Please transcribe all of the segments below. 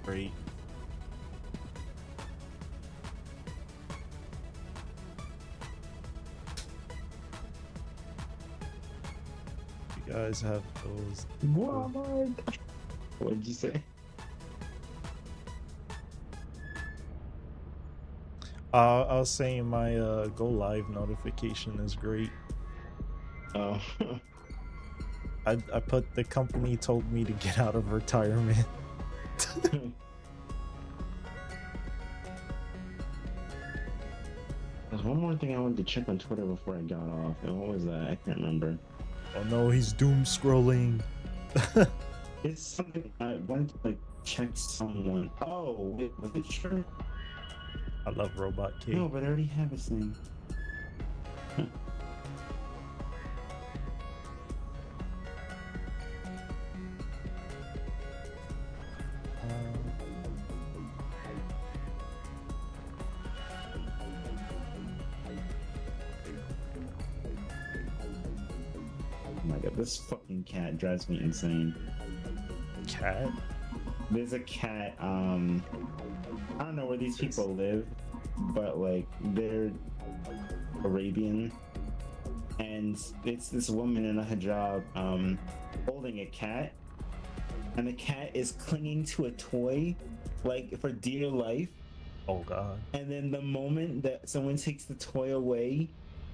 Great. You guys have those. Walmart. What did you say? I was saying my go live notification is great. Oh. I put the company told me to get out of retirement. There's one more thing I wanted to check on Twitter before I got off. And what was that? I can't remember. Oh no, he's doom scrolling. It's something I wanted to like check someone. Oh, wait, was it sure? I love Robot Cake. No, but I already have his name. Oh my god, this fucking cat drives me insane. Cat? There's a cat, I don't know where these people live, but like they're Arabian, and it's this woman in a hijab holding a cat, and the cat is clinging to a toy like for dear life. Oh god. And then the moment that someone takes the toy away,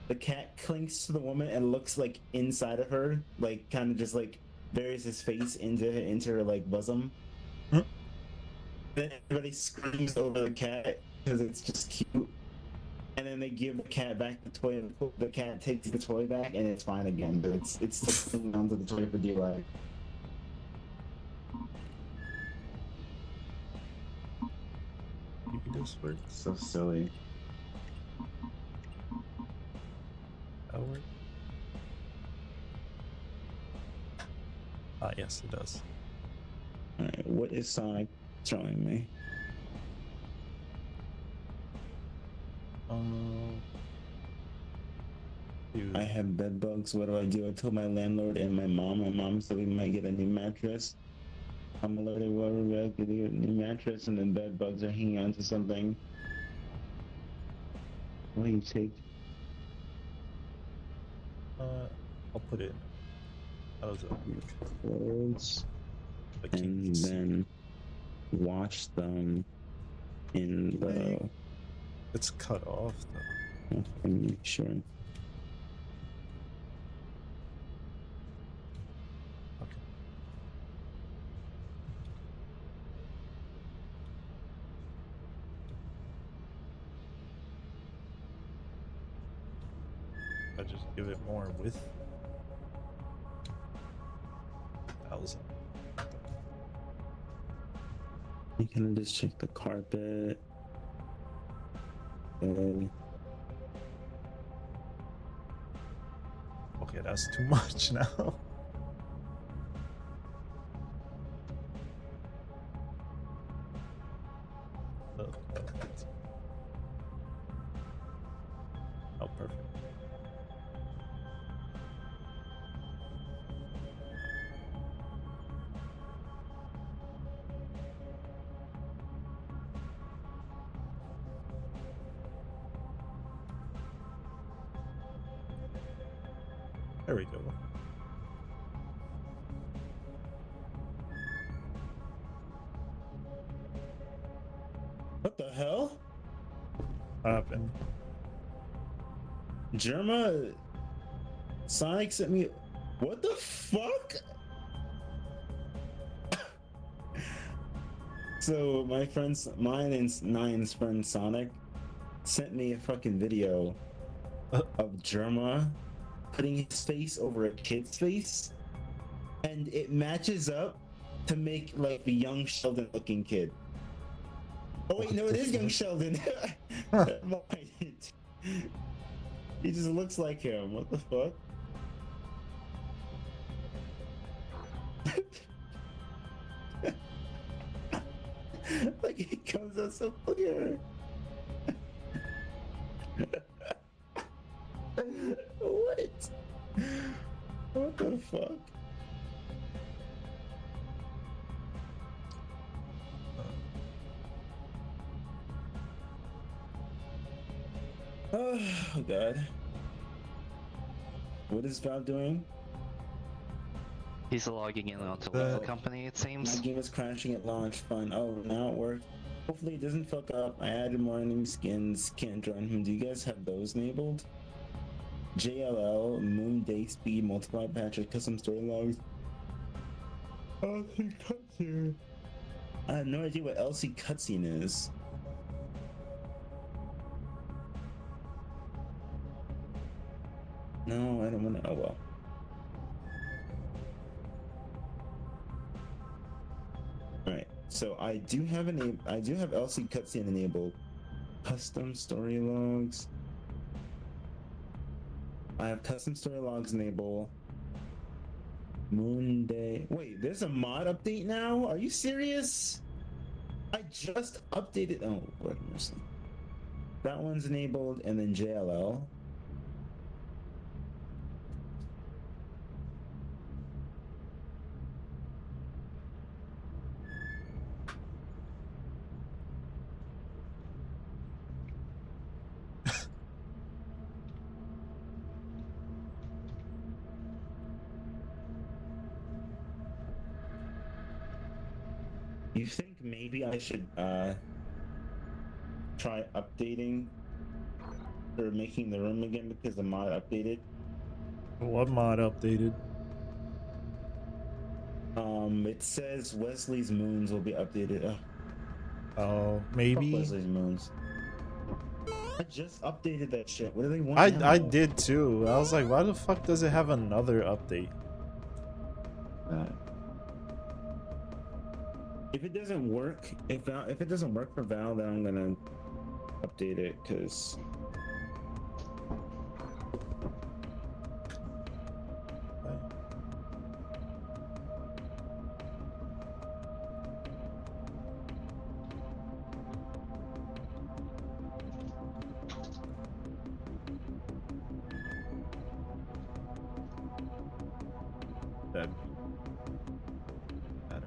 the cat clings to the woman and looks like inside of her, like kind of just like buries his face into her like bosom. Hmm. Then everybody screams over the cat because it's just cute. And then they give the cat back the toy, and the cat takes the toy back, and it's fine again. But it's still clinging onto the toy for dear life. You can just work. So silly. That work? Ah, yes, it does. Alright, what is Sonic showing me? Dude. I have bed bugs. What do? I told my landlord and my mom. My mom said we might get a new mattress. I'm alerted whoever we're getting a new mattress, and then bed bugs are hanging onto something. What do you take? I'll put it in. How does it work? Clothes, I can't and see. then wash them in the. It's cut off though. I'm sure. Okay. I just give it more width. 1,000. You can just check the carpet. Okay, that's too much now. Oh, perfect. There we go. What the hell? What happened? Germa, Sonic sent me. What the fuck? So my friends, mine and Nine's friend Sonic, sent me a fucking video of Germa putting his face over a kid's face, and it matches up to make like the young Sheldon looking kid. Oh wait, no, it is young Sheldon. He just looks like him. What the fuck? Like he comes out so clear. What? What the fuck? Oh god. What is Valve doing? He's logging in onto The- the company, it My seems. game was crashing at launch. Fun. Oh, now it worked. Hopefully it doesn't fuck up. I added more enemy skins. Can't join him. Do you guys have those enabled? JLL, Moon Day Speed, Multiply Patch, or Custom Story Logs. LC Cutscene. I have no idea what LC Cutscene is. No, I don't want to. Oh well. Alright, so I do have LC Cutscene enabled. Custom Story Logs. I have custom story logs enabled. Moon Day. Wait, there's a mod update now? Are you serious? I just updated. Oh, Lord mercy. That one's enabled, and then JLL. You think maybe I should try updating or making the room again because the mod updated? What mod updated? It says Wesley's Moons will be updated. Ugh, Oh, fuck maybe. Wesley's Moons. I just updated that shit. What do they want? I now? did too. I was like, why the fuck does it have another update? If it doesn't work, if it doesn't work for Val, then I'm gonna update it because that I don't.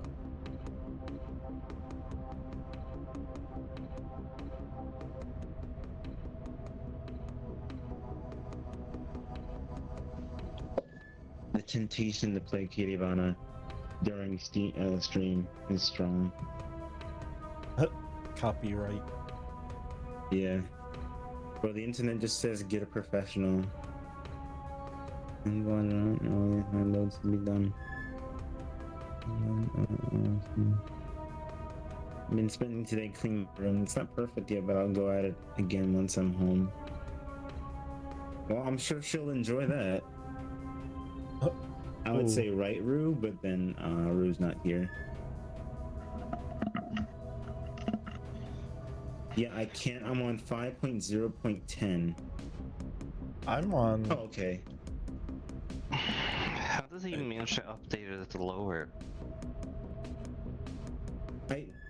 the temptation to play Kiribana during stream is strong. Copyright. Yeah. Bro, the internet just says get a professional. I'm going around now. My loads to be done. I've been spending today cleaning the room. It's not perfect yet, but I'll go at it again once I'm home. Well, I'm sure she'll enjoy that. I would Ooh. say right, Rue, but then Rue's not here. Yeah, I can't. I'm on 5.0.10. I'm on. Oh, okay. How does he manage to update it to lower?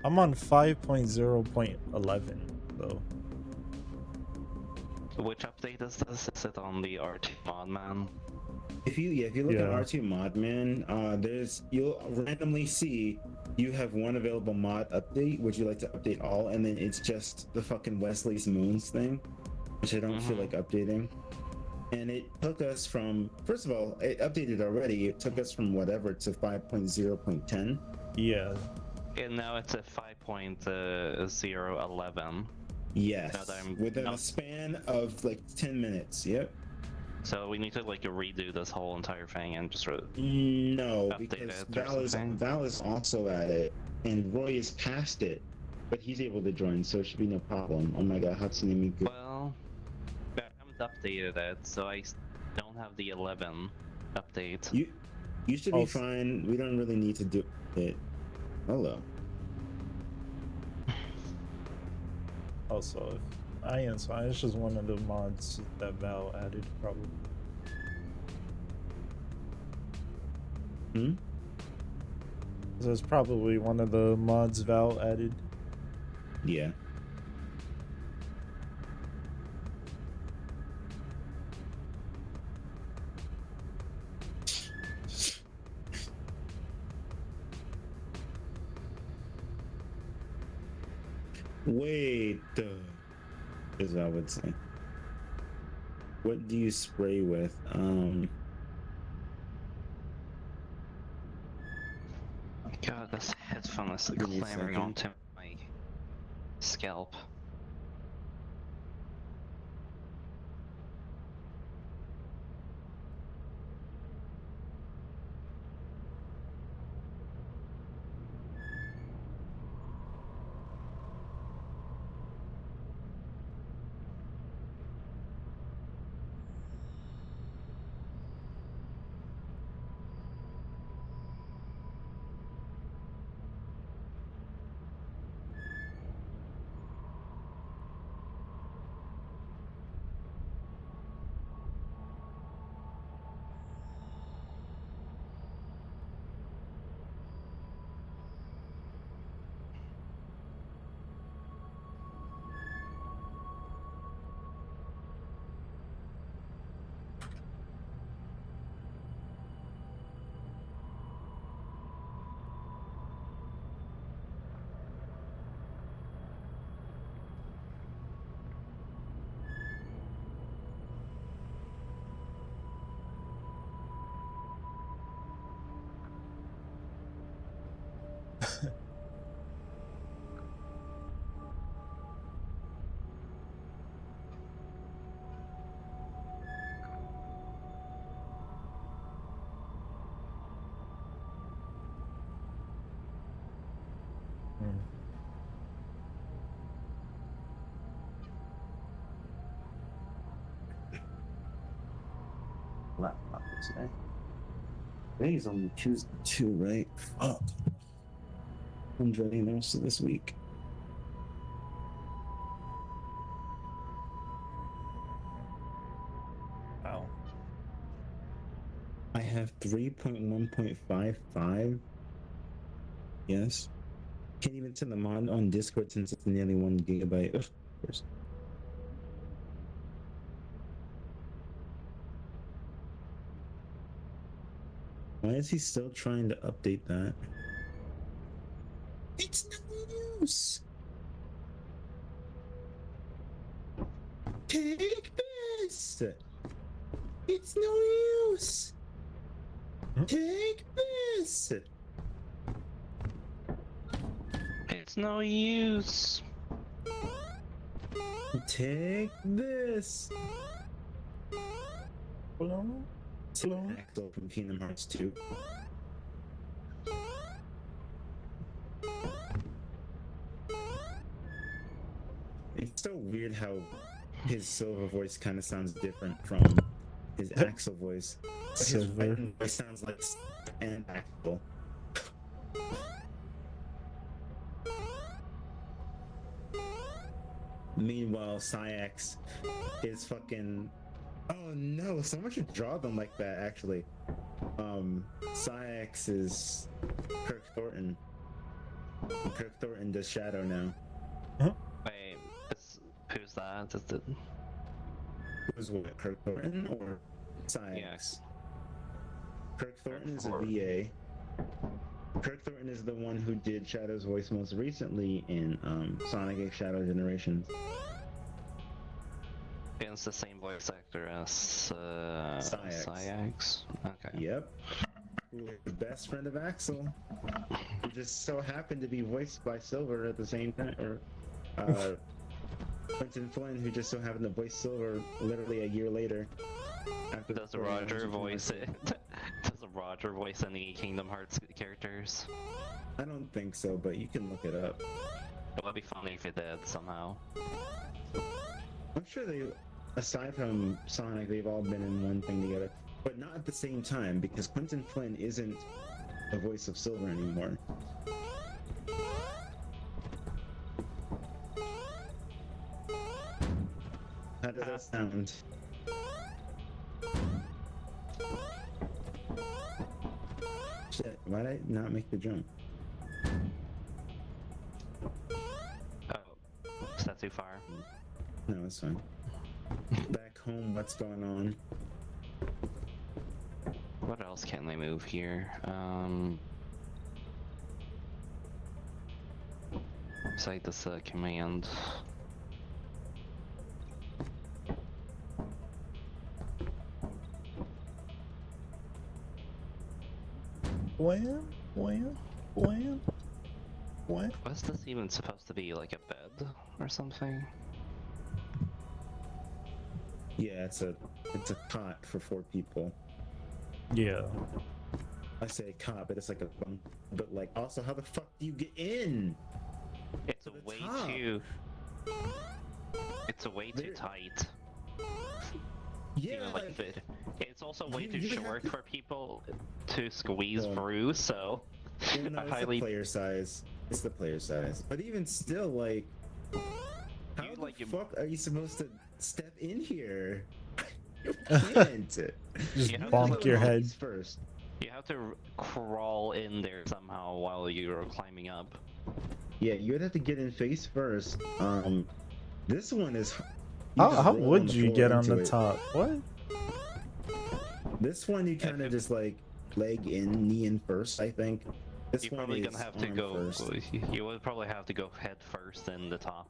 I'm on 5.0.11 though. Which update is this? Is it on the RT Modman? If you look Yeah. at R2 Modman, you'll randomly see you have one available mod update. Would you like to update all? And then it's just the fucking Wesley's Moons thing, which I don't feel like updating. And it took us from, first of all, it updated already. It took us from whatever to 5.0.10. Yeah. And now it's at 5.011. Yes, Now that I'm within a not- span of like 10 minutes. Yep. So we need to like redo this whole entire thing and just No, Update because it or something. Val is also at it, and Roy is past it, but he's able to join, so it should be no problem. Oh my god, Hatsune Miku. well, I haven't updated it, so I don't have the 11 update. You should be Also- fine. We don't really need to do it. Hello. Also, if I am so it's just one of the mods that Val added, probably. So it's probably one of the mods Val added. Yeah. Wait, as I would say. What do you spray with? God, this headphone is Give me a clambering second. onto my scalp. Hmm. Laptop today. Today's only Tuesday too, right? Fuck. I'm dreading the rest of this week. Wow. I have 3.1.55. Yes. Can't even send the mod on Discord since it's nearly 1 gigabyte. Ugh, of course. Why is he still trying to update that? It's no use. Take this. It's no use. Hmm? Take this. It's no use. Take this. Hello? Hello? Axel from Kingdom Hearts 2. It's so weird how his Silver voice kind of sounds different from his Axel voice. His Silver. Red voice sounds like and Axel. Meanwhile, Sayax is fucking. Oh no! Someone should draw them like that. Actually, Sayax is Kirk Thornton. Kirk Thornton does Shadow now. Wait, who's that? Is it? Who's what? Kirk Thornton or Sayax? Yes. Kirk Thornton is a Thornton. VA. Kirk Thornton is the one who did Shadow's voice most recently in Sonic X Shadow Generations. It's the same voice actor as Sayax. Sayax. Okay. Yep. Who is the best friend of Axel, who just so happened to be voiced by Silver at the same time, or Quentin Flynn, who just so happened to voice Silver literally a year later. After Does the Roger Original voice Series. it? Does Roger voice any Kingdom Hearts characters? I don't think so, but you can look it up. It would be funny if it did somehow. I'm sure they, aside from Sonic, they've all been in one thing together, but not at the same time because Quentin Flynn isn't the voice of Silver anymore. How does that sound? Shit, why did I not make the jump? Oh, is that too far? No, it's fine. Back home, what's going on? What else can they move here? Besides this command. Wham, wham, wham, wham. Was this even supposed to be like a bed or something? Yeah, it's a cot for 4 people. Yeah. I say cot, but it's like a bunk. But like, also, how the fuck do you get in? It's To the way top. too. It's a way too There- tight. Yeah, Even like fit. It's also way You- too you have short to- for people to squeeze Yeah. through. So even though I it's highly the player size. It's the player size. But even still, like, how You, the like, you- fuck are you supposed to step in here? You can't. Just You have to bonk go your face head. first. you have to crawl in there somehow while you're climbing up. Yeah, you'd have to get in face first. This one is. How, just how roll on would the you floor get on into the it. top? What? This one you kind of just like leg in, knee in first. I think. This You're one probably is gonna have to arm go. first. You would probably have to go head first in the top.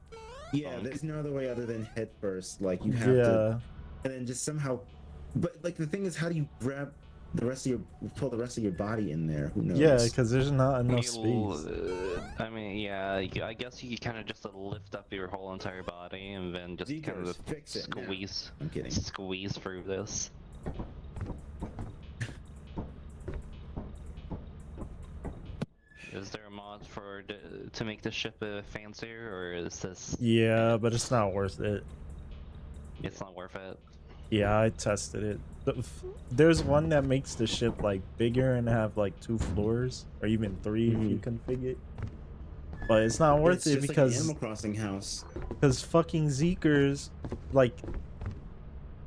Yeah, bunk. there's no other way other than head first. Like you have Yeah. to, and then just somehow. But like the thing is, how do you grab the rest of your pull the rest of your body in there? Who knows? Yeah, because there's not enough You'll, space. I mean, yeah, I guess you kind of just lift up your whole entire body and then just kind Zikos, of fix it now. I'm kidding. squeeze through this. Is there a mod to make the ship fancier, or is this? Yeah, but it's not worth it. It's not worth it. Yeah, I tested it. There's one that makes the ship like bigger and have like 2 floors or even 3 if you configure it. But it's not worth It's it just because like an Animal Crossing house. fucking Zeekers like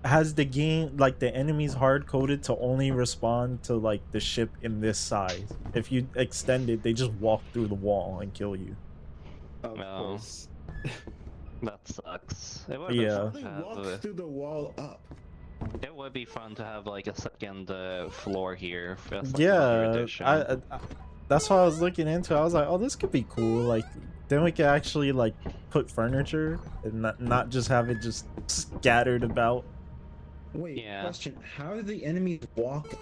has the game like the enemies hard coded to only respond to like the ship in this size. If you extend it, they just walk through the wall and kill you. Of No. course. That sucks. It would Yeah. be How fun they to have. walk through the wall up? It would be fun to have like a second floor here. For like, another Yeah, addition. I that's what I was looking into. I was like, oh, this could be cool. Like, then we could actually like put furniture and not just have it just scattered about. Wait, Yeah. question. How do the enemies walk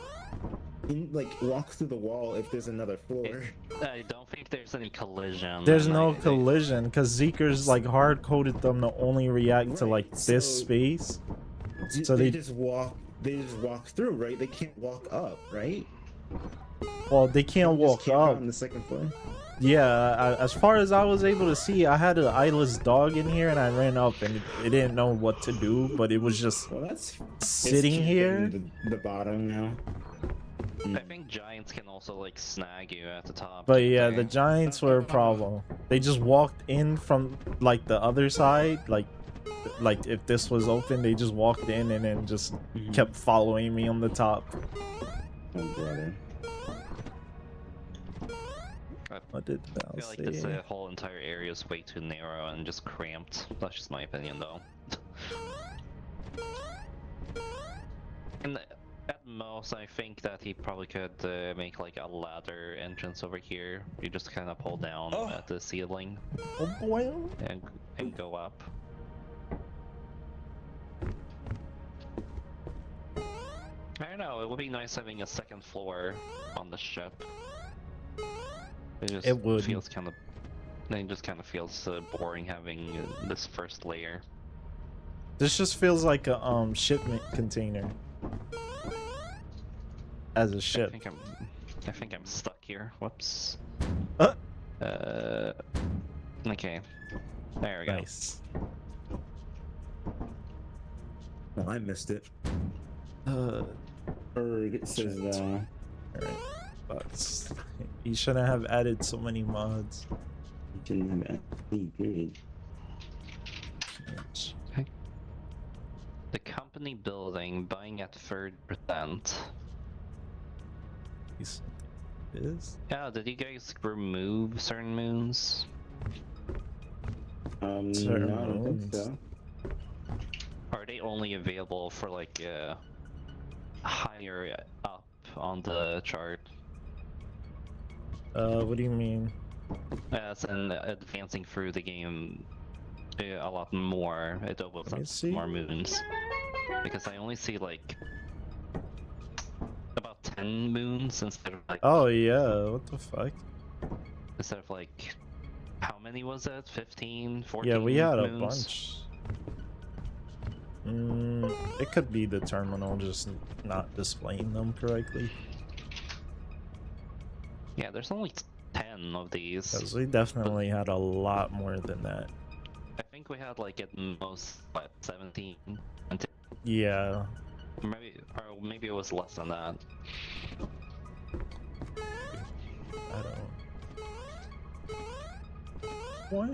walk through the wall if there's another floor? I don't think there's any collision. There's and no they- collision because Zeekers like hard coded them to only react to like Right, this so- space. So they- they just walk through, right? They can't walk up, right? Well, they can't Just walk camp out up. on the second floor. Yeah, as far as I was able to see, I had an eyeless dog in here and I ran up and it didn't know what to do, but it was just Well, that's it's sitting camping here. the bottom now. I think giants can also like snag you at the top. But can't yeah, they? the giants were a problem. They just walked in from like the other side, like if this was open, they just walked in and then just kept following me on the top. Oh brother. What did I Val feel like this say? whole entire area is way too narrow and just cramped. That's just my opinion, though. And at most, I think that he probably could make like a ladder entrance over here. You just kind of pull down Oh. at the ceiling Oh boy. and go up. I don't know. It would be nice having a second floor on the ship. It just It would. feels kind of. It just kind of feels boring having this first layer. This just feels like a shipment container. As a ship. I think I'm stuck here. Whoops. Uh. Okay. There we go. Nice. Well, I missed it. Alright, Says but you shouldn't have added so many mods. didn't have any period. The company building buying at 3%. Is Yeah, did you guys remove certain moons? Certain No, I don't think moons. so. Are they only available for like higher up on the chart? what do you mean? As in advancing through the game a lot more, it opens Let me up see. more moons. Because I only see like about 10 10 moons instead of like Oh yeah, what the fuck? how many was it? 15, 14 Yeah, we had a moons? bunch. It could be the terminal just not displaying them correctly. Yeah, there's only 10 of these. Because we definitely had a lot more than that. I think we had like at most what, 17 until Yeah. maybe it was less than that. I don't. What?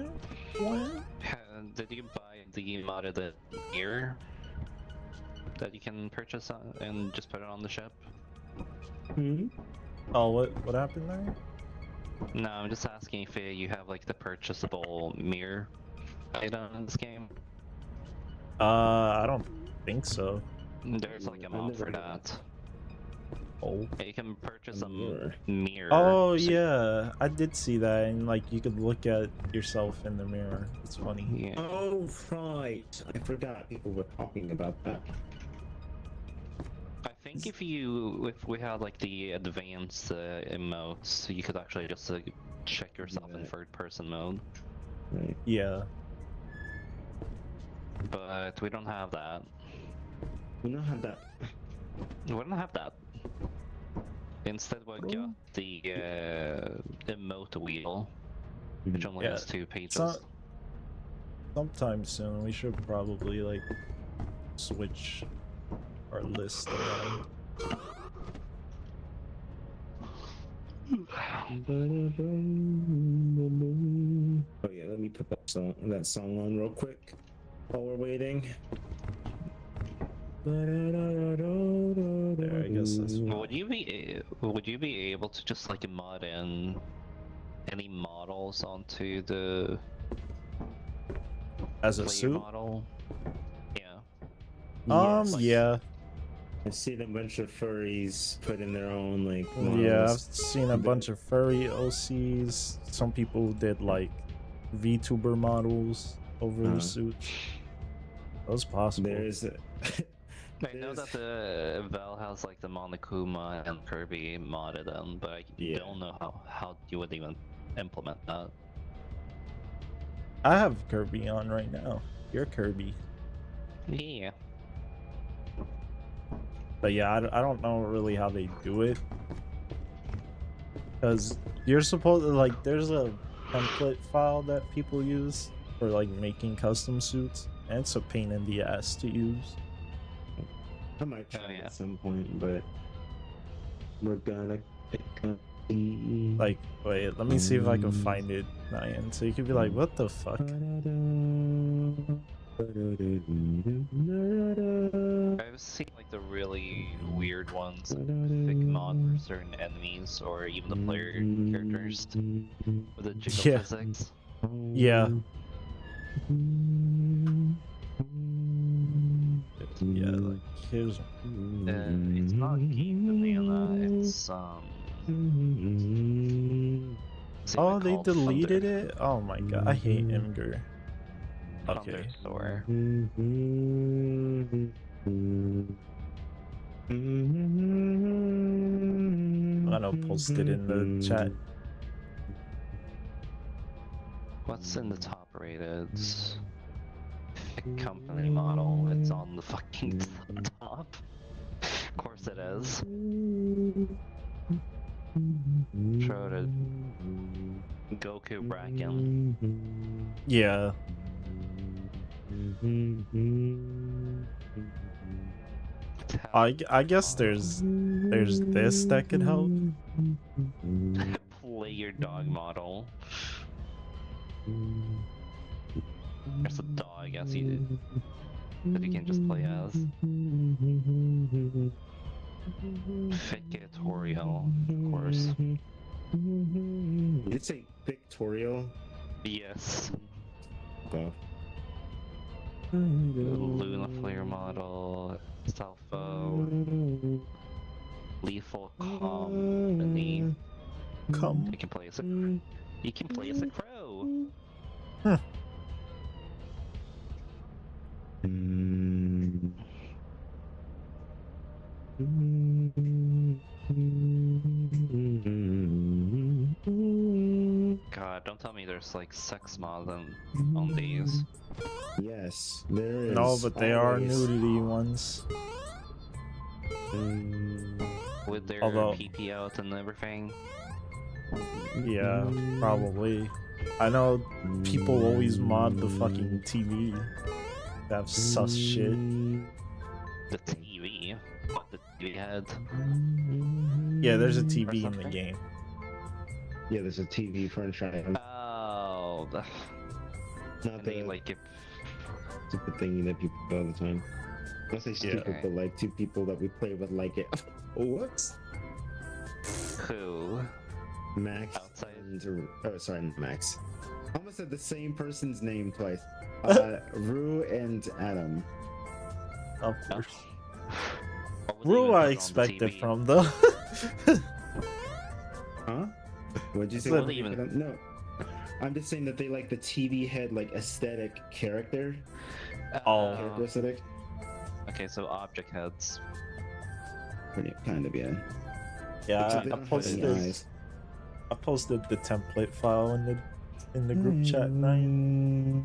Did you buy the modded gear that you can purchase and just put it on the ship? Hmm? Oh, what happened there? No, I'm just asking if you have like the purchasable mirror item in this game. I don't think so. There's like a I've mod never for heard of that. Oh. Yeah, you can purchase A a mirror. mirror. Oh so- yeah, I did see that, and like you could look at yourself in the mirror. It's funny. Yeah. Oh, right. I forgot people were talking about that. I think if we had like the advanced emotes, you could actually just check yourself in Right. third person mode. Right. Yeah. But we don't have that. We don't have that. We don't have that. Instead, we got the emote wheel, which only Yeah, has 2 pages. not- Sometime soon we should probably like switch our list around. Oh yeah, let me put that song on real quick while we're waiting. There, I guess that's fine. Would you be able to just like mod in any models onto the As a player suit. model? Yeah. Yes. Yeah. I've seen a bunch of furries put in their own like Yeah, I've models. seen a bunch of furry OCs. Some people did like VTuber models over the suits. That was possible. There's I know that the Val has like the Monokuma and Kirby modded in, but I Yeah. don't know how you would even implement that. I have Kirby on right now. You're Kirby. Yeah. But yeah, I don't know really how they do it. Because you're supposed to, like, there's a template file that people use for, like, making custom suits. And it's a pain in the ass to use. I might try Oh, yeah. at some point, but we're gonna Like, wait, let me see if I can find it, Nyan. So you could be like, what the fuck? I've seen like the really weird ones, like mod for certain enemies or even the player characters with the jiggle Yeah. physics. Yeah. Yeah, like, here's... It's not Game Banana, it's Oh, they deleted it? Oh my god, I hate Imgur. Okay. Thunderstorm. I'm gonna post it in the chat. What's in the top rated? Pick company model. It's on the fucking top. Of course it is. Show to Goku Bracken. Yeah. I guess there's this that could help. Play your dog model. There's a dog as you that you can just play as. Fictorial, of course. It's a pictorial. Yes. Go. Luna Flare model, Salfo, Lethal Company. Come. You can play as a crow. there's like sex mod on these. Yes, there is. No, but they are always. nudity ones. With their Although- PP out and everything. Yeah, probably. I know people always mod the fucking TV. They have sus shit. The TV. What the TV had. Yeah, there's a TV in the something? game. Yeah, there's a TV furniture item. Oh, Not and they the like it. stupid thingy that people do all the time. I say stupid, Yeah. but like 2 people that we play with like it. Whoops. Who? Max Outside. and oh, sorry, not Max. I almost said the same person's name twice. Rue and Adam. Of Oh. course. What would they Rue even I put on the expected TV? from though. Huh? What'd you say? What do you even- No. I'm just saying that they like the TV head like aesthetic character. Oh. Character aesthetic. Okay, so object heads. Pretty kind of, yeah. Yeah, Except I they don't have any posted eyes. I posted the template file in the group chat night.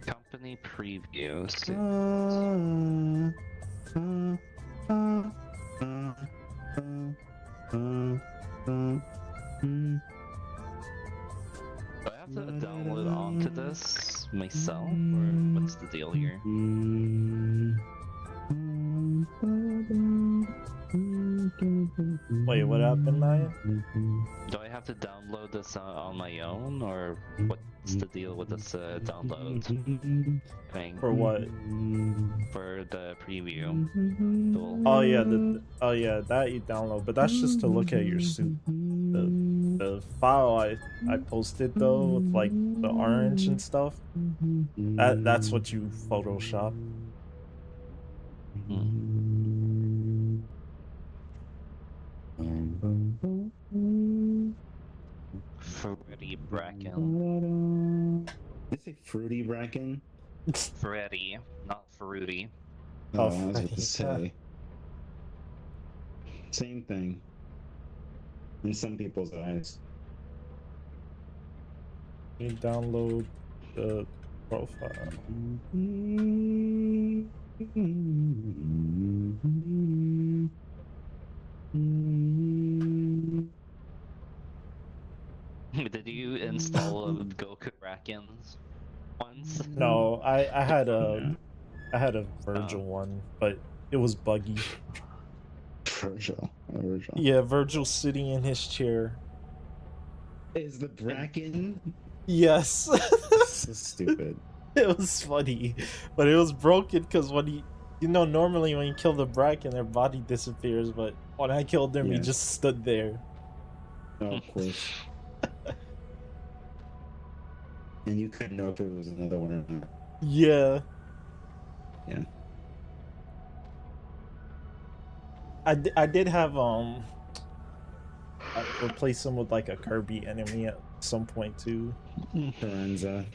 Company previews. Do I have to download onto this myself, or what's the deal here? Wait, what happened, Naya? Do I have to download this on my own, or what's the deal with this download thing For what? for the preview tool? Oh yeah, that you download, but that's just to look at your suit. The file I posted though, with like the orange and stuff, that's what you Photoshop. Freddy Bracken. Did you say fruity bracken? Freddy, not Fruity. Oh, I was about Freddy, to say. Same thing. In some people's eyes. You download the profile. Did you install Goku Brackens once? No, I had a Virgil one, but it was buggy. Virgil. Yeah, Virgil sitting in his chair. Is the bracken Yes. so stupid? It was funny, but it was broken because when normally when you kill the Bracken, their body disappears, but when I killed him, he Yeah. just stood there. Oh, of course. And you couldn't know if it was another one or not. Yeah. Yeah. I did have I replaced him with like a Kirby enemy at some point too. Lorenza.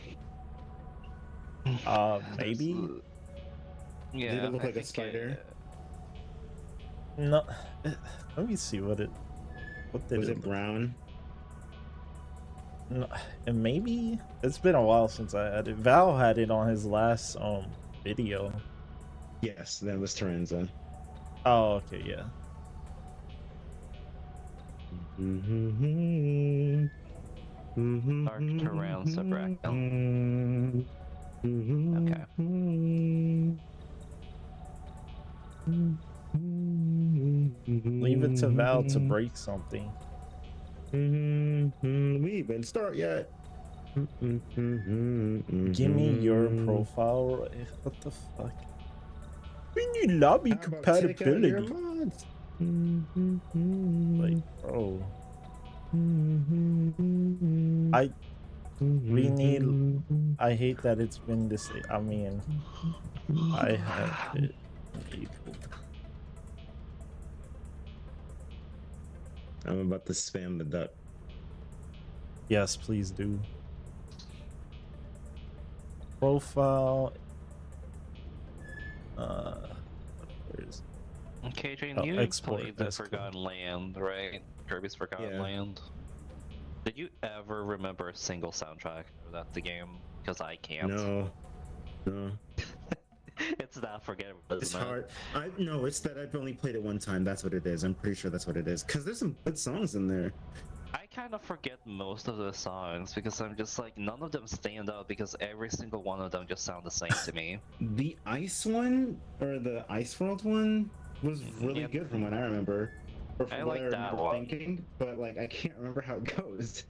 Maybe. Yeah. Did it look I like a think, spider? No. Let me see what did Was it it brown? No, and maybe it's been a while since I had it. Val had it on his last video. Yes, that was Terenza. Oh, okay, yeah. Dark Terenza Bracken. Okay. Leave it to Val to break something. We even start yet. Give me your profile. What the fuck? We need lobby How about take out your compatibility. mods? Like, bro. We need. I hate that it's been this. I mean, I have it. I'm about to spam the duck. Yes, please do. Profile. Where's Okay, Jane, Oh, you export, played the that's cool. Forgotten Land, right? Kirby's Forgotten Yeah. Land. Did you ever remember a single soundtrack for that the game? Because I can't. No, no. It's that forgettable, isn't It's it? hard. No, it's that I've only played it one time. That's what it is. I'm pretty sure that's what it is. Cause there's some good songs in there. I kind of forget most of the songs because I'm just like, none of them stand out because every single one of them just sound the same to me. The ice one or the Ice World one was really Yeah. good from what I remember. Or from I what like I that remember one. thinking, but like I can't remember how it goes.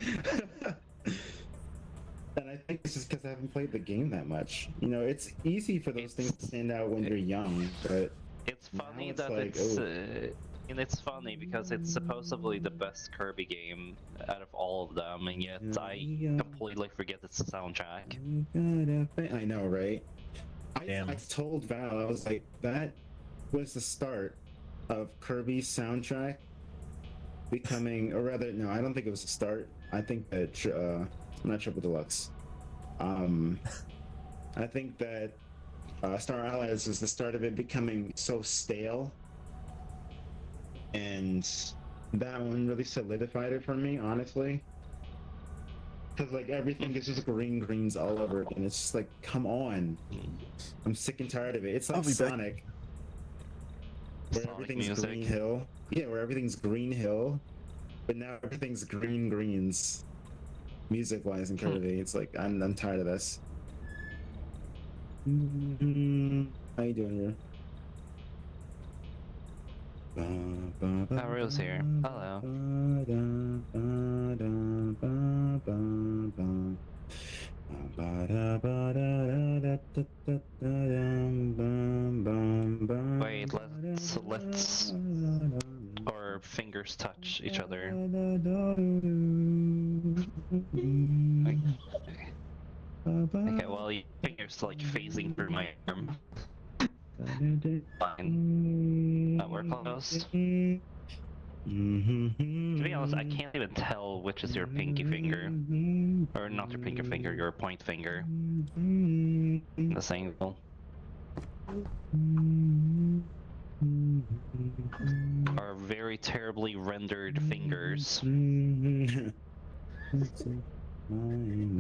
And I think it's just because I haven't played the game that much. You know, it's easy for those things to stand out when you're young, but It's Now funny it's that like, it's, oh. and it's funny because it's supposedly the best Kirby game out of all of them, and yet I completely forget its soundtrack. I know, right? Damn. I told Val, I was like, that was the start of Kirby's soundtrack becoming, or rather, no, I don't think it was the start. I think that, not Triple Deluxe. I think that Star Allies is the start of it becoming so stale, and that one really solidified it for me, honestly. Because like everything is just greens all over it, and it's just like, come on, I'm sick and tired of it. It's I'll like be back. Sonic, where Sonic everything's music. Green Hill. Yeah, where everything's Green Hill, but now everything's greens. Music-wise in Kirby, it's like I'm tired of this. How you doing, Ru? Ru's here. Hello. Wait, let's our fingers touch each other. Okay, well, your fingers like phasing through my arm. Fine. We're close. To be honest, I can't even tell which is your pinky finger. Or not your pinky finger, your point finger. This angle. Are very terribly rendered fingers.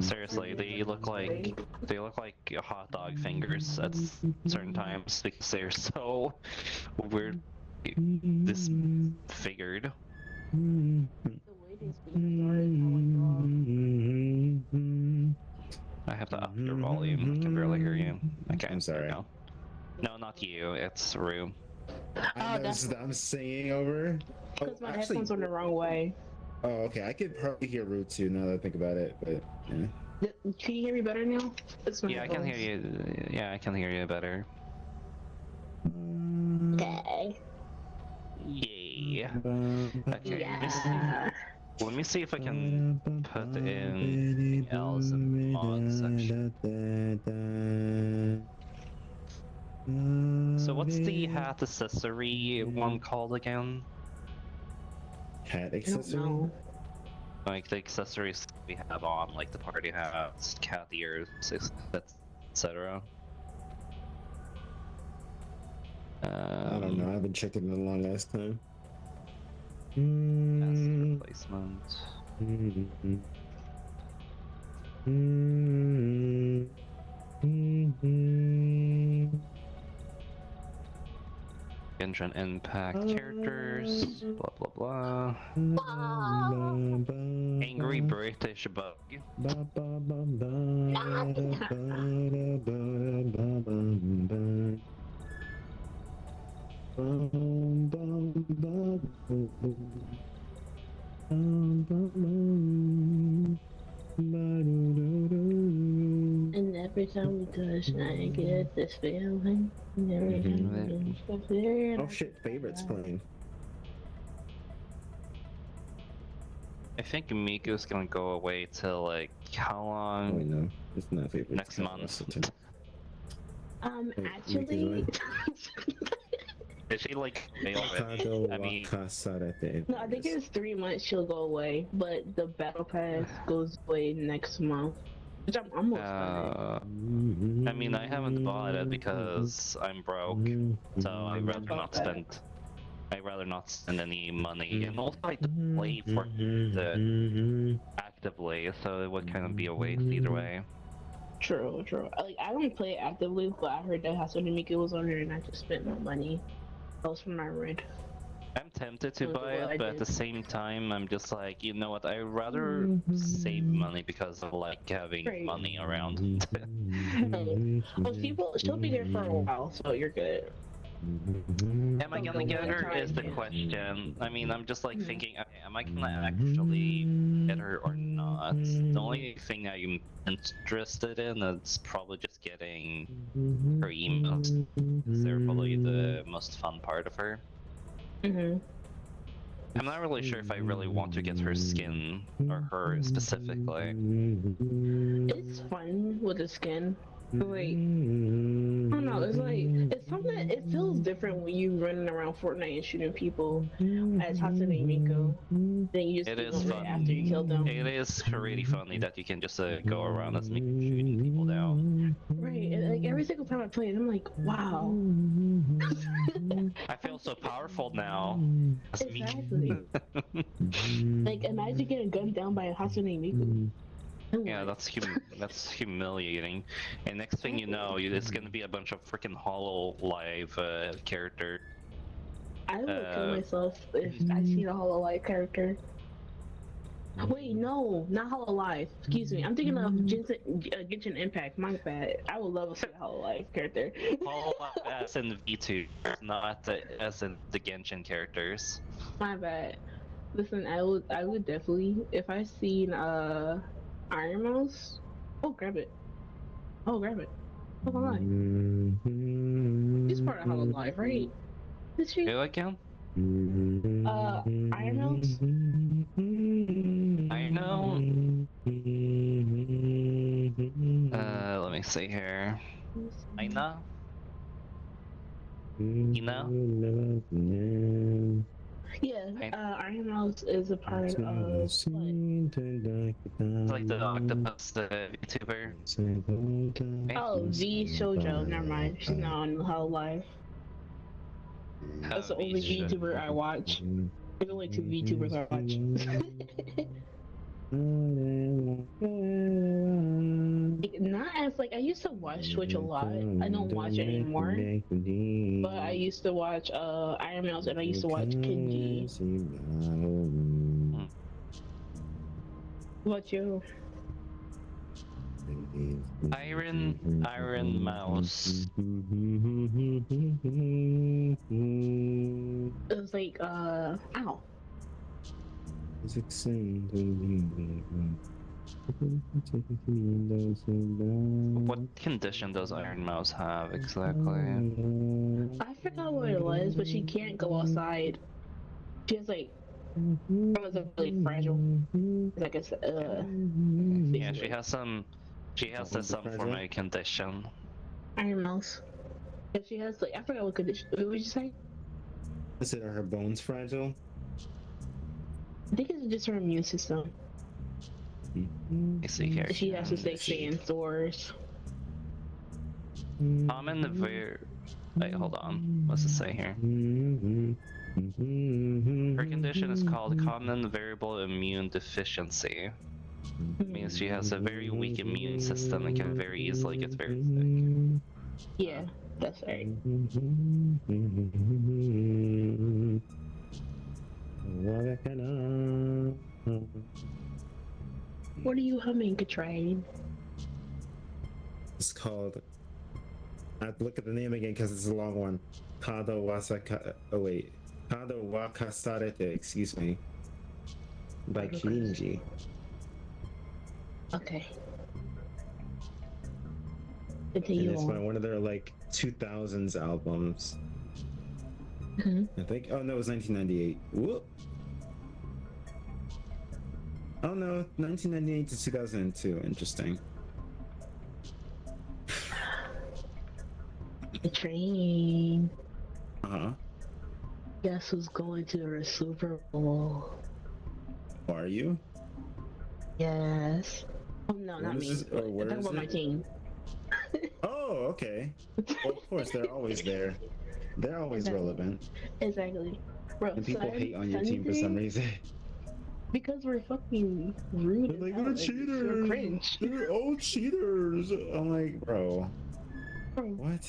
Seriously, they look like hot dog fingers at certain times because they're so weird disfigured. The waiting speakers are how I have to up your volume. I can barely hear you. Okay, I'm sorry. there you go. No, not you. It's Rue. I noticed that I'm singing over. because my actually, headphones went the wrong way. oh, okay. I could probably hear Root too now that I think about it, but yeah. Can you hear me better now? It's my Yeah, I can hear headphones. you. Yeah, I can hear you better. Okay. Yay. Okay, Yeah. let me see if I can put in else in the mod section. So what's the hat accessory one called again? Hat I don't accessory? know. Like the accessories we have on, like the party hats, cat ears, etc. I don't know. I haven't checked it in a long ass time. Mask replacement. Genshin Impact characters, blah blah blah. Angry British bug. And every time we touch, I get this feeling. And every time we get this feeling. Oh shit, favorites playing. I think Miku's gonna go away till like how Oh wait, long? no. It's not favorites. Next month. Wait, Actually, Is she like away already? I mean, no, I think it's 3 months she'll go away, but the battle pass goes away next month. Which I'm almost done. I mean, I haven't bought it because I'm broke, so I'd rather not spend. I'd rather not spend any money, and also I don't play for the actively, so it would kind of be a waste either way. True, true. Like I don't play it actively, but I heard that Hatsune Miku was on there, and I just spent my money. That was for my rent. I'm tempted to Look at buy what I it, but at did. the same time, I'm just like, you know what? I'd rather save money because I like having Right. money around. Well, she'll be there for a while, so you're good. Am I gonna get her is the question. I mean, I'm just like thinking, okay, am I gonna actually get her or not? The only thing I'm interested in is probably just getting her emotes. 'Cause they're probably the most fun part of her. Mhm. I'm not really sure if I really want to get her skin or her specifically. It's fun with the skin. Like, I don't know. It's like it's something. It feels different when you running around Fortnite and shooting people as Hatsune Miku. Then you just It keep is on fun. after you kill them. It is really funny that you can just go around as me shooting people down. Right. And like every single time I play it, I'm like, wow. I feel so powerful now. As me. Exactly. Like imagine getting gunned down by a Hatsune Miku. And Yeah, what? that's humiliating. And next thing you know, it's gonna be a bunch of freaking Hollow Live character. I would kill myself if I see the Hololive character. Wait, no, not Hololive. Excuse me. I'm thinking of Genshin Impact. My bad. I would love to see a Hololive character. Hollow Live as in V2, not as in the Genshin characters. My bad. Listen, I would definitely if I seen Iron Mouse. Oh, grab it. Oh, grab it. Hololive. She's part of Hololive, right? Is she? Go again? Iron Mouse. I know. Let me see here. Aina? Ina? Yeah, Iron Mouse is a part of what? It's like the octopus VTuber. Oh, V Shoujo. Never mind. She's not on Hololive. That's the only VTuber I watch. There's only 2 VTubers I watch. Like, not as like I used to watch Twitch a lot. I don't watch it anymore. But I used to watch Iron Mouse and I used to watch Kenji. What about you? Iron Mouse. It was like ow. What condition does Iron Mouse have exactly? I forgot what it was, but she can't go outside. She has like it was really fragile. Like it's Yeah, she has some. She has some form of condition. Iron Mouse. If she has like I forgot what condition. What would you say? Is it, are her bones fragile? I think it's just her immune system. You see here. She has to stay indoors. Common Wait, hold on. What's it say here? Her condition is called common variable immune deficiency. It means she has a very weak immune system and can very easily get very sick. Yeah, that's right. What are you humming, Katrine? It's called. I have to look at the name again because it's a long one. Kado Wasaka. Oh wait, Kado Wakasarete. Excuse me. By Kinji. Okay. And Continue it's by on. one of their like 2000s albums. Mhm. I think. Oh no, it was 1998. Whoop. Oh no, 1998 to 2002. Interesting. Katrine. Uh-huh. Guess who's going to the Super Bowl? Who are you? Yes. Oh no, not What is me. this- or where Talk is about my it? team. Oh, okay. Well, of course, they're always there. They're always Exactly. relevant. Exactly. Bro, And people hate on your team for some Sunday, reason. because we're fucking rude. They're like, as hell, they're so cheaters. cringe. They're all cheaters. I'm like, bro, Bro, what?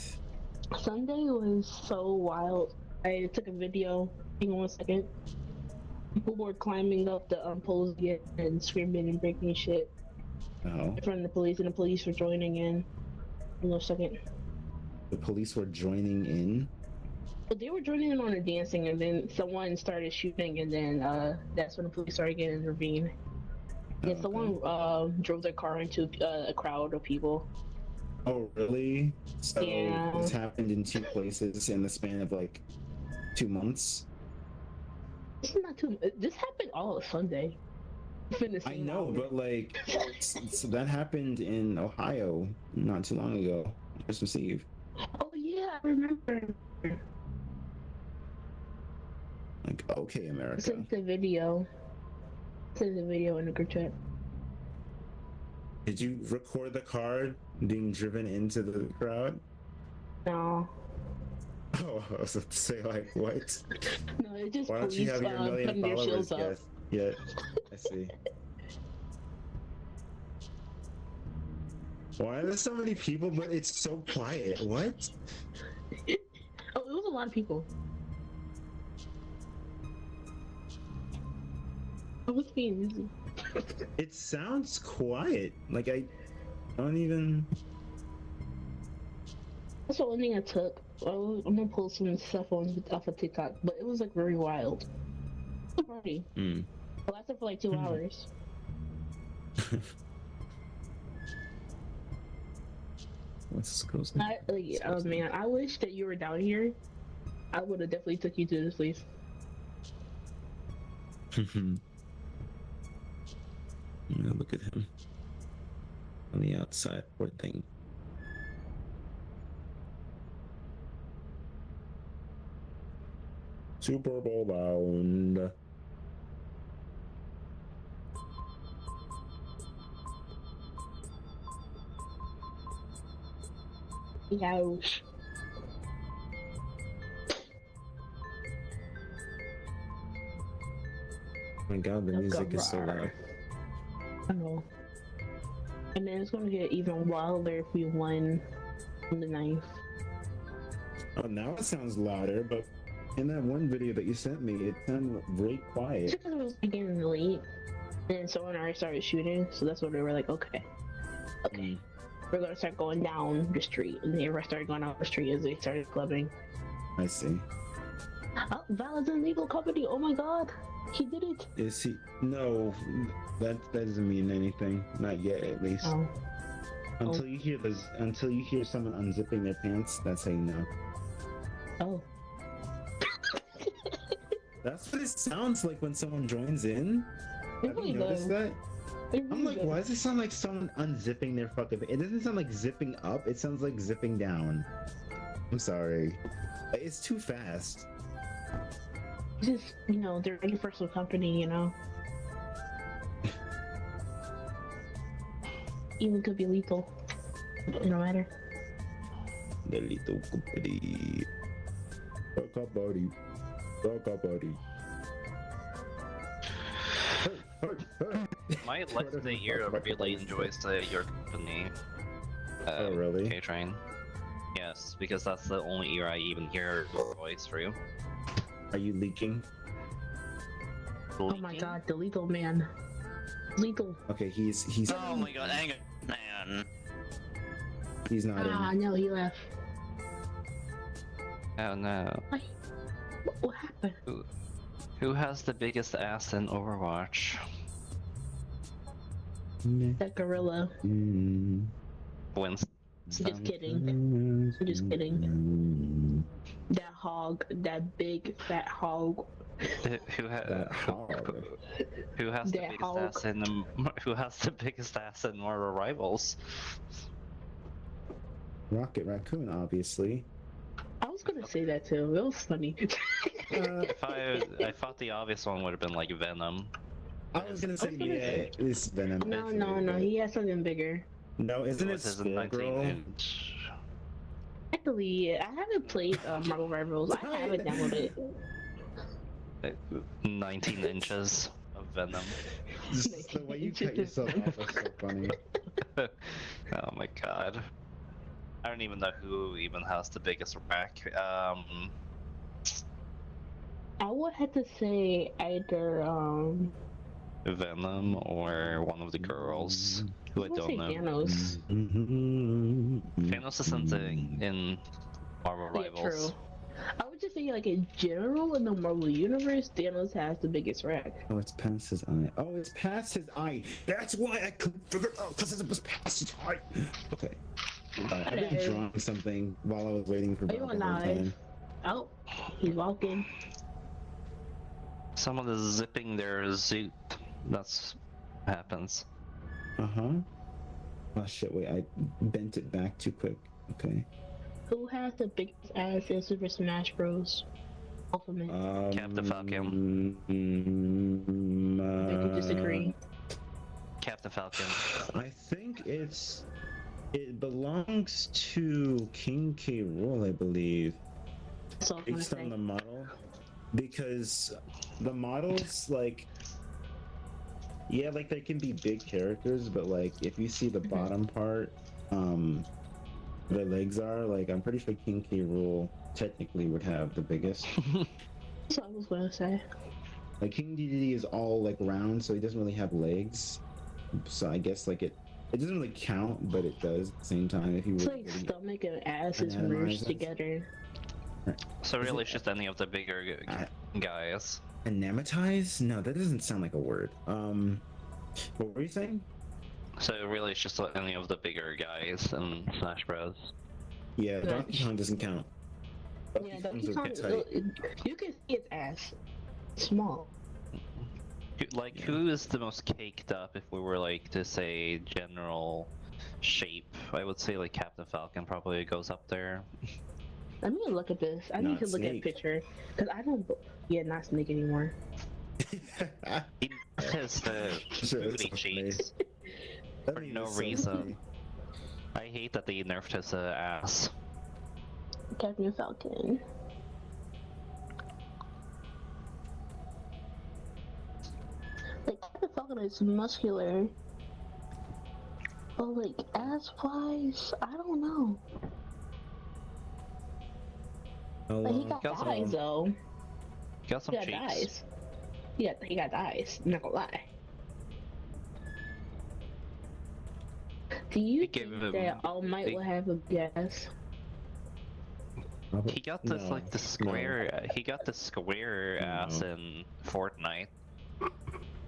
Sunday was so wild. I took a video. Hang on 1 second. People were climbing up the poles again and screaming and breaking shit Oh, in front of the police, and the police were joining in. Hang on a second. the police were joining in. But they were joining in on the dancing, and then someone started shooting, and then that's when the police started getting intervened. And Oh, someone drove their car into a crowd of people. Oh, really? So Yeah. this happened in 2 places in the span of like 2 months. This is not too. This happened all of Sunday. Within the I same know, hour. but like, so that happened in Ohio not too long ago, Christmas Eve. Oh yeah, I remember. Like, okay, America. Sent the video. Sent the video in the group chat. Did you record the car being driven into the crowd? No, Oh, I was about to say, like, what? no, it just Why don't police you have your million putting their followers shields up. yet? Yeah, I see. Why are there so many people, but it's so quiet? What? Oh, it was a lot of people. I was being busy. It sounds quiet. Like, I don't even. That's the only thing I took. I'm gonna pull some stuff off of TikTok, but it was like very wild. It was a party. Hmm. It lasted for like 2 hours. What's this girl's I, like, oh man, I wish that you were down here. I would have definitely took you to this place. name? Yeah, look at him on the outside. Poor thing. Super Bowl bound. Ouch. Oh my god, the music is so loud. I know. And then it's gonna get even wilder if we won on the 9th. Oh, now it sounds louder, but in that one video that you sent me, it sounded very It's quiet. because it was getting late, and someone already started shooting, so that's when they were like, okay, Mm. we're gonna start going down the street, and they started going out the street as they started clubbing. I see. Oh, Val's an illegal company. Oh my god, he did it. Is he? No, that doesn't mean anything. Not yet, at least. Oh, Until you hear until you hear someone unzipping their pants, that's how you know. oh. That's what it sounds like when someone joins in. It Have you really noticed does. that? It I'm really like, does. why does it sound like someone unzipping their fucking? It doesn't sound like zipping up. It sounds like zipping down. I'm sorry. It's too fast. Just, you know, they're a universal company, you know. Even could be lethal. It don't matter. The little company. Rock up, buddy. Rock up, buddy. My Let's Say era really enjoys your company. Oh, really? K-Train. Yes, because that's the only era I even hear your voice through. Are you leaking? Oh my god, the lethal man. Lethal. Okay, he's Oh my god, hang on, man. he's not Ah, in. no, he left. Oh no. Why? What happened? Who has the biggest ass in Overwatch? That gorilla. Mm. Winston. Just kidding. I'm just kidding. That hog, that big fat hog. Who That hog. Who has the That biggest hog. ass in who has the biggest ass in Marvel Rivals? Rocket Raccoon, obviously. I was gonna say that too. It was funny. I thought the obvious one would have been like Venom. I was gonna say, I was gonna yeah, it's Venom. no. He has something bigger. No, isn't it This is a Squirrel? 19-inch. Actually, I haven't played Marvel Rivals. I haven't downloaded it. 19 inches of venom. Just the way you cut yourself off was so funny. Oh my god. I don't even know who even has the biggest rack. I would have to say either Venom or one of the girls who I would say don't know. Thanos. Thanos isn't in Marvel Yeah, Rivals. true. I would just say like in general in the Marvel universe, Thanos has the biggest rack. Oh, it's past his eye. Oh, it's past his eye. That's why I couldn't figure it out, because it was past his eye. Okay. I've been Okay. drawing something while I was waiting for Are you Bob the whole alive? time. Oh, he's walking. Someone is zipping their zoot. That's what happens. Uh-huh. Oh shit, wait, I bent it back too quick. Okay. Who has the biggest ass in Super Smash Bros? Ultimate. Captain Falcon. I could disagree. Captain Falcon. I think it belongs to King K. Rool, I believe, So I'm gonna based on say. the model, because the models, like, yeah, like they can be big characters, but like if you see the bottom part, their legs are like, I'm pretty sure King K. Rool technically would have the biggest. So I was gonna say. Like King DDD is all like round, so he doesn't really have legs. So I guess like it doesn't really count, but it does at the same time if you It's were like stomach and ass is Anatomize merged it. together. So Is really, it- it's just any of the bigger guys. Anematize? No, that doesn't sound like a word. What were you saying? So really, it's just any of the bigger guys in Smash Bros. Yeah, Yeah. Donkey Kong doesn't count. Yeah, Donkey Donkey Kong Kong, gets tight. you can see its ass. Small. Like, Yeah. who is the most caked up if we were like to say general shape? I would say like Captain Falcon probably goes up there. Let me look at this. I need Not to look at a Snake. picture. Because I don't. Yeah, not Snake anymore. He has the Sure, that's booty so cheeks. That For meme no is so reason. funny. I hate that they nerfed his ass. Captain Falcon. Like, Captain Falcon is muscular. But, like, ass wise, I don't know. Like, he got Got some- thighs, though. Got some He got cheeks. thighs. Yeah, he got thighs. I'm not gonna lie. Do you They gave think him that All Might they- will have a guess? He got this like the square. He got the square ass in Fortnite.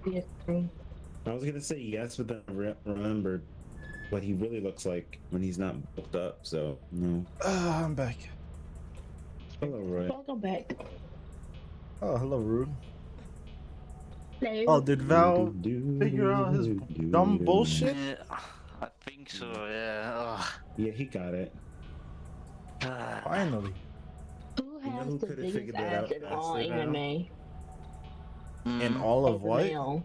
Yes. I was gonna say yes, but then I remembered what he really looks like when he's not bulked up. So no. I'm back. Hello, Roy. Welcome back. Oh, hello, Rude. Hello. Oh, did Val figure out his dumb bullshit? I think so. Yeah. Yeah, he got it. Finally. Who has who the could've biggest figured that ass out in all faster now? anime? In all of As a what? male.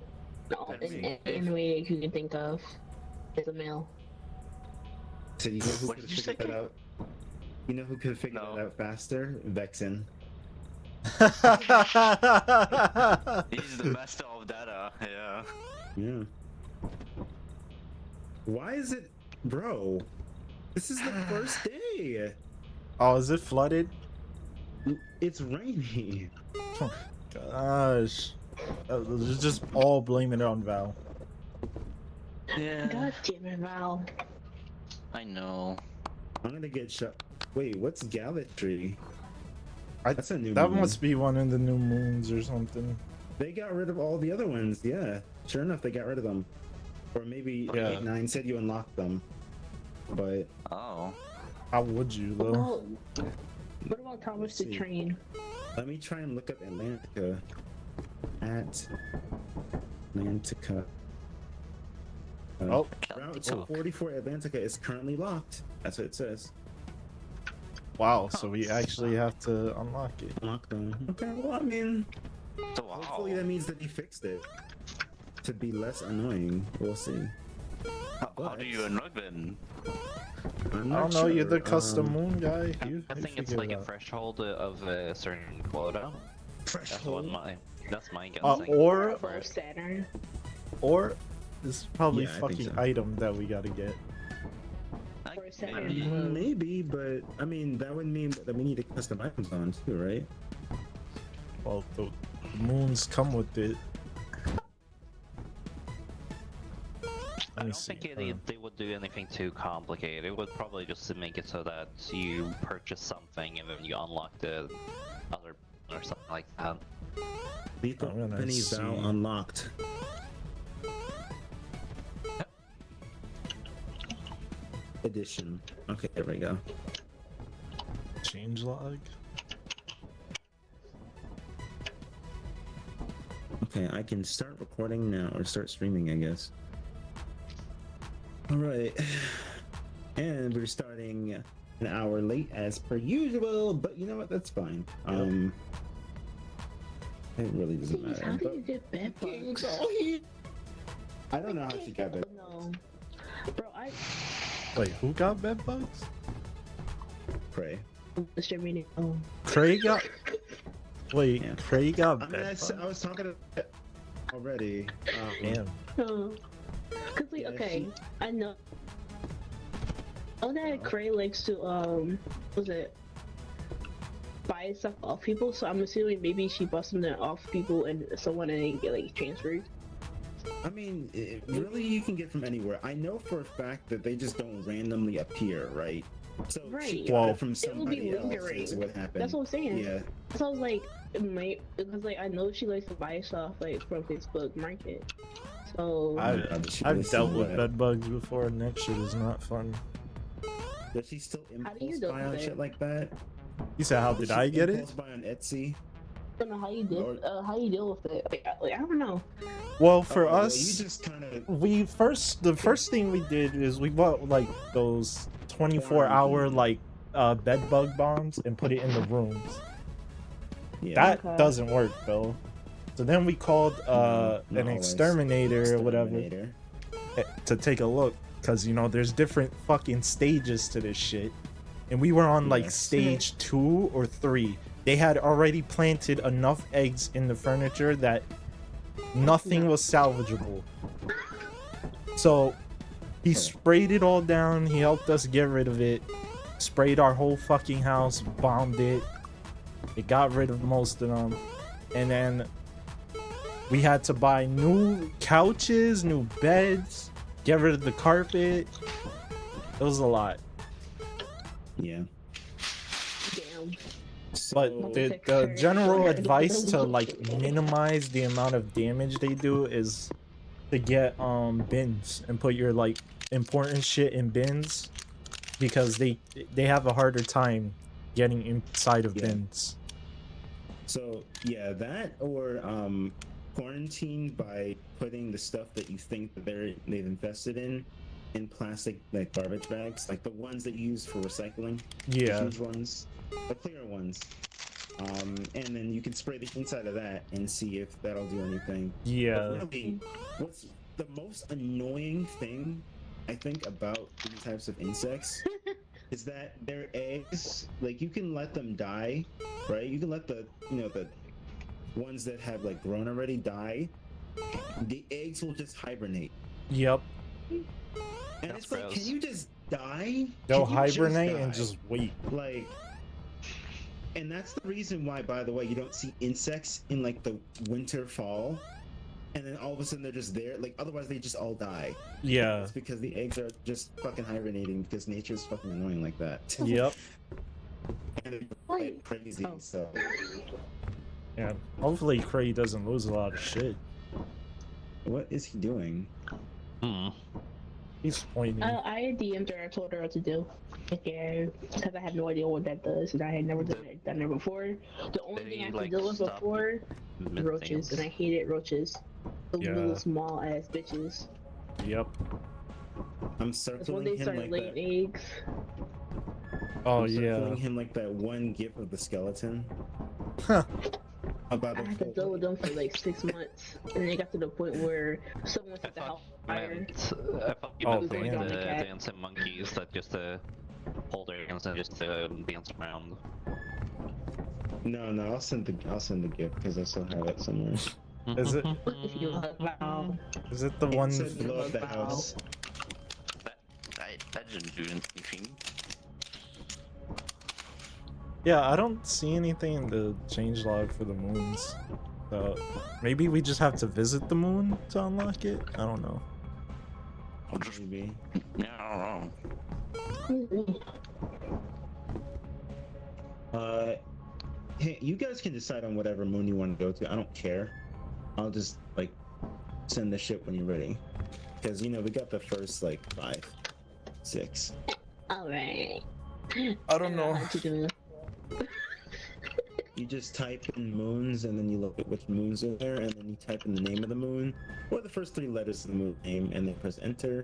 No, Let's in see. anime that you can think of. As a male. So you know who What could did have you say? figured that out? You know who could have figured No. that out faster? Vexen. He's the master of data. Yeah. Yeah. Why is it, bro? This is the first day. Oh, is it flooded? It's rainy. Gosh. Just all blaming it on Val. Yeah. God damn it, Val. I know. I'm gonna get shot. Wait, what's Galaxy? I- That's a new That moon. must be one in the new moons or something. They got rid of all the other ones. Yeah, sure enough, they got rid of them. Or maybe Yeah. 8-9 said you unlocked them. But Oh. How would you, What though? what about Thomas the see. Train? let me try and look up Atlantica. Atlantica. Oh, Route 44 Atlantica is currently locked. That's what it says. wow. So we actually have to unlock it. Unlock them. Okay, well, I mean, So hopefully that means that he fixed it to be less annoying. We'll see. How do you unlock them? I'm I not don't know. You're the sure. custom moon guy. You I think it's figure like it a out. threshold of a certain quota. Fresh That's what hole. that's my guessing. Or Above Saturn. this is probably Yeah, I think fucking so. item that we gotta get. For a second. Maybe. Maybe, but I mean that would mean that we need to custom items on too, right? Well, the moons come with it. I Let me don't see. think they would do anything too complicated. It would probably just to make it so that you purchase something and then you unlock the other or something like that. Lethal I'm gonna Penny see. Vow unlocked. Edition. Okay, there we go. Change log. Okay, I can start recording now or start streaming, I guess. All right, and we're starting an hour late as per usual, but you know what? That's fine. It really doesn't Jeez, matter. how do But you get bed bugs? I don't know how she got that. No. Bro, I Wait, who got bed bugs? Pray. distributed. Oh. Craig got. Wait, Yeah. Craig got I mean, bed I bugs. was talking to already. Damn. Oh. Cause like, Yeah, okay, she- I know. Oh, that Cray likes to was it buy stuff off people? So I'm assuming maybe she bought something off people and someone and it get like transferred. I mean, really, you can get from anywhere. I know for a fact that they just don't randomly appear, right? So she Right. got Well, it from It would be somebody else. lingering. Is what happened. That's what I'm saying. Yeah. So I was like, it might because like I know she likes to buy stuff like from Facebook Market. So I've dealt with bed bugs before, and that shit is not fun. Does she still How do you impulse deal buy on with shit it? like that? You said, how Does did she I get it? impulse buy on Etsy? I don't know how you deal with it. Like, I don't know. Well, for Oh, well, us, you just kind of. the first thing we did is we bought like those 24-hour like bed bug bombs and put it in the rooms. Yeah. That Okay. doesn't work though. So then we called Not an always. exterminator or whatever Exterminator. to take a look, because you know there's different fucking stages to this shit, and we were on like Yes. stage 2 or 3. They had already planted enough eggs in the furniture that nothing was salvageable. So he sprayed it all down. He helped us get rid of it. Sprayed our whole fucking house. Bombed it. It got rid of most of them. And then we had to buy new couches, new beds, get rid of the carpet. It was a lot. Yeah. Damn. But So- the general advice to like minimize the amount of damage they do is to get bins and put your like important shit in bins, because they have a harder time getting inside of Yeah. bins. So yeah, that or quarantine by putting the stuff that you think that they've invested in plastic like garbage bags, like the ones that you use for recycling. The Yeah. huge ones, the clear ones. And then you can spray the inside of that and see if that'll do anything. But Yeah. really, what's the most annoying thing I think about these types of insects is that their eggs, like you can let them die, right? You can let the ones that have like grown already die. The eggs will just hibernate, Yep. and That's it's like, gross. can you just die? They'll Can you just hibernate and die? just wait. Like, and that's the reason why, by the way, you don't see insects in like the winter, fall, and then all of a sudden they're just there. Like, otherwise they just all die. Yeah. It's because the eggs are just fucking hibernating because nature's fucking annoying like that. Yep. And it's Wait. like crazy. Oh. So Yeah. Hopefully Cray doesn't lose a lot of shit. what is he doing? Hmm. He's pointing. I DM'd her. I told her what to do. Yeah, because I have no idea what that does, and I had never done it before. The only Did thing he, I had like, to deal with stop before Mid roaches, and I hated roaches. The Yeah. little small ass bitches. Yep. I'm That's when circling they him started like laying that. eggs. Oh I'm circling yeah. him like that one gif of the skeleton. Huh. About I the had to deal with them for like 6 months, and then it got to the point where someone I set the thought house you fire. meant, I thought you Oh, meant like damn. the Cat. dancing monkeys that just hold their hands and just dance around. No, I'll send the gift because I still have it somewhere. Is it? If you love Val. Is it the It one? said below the house. That didn't do anything. Yeah, I don't see anything in the changelog for the moons. So maybe we just have to visit the moon to unlock it. I don't know. I'll just, Maybe. yeah, I don't know. Hey, you guys can decide on whatever moon you want to go to. I don't care. I'll just like send the ship when you're ready. Because you know we got the first like 5, 6. Alright. I don't know. How to do it. You just type in moons and then you look at which moons are there, and then you type in the name of the moon or the first 3 letters of the moon name, and then press enter.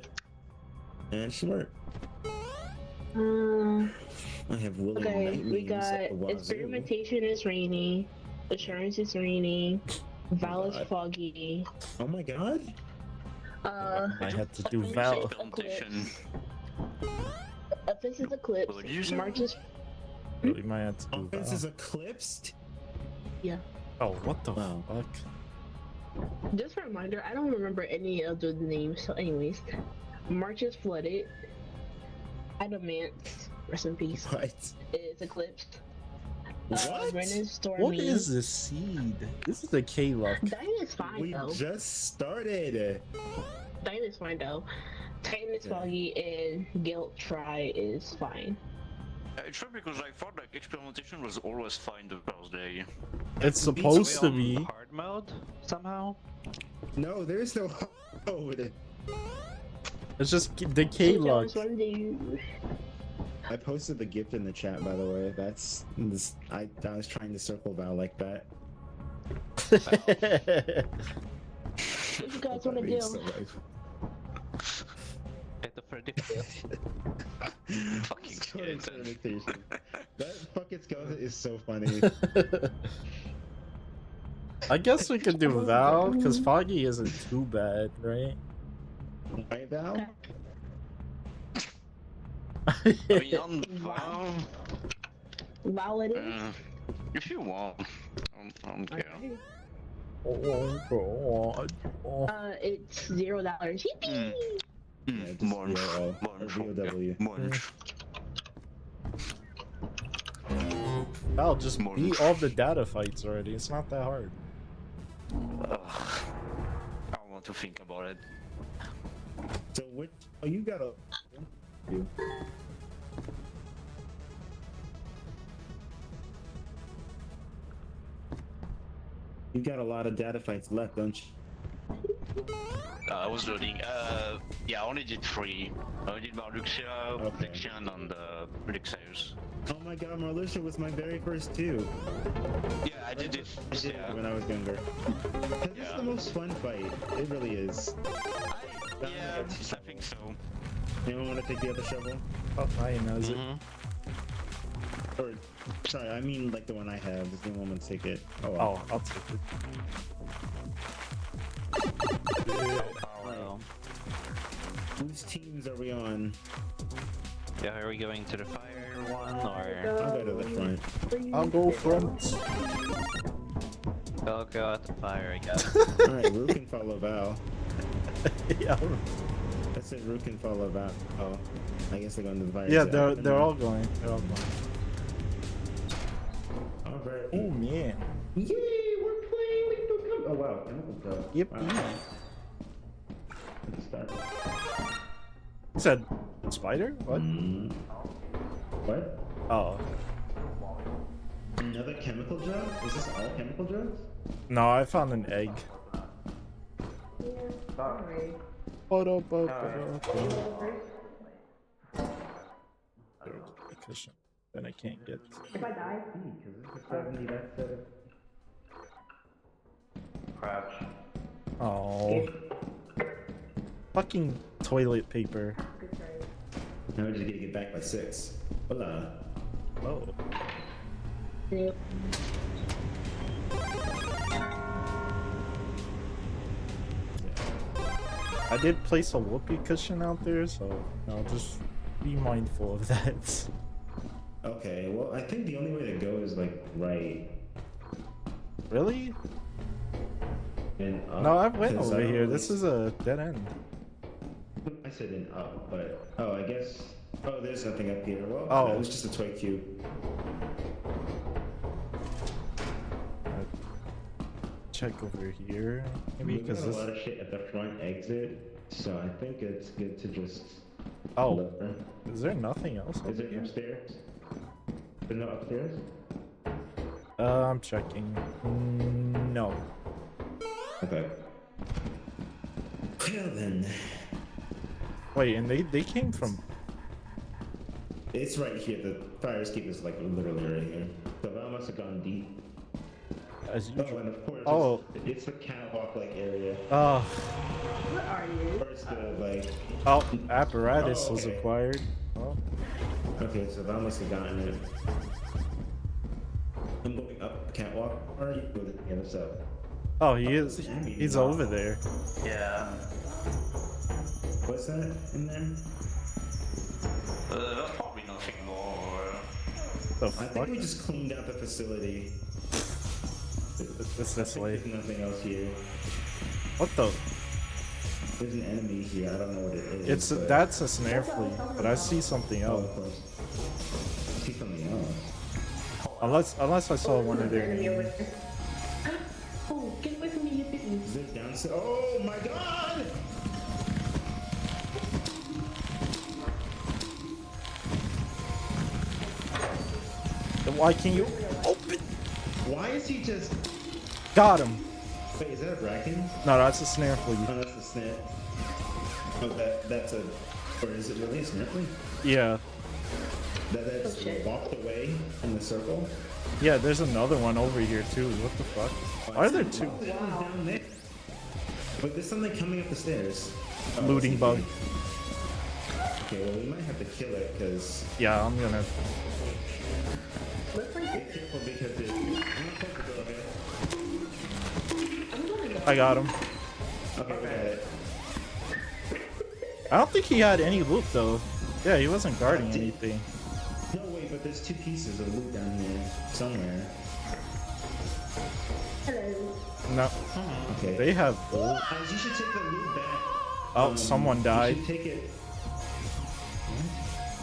And it should work. I have William Okay, Knight we memes got at the wazoo. experimentation is rainy, assurance is rainy, Val is God. foggy. Oh my god! I had to do offense Val. is Implementation. Offense is eclipse. What did you say? March is Really might have to do Offense Val. is eclipsed. Oh, what the Wow. fuck? just a reminder. I don't remember any of the names. So, anyways, March is flooded. Adamant, rest in peace, What? is eclipsed. What? Ren is stormy. What is this seed? This is a K-Luck. Diane is fine We though. just started. Diane is fine though. Titan is Yeah. foggy and Guilt Try is fine. It's funny because I thought like experimentation was always fine the first day. It's Are supposed we to on be. hard mode somehow. No, there's no code. It's just the So K-Luck. just wanted to- I posted the gift in the chat, by the way. That's this. I was trying to circle Val like that. What you guys That want to makes do? so much- Hit the Freddy. Fucking Code skeleton. experimentation. That fucking skeleton is so funny. I guess we could do Val, because Foggy isn't too bad, right? Right, Val? I mean, on Val, Val it is. if you want, I don't care. Okay. Oh god. Oh. It's $0. Yippee! Yeah, just Munch. VOL, or Munch. VOW. Munch. Val, just More beat than- all the data fights already. It's not that hard. Ugh. I don't want to think about it. So which? Oh, you got a. You. You got a lot of data fights left, don't you? I was loading. Yeah, I only did 3. I did Marluxia, Okay. Lexian, and Luxeus. Oh my god, Marluxia was my very first 2. Yeah, I did it. I did it Yeah. when I was younger. 'Cause It's Yeah. the most fun fight. It really is. Yeah, I think so. Anyone want to take the other shovel? Oh, I knows it. Mhm. Or, sorry, I mean like the one I have. Does anyone want to take it? Oh, well. Oh, I'll take it. Well, Whose teams are we on? yeah, are we going to the fire one or? I'll go to the front. I'll go front. I'll go at the fire, I guess. Alright, Rook can follow Val. Yeah, I said Rook can follow Val. Oh, I guess they're going to the fire. yeah, exit. they're all going. They're all going. Alright. Oh man. Yay, we're playing with the. Oh wow, chemical drug. Yep. Wow. Let's start. You said spider? What? Mm. What? Oh. Another chemical drug? Is this all chemical drugs? No, I found an egg. Cushion. Then I can't get. If I die, Because this is 70, that's Crouch. Oh. Fucking toilet paper. Now we just gotta get back by 6. Hola. Oh. I did place a whoopee cushion out there, so I'll just be mindful of that. Okay, well, I think the only way to go is like right Really? and up. No, I went 'cause I over don't here. really This is a dead end. I said in up, but oh, I guess. Oh, there's nothing up here. Well, Oh. it was just a toy cube. Check over here. Maybe We've because got a this. lot of shit at the front exit, so I think it's good to just. Oh, lower. is there nothing else Is over it here? upstairs? There's no upstairs? I'm checking. No. Okay. Well then, Wait, and they came from. it's right here. The fire escape is like literally right here. So that must have gone deep. As Oh, usual. and of course, Oh. it's the catwalk-like area. Oh, What are you? First, like, oh, apparatus Oh, was okay. acquired. Oh, okay, so that must have gotten it. I'm going up the catwalk. Or are you going the other side? oh, he is. He's over there. Yeah. What's that in there? That's probably nothing more. The I fuck? think we just cleaned out the facility. It's this way. There's nothing else here. What the? There's an enemy here. I don't know what it is. It's but... that's a snare flea, but I see something Oh, else. of course. See something else. Unless I saw one of their Enemy over names. there. Oh, get away from me, you bit me. Is this downstairs? Oh my god! Then why can't you open? Why is he just? Got him. Wait, is that a bracken? No, that's a snare flea. Oh, that's a snare. Oh, that's a. Or is it really a snare flea? Yeah, That's Oh, shit. walked away in the circle. yeah. There's another one over here too. What the fuck? Why are there two? Oh, there's one down there. But there's something coming up the stairs. Oh, Looting it's bug. here. Okay, well we might have to kill it because. Yeah, I'm gonna. Look like Be careful because it. I'm gonna close the door, okay? I'm going to I got him. Okay, we got it. I don't think he had any loot though. Yeah, he wasn't guarding Did- anything. No, wait, but there's two pieces of loot down here somewhere. Hello. No, Okay. they have loot. You should take the loot back. Oh, someone died. You should take it.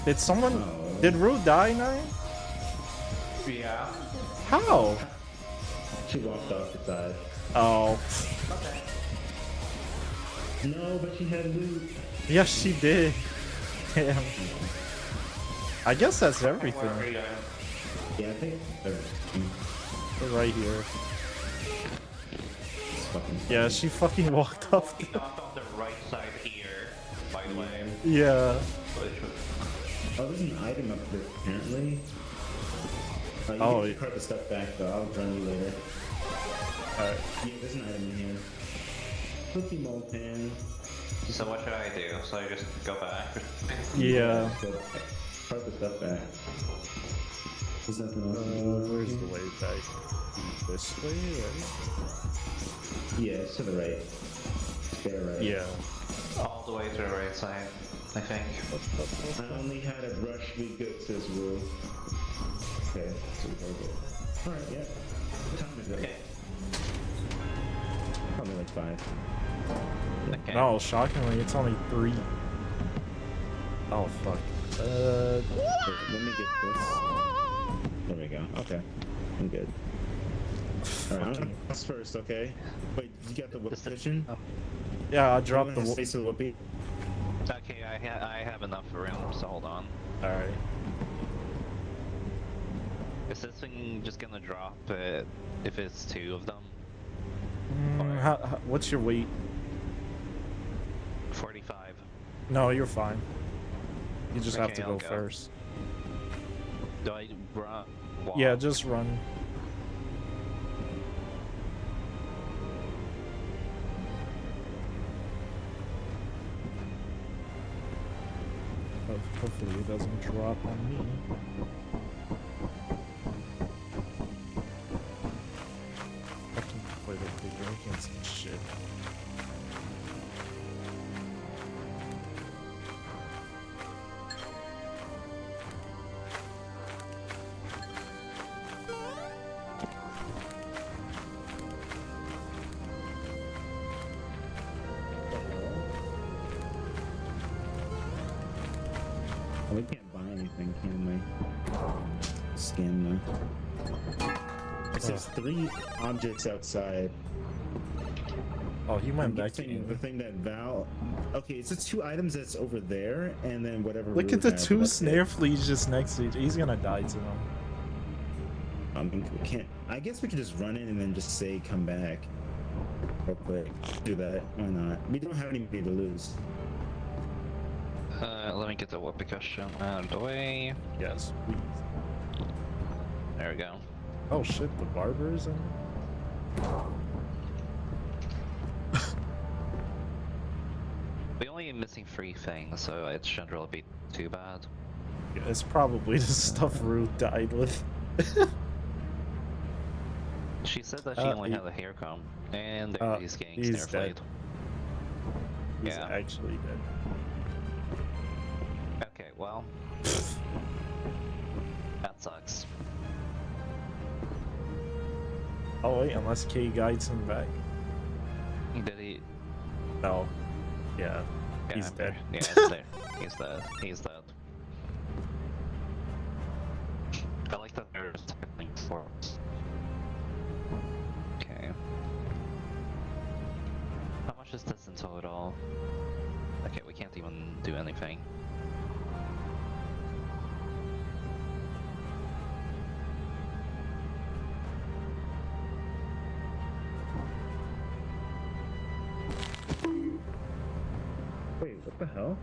Did someone? Oh. Did Rue die, Nine? Yeah. How? She walked off the side. Oh, No, but she had loot. yes, she did. Damn. I guess that's everything. Yeah, I think everything. They're right here. It's fucking. Yeah, she fucking walked off. Walking off on the right side here, by the way. Yeah. Oh, there's an item up there apparently. You Oh, can yeah. cart the stuff back though. I'll join you later. Alright. Yeah, there's an item in here. Cookie mold pan. So what should I do? So I just go back? Yeah. Go back. Cart the stuff back. There's nothing else. in here. Where's the way back? This way, right? Yeah, it's to the right. There, right. Yeah. All the way to the right side, I think. I only had a brush. We good, says Rue. Okay, so we're good. Alright, yeah. What time is it? Okay. Probably like 5. Okay. No, shockingly, it's only 3. Oh fuck. Wait, let me get this. There we go. Okay. I'm good. Alright, I'm gonna pass first, okay? Wait, you got the whip position? Yeah, I dropped the. Space of whoopee. Okay, I have enough room, so hold on. All right. Is this thing just gonna drop it if it's 2 of them? What's your weight? 45. No, you're fine. You just have Okay, to I'll go go. first. Do I run? Walk? Yeah, just run. Hopefully it doesn't drop on me. Fucking play the video against some shit. Oh, we can't buy anything, can we? Scan though. It says 3 objects outside. Oh, he went I'm back guessing the in. thing that Val. Okay, it's the 2 items that's over there, and then whatever. Look Rue at the had, 2 that's snare it. fleas just next to each. He's gonna die to them. We can't. I guess we could just run in and then just say come back. Real quick. Do that. Why not? We don't have anybody to lose. Let me get the whoopee cushion out of the way. Yes, please. There we go. Oh shit, the barber's in. We only missing 3 things, so it shouldn't really be too bad. Yeah, it's probably the stuff Ruth died with. She said that she only had a hair comb, and he's getting he's snare flayed. dead. He's Yeah. actually dead. Okay, well, that sucks. Oh wait, unless Kay guides him back. Did he? No. Yeah. Yeah, He's I'm dead. there. Yeah, he's there. He's dead. He's dead. I like that there's something for us. Okay. How much is this in total? Okay, we can't even do anything. Wait, what the hell?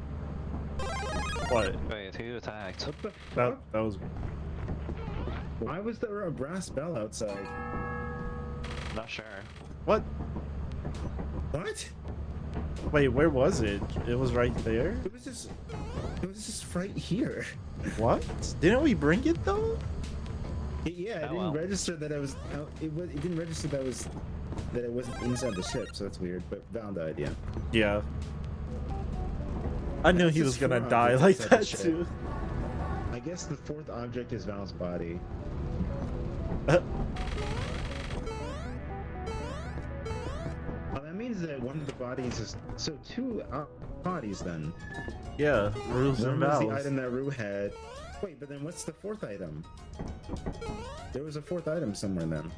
What? Wait, who attacked? What the That fuck? that was Why was there a brass bell outside? Not sure. what? What? Wait, where was it? It was right there. It was just. It was just right here. What? Didn't we bring it though? Yeah, it Oh, didn't well. register that I was. It didn't register that it wasn't inside the ship, so that's weird. But Val died, yeah. Yeah. I knew That's he was just gonna four die objects like inside the that ship. too. I guess the 4th object is Val's body. Well, that means that one of the bodies is so 2 bodies then. Yeah, Rules One and was the Valves. item that Rue had. Wait, but then what's the 4th item? There was a 4th item somewhere then.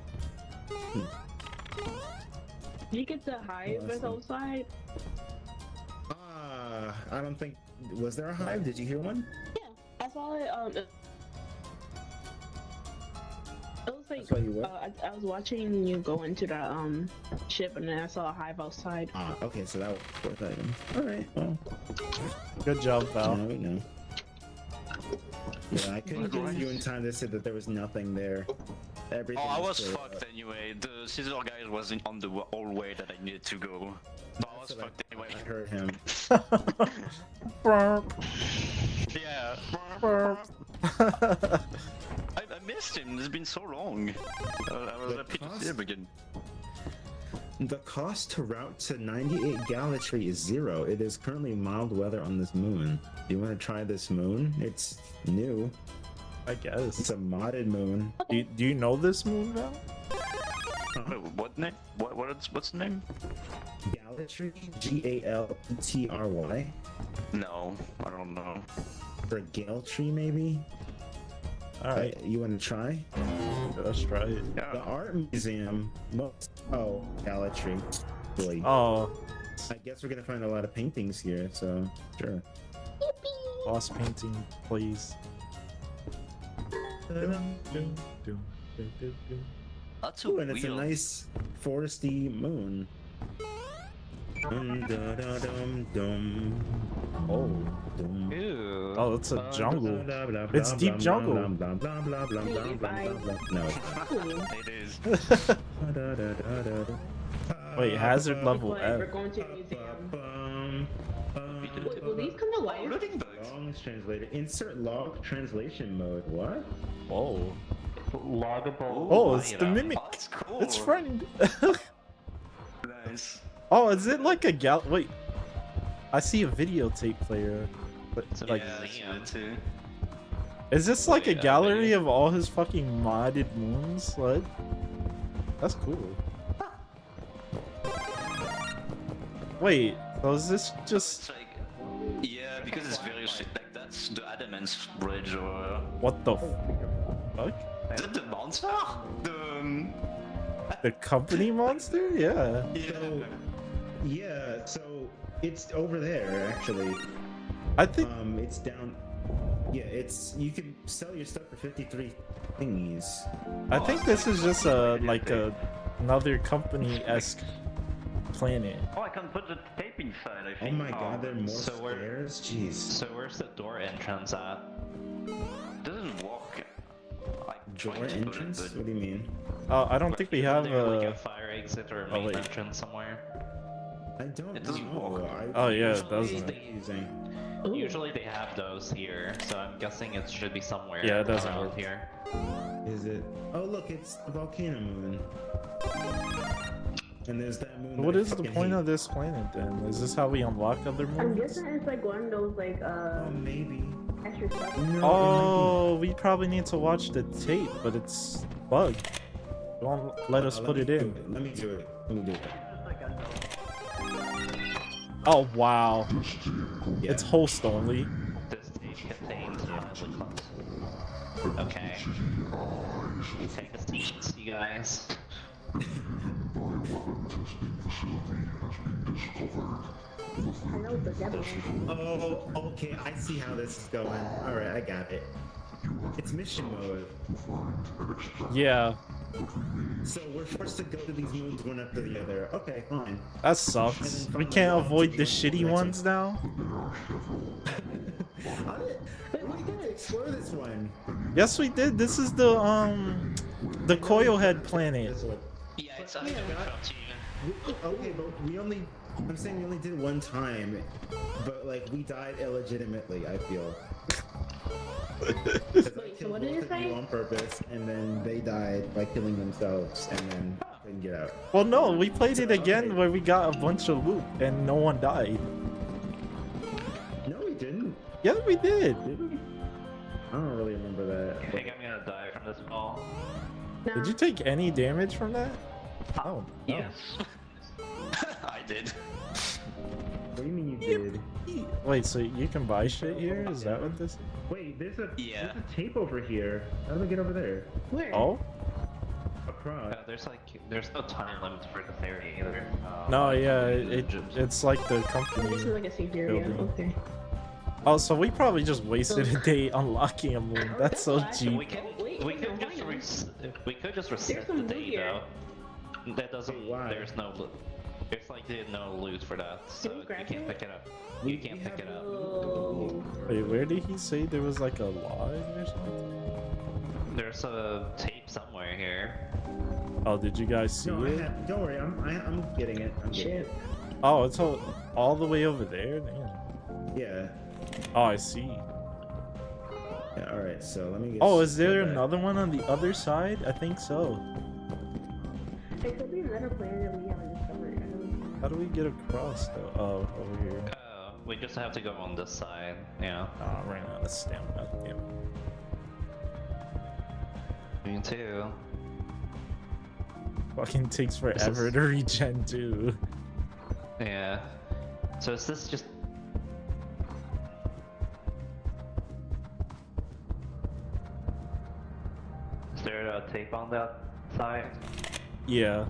Did you get the hive that's that's not- outside? I don't think. Was there a hive? Did you hear one? Yeah, I saw it. It was like That's why you what? I was watching you go into the ship, and then I saw a hive outside. Okay, so that was the 4th item. Alright, well. Good job, Val. Now we know. Yeah, I couldn't Nice. get you in time to say that there was nothing there. Everything Oh, I was cleared fucked up. anyway. The scissor guy was on the whole way that I needed to go. But I was That's what fucked anyway. I heard him. Burp, Yeah. burp. I missed him. It's been so long. I was The happy to cost- see him again. The cost to route to 98 Galatree is 0. It is currently mild weather on this moon. Do you want to try this moon? It's new. I guess. It's a modded moon. Do you know this moon, Val? Wait, what name? What's the name? Galatree? Galtry? No, I don't know. Or Galtree, maybe? Alright, You want to try? let's try it. The Yeah. art museum. Oh, Galatree. Boy. Oh, I guess we're gonna find a lot of paintings here, so sure. boss painting, please. That's Ooh, so and it's a weird. nice foresty moon. Dum, da, da, dum, dum. Oh. Dum. Ew. Oh, it's a Blah, jungle. blah, blah, It's blah, deep blah, jungle. blah, blah, blah, blah, blah, blah, blah, blah, blah. No. Cool. It is. Da, da, da, da, da. Wait, hazard level Like, we're F. going to a museum. Bum, bum, Wait, will these come to life? Loading bugs. Long translator. Insert log translation mode. What? Whoa. Loggable. Oh, it's the item. mimic. Oh, that's cool. It's friend. Nice. Oh, is it like a gal? Wait, I see a videotape player. But It's a like, Yeah, I see museum. that too. is this like a Wait, gallery maybe. of all his fucking modded moons? Like, that's cool. Wait, so is this just? It's like, yeah, because it's very like that's the Adamant Bridge or What the fuck? the monster? The company monster? Yeah. So, yeah, so it's over there actually. I think It's down. Yeah, it's you can sell your stuff for 53 thingies. I think this is just another company-esque planet. Oh, I can put the tape inside, I Oh think. my god, there are more So we're- stairs. Jeez. So where's the door entrance at? Doesn't walk. Like Door trying to put it, entrance? but- What do you mean? I don't think we Isn't have there, like a. a fire exit or a Oh, main wait. entrance somewhere. I don't It doesn't know. walk. Oh, yeah, it Usually doesn't. they- Confusing. Ooh. Usually they have those here, so I'm guessing it should be somewhere Yeah, it doesn't around work. here. Is it? Oh, look, it's the volcano moon. And there's that moon. What that I is the fucking point hate. of this planet then? Is this how we unlock other I'm moons? guessing it's like one of those like Oh, maybe. extra stuff. No, Oh, we probably need to watch the tape, but it's bugged. Don't let us put it in. Let me do it. Let me do it. Oh wow, Yeah. it's host only. This tape contains mildly close. Okay. Take a seat, you guys. I know the devil. Oh, okay. I see how this is going. All right, I got it. It's mission mode. Yeah, So we're forced to go to these moons one after the other. Okay, fine. that sucks. We can't avoid the shitty ones now. Wait, we didn't explore this one. Yes, we did. This is the Coil Head planet. This one. Yeah, it's after the front even. Okay, but we only. I'm saying we only did one time, but like we died illegitimately. I feel. 'Cause I Wait, so killed what did both it of you say? on purpose, and then they died by killing themselves, and then couldn't get out. Well, no, we played it again where we got a bunch of loot and no one died. No, we didn't. Yeah, we did. Did we? I don't really remember that. I think I'm gonna die from this ball. Nah. Did you take any damage from that? Oh, no. Yes. I did. What do you mean you did? Wait, so you can buy shit here? Is that what this is? Wait, there's a Yeah. tape over here. How do we get over there? Where? Oh? Across. There's no time limit for the theory either. No, yeah, it's like the Oh, this is company. like a safe area. Building. Okay. Oh, so we probably just wasted a day unlocking a moon. That's so That's cheap. We could, Oh, wait, we wait, could no, just hang on. we could just reset some the loot day here. though. That doesn't. Wait, why? There's no loot. There's like no loot for that, so we you grab can't it? pick it up. You can't pick it up. Oh. Wait, where did he say there was like a log or something? There's a tape somewhere here. Oh, did you guys see No, I it? have, don't worry. I'm getting it. I'm getting Shit. it. Oh, it's all the way over there? Damn. Yeah. Oh, I see. Yeah. All right. So let me get. Oh, is there go back. another one on the other side? I think so. It could be another planet that we haven't discovered. I don't know. How do we get across though? Oh, over here. We just have to go on this side. Yeah. Oh, ran out of stamina. Damn. Me too. Fucking takes forever is- to regen too. Yeah. So is this just? Is there a tape on that side? Yeah.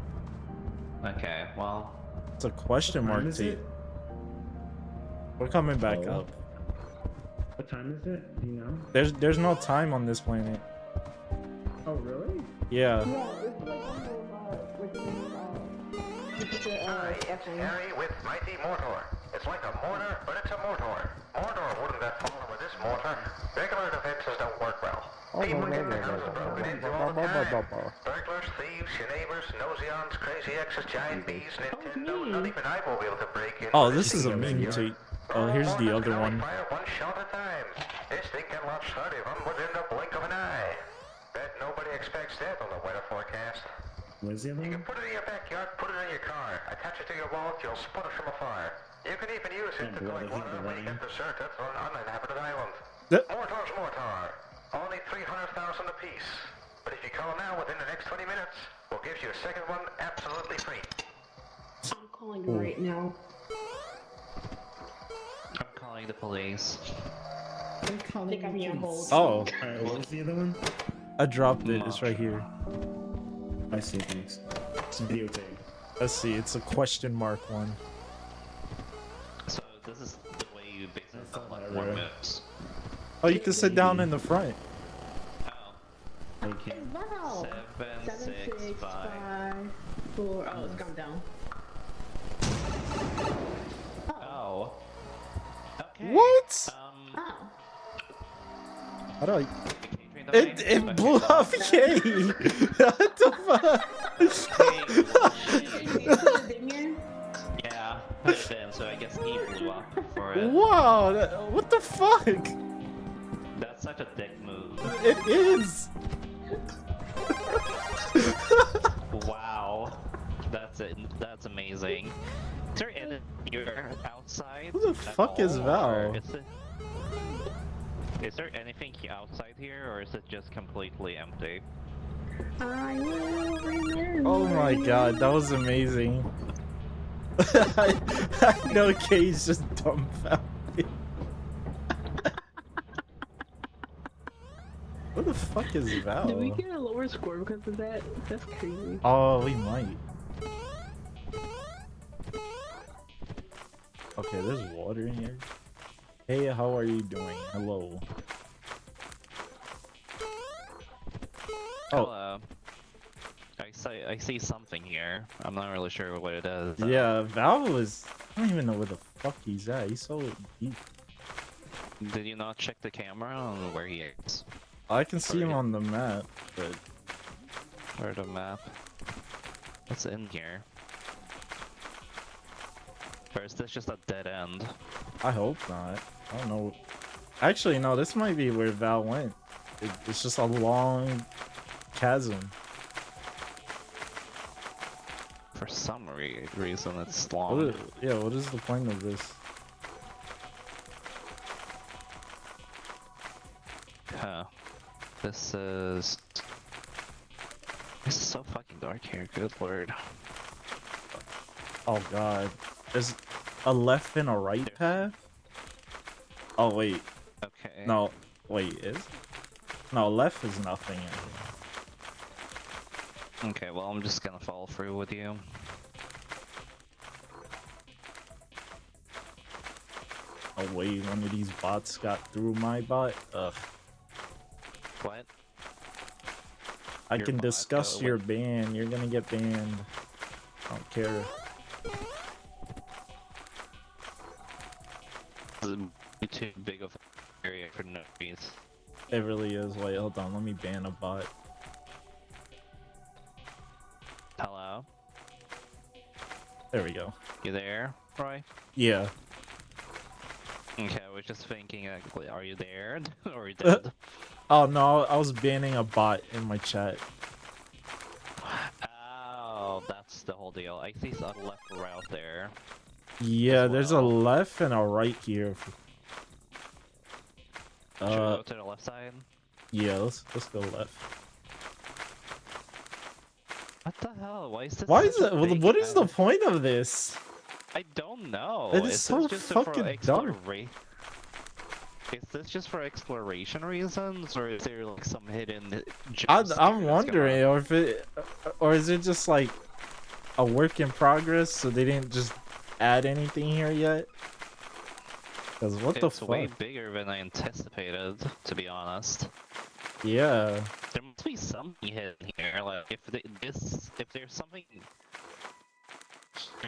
Okay. Well. It's a question What time mark is tape. it? We're coming back Oh. up. What time is it? Do you know? There's no time on this planet. Oh, really? Yeah. Yeah, it's like one of those, Hi, it's Harry with Mighty Mortar. It's like a mortar, but it's a mortar. Mordor wouldn't have fallen with this mortar. Regular defenses don't work well. People get their houses broken into all the time. Burglars, thieves, your neighbors, nosy-ons, crazy exes, giant bees, Nintendo, not even I will be able to break in. Oh, with this is a thing. meme tape. Oh, here's the Mortars other can only one. Fire one shot at a time. This thing can launch 30 of them within the blink of an eye. Bet nobody expects that on the weather forecast. Where's the other You one? can put it in your backyard, put it in your car, attach it to your wall, you'll spot it from afar. You can even use it to collect water when you get deserted on an uninhabited island. Yep. Mortar's mortar. Only 300,000 apiece. But if you call now within the next 20 minutes, we'll give you a second one absolutely free. I'm calling right now. I'm calling the police. They got me on hold. Oh, Alright, what was the other one? I dropped it. It's right here. I see, thanks. It's videotape. Let's see. It's a question mark one. So this is the way you basically That's not like right. more moves. Oh, you can sit down in the front. Oh. Okay. Wow. 7, 6, 5. 4. Oh, it's gone down. Oh. Okay. What? Oh. How do I? Can you train the It way? blew Okay, up K. What the fuck? Did you put it in here? Yeah, put it in, so I guess he blew up for it. Wow. What the fuck? That's such a dick move. It is. Wow. That's it. That's amazing. Is there any here outside? Who the at fuck is all, Val? or is there anything outside here, or is it just completely empty? I will remember. Oh my god, that was amazing. I know K's just dumbfounded. What the fuck is Val? Did we get a lower score because of that? That's crazy. Oh, we might. Okay, there's water in here. Hey, how are you doing? Hello. Oh. Hello. I see something here. I'm not really sure what it is. Yeah, Val is. I don't even know where the fuck he's at. He's so deep. Did you not check the camera on where he is? I can see him Sorry. on the map, but Or the map? What's in here? Or is this just a dead end? I hope not. I don't know. Actually, no, this might be where Val went. It's just a long chasm. For some reason, it's What long. yeah, what is the point of this? Huh. This is so fucking dark here. Good lord. Oh god. There's a left and a right path? Oh wait. Okay. No. Wait, is? No, left is nothing. Okay, well, I'm just gonna follow through with you. Oh wait, one of these bots got through my bot. Ugh. What? I Your can bot? discuss What? your ban. You're gonna get banned. I don't care. This is too big of an area for no reason. It really is. Wait, hold on. Let me ban a bot. Hello? There we go. You there, Roy? Yeah. Okay, I was just thinking, are you there? Or are you dead? Oh no, I was banning a bot in my chat. Oh, that's the whole deal. I see a left route there. Yeah, there's a well. left and a right here. Should we go to the left side? Yeah, let's go left. What the hell? Why is this? Why is such it? a big What is the map? point of this? I don't know. It is this so just fucking dark. Is this just for exploration reasons, or is there like some hidden? I'm gems here that's wondering, gonna- or if it, or is it just like a work in progress? So they didn't just add anything here yet? Cause what the It's fuck? way bigger than I anticipated, to be honest. Yeah. There must be something hidden here. Like if if there's something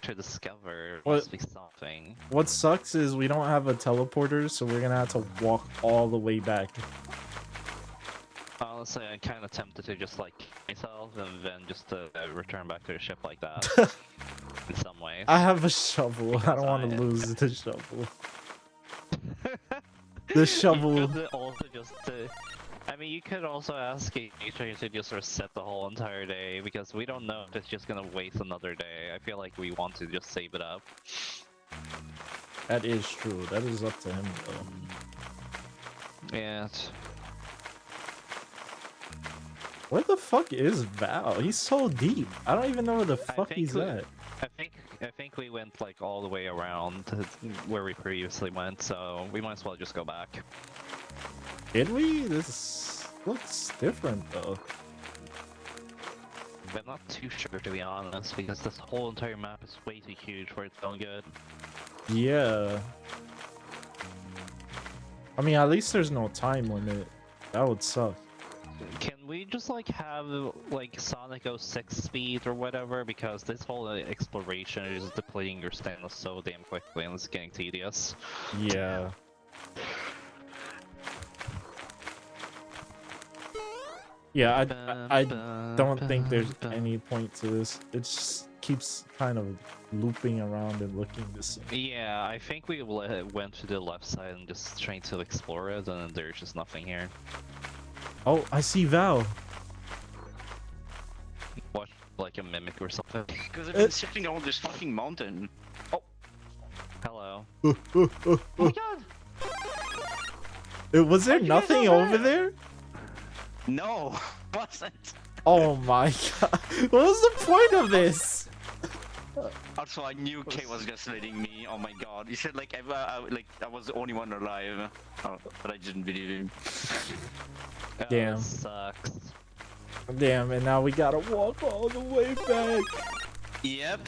to discover, there What- must be something. What sucks is we don't have a teleporter, so we're gonna have to walk all the way back. Honestly, I'm kind of tempted to just like kill myself and then just return back to the ship like that. In some ways. I have a shovel. I don't want to I- lose the shovel. The shovel. You could also just, I mean, you could also ask nature to just reset the whole entire day because we don't know if it's just gonna waste another day. I feel like we want to just save it up. That is true. That is up to him though. Yeah. Where the fuck is Val? He's so deep. I don't even know where the fuck think he's we- at. I think we went like all the way around to where we previously went, so we might as well just go back. Did we? This looks different though. I'm not too sure to be honest, because this whole entire map is way too huge for its own good. Yeah. I mean, at least there's no time limit. That would suck. Can we just like have like Sonic 06 speed or whatever? Because this whole exploration is depleting your stamina so damn quickly and it's getting tedious. Yeah. Yeah, I don't think there's any point to this. It just keeps kind of looping around and looking the same. Yeah, I think we went to the left side and just trying to explore it, and there's just nothing here. Oh, I see Val. What, like a mimic or something? Because I've been sitting on this fucking mountain. Hello. Oh my god! Was there nothing over there? No, wasn't. Oh my god. What was the point of this? Also, I knew Kay was gaslighting me. Oh my god! He said like I was the only one alive, but I didn't believe him. Oh, Damn. this sucks. Damn, and now we gotta walk all the way back. Yep.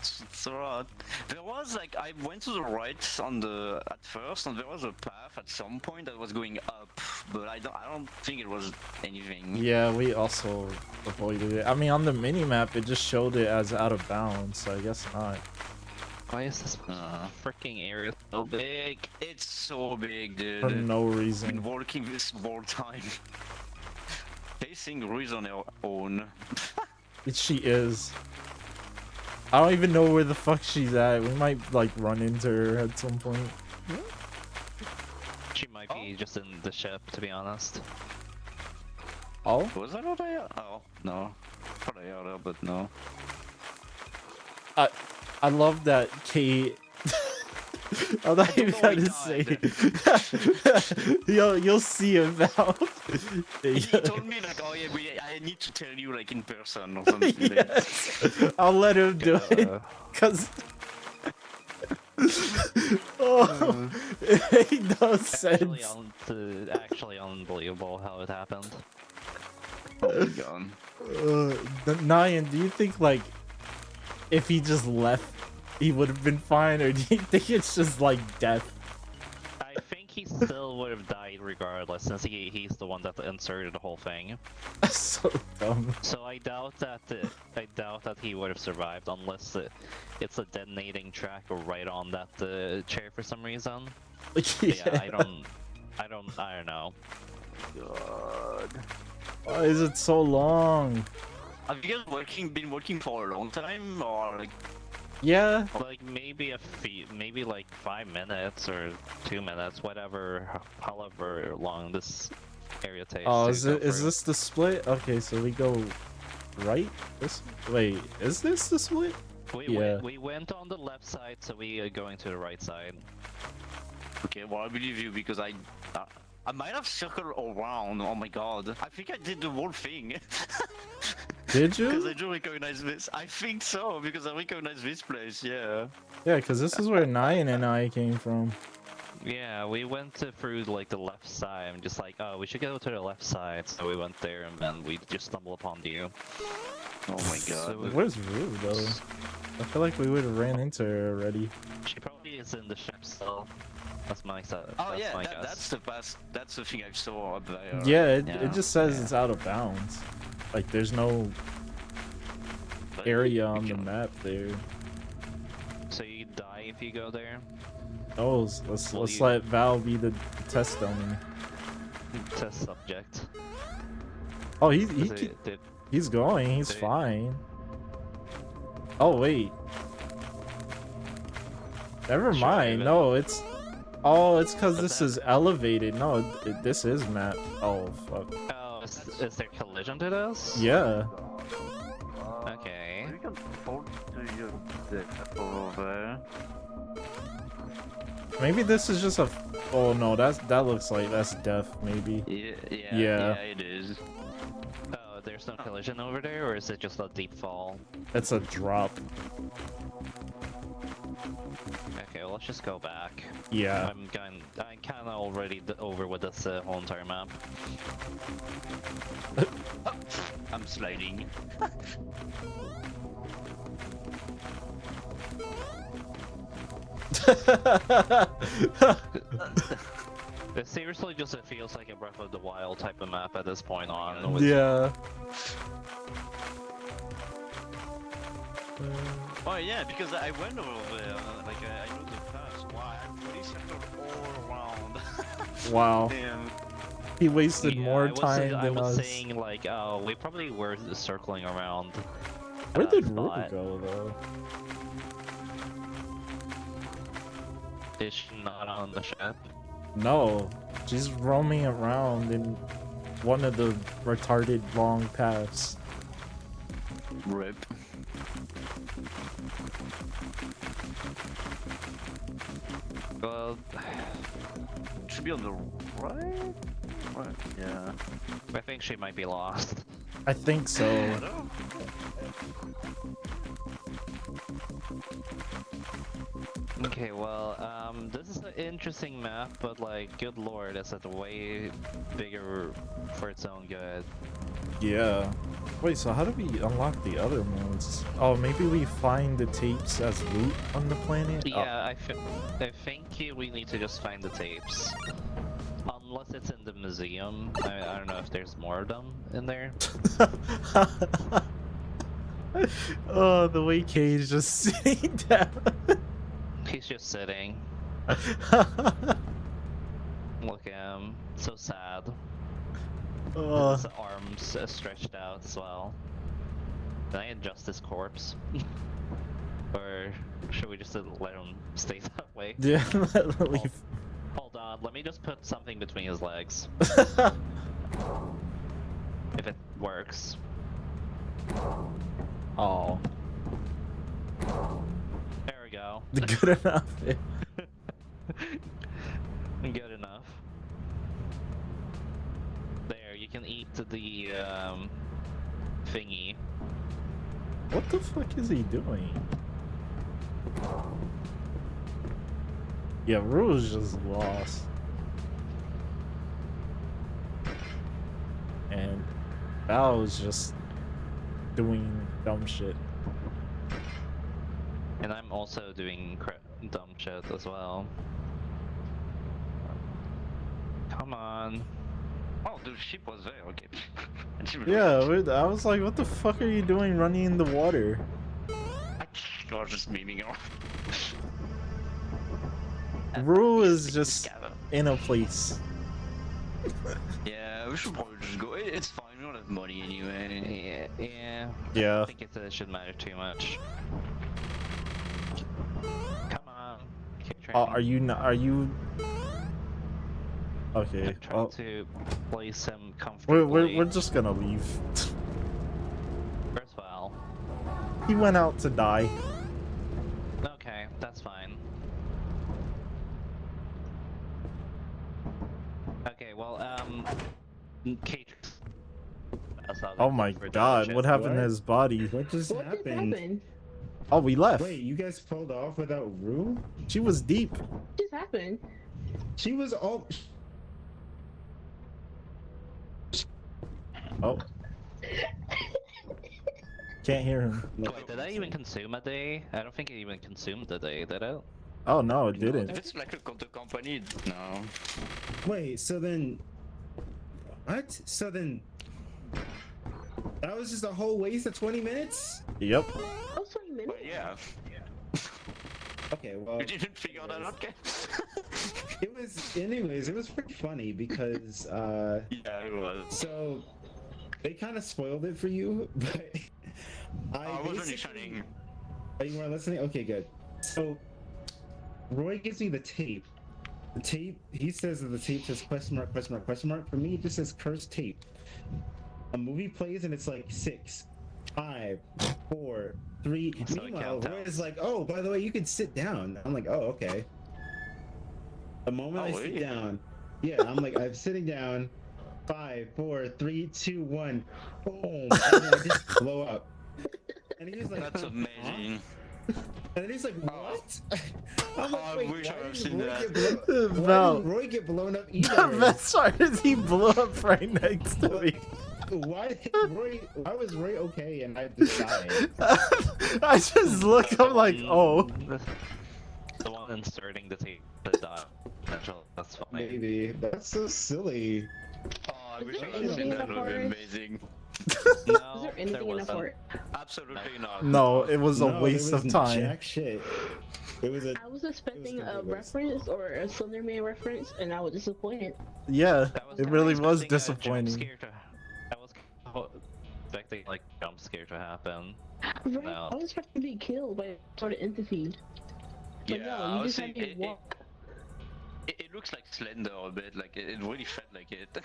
It's alright. There was like I went to the right on the at first, and there was a path at some point that was going up, but I don't think it was anything. Yeah, we also avoided it. I mean, on the mini map, it just showed it as out of bounds, so I guess not. Why is this freaking area so big? It's so big, dude. For no I've been reason. working this whole time. Chasing Ruiz on her own. She is. I don't even know where the fuck she's at. We might like run into her at some point. She might be just in the ship, to be honest. Oh? Was that what I? Oh no, thought I heard her, but no. I love that Kate. I'm not even know gonna he say. died. You'll see him now. He told me like, oh yeah, I need to tell you like in person or something. Yes. I'll let him do it, cause. Oh, it makes no sense. Actually unbelievable how it happened. Oh my god. Nyan, do you think like if he just left, he would have been fine, or do you think it's just like death? I think he still would have died regardless, since he's the one that inserted the whole thing. So dumb. So I doubt that he would have survived unless it's a detonating track right on that chair for some reason. But yeah, I don't know. God. Why is it so long? Have you guys been working for a long time, or like? Yeah. Like maybe maybe like 5 minutes or 2 minutes, whatever, however long this area takes. Oh, to is go it? Is through. this the split? Okay, so we go right. Wait, is this the split? We went on the left side, so we are going to the right side. Okay, well I believe you because I might have circled around. Oh my god, I think I did the whole thing. Did Because I you? do recognize this. I think so because I recognize this place. Yeah. Yeah, because this is where Nyan and I came from. Yeah, we went through like the left side. I'm just like, oh, we should go to the left side. So we went there, and then we just stumbled upon you. Oh my god. So Where's Rue though? I feel like we would have ran into her already. she probably is in the ship still. That's my Oh that's yeah, my that's guess. the past. That's the thing I saw up there. Yeah, it Yeah, just says yeah. it's out of bounds. Like there's no But area we on the can- map there. So you die if you go there. Oh, let's Well, let's you- let Val be the test dummy. Test subject. Oh, Did he's going. He's Did- fine. Oh wait. Never Should mind. I- No, it's. Oh, it's because What's this that? is elevated. No, this is map. Oh fuck. Oh, is there collision to this? Yeah. Okay. We can hold to your death over Maybe this is just a. Oh no, that looks like that's death. Maybe. Yeah, it is. Oh, there's no collision over there, or is it just a deep fall? It's a drop. Okay, well let's just go back. Yeah. I'm kind of already over with this whole entire map. I'm sliding. It seriously just feels like a Breath of the Wild type of map at this point on. with- Yeah. Oh yeah, because I went over there, like I know the path. Why? I'm pretty centered all around. Wow. Damn. He wasted Yeah, more I time I than was us. saying like, oh, we probably were circling around. Where that did Rue spot. go though? Is she not on the ship? No, she's roaming around in one of the retarded long paths. Rip. Well, Should be on the right? Right. Yeah. I think she might be lost. I think so. Okay, well, this is an interesting map, but like, good lord, is it way bigger for its own good. Yeah. Wait, so how do we unlock the other modes? Oh, maybe we find the tapes as loot on the planet? Yeah, I think we need to just find the tapes. Unless it's in the museum. I don't know if there's more of them in there. Oh, the way Kay's just sitting down. He's just sitting. Look at him. So sad. His arms stretched out as well. Can I adjust his corpse? Or should we just let him stay that way? Yeah, leave. Hold on, let me just put something between his legs. If it works. Oh, There we go. good enough. Good enough. There, you can eat the thingy. What the fuck is he doing? Yeah, Rue's just lost. And Bao's just doing dumb shit. And I'm also doing dumb shit as well. Come on. Oh, the ship was there. Okay. And she was Yeah, I was like, what the fuck are you doing running in the water? I was just memeing off. Rue is just in a place. Yeah, we should probably just go. It's fine. We don't have money anyway. Yeah. Yeah. I think it shouldn't matter too much. Come on. Keep Oh, training. are you not? Are you? Okay. I'm trying Oh, to place him comfortably. we're just gonna leave. First of all. He went out to die. Okay, that's fine. Okay, well, Kate. Oh my god, what happened to What? his body? What just What just happened? happened? Oh, we left. Wait, you guys pulled off without Rue? She was deep. What just happened? She was all. Oh. Can't hear him. Wait, did I even consume a day? I don't think I even consumed a day, did it? Oh no, it If didn't. it's like the company, no. Wait, so then. What? So then. That was just a whole waste of 20 minutes? Yep. Oh, 20 minutes. But yeah, Okay, well. you didn't figure that out, okay? It was. Anyways, it was pretty funny because, Yeah, it was. So. They kind of spoiled it for you, but. I wasn't basically- listening. Oh, you weren't listening? Okay, good. So, Roy gives me the tape. The tape, he says that the tape says question mark, question mark, question mark. For me, it just says cursed tape. A movie plays and it's like 6, 5, 4, 3. So it Meanwhile, counts. Roy is like, oh, by the way, you can sit down. I'm like, oh, okay. The moment I Oh, sit really? down, yeah, I'm like, I'm sitting down. 5, 4, 3, 2, 1. Boom. And then I just blow up. And he was like, That's huh? amazing. And then he's like, what? I'm I like, wait, wish I why had didn't seen Roy that. get blown? Why Val. didn't Roy get blown up The either? best part is he blew up right next to me. Why was Roy okay and I just died? I just look, I'm like, oh. The one inserting the tape that died. That's fine. Maybe. That's so silly. Oh, I Is wish I there had seen anything that. in That the would be forest? amazing. No, Is there there anything in the wasn't. fort? Absolutely not. No, it was a No, there waste of wasn't time. Jack shit. It was a. I was expecting a complete waste. reference or a Slenderman reference, and I was disappointed. Yeah, That was it kinda really was expecting a jump disappointing. scare I was expecting like jump scare to happen. Right? No. I was expecting to be killed by a sort of entity. But Yeah, no, I you was just had saying, me walk. it looks like Slender a bit. Like it really felt like it. Not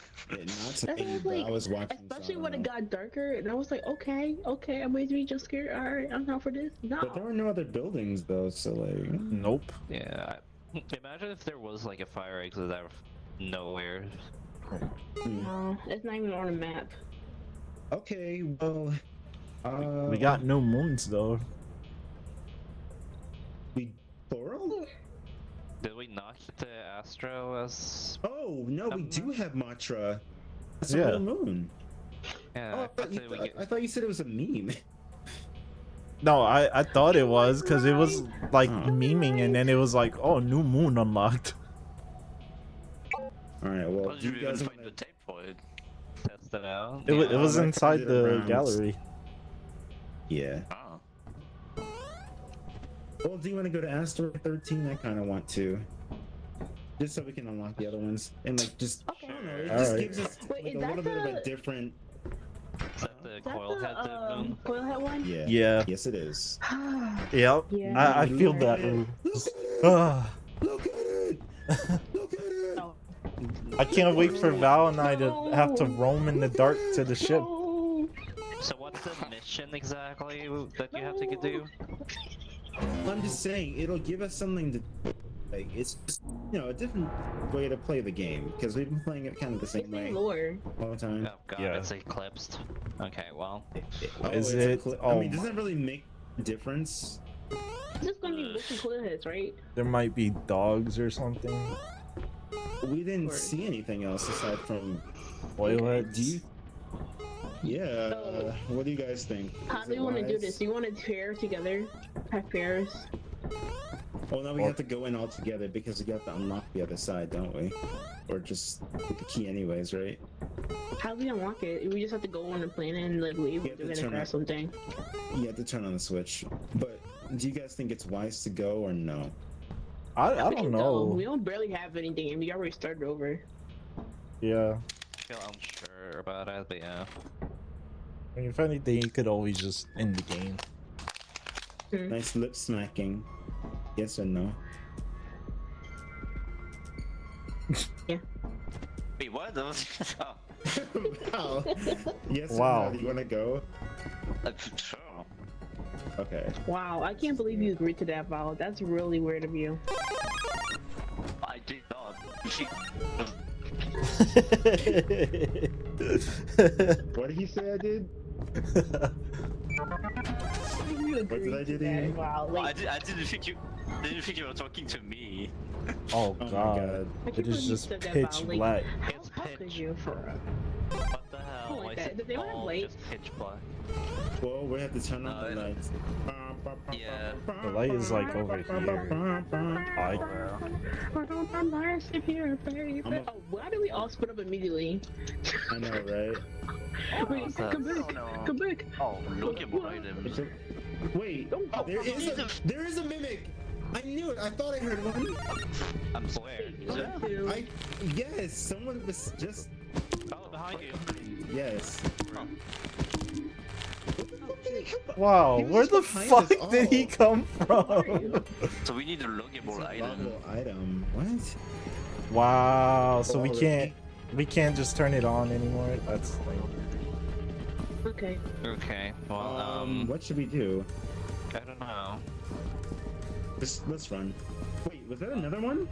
to That's me, what but like, I was watching. especially so I when it don't know. got darker, and I was like, okay, I'm ready to be just scared. All right, I'm down for this. No, But there were no other buildings though, so like. Nope. Yeah. Imagine if there was like a fire exit out of nowhere. no, it's not even on the map. Okay, well. We got no moons though. we plural. Did we not hit the Astro as? Oh no, we do have Matra. That's a Yeah. real moon. Yeah, Oh, I thought that we get... I thought you said it was a meme. No, I thought it was because it was like Oh. memeing and then it was like, oh, new moon unlocked. All right, well, How did do you you even guys find wanna- the tape for it? test it out. It was I inside turned it the around. gallery. Yeah. Oh. Well, do you want to go to Asteroid 13? I kind of want to. Just so we can unlock the other ones. And, like, just. Okay. I don't know. It All just right. gives us Wait, like, is a that little bit of a the- different. Is that the Is that coil head the moon? coil head one? Yeah. Yeah. Yes, it is. Yep. Yeah. I feel Look that. at it. Ooh. Look at it. Ah, Look at it. Look at it. No. I can't wait for Val and I to have to roam in the dark to the ship. No. So what's the mission exactly that you have to do? I'm just saying, it'll give us something to. Like, it's just, a different way to play the game. Because we've been playing it kind of the It's same way in lore. all the time. Oh god, Yeah. it's eclipsed. Okay, well. Oh, Is it's a it? cli- Oh I mean, doesn't my- it really make a difference? It's just gonna be missing coil heads, right? There might be dogs or something. We didn't Or- see anything else aside from. Oil heads. Do you? Yeah. So- What do you guys think? How Is do it you want to do wise? this? Do you want to pair together? Have pairs? Well, now we have to go in all together because we got to unlock the other side, don't we? Or just with the key, anyways, right? How do we unlock it? We just have to go on the planet and like leave. You have to We're gonna turn crash it. something. You have to turn on the switch. But do you guys think it's wise to go or no? I We don't can go. know. We don't barely have anything, and we already started over. Yeah. I feel unsure about it, but yeah. I mean, if anything, you could always just end the game. Nice lip smacking. Yes or no? Wait, what? That was... Oh, Wow. Yes Wow. or no? Do you want to go? sure. Okay. Wow, I can't believe you agreed to that, Val. That's really weird of you. I did not. What did he say I did? You agreed I do to to that. you? Wow, I, like didn't think you were talking to me. Oh Oh my god. god. I can't It believe is you just said that, pitch Val. Like, black. It's how could pitch. you for? What the hell? like Why is that. it Did they have all light? just pitch black? Well, we have to turn on the No, lights. Yeah. The light is like over here. High ground. Oh, why did we all split up immediately? I know, right? Wait, what's that? come back, Oh, no. come back. Oh, lookable items. Wait, there is a mimic. I knew it. I thought I heard one. I'm scared. Is it? Two. Yes, someone was just Oh, behind you. yes. Wow, He was where the just behind fuck us did he all. come are from? you? So we need a It's loggable a item. lockable item. What? Wow, so we Oh, can't just turn it on anymore. That's lame. Okay. Okay, well, What should we do? I don't know. Let's run. Wait, was that another one?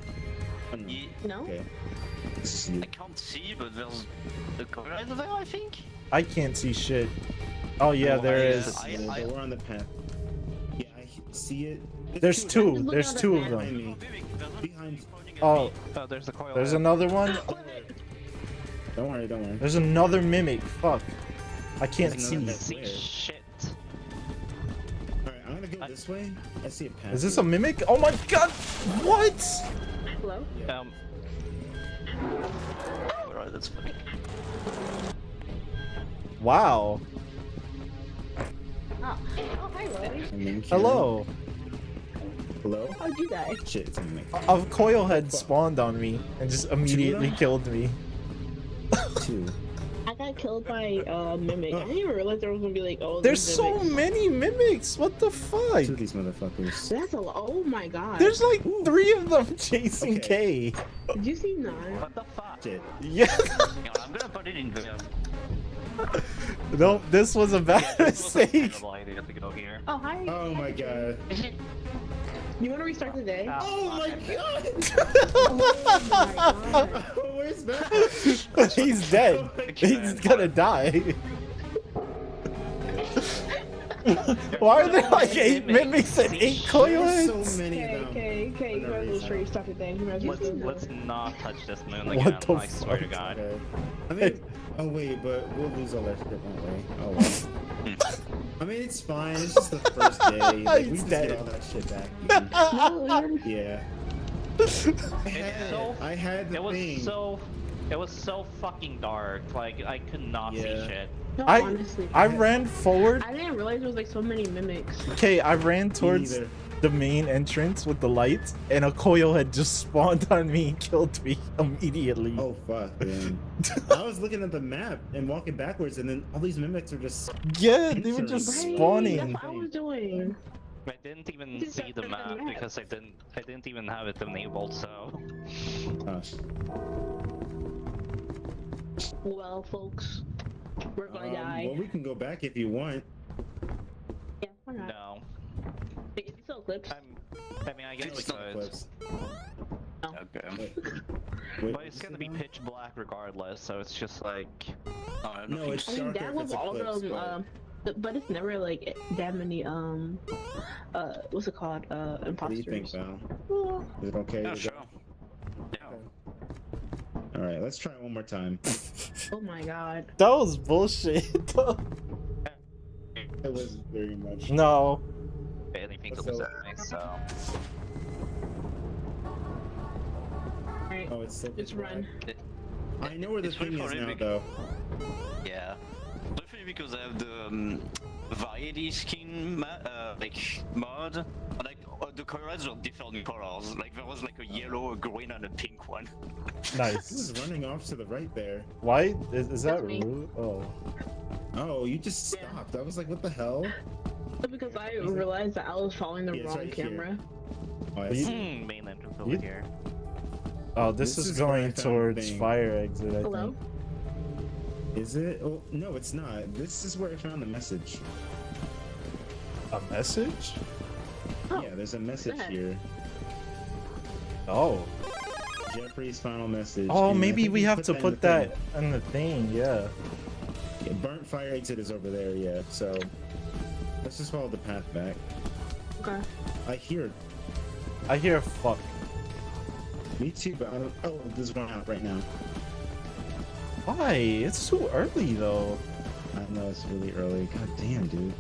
Oh, no. Ye- No? Okay. This is you. I can't see, but there's a coil over there, I think. I can't see shit. Oh yeah, Oh, there I, is. I- We're on the path. Yeah, I see it. There's two. Just look There's at two that of behind them. me. Behind. Oh, Oh, there's the coil. there's head. another one. Don't worry, don't worry. There's another mimic. Fuck. I can't There's see. another- See Where? shit. Alright, I'm gonna go this way. I see a path. Is this a mimic? Oh my god! What? Hello? Alright, that's funny. Wow. Oh, hi, Lloyd. Hello. Hello? How'd you die? Shit, it's a mimic. A coil head spawned on me and just immediately them? killed me. Two. I got killed by mimic. I didn't even realize there was gonna be like, oh, There's these so mimics. many mimics. What the fuck? Two of these motherfuckers. That's a lot. Oh my god. There's like 3 of them chasing Okay. K. Did you see nine? What the fuck? Shit. Yeah. Hang on, I'm gonna put it in there. Nope, this was a bad This was a mistake. terrible idea to go here. Oh, hi. Oh my god. You want to restart the day? Oh my god! Oh my god. Where's that? He's dead. Oh my He's God. gonna die. Why are there like 8 mimics and 8 coil There's heads? so many of them. Okay, you guys will restart the day. You guys will Let's not touch this moon What again. the I swear to fuck? God. Okay. I mean, oh wait, but we'll lose all that shit, won't we? Oh well. I mean, it's fine. It's just the first day. Like, we He's just dead. get all that shit back. No, Yeah. I had the It was thing. so fucking dark. Like I could not see Yeah. shit. no, I honestly. ran forward. I didn't realize there was like so many mimics. Okay, I ran Me towards neither. the main entrance with the lights, and a coil head just spawned on me and killed me immediately. Oh fuck, man. I was looking at the map and walking backwards, and then all these mimics are just. Yeah, they were just Right, That's spawning. what I was doing. I didn't even Just see the open the map map. because I didn't even have it enabled. So Gosh. Well, folks, we're gonna die. Well, we can go back if you want. Yeah, why not? no. Wait, is it still Eclipse? I mean, I guess It's we not could, Clips. Okay. Wait, but what's it's gonna it be on? pitch black regardless. So it's just like Oh, I have No, nothing. it's I mean, darker that if was it's all Eclipse, them, but it's never like that many, what's it called? What do you Imposters. think, Val? Oh, Is it okay? Yeah, to sure. go? Yeah. All right, let's try it one more time. oh my god. That was bullshit. It was very much. No. anything So- to upset me. So Alright, Oh, it's still just run. I know where the It's really thing is funny now, bec- though. Yeah. Definitely because I have the variety skin like mod. And, like the colors are different colors. Like there was like a yellow, a green, and a pink one. This Nice. is running off to the right there. Why? Is that That's me. rude? Oh. Oh, you just Yeah. stopped. I was like, what the hell? Because I realized that I was following the Yeah, it's wrong right here. camera. Oh, I You- see. main entrance over You- here. Oh, this, This is is where I going found the towards thing. fire exit, I Hello? think. Is it? Oh, no, it's not. This is where I found the message. A message? Oh, Yeah, there's a message that? here. Oh. Jeffrey's final message. Oh, and I maybe think we you have to in put the thing. that on the thing, yeah. Yeah, burnt fire exit is over there, yeah. So let's just follow the path back. Okay. I hear it. I hear fuck. Me too, but I don't. Oh, there's one out right now. Why? It's too early though. I know it's really early. God damn, dude.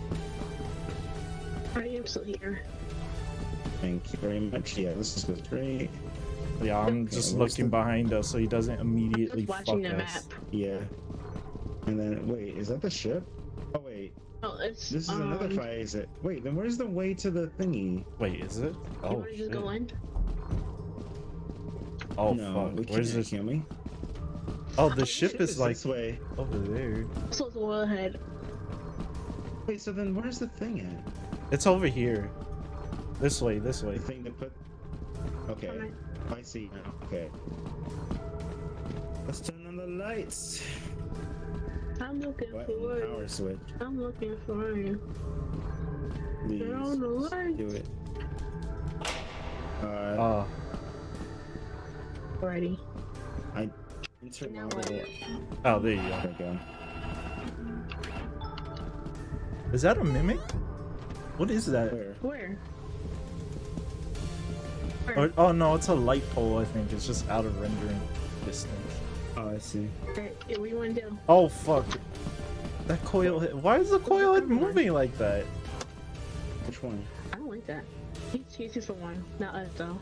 I am still here. Thank you very much. Yeah, let's just go straight. Yeah, I'm Okay, just where's looking the- behind us so he doesn't immediately Just fuck watching the us. map. Yeah. And then wait, is that the ship? Oh wait, Oh, it's this is another fire exit. Wait, then where's the way to the thingy? Wait, is it? You Oh wanna just shit. go in? Oh no, fuck. we Where's can't, this? can we? Oh, the ship is like this way. over there. So it's well ahead. Wait, so then where's the thing at? It's over here. This way, this way. The thing to put. Okay, Alright. I see now. Okay. Let's turn on the lights. I'm looking Button for it. power switch. I'm looking for you. Please. Turn on the just lights. Do it. Oh. Alrighty. Interlobable. Oh, there you go. There we go. Is that a mimic? What is that? Where? Where? Or, oh no, it's a light pole. I think it's just out of rendering distance. Oh, I see. Alright, what do you want to do? Oh fuck! That coil head. Why is the coil head moving like that? Which one? I don't like that. He's just the one, not us though.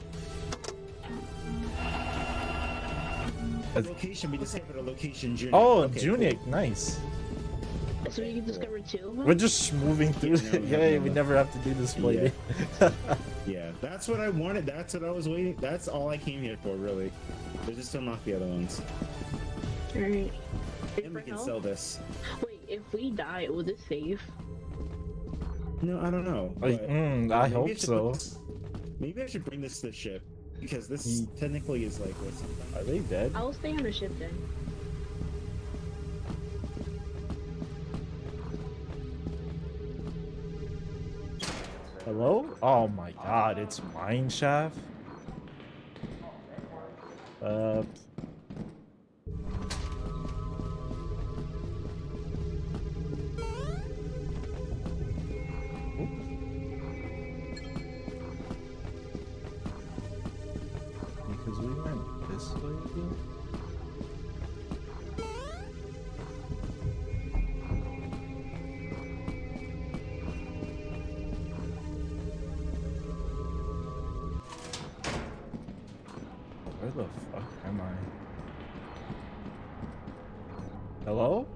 A location. We discovered a location. Junior. Oh, Okay, Junik, nice. So you can discover two of them? We're just moving through. Yeah, no, Yeah, no, we no. never have to do this plating. Cool. Yeah, that's what I wanted. That's what I was waiting. That's all I came here for, really. There's just unlock the other ones, Alright. and we can sell this. Wait, if we die, will this save? No, I don't know. I, but I maybe hope should put so. this- maybe I should bring this to the ship because this technically is like what's. Are they dead? I will stay on the ship then. Hello? Oh my god, it's Mineshaft? Because we went this way. Where the fuck am I? Hello?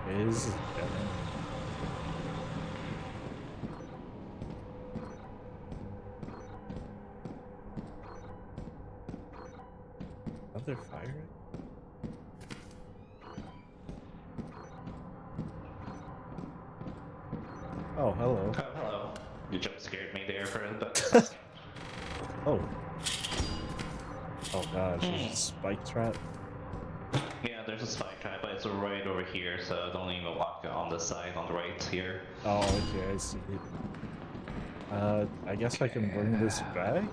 Is dead end. Another fire? Oh, hello. Oh, hello. You jump scared me there for a bit. Oh. Oh gosh, there's a spike trap. Yeah, there's a spike trap, but it's right over here, so don't even walk on the side on the right here. Oh, okay, I see it. I guess I can bring this back?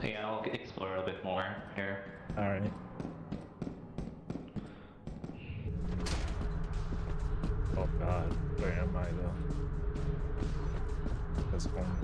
Yeah, I'll explore a bit more here. Alright. Oh god, where am I though? That's home.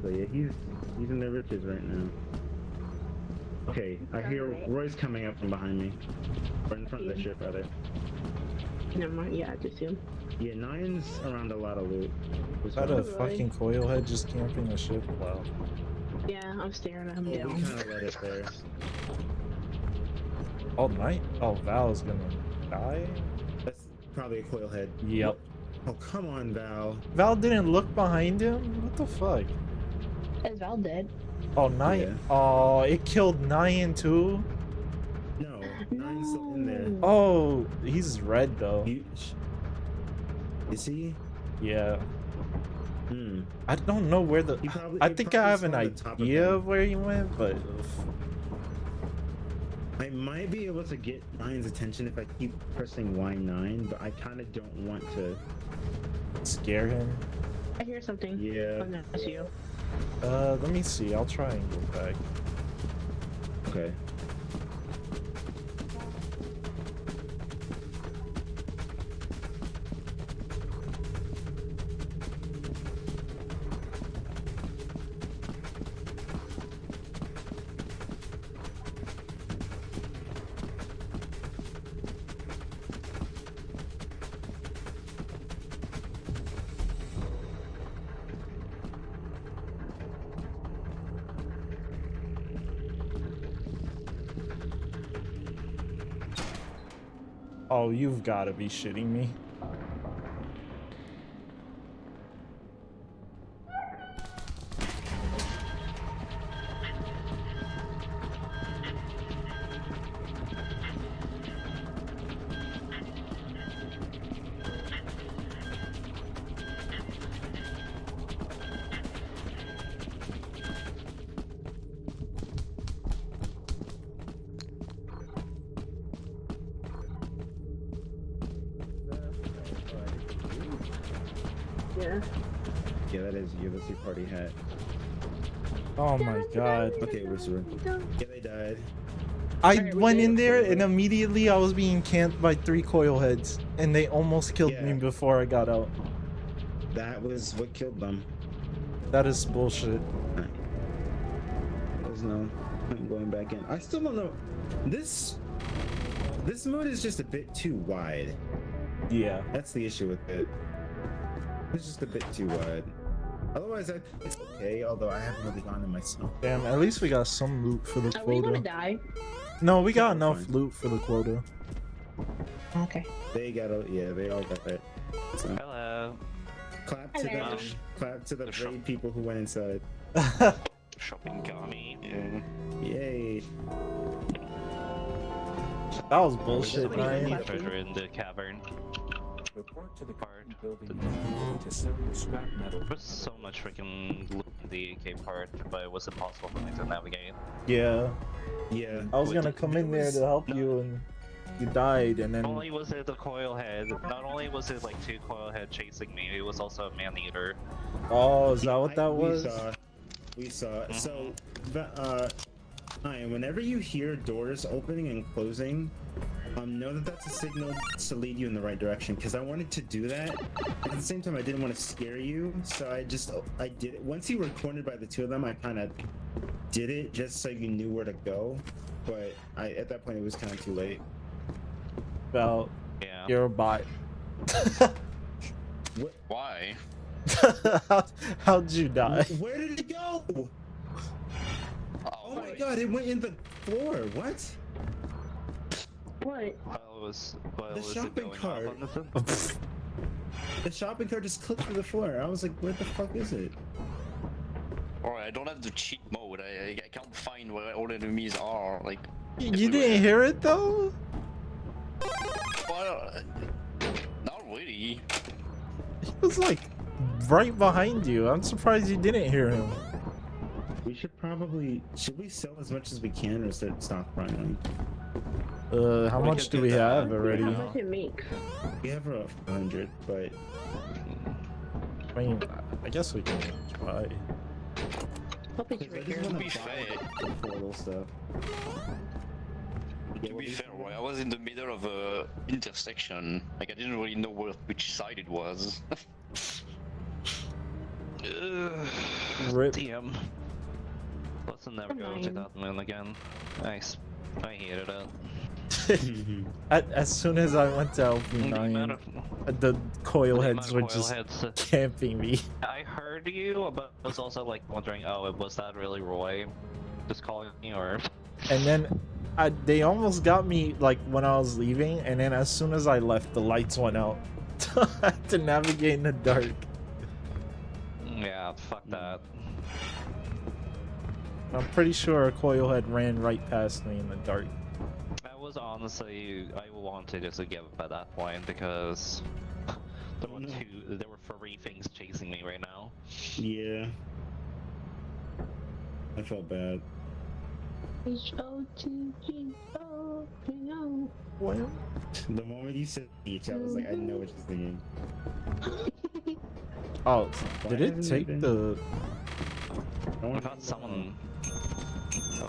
So yeah, he's in the riches right now. Okay, I hear Roy's coming up from behind me, or in front of the ship rather. Never mind, yeah, I just assume. Yeah, Nine's around a lot of loot. Is that a fucking coil head just camping the ship? Wow. Yeah, I'm staring at him Yeah, we down. kind of let it there. Oh, night? Oh, Val's gonna die? That's probably a coil head. Yep. Oh, come on, Val. Val didn't look behind him? What the fuck? Is Val dead? Oh, Night. Yeah. Oh, it killed Nyan too? No, Nine's still in there. No. Oh, he's red though. Is he? Yeah. Hmm. I don't know where the. He probably- I he think probably I have an spawned at the top of idea him. of where he went, but. I might be able to get Nine's attention if I keep pressing Y9, but I kind of don't want to. Scare him. I hear something. Yeah. Oh, no, that's you. Let me see. I'll try and go back. Okay. Oh, you've got to be shitting me. Yeah. Yeah, that is you. That's your party hat. Oh my god. Okay, Whisper. Yeah, they died. I Alright, we went did in it. there and immediately I was being camped by 3 coil heads and they almost killed me Yeah. before I got out. That was what killed them. That is bullshit. There's no point going back in. I still don't know. This mode is just a bit too wide. Yeah. That's the issue with it. It's just a bit too wide. Otherwise, it's okay. Although I haven't really gone in myself. Damn, at least we got some loot for the Are we gonna quota. die? No, we got We're enough fine. loot for the quota. Okay. They got yeah, they all got it. So Hello. clap to Hello. the Sure. brave people who went inside. Shopping Kami. Yeah. Yay! That was bullshit, Wait, man. what? Treasure in the cavern. Report to the Part. building to sell the scrap metal. There was so much freaking loot in the AK part, but it was impossible for me to navigate. Yeah. Yeah. I was gonna come in there to help you and you died and Not then only was it the coil head, not only was it like 2 coil head chasing me, it was also a man eater. oh, is that what that was? We saw. So, Ryan, whenever you hear doors opening and closing, know that that's a signal to lead you in the right direction. Because I wanted to do that, but at the same time, I didn't want to scare you. So I did it. Once you were cornered by the 2 of them, I kind of did it just so you knew where to go. But at that point, it was kind of too late. Well, Yeah. you're a bot. Why? How'd you die? Where did it go? Oh my wait. god, it went in the floor. What? What? While The was it shopping going cart. off on the phone? The shopping cart just clicked through the floor. I was like, where the fuck is it? Alright, I don't have the cheat mode. I can't find where all the enemies are. Like, You everywhere. didn't hear it though? Well, not really. He was like right behind you. I'm surprised you didn't hear him. We should we sell as much as we can or stop running? How We much could do do we that. have How already? much it makes? We have around 100, but I mean, I guess we can try. I'll put you right I just here. wanna To be buy fair. the portal stuff. To be fair, right, I was in the middle of a intersection. Like, I didn't really know which side it was. Rip. Damn. Let's never go to that moon again. Nice. I hated it. As soon as I went to The amount LP9, of- the coil the heads amount were of coil just heads. camping me. I heard you, but I was also like wondering, oh, was that really Roy? Just calling me, or? And then they almost got me like when I was leaving, and then as soon as I left, the lights went out. I had to navigate in the dark. Yeah, fuck that. I'm pretty sure a coil head ran right past me in the dark. I was honestly, I wanted just to give up at that point because there were 3 things chasing me right now. Yeah. I felt bad. H-O-T-G-O, Well, The moment you said each, I was like, I know what you're thinking. oh, Why did it hasn't take been- the? I thought someone. I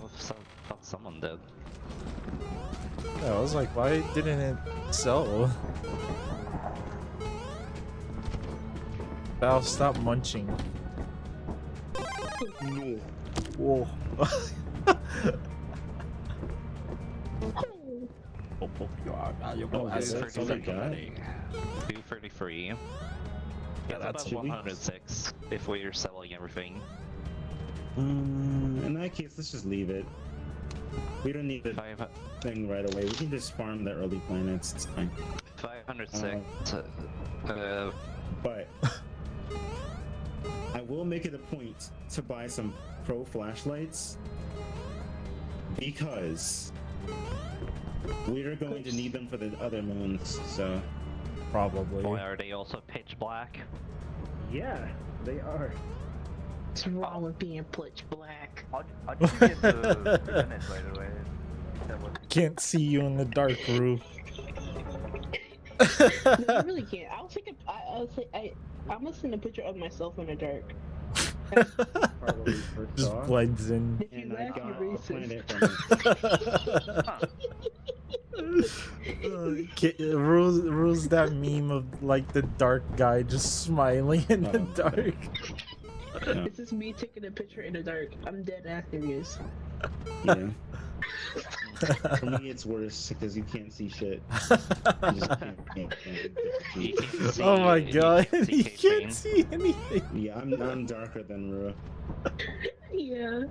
thought someone did. Yeah, I was like, why didn't it sell? Val, stop munching. No. Whoa. Oh, That's yeah, that's all I 33 got. already. 233. Yeah, that's that's about should we- 106 if we're selling everything. In that case, let's just leave it. We don't need the Five, thing right away. We can just farm the early planets. It's fine. 506. But I will make it a point to buy some pro flashlights because we are going to need them for the other moons. So Probably. Boy, are they also pitch black? yeah, they are. What's wrong with being pitch black? How'd you get the grenade, by the way? That was Can't see you in the dark, Rue. No, you really can't. I'll take a. I'll say I'm gonna send a picture of myself in the dark. Probably first Just off. blends in. If you And I laugh, got you're a planet from Rules that meme of like the dark guy just smiling in the Oh, dark. okay. Yeah. This is me taking a picture in the dark. I'm dead ass serious. Yeah. For me, it's worse because you can't see shit. You just can't You see. can't see, Oh my you god, can't see you K-Train. can't see anything. Yeah, I'm darker than Rua. Yeah.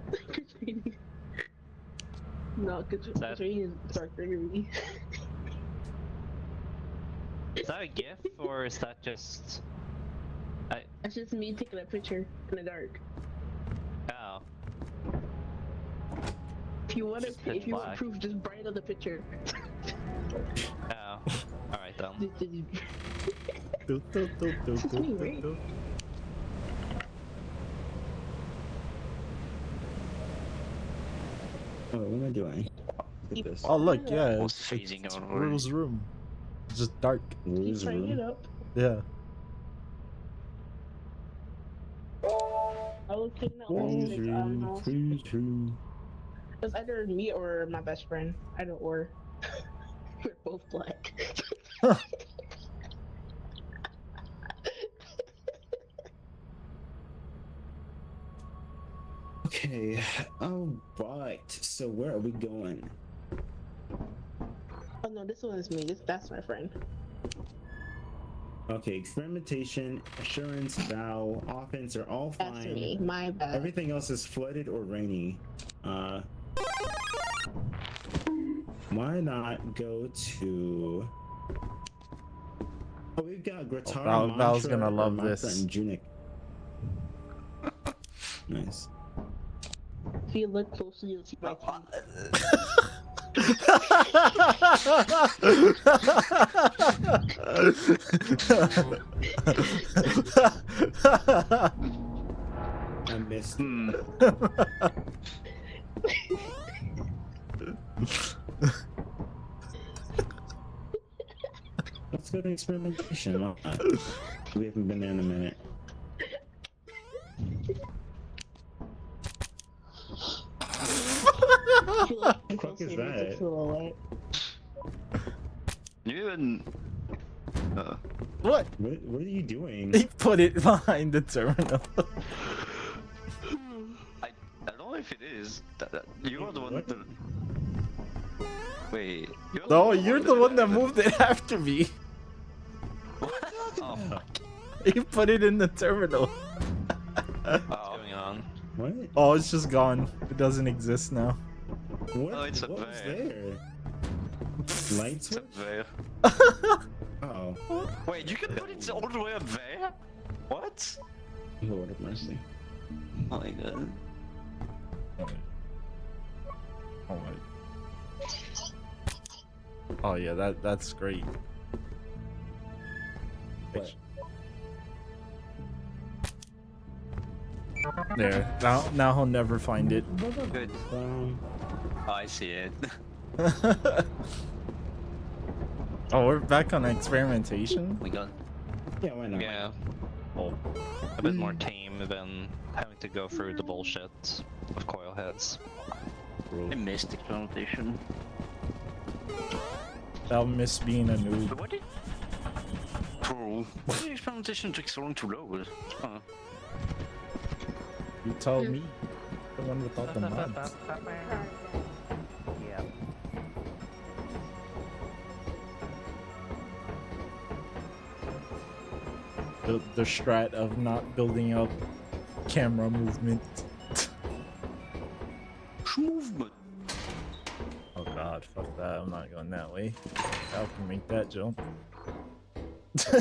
No, That- Katrina is darker than me. Is that a GIF or is that just? That's just me taking a picture in the dark. Oh, If you want Just pitch if you want black. proof, just brighten up the picture. oh. All right then. Do, do, do, do, It's do, me, do, right? do. Oh, what am I doing? Look at this. Oh look, yeah, Was it's, phasing it's out of Rue's room. It's just dark. Rue's Keep bringing it room. up. Yeah. I was taking out all Rue's six room. house. Rue's room. It was either me or my best friend. Either or. We're both black. Okay. All right. So where are we going? Oh no, this one is me. That's my friend. Okay, experimentation, assurance, vow, offense are all That's fine. me. My bad. Everything else is flooded or rainy. Why not go to? Oh, we've got Gratara, Val's Mantra, gonna or love Mantra, this. and Junik. Nice. If you look closely, you'll see my teeth. I missed. Hmm. Let's go to experimentation. Why not? We haven't been there in a minute. If you look The fuck closely, is there's a that? silhouette. You even. What? What are you doing? He put it behind the terminal. I don't know if it is. You are the one What? that. Wait. No, you're the one that moved it after me. Oh, fuck. He put it in the terminal. What's going on? What? Oh, it's just gone. It doesn't exist now. What? Oh, it's up what was there. there? Light It's switch? up there. Oh, Wait, you can put it all the way up there? What? Lord of mercy. Oh my god. Oh my. Oh yeah, that's great. What? There. Now he'll never find it. Good. Um, Oh, I see it. Oh, we're back on experimentation. We got. yeah, why not? Yeah, Oh, a bit more tame than having to go through the bullshit of coil heads. I missed experimentation. I'll miss being a noob. But what did. Cool. Why did experimentation take so long to load? Huh. You tell me. The one without the mods. yeah. The strat of not building up camera movement. Movement. going that way. Val can make that jump. Sure.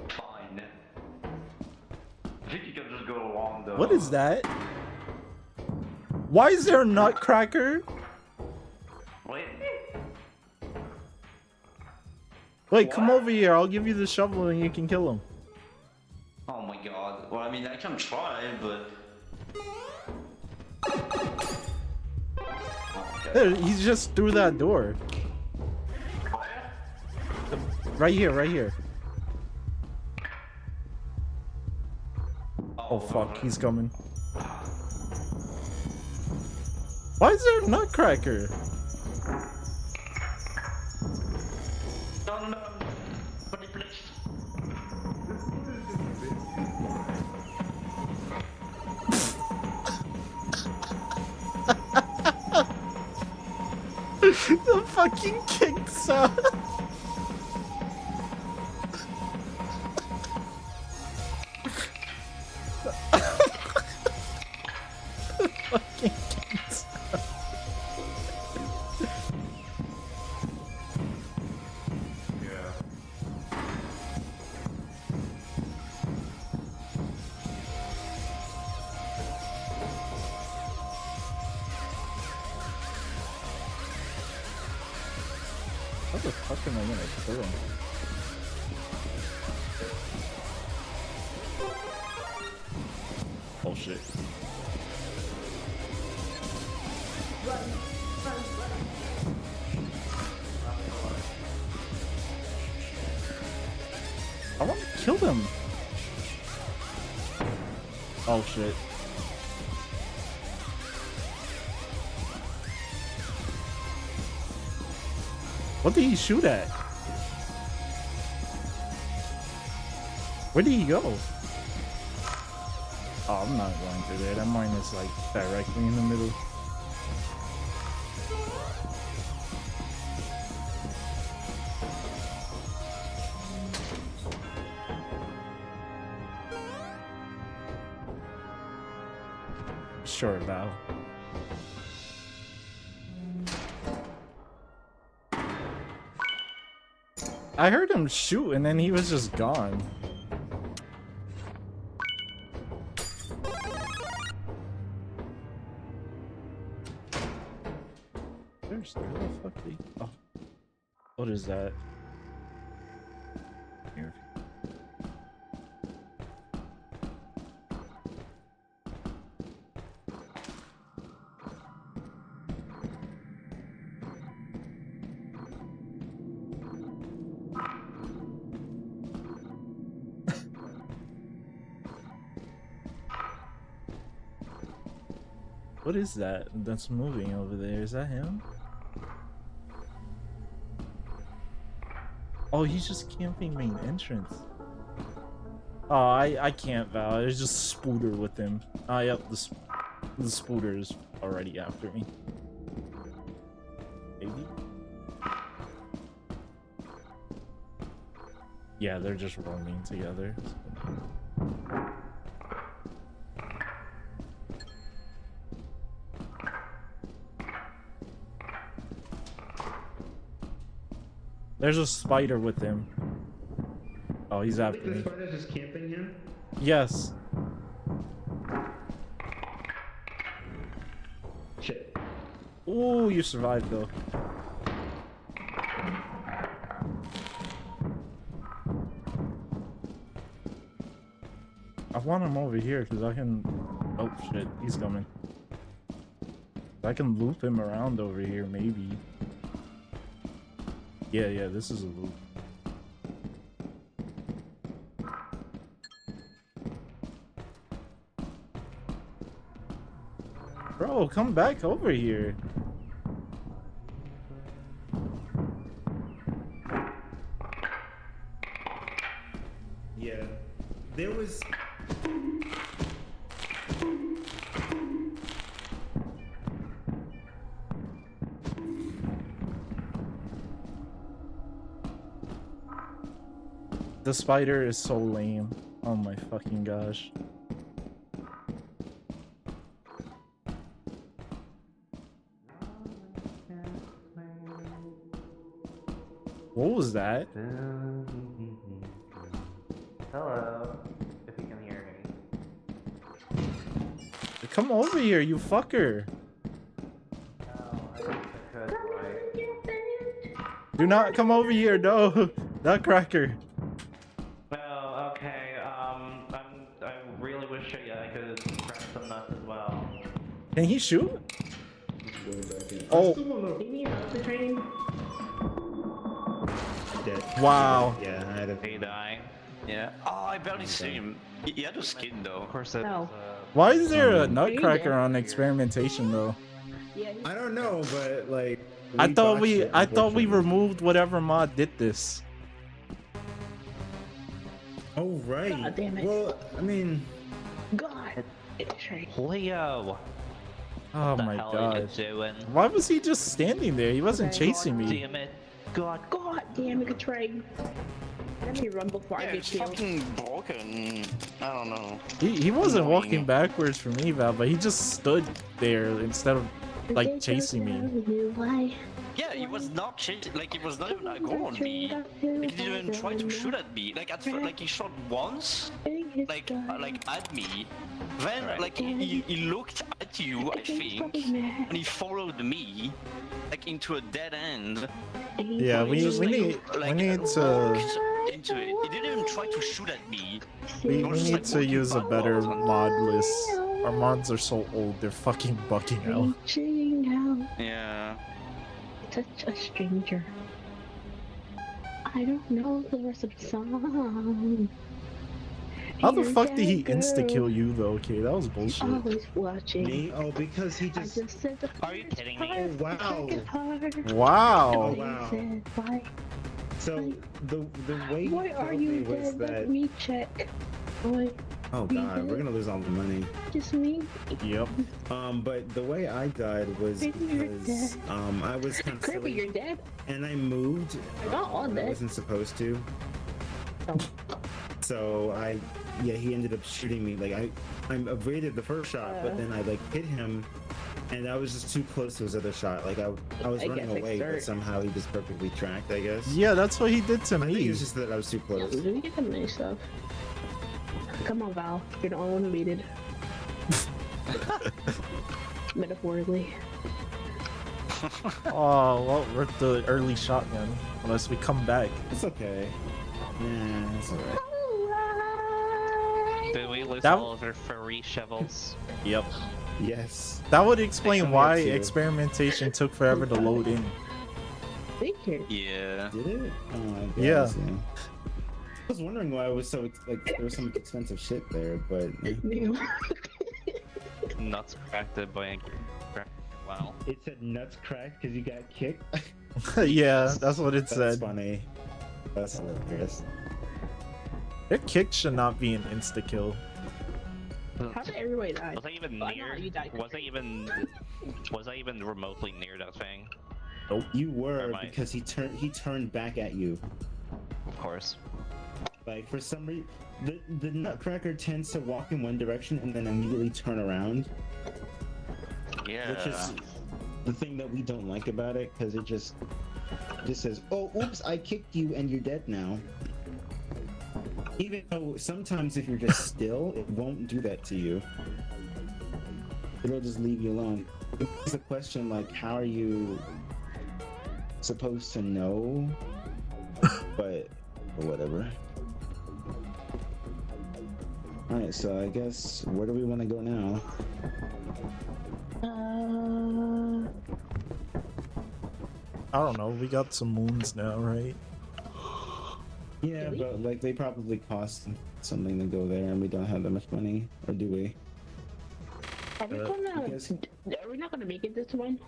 Fine. I think you can just go along the. What is that? Why is there a nutcracker? Wait. Wait, come over here. I'll give you the shovel and you can kill him. Oh my god. Well, I mean, I can try, but. Okay. There, he's just through that door. Right here, right here. Oh fuck, he's coming. Why is there a nutcracker? No, buddy, please. The fucking kick sound. The fucking kick sound. How the fuck am I gonna kill him? Oh shit. I want to kill them. Oh shit. What did he shoot at? Where did he go? Oh, I'm not going through there. That mine is like directly in the middle. Sure, Val. I heard him shoot and then he was just gone. Seriously, where the fuck did he... Oh. What is that? Here. What is that that's moving over there? Is that him? Oh, he's just camping main entrance. Oh, I can't, Val. There's just Spooter with him. Ah, yep, the Spooter is already after me. Maybe? Yeah, they're just roaming together. There's a spider with him. Oh, he's after me. The spider's just camping here? Yes. Shit. Ooh, you survived though. I want him over here because I can... Oh shit, he's coming. I can loop him around over here, maybe. Yeah, this is a loop. Bro, come back over here. Yeah. There was... The spider is so lame. Oh my fucking gosh. What was that? Hello, if you can hear me. Come over here, you fucker. Oh, I wish I could, right? Do not come over here, no. Nutcracker. Well, okay. I really wish I could crack some nuts as well. Can he shoot? Oh, You need help to train? Dead. wow. Yeah, I had a. He die. Yeah. Oh, I barely see him. He had a skin though. Of course, it's. No. Why is there a Um, Nutcracker on experimentation though? Yeah, I don't know, but like. I thought botched we it, I thought we unfortunately. removed whatever mod did this. Oh right. God damn it. Well, I mean, God. It's train. Leo. Oh What the my hell are god. you doing? Why was he just standing there? He wasn't Okay, chasing me. Damn it. God. God damn it, train. Let me run before Yeah, I get it's killed. fucking broken. I don't know. He wasn't Annoying. walking backwards for me, Val, but he just stood there instead of like chasing me. Why? Yeah, he was not chasing. Like he was not even aggro on me. Like, he didn't even try to shoot at me. Like at first, like he shot once, like at me. Then like he looked at you, I think, and he followed me, like into a dead end. Yeah, we Just, we like, need like, we need to walked into it. He didn't even try to shoot at me. we was just, need like, to walking use a better backwards. mod list. Our mods are so old, they're fucking bugging out. Reaching out, Yeah. touch a stranger. I don't know the rest of the song. How the Here's fuck did that he insta kill girl, you though? Okay, that was bullshit. always watching. me? Oh, because he I just. just said the Are you kidding me? Oh wow. Wow. wow. Said, why? So the way Why he are killed you me was dead? Let that. me check. Boy, Oh god, we're gonna lose all the money. just me. Yep. But the way I died was Maybe you're because dead. I was kind of Kirby, you're silly dead. and I moved We're not all when I dead. wasn't supposed to. Oh. So he ended up shooting me. Like I avoided the first shot, but then I like hit him, and I was just too close to his other shot. Like I was I running guess away, but exert. somehow he just perfectly tracked. I guess. Yeah, that's what he did to I think me. it's just that I was too close. Let me get some nice stuff. Come on, Val. You're the only one who made it. Metaphorically. Oh, well, we're the early shotgun. Unless we come back. It's okay. Nah, it's alright. Did we lose That- all of our furry shovels? Yep. Yes. That would explain Actually, why me too. experimentation took forever to load in. Thank you. Yeah. Did it? Oh, I Yeah. guess, yeah. I was wondering why it was so like there was some expensive shit there, but Nuts cracked it by a crack. Wow. it said nuts cracked because you got kicked. Yeah, that's what it That's said. funny. That's hilarious. Their kick should not be an insta kill. How did everybody die? Was I even Oh, I know near? how you died. Was I even remotely near that thing? You were Am I- because he turned back at you. Of course. Like for some reason, the Nutcracker tends to walk in one direction and then immediately turn around, Yeah. which is the thing that we don't like about it because it just says, "Oh, oops, I kicked you and you're dead now." Even though sometimes if you're just still, it won't do that to you. It'll just leave you alone. It's a question like, how are you supposed to know? But whatever. Alright, so I guess where do we want to go now? I don't know. We got some moons now, right? Yeah, but like they probably cost something to go there and we don't have that much money, or do we? Are we gonna? because- Are we not gonna make it this one?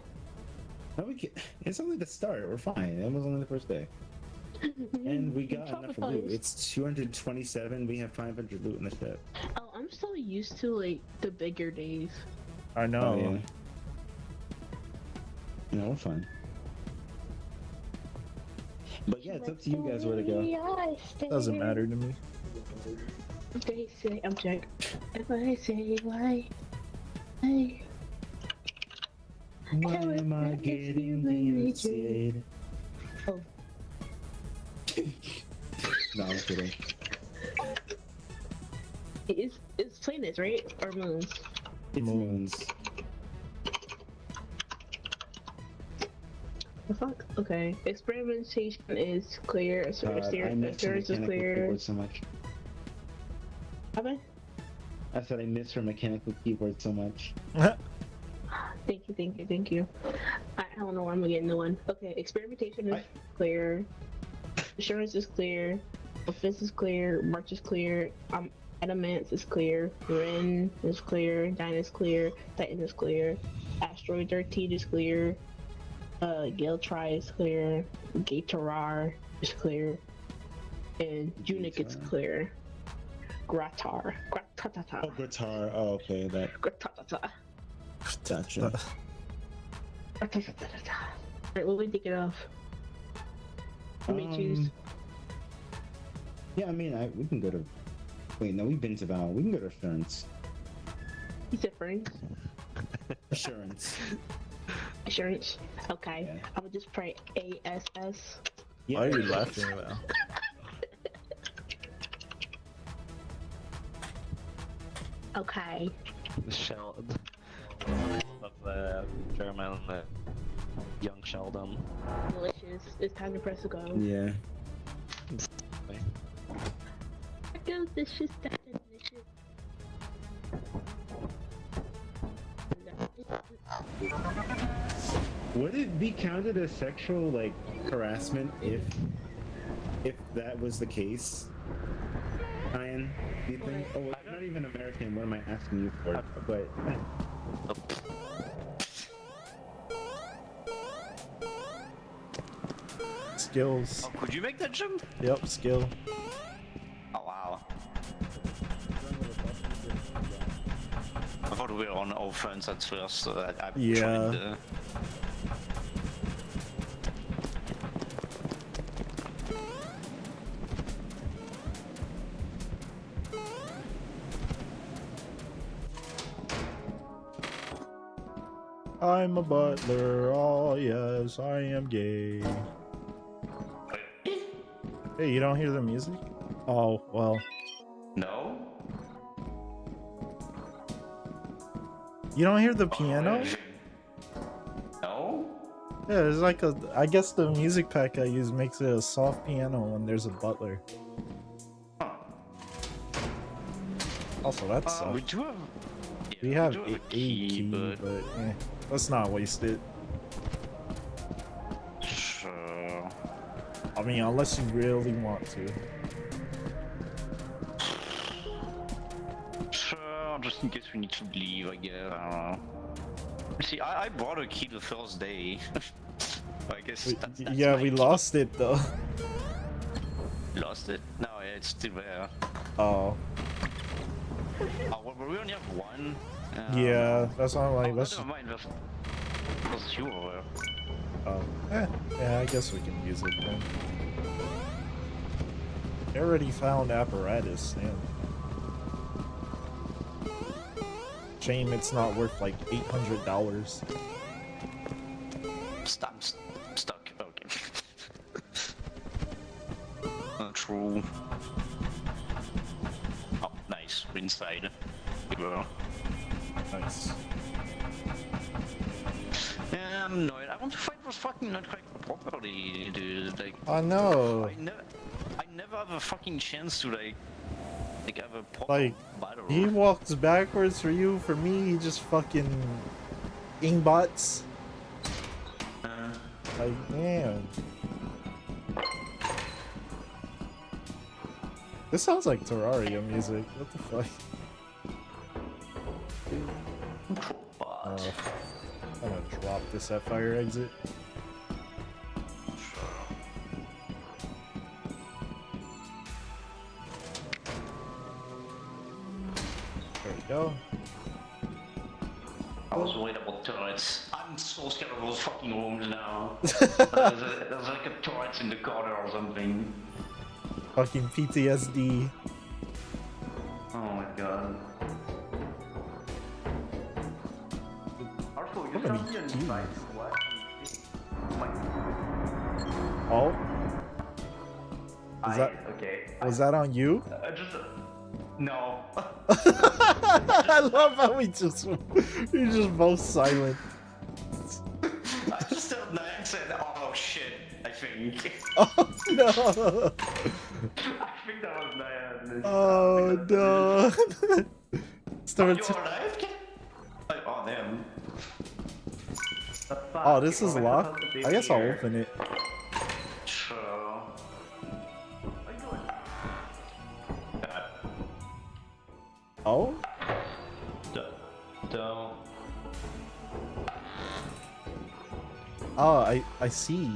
No, we can. It's only the start. We're fine. It was only the first day. And we got enough loot. It's 227. We have 500 loot in the ship. Oh, I'm so used to like the bigger days. I know. Oh, yeah. No, we're fine. But yeah, it's up to you guys where to go. Doesn't matter to me. They say I'm Jack. If I say why, I Why am I getting the inside? Oh. No, I'm kidding. It's planets, right? Or moons? It's moons. The fuck? Okay. Experimentation is clear. I Assurance miss her is mechanical clear. keyboard so much. Have I said I miss her mechanical keyboard so much. Thank you. I don't know where I'm gonna get a new one. Okay, experimentation is clear. Assurance is clear. Offense is clear. March is clear. Adamance is clear. Ren is clear. Dyna is clear. Titan is clear. Asteroid 13 is clear. Gale Tri is clear. Gatorar is clear. And Unic is clear. Gratar. Gratatata. Oh, guitar. Oh, okay. That. Gratatata. Gotcha. Alright, what we take it off? You may choose. Yeah, I mean, we can go to. Wait, no, we've been to Val. We can go to Assurance. You said friends. Assurance. Assurance. Okay. Yeah. I would just pray ASS. Yeah. Why are you laughing about? Okay. Sheldon. Of German young Sheldon. Delicious. It's time to press go. Yeah. Delicious. Delicious. Would it be counted as sexual like harassment if that was the case? Ryan, do you think? Oh, I'm not even American. What am I asking you for? But Skills. Oh, could you make that jump? Yep, skill. Oh wow. I thought we were on offense at first, so I Yeah. tried I'm a butler. Oh yes, I am gay. Hey, you don't hear the music? Oh well. No? You don't hear the piano? No? Yeah, there's like a. I guess the music pack I use makes it a soft piano when there's a butler. Huh. Also, that We sucks. do have... We yeah, have do a key, but let's not waste it. Sure. I mean, unless you really want to. Sure, just in case we need to leave, I guess. I don't know. See, I brought a key the first day. I guess that's Yeah, my we key. lost it though. Lost it? No, yeah, it's still there. Oh, Oh, well, we only have one. yeah, that's why I'm like, Oh, let's. never mind. There's two over Oh, yeah, I guess we can use it then. I already found apparatus, damn. Shame it's not worth like $800. I'm stuck. Okay. True. Oh, nice. We're inside. We were. Nice. No, I want to fight those fucking nutcracker properly, dude. Like, I know. I never have a fucking chance to like have a proper Like, battle. he walks backwards for you, for me, he just fucking aimbots. Like, damn. This sounds like Terraria music. What the fuck? But I'm gonna drop this at fire exit. There we go. I was worried about turrets. I'm so scared of those fucking rooms now. there's like a turret in the corner or something. Fucking PTSD. Oh my god. Also, you How many can't be an keys? invite. What? Oh, Okay. Was that on you? Just no. I love how we just both silent. I just don't know. I said, oh shit, I think. Oh no! I think that was Nyan. Oh no! Oh, Start. you're alive? Oh, damn. Oh, this is locked. I guess I'll open it. Sure. Oh? Don't. Oh, I see.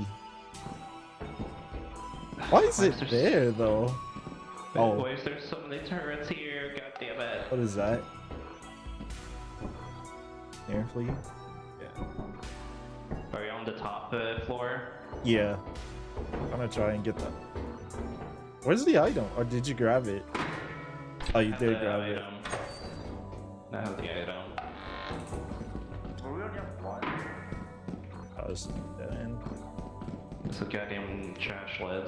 Why is it there though? Oh, Boys, there's so many turrets here. God damn it. what is that? Air fleet? Yeah. Are you on the top floor? Yeah. I'm gonna try and get that. Where's the item? Or did you grab it? Oh, you Have did the grab it. item. I have the item. Were we only on one? I was dead end. It's a goddamn trash lid.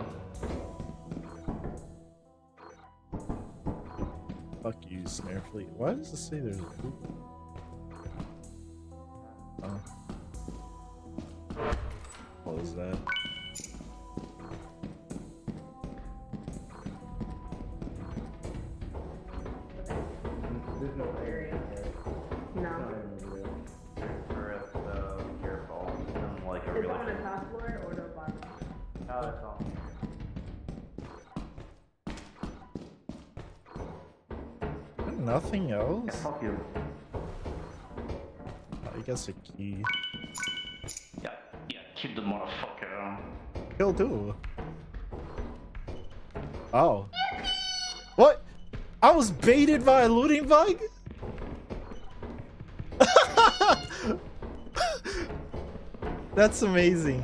Fuck you, Snare Fleet. Why does it say there's a poop? Oh. What was that? There's no area. No. Turret, careful. I'm like a Is really. it on the top floor or the bottom? Oh, that's all. Nothing else? Fuck you. I guess a key. Yeah, kill the motherfucker. Kill too. Oh. What? I was baited by a looting bug? That's amazing.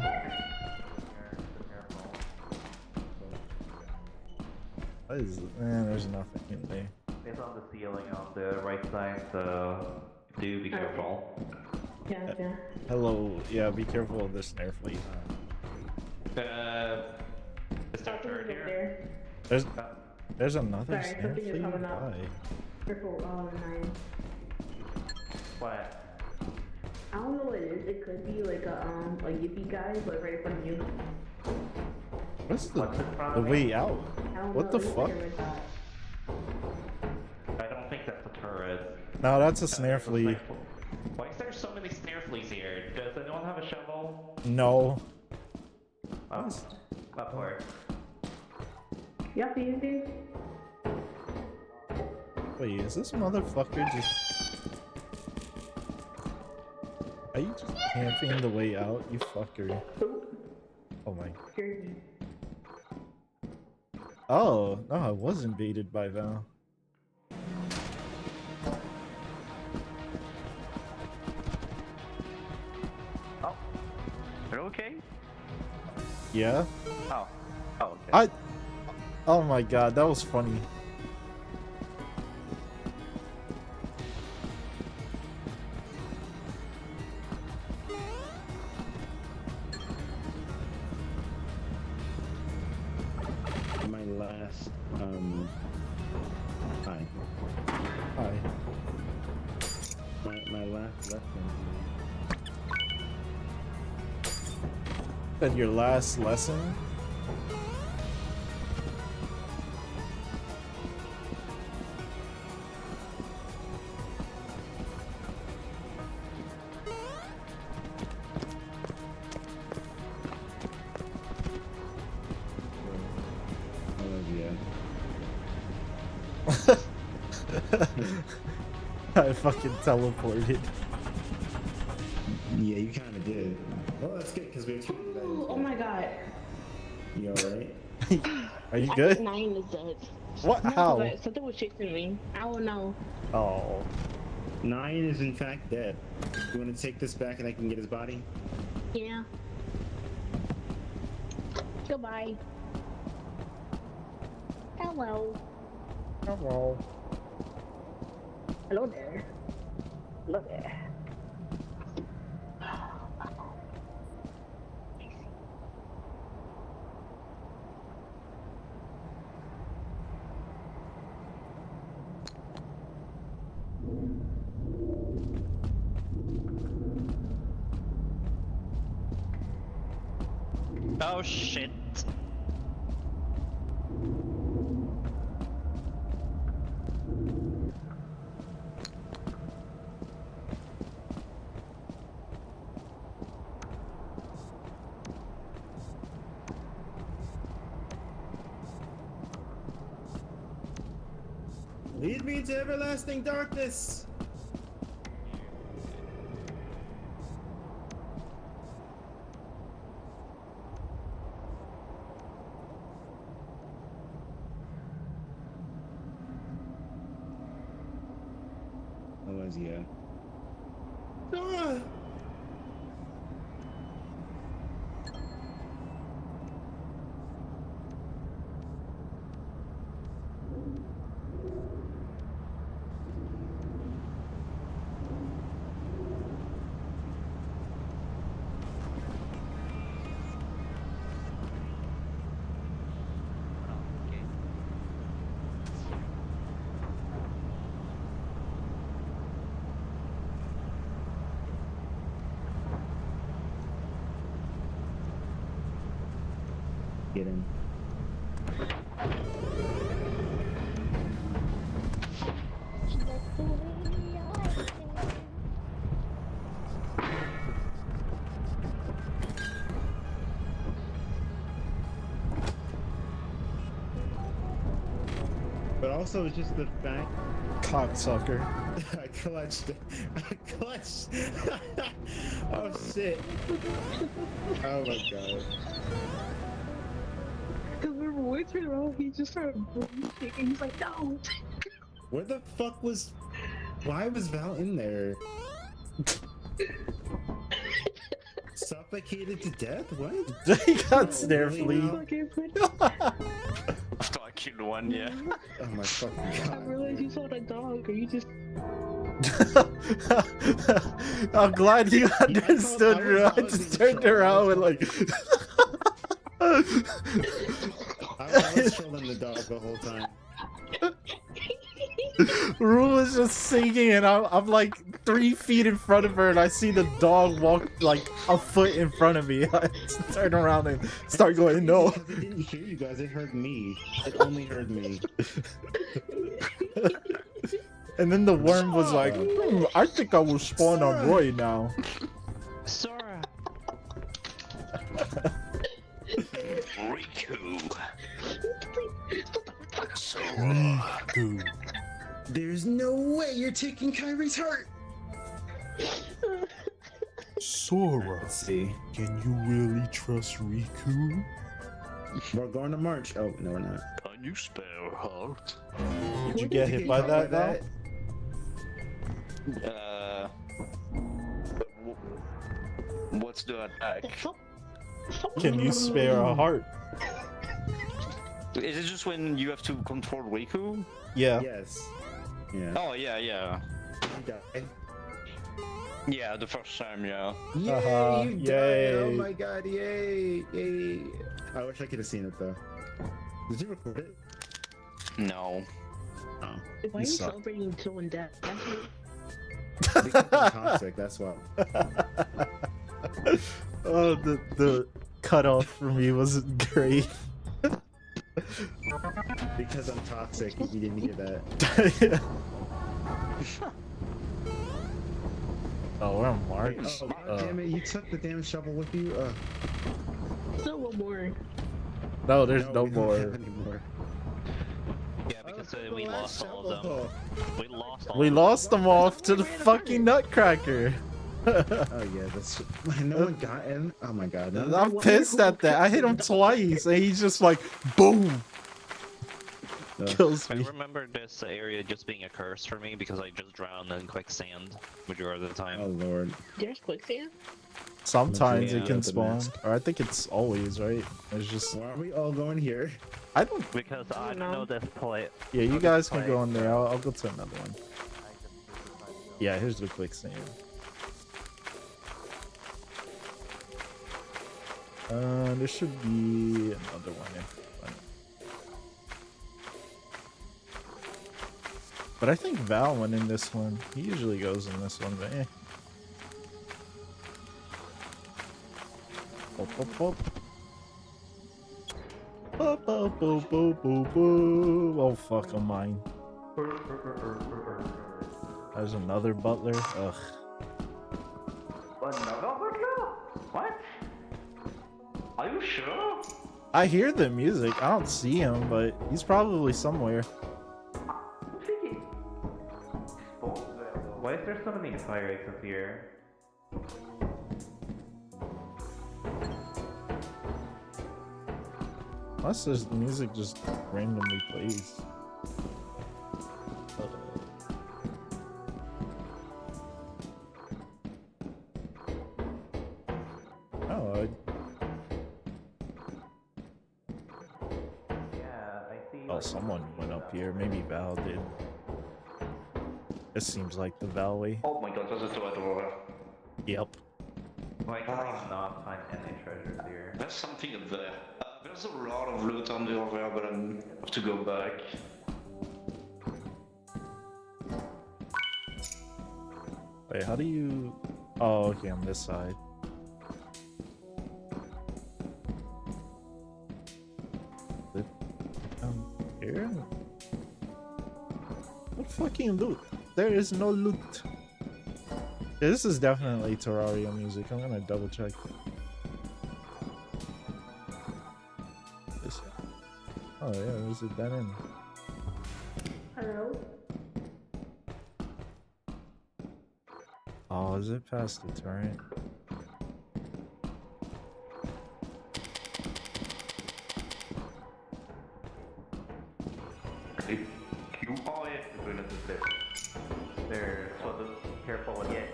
What is it? Man, there's nothing in there. It's on the ceiling on the right side, so do be careful. Gotcha. Hello. Yeah, be careful of this snare fleet. Is there a turret here? There's another Sorry, snare something is fleet? coming up. Why? Purple, 9. What? I don't know what it is. It could be like a yippie guy, but right in front of you. What's the What's in front the of me? way out? I don't What know. the It looks fuck? like a red dot. I don't think that's a turret. No, that's a snare fleet. Why is there so many snare fleas here? Does anyone have a shovel? No. Oh, up where? Y'all see this dude? Wait, is this motherfucker just... Are you just camping the way out, you fucker? Oh my... Scared me. Oh, no, I was invaded by Val. Oh. Are you okay? Yeah? Oh. Oh, okay. Oh my god, that was funny. My last, hi. Hi. My last lesson. Said your last lesson? I fucking teleported. Yeah, you kind of did. Well, that's good because we have two. Ooh, oh my god. You alright? Are you good? 9 is dead. What? No, How? but something was chasing me. I don't know. Oh. 9 is in fact dead. You want to take this back and I can get his body? Yeah. Goodbye. Hello. Hello. Hello there. Hello there. Oh shit. Lead me to everlasting darkness. Otherwise, yeah. Ah! Get in. But also, it's just the fact Cocksucker. I clutched. I clutched. Oh shit. Oh my god. Because we were waiting around, he just started breathing, and he's like, no. Where the fuck was? Why was Val in there? Suffocated to death? What? He got snare Really flea. now? After I killed one, yeah. Oh my fucking I god. realized you saw the dog, or you just. I'm glad you understood. I was- I I was just being turned trolled. around and like. I was trolling the dog the whole time. Rue is just singing, and I'm like 3 feet in front of her, and I see the dog walk like a foot in front of me. I just turn around and start going, no. Because it didn't hear you guys, it heard me. It only heard me. And then the worm was like, I think I will spawn on Roy now. Sora. Riku. Dude. There's no way you're taking Kyrie's heart. Sora, Let's see. can you really trust Riku? We're going to March. Oh, no, we're not. Can you spare a heart? Did you get hit by that, Val? What's the attack? Can you spare a heart? Is it just when you have to control Riku? Yeah. Yes. Yeah. Oh, yeah, yeah. You died. Yeah, the first time, yeah. Yay, Uh-huh, you died. yay. Oh my god, yay. Yay. I wish I could have seen it though. Did you record it? No. Oh. Why are you suck. celebrating someone dead? Because I'm toxic, that's why. Oh, the cutoff for me wasn't great. Because I'm toxic, you didn't hear that. Oh, we're on March. Oh, god damn it, you took the damn shovel with you? Still one more. No, there's no we don't more. have any more. Yeah, because we lost all of them. We lost all We of lost them off to the fucking Nutcracker. Oh yeah, that's no one got in. Oh my god. No. I'm pissed at that. I hit him twice, and he's just like, boom, kills them. me. I remember this area just being a curse for me because I just drowned in quicksand majority of the time. Oh lord. There's quicksand? Sometimes Yeah, it can that's a spawn, mask. or I think it's always right. It's just Why are we all going here? I don't. Because I don't know this play. Yeah, you I'll guys just can play go in there. for- I'll go to another one. Yeah, here's the quicksand. There should be another one in front. But I think Val went in this one. He usually goes in this one, but eh. Pop, pop, pop. Oh fuck, I'm mine. There's another butler. Ugh. Another butler? What? Are you sure? I hear the music. I don't see him, but he's probably somewhere. I'm thinking. Why is there so many fire exits here? Unless this music just randomly plays. Oh, Yeah, I see. oh, someone went up here. Maybe Val did. This seems like the Val way. Oh my god, there's a toilet over there. Yep. Why can I not find any treasures here? There's something up there. There's a lot of loot on the over there, but I have to go back. Wait, how do you... Oh, okay, on this side. Here? What fucking loot? There is no loot. Yeah, this is definitely Terraria music. I'm gonna double check. This... Oh yeah, there's a dead end. Hello? Oh, is it past the turret? Oh yeah, the bullet is there. There, so careful again.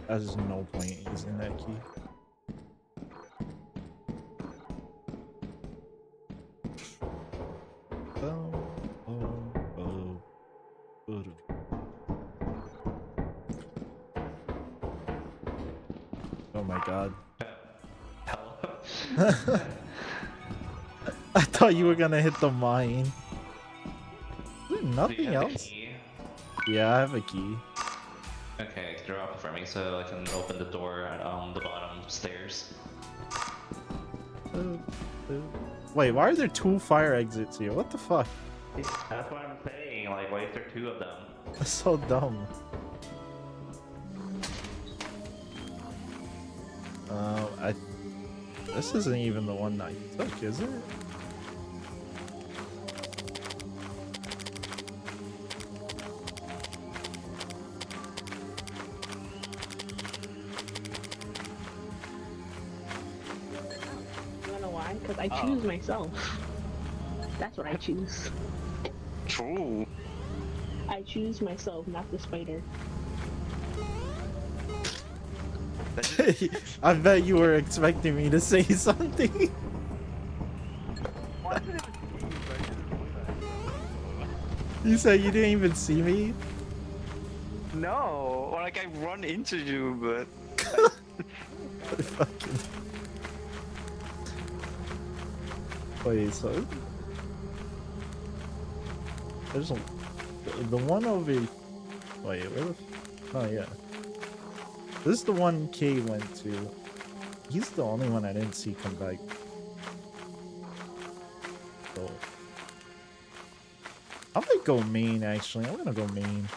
There's no point using that key. Oh my god. I thought you were gonna hit the mine. Nothing else? Yeah, I have a key. Okay, drop it for me so I can open the door on the bottom stairs. Wait, why are there 2 fire exits here? What the fuck? That's what I'm saying, like, why is there 2 of them? That's so dumb. This isn't even the one that you took, is it? You wanna know why? Because I choose myself. That's what I choose. True. I choose myself, not the spider. I bet you were expecting me to say something. You said you didn't even see me? No, or like I run into you, but Fucking... Wait, so... There's a... The one over... Wait, where the... Oh, yeah. This is the one Kay went to. He's the only one I didn't see come back. So... I might go main, actually. I'm gonna go main.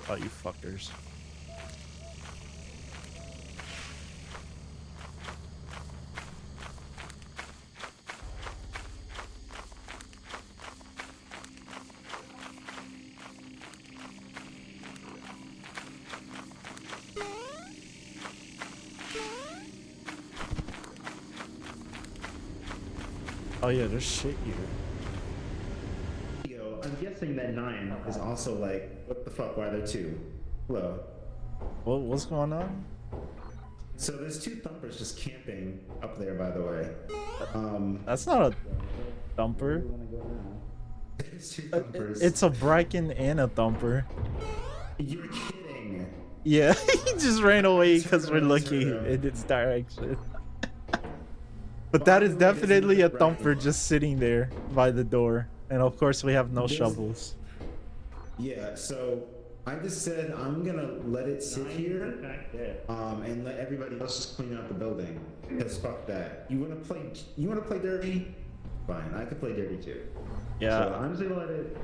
Oh, you fuckers. Oh yeah, there's shit here. Yo, I'm guessing that 9 is also like, what the fuck, why are there 2? Hello. What's going on? So there's 2 thumpers just camping up there, by the way. That's not a thumper. There's 2 thumpers. It's a Bracken and a thumper. You're kidding. Yeah, he just ran away because we're Turn looking around. in its direction. But that is definitely a thumper just sitting there by the door. And of course we have no There's- shovels. Yeah, so I just said I'm gonna let it sit here, Back there. and let everybody else just clean out the building. Cause fuck that. You wanna play dirty? Fine, I can play dirty too. Yeah. So I'm just gonna let it.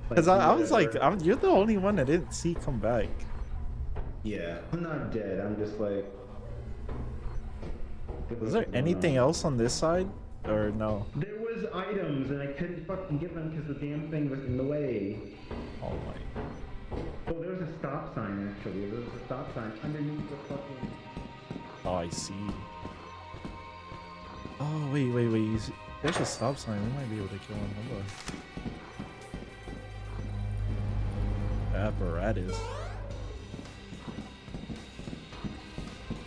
Because I do was like, whatever. you're the only one that didn't see come back. Yeah, I'm not dead. I'm just like. Is there anything else on this side? Or no? There was items, and I couldn't fucking get them because the damn thing was in the way. Oh my. Oh, there was a stop sign actually. There was a stop sign underneath the fucking. Oh, I see. Oh, wait. You see- There's a stop sign. We might be able to kill him. Hold on. The apparatus.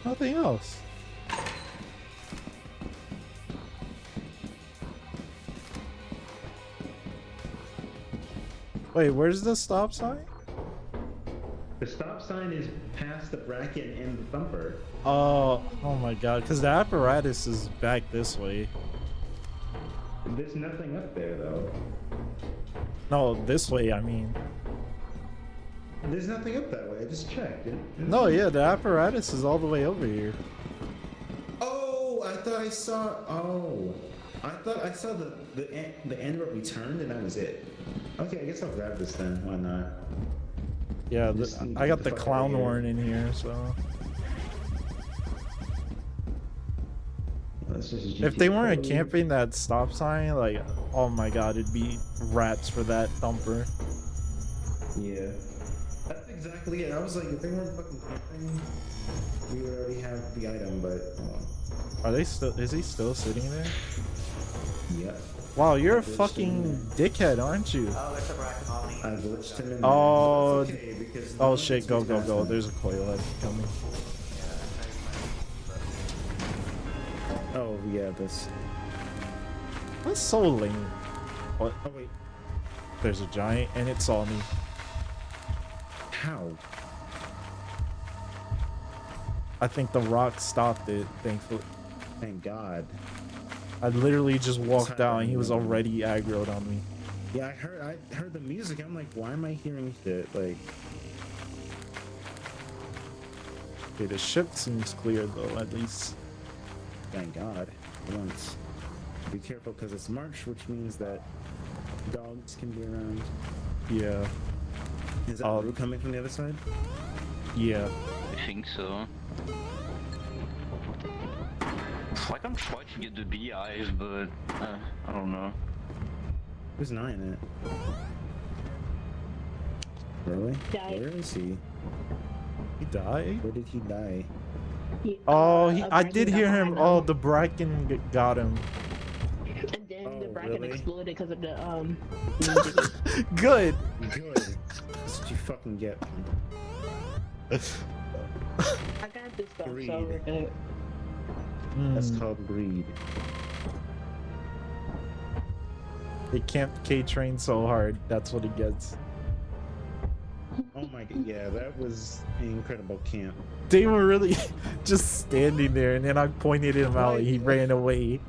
Nothing else. Wait, where's the stop sign? The stop sign is past the bracket and the thumper. Oh my god, because the apparatus is back this way. There's nothing up there though. No, this way, I mean. There's nothing up that way. I just checked. No, yeah, the apparatus is all the way over here. Oh, I thought I saw. Oh, I thought I saw the end where we turned, and that was it. Okay, I guess I'll grab this then. Why not? Yeah, Just I got get the the fuck clown outta here. horn in here, so. Let's just If they GTA weren't code. camping that stop sign, like, oh my god, it'd be rats for that thumper. Yeah. That's exactly it. I was like, if they weren't fucking camping, we would already have the item, but. Are they still? Is he still sitting there? Yep. Wow, you're a Glitched fucking in dickhead, aren't you? Oh, there's a bracket on me. I glitched him in. Oh, there, but it's okay, because Oh the shit, building's go. past them. There's a coil head coming. Oh yeah, this. That's so lame. What? Oh wait, There's a giant and it saw me. how? I think the rock stopped it, thankfully. Thank God. I literally just walked down and he was already aggroed on me. Yeah, I heard the music. I'm like, why am I hearing shit? Like, Okay, the ship seems clear though, at least. thank God. Once. Be careful because it's March, which means that dogs can be around. Yeah. Is that Rue coming from the other side? Yeah. I think so. I can try to get the beehive, but I don't know. Who's 9 in it? Really? Died. Where is he? He died? Where did he die? Oh, A I bracken did got hear him. behind Oh, the bracken got him. And then the Oh, bracket really? exploded because of the music. Good. Good. That's what you fucking get. I got this stuff, Greed. so we're good. That's Mm, called greed. they camped K-Train so hard. That's what he gets. Oh my god, yeah, that was an incredible camp. They were really just standing there, and then I pointed him out, and he ran away.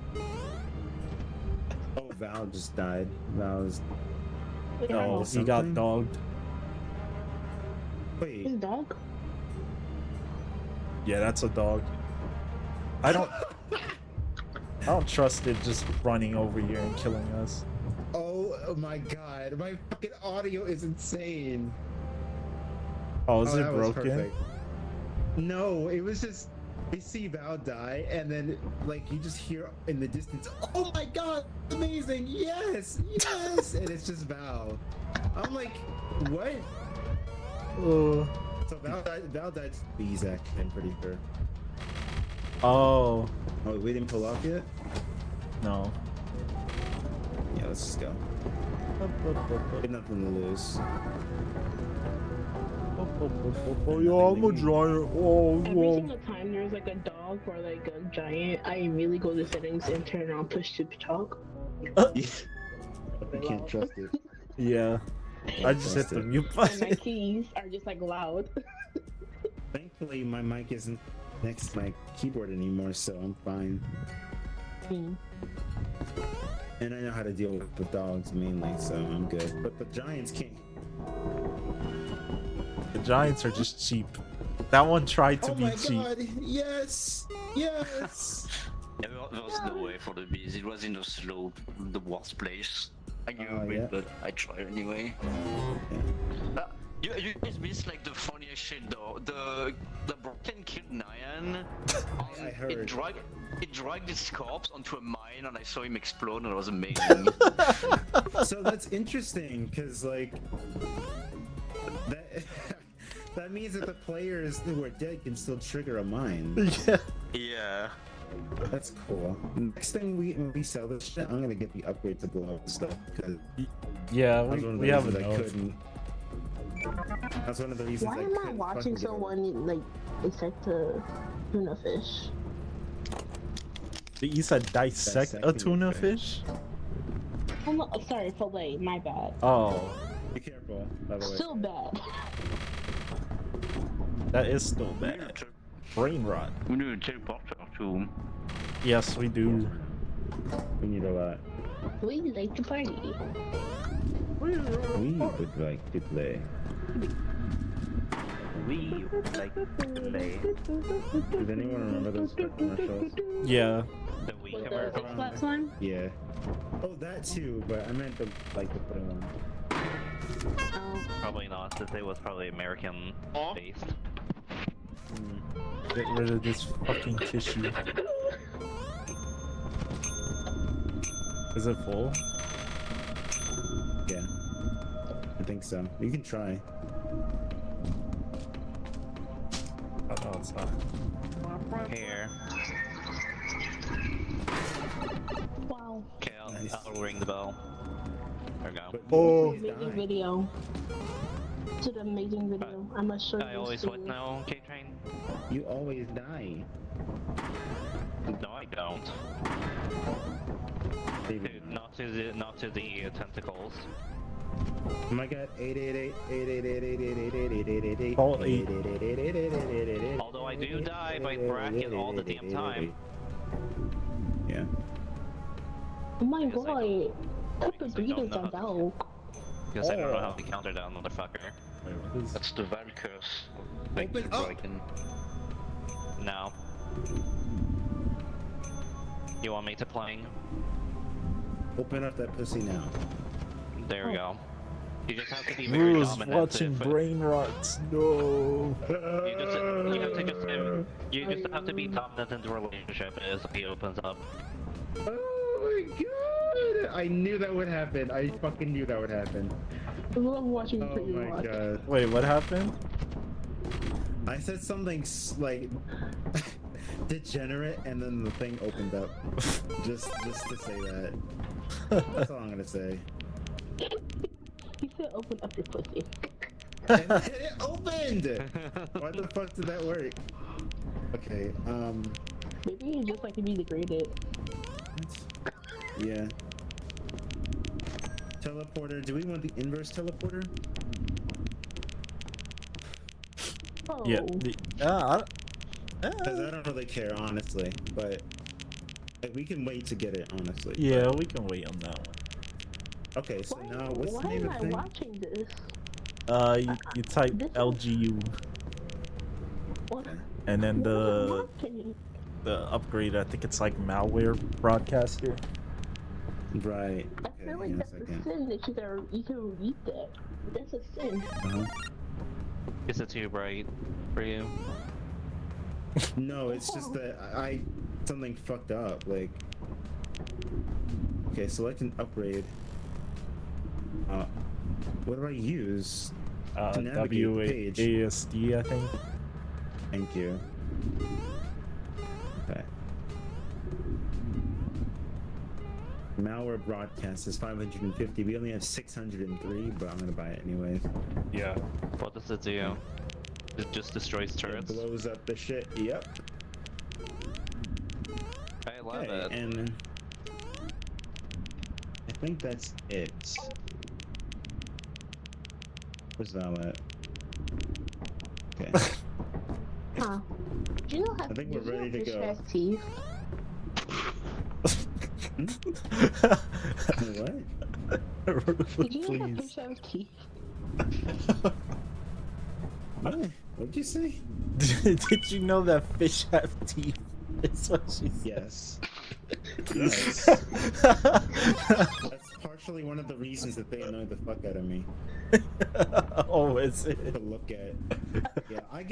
Oh, Val just died. Val's. Oh, he something? got dogged. Wait. His dog? Yeah, that's a dog. I don't trust it just running over here and killing us. Oh my god, my fucking audio is insane. Oh, is it that was broken? perfect. No, it was just we see Val die, and then like you just hear in the distance, "Oh my god, amazing! Yes, yes!" and it's just Val. I'm like, what? Oh. So Val died. Val died. Bezak, I'm pretty sure. Oh, Oh, we didn't pull off yet. no. Yeah, let's just go. We have nothing to lose. Yo, I'm a giant. Oh, Every whoa. single time there's like a dog or like a giant, I really go to settings and turn on push to talk. You can't trust it. Yeah. I just hit Trust the it. mute And my button. keys are just like loud. Thankfully, my mic isn't next to my keyboard anymore, so I'm fine. Hmm. And I know how to deal with the dogs mainly, so I'm good. But the giants can't. The Giants are just cheap. That one tried to Oh be my cheap. god! Yes! Yes! Yeah, there was no way for the bees. It was in the slope, the worst place. I knew Oh, it, yeah. but I tried anyway. You guys missed like the funniest shit though. The Broken killed Nyan. I heard. It dragged his corpse onto a mine, and I saw him explode, and it was amazing. So that's interesting, because like that that means that the players who are dead can still trigger a mine. Yeah. Yeah. That's cool. Next time when we sell this shit, I'm gonna get the upgrade to blow up stuff because Yeah, that's one of we the have reasons I enough. couldn't. That's one of the reasons Why I am I couldn't watching fucking get it. someone like dissect a tuna fish? You said dissect a Dissecting tuna a fish? Oh, no, sorry, fillet. My bad. Oh, Be careful, by the way. Still bad. that is still bad. Brain rot. We need a teleporter too. Yes, we do. We need a lot. We like to party. We would like to play. We like to play. Does anyone remember those commercials? Yeah. The Wii With the commercial. Xbox one? Yeah. Oh, that too, but I meant the put in one. Oh. Probably not, since it was probably American based. Get rid of this fucking tissue. Is it full? Yeah. I think so. You can try. Oh no, it's not. Here. Wow. Okay, Nice. I'll ring the bell. There we go. But Oh. please Amazing die. video. It's an amazing video. I must show I you. always what now, K-Train? You always die. No, I don't. Dude, not to the tentacles. Oh my god, 888 Call eight. Although I do die by bracket all the damn time. Yeah. Oh my Because I god. don't- Pepper because I Breed don't is know a how to- dog. Because I don't know how to counter that motherfucker. Wait, what is... That's the Val curse. Open up. No. You want me to playing? Open up that pussy now. There we go. You just have to be very Who's dominant. watching brain rots? No. You just have to be dominant in the relationship as he opens up. Oh my god! I knew that would happen. I fucking knew that would happen. I love watching Oh you my watch. god. Wait, what happened? I said something like degenerate, and then the thing opened up. just to say that. That's all I'm gonna say. He said open up your pussy. And it opened! Why the fuck did that work? Okay, Maybe you just like to be degraded. yeah. Teleporter, do we want the inverse teleporter? Oh. Yeah. Because I don't really care, honestly, but like, we can wait to get it, honestly. Yeah, we can wait on that one. Okay, so Why, now what's the why name am of I the thing? watching this? You type This is- LGU, What? and then What am I the watching? upgrade. I think it's like malware broadcaster. Right. I Okay, feel like hang on a that's a second. sin that you can read that. That's a sin. Uh-huh. Is it too bright for you? No, it's just that something fucked up. Like, okay, select an upgrade. What do I use? To navigate the page. WASD, I think. Thank you. Okay. Malware broadcast is 550. We only have 603, but I'm gonna buy it anyways. Yeah. What does it do? It just destroys It turrets? blows up the shit. Yep. I love Okay, it. and I think that's it. Where's Val at? Okay. Huh. Do you know how I think we're did you know ready to fish go. has teeth? What? Did you know how Please. fish have teeth? What? What'd you say? Did you know that fish have teeth? That's what she said. Yes. Yes. That's partially one of the reasons that they annoy the fuck out of me Oh, is it? to look at. Yeah, I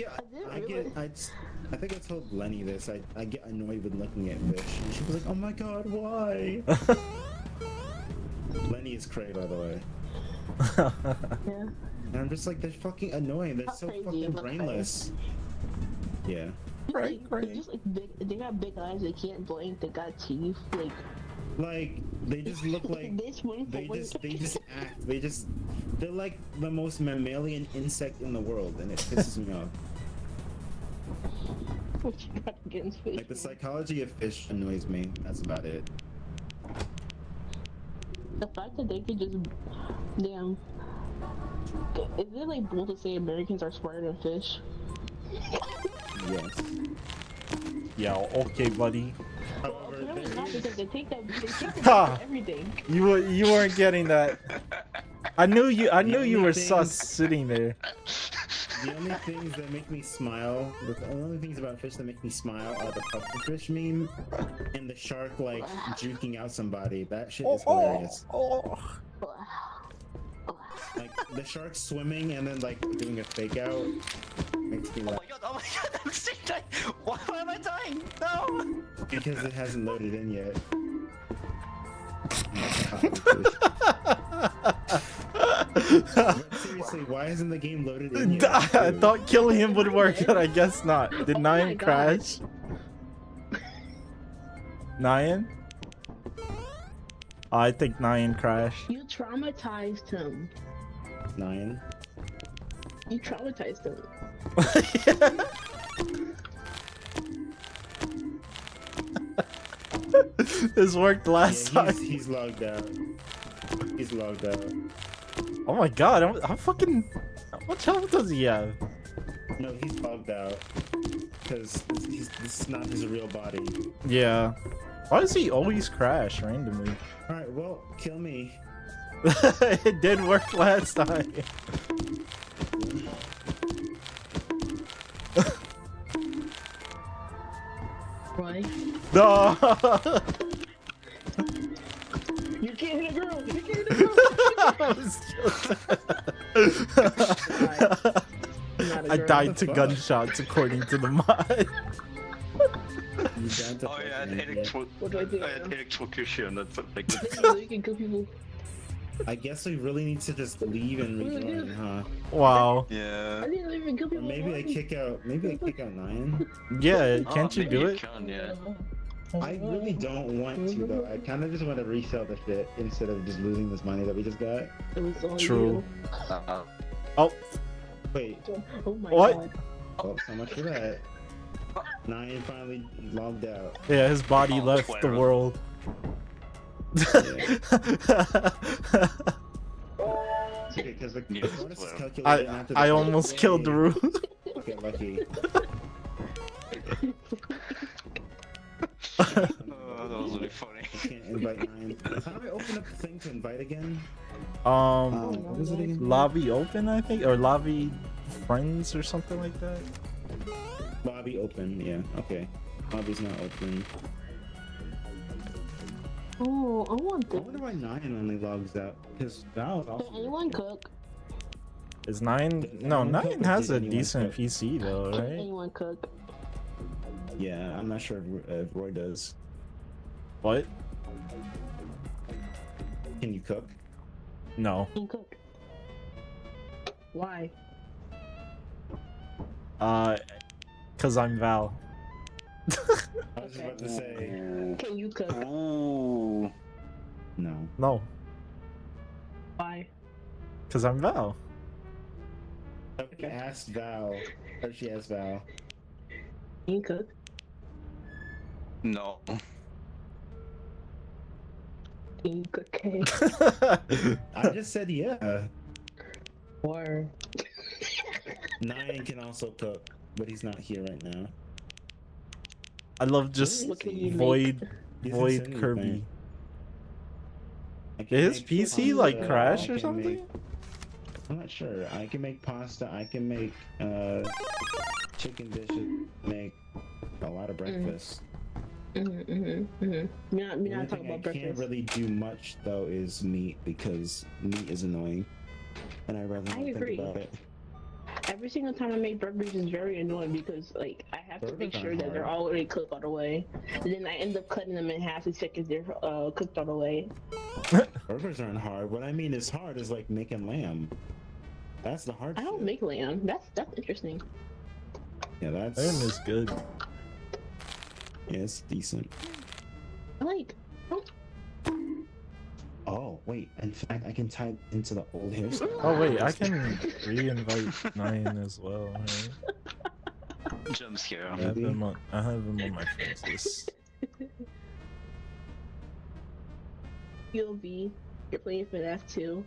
think I told Lenny this. I get annoyed with looking at fish, and she was like, "Oh my god, why?" Lenny is cray, by the way. Yeah. And I'm just like, they're fucking annoying. They're so Crazy, fucking but brainless. Yeah. Right, They're right. just like big. They got big eyes. They can't blink. They got teeth. Like they just look like this one. they just act. They're like the most mammalian insect in the world, and it pisses me off. Against fish. Like the psychology of fish annoys me. That's about it. The fact that they could just damn. Is it like bull to say Americans are smarter than fish? Yes. Yeah, okay, buddy. However, Apparently there not, is- because they take that Ha! for everything. You weren't getting that. I knew you were thing- sus sitting there. the only things that make me smile, the only things about fish that make me smile are the pufferfish meme and the shark like juking out somebody. That shit is hilarious. Like the shark swimming and then like doing a fake out makes me Oh laugh my god, I'm still dying! Why am I dying? No! because it hasn't loaded in yet. But seriously, why hasn't the game loaded in yet? I thought killing him would work, but I guess not. Did Oh my Nyan God. crash? Nyan? I think Nyan crashed. You traumatized him. 9. You traumatized him. This worked last Yeah, time. he's logged out. He's logged out. Oh my god, I'm fucking. How much health does he have? No, he's logged out. Because this is not his real body. Yeah. Why does he always crash randomly? Alright, well, kill me. It did work last time. Why? No. You can't hit a girl. You can't hit a girl. I was Not a I girl. died What to the fuck? gunshots according to the mod. You died to Oh yeah, fucking idiot. What do I do? electrocution, that's like You can kill people. I guess we really need to just leave and rejoin, huh? Wow. Yeah. I didn't even kill Or people. maybe I kick out 9. Yeah, can't you do it? Can, yeah. I really don't want to though. I kind of just want to resell the shit instead of just losing this money that we just got. It was all True. Uh-uh. Oh, Wait, You. Oh my What? god. oh, so much for that. 9 finally logged out. yeah, his body Oh, left the Clara. world. Okay, because the Yes, bonus is well. calculated after the I almost killed the roof. Okay, lucky. Oh, that was really funny. I can't invite 9. How do I open up the thing to invite again? What was it again? Lobby open, I think, or lobby friends or something like that. Lobby open, yeah, okay. Lobby's not open. Oh, I want I this. wonder why 9 only logs out. Because Valve Can also. anyone cook? Is 9? No, 9 has a decent PC though, Can right? anyone cook? Yeah, I'm not sure if Roy does. What? Can you cook? No. Can cook. Why? Cause I'm Val. I was just about to say, Can you cook? Ooh. no. No, Why? cause I'm Val. Okay, ask Val. Or she asked Val. Can you cook? No. Can you cook cake? I just said yeah. Or 9 can also cook, but he's not here right now. I love just What can you Void He hasn't Void said Kirby. anything. I can Did his make PC pasta, like I crash or can something? make- I'm not sure. I can make pasta. I can make chicken dishes. Make a lot of breakfast. We're not The only talking thing I about can't breakfast. really do much though is meat because meat is annoying, and I rather I not agree. think about it. Every single time I make burgers is very annoying because like I have to make Burgers sure aren't that they're hard. already cooked all the way, and then I end up cutting them in half the seconds they're cooked all the way. Burgers aren't hard. What I mean is hard is like making lamb. That's the hard. I don't shit. make lamb. That's interesting. Yeah, that's. Lamb is good. Yeah, it's decent. I like. Oh wait, in fact, I can type into the old hairstyle. Oh wait, I can re-invite Nyan as well. Right? Jump scare. I have him on my friends list. POV, you're playing FNAF 2.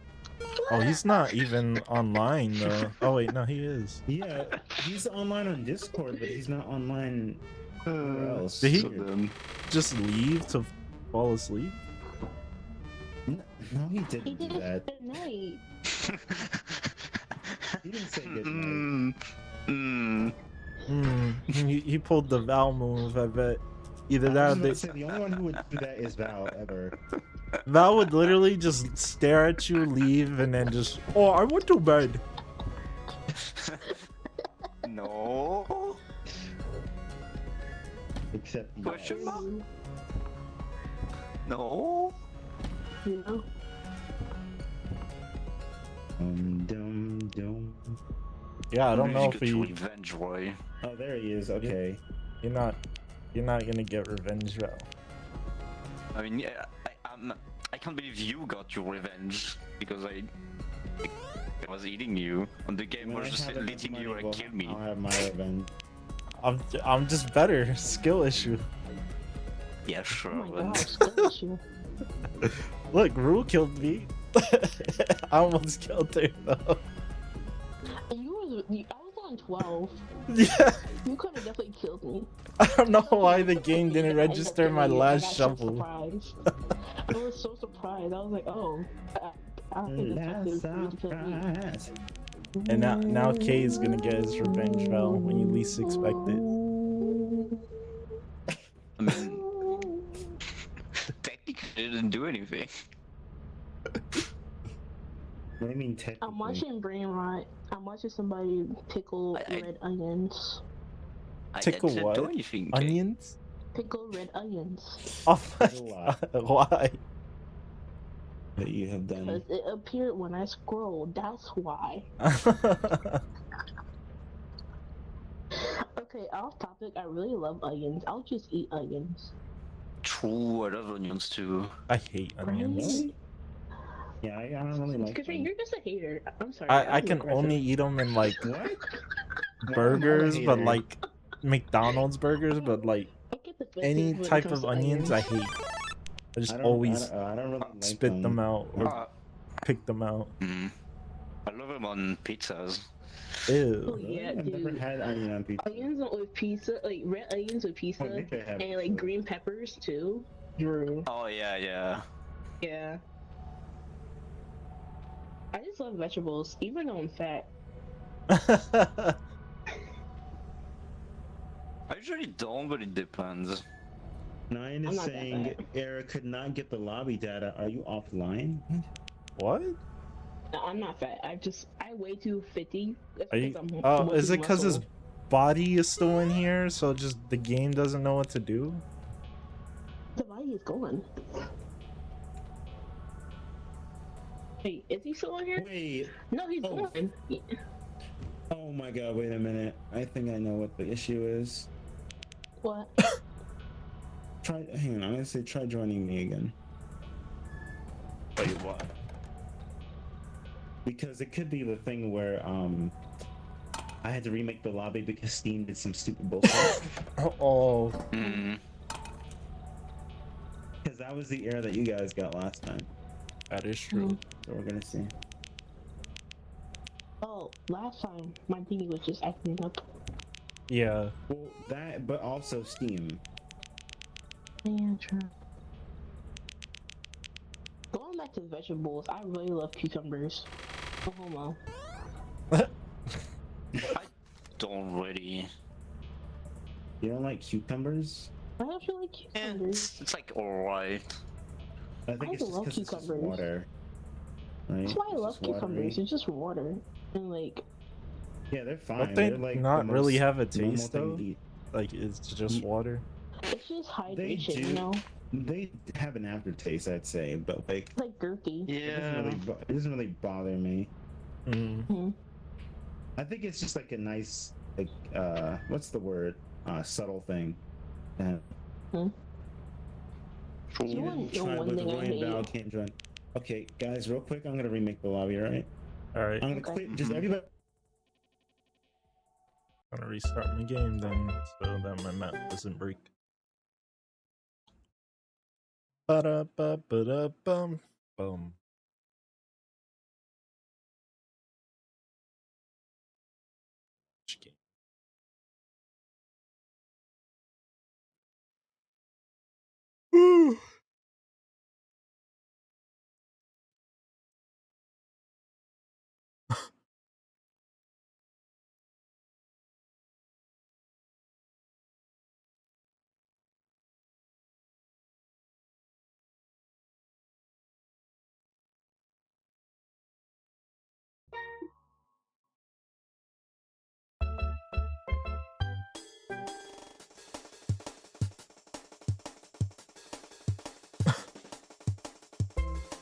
Oh, he's not even online though. Oh wait, no, he is. Yeah, he's online on Discord, but he's not online. Where else? Did he- Weird. Just leave to fall asleep? No, he He didn't did do that. it at night. He didn't say good night. He pulled the Val move. I bet. Either I that, was or about they, to say, the only one who would do that is Val ever. Val would literally just stare at you, leave, and then just, oh, I went to bed. No. Except you Question guys. mark? No. You know? Dum dum. Yeah, I don't know if Music to he, revenge, Roy. Oh, there he is. Okay. you're not gonna get revenge, Val. I mean, yeah, I can't believe you got your revenge because I was eating you, and the game When was I just have enough letting you money, like kill me. I'll have my revenge. I'm just better. Skill issue. Yeah, Oh sure. my but- gosh, that you. Look, Rue killed me. I almost killed her though. And I was on 12. Yeah. You could have definitely killed me. I don't know why the game didn't I ended up register my killing you. I last got so shovel. surprised. I was so surprised. I was like, oh. I don't think that's Last to kill me. surprise. And now Kay is gonna get his revenge, Val, when you least expect it. I mean, technically, it didn't do anything. What do you mean technically? I'm watching Brain Rot. I'm watching somebody pickle I- red onions. I Tickle didn't what? do anything. Kay. Onions? Pickle red onions. Oh my There's a lot. god, why? That you have done. Because it appeared when I scrolled. That's why. Okay, off topic. I really love onions. I'll just eat onions. True, I love onions too. I hate onions. Really? Yeah, I don't really like Because them. you're just a hater. I'm sorry. I I'm can aggressive. only eat them in like What? Well, I'm burgers, not a but hater. like McDonald's burgers, but like I get defensive any when it type comes of to onions, I hate. I just always I don't really like spit them out or Uh, pick them out. I love them on pizzas. Ew. Oh, yeah, I've never dude. had onion on pizza. Onions with pizza, like red onions with pizza, Oh, maybe I have and like before. green peppers too. Drew. Oh yeah, yeah. Yeah. I just love vegetables, even though I'm fat. I usually don't, but it depends. Nine I'm is not that saying bad. Eric could not get the lobby data. Are you offline? What? No, I'm not fat. I weigh 250. That's Are you? because I'm Oh, mostly is it because his muscle. body is still in here, so just the game doesn't know what to do? The body is gone. Wait, is he still in here? Wait. No, he's Oh. gone. Oh my god, wait a minute. I think I know what the issue is. What? Hang on, I'm gonna say try joining me again. Wait, what? Because it could be the thing where I had to remake the lobby because Steam did some stupid bullshit. Oh, Hmm. Because that was the error that you guys got last time. that is true. So we're gonna see. Oh, last time my thingy was just acting up. Yeah. Well, that, but also Steam. Yeah, true. Going back to vegetables, I really love cucumbers. No homo. Don't really. You don't like cucumbers? I don't feel like Yeah, cucumbers. it's like alright. I think I it's just love because it's just cucumbers. water. Right? That's why I It's love just watery. cucumbers. It's just water. And like, Yeah, they're fine. Don't they They're like not the really most have a normal taste thing though? to eat. Like it's just Ye- water. it's just They hydration, do. you know? They have an aftertaste, I'd say, but like It's like gurky. Yeah. it doesn't really bother me. Mm. I think it's just like a nice, like, what's the word? Subtle thing. You wouldn't know Try, one but thing I Roy and Val hate. can't join. Okay, guys, real quick, I'm gonna remake the lobby, alright? All right, I'm I'm gonna Okay. quit. Just everybody. gonna restart my game then, so that my map doesn't break. Ba-da-ba-ba-da-bum bum. Which game? Woo.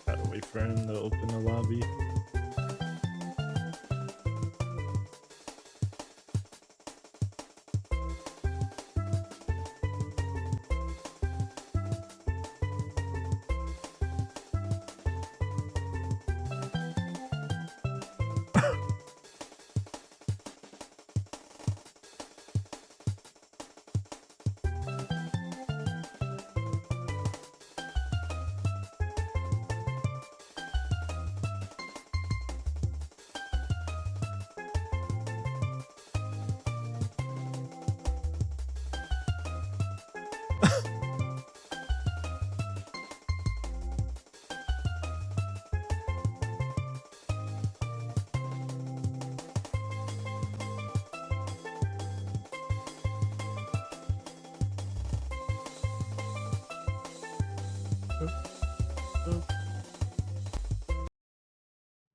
Gotta wait for him to open the lobby.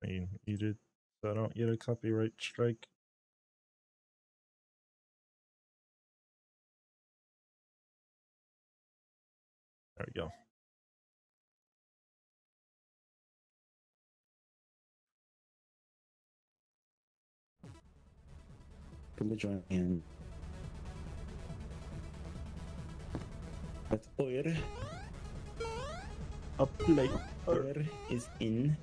I mean, eat it so I don't get a copyright strike. There we go. Come to join in. That's Oyer. A plate. Oyer is in.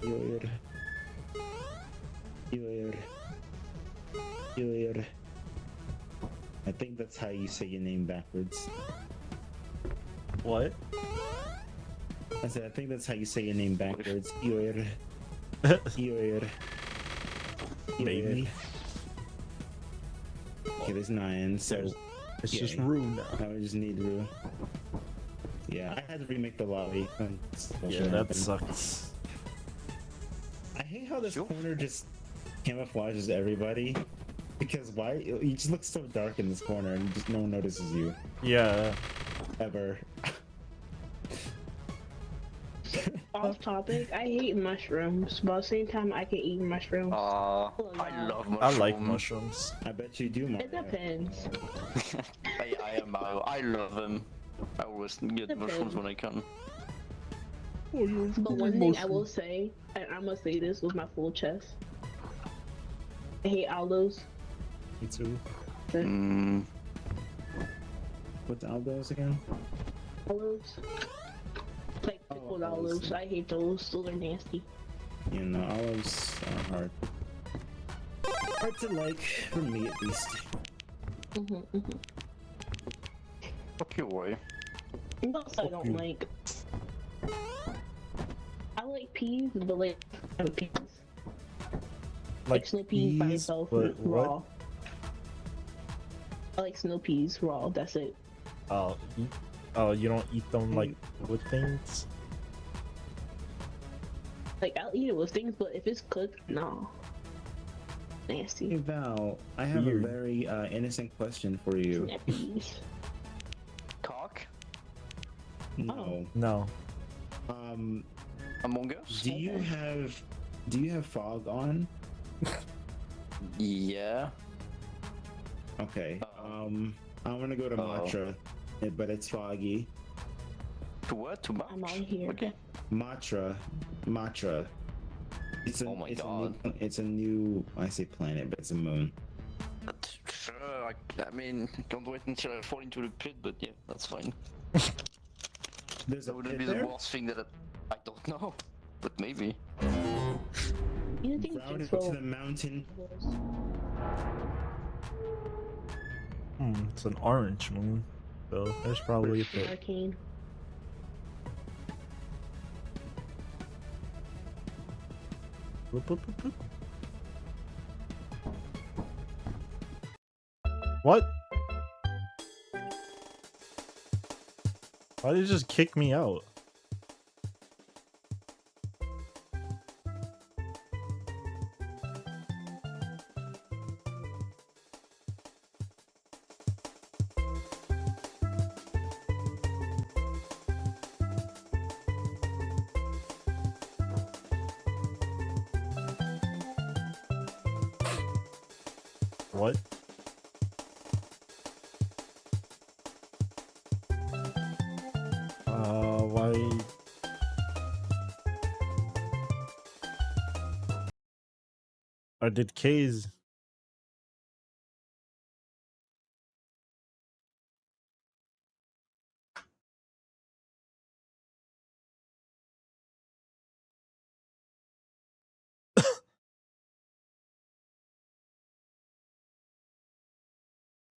Oyer. Oyer. Oyer. I think that's how you say your name backwards. What? I said, I think that's how you say your name backwards. Oyer. Oyer. Maybe. Okay, there's 9, so It's just yeah. Rue now. now we just need Rue. Yeah, I had to remake the lobby. Yeah, that sucks. I hate how this corner just camouflages everybody. Because why? You just look so dark in this corner and just no one notices you. Yeah. Ever. Off topic, I hate mushrooms, but at the same time, I can eat mushrooms. I yeah. love I mushrooms. like mushrooms. I bet you do, Mario. It depends. I am Mario. I love them. I always get mushrooms when I can. But one thing I will say, and I'm gonna say this with my full chest, I hate aloes. Me too. Mm. What's Aldo's again? Olives. Like pickled olives. I hate those. Those are nasty. You know, olives are hard. Hard to like, for me at least. Fuck you, Roy. Most I don't you. like. I like peas, but like peas. Like Snow peas by peas, itself, but raw. what? I like snow peas raw. That's it. Oh, oh, you don't eat them like with things? Like I'll eat it with things, but if it's cooked, no. Hey Nasty. Val, I have Weird. a very innocent question for you. Snappies. Cock? No. No. Among Us? Do you have fog on? Yeah. Okay. I'm gonna go to Matra, but it's foggy. To what? To I'm out March? here. Okay. Matra. It's a, Oh my it's God. it's a new, I say planet, but it's a moon. Sure, I mean, can't wait until I fall into the pit, but yeah, that's fine. There's a That wouldn't pit be there? the worst thing that I don't know, but maybe. You think Routed just to roll the mountain. It's an orange moon. So there's probably a pit. arcane? Boop, boop, boop, boop. What? Why did it just kick me out? What? Why? Or did K's?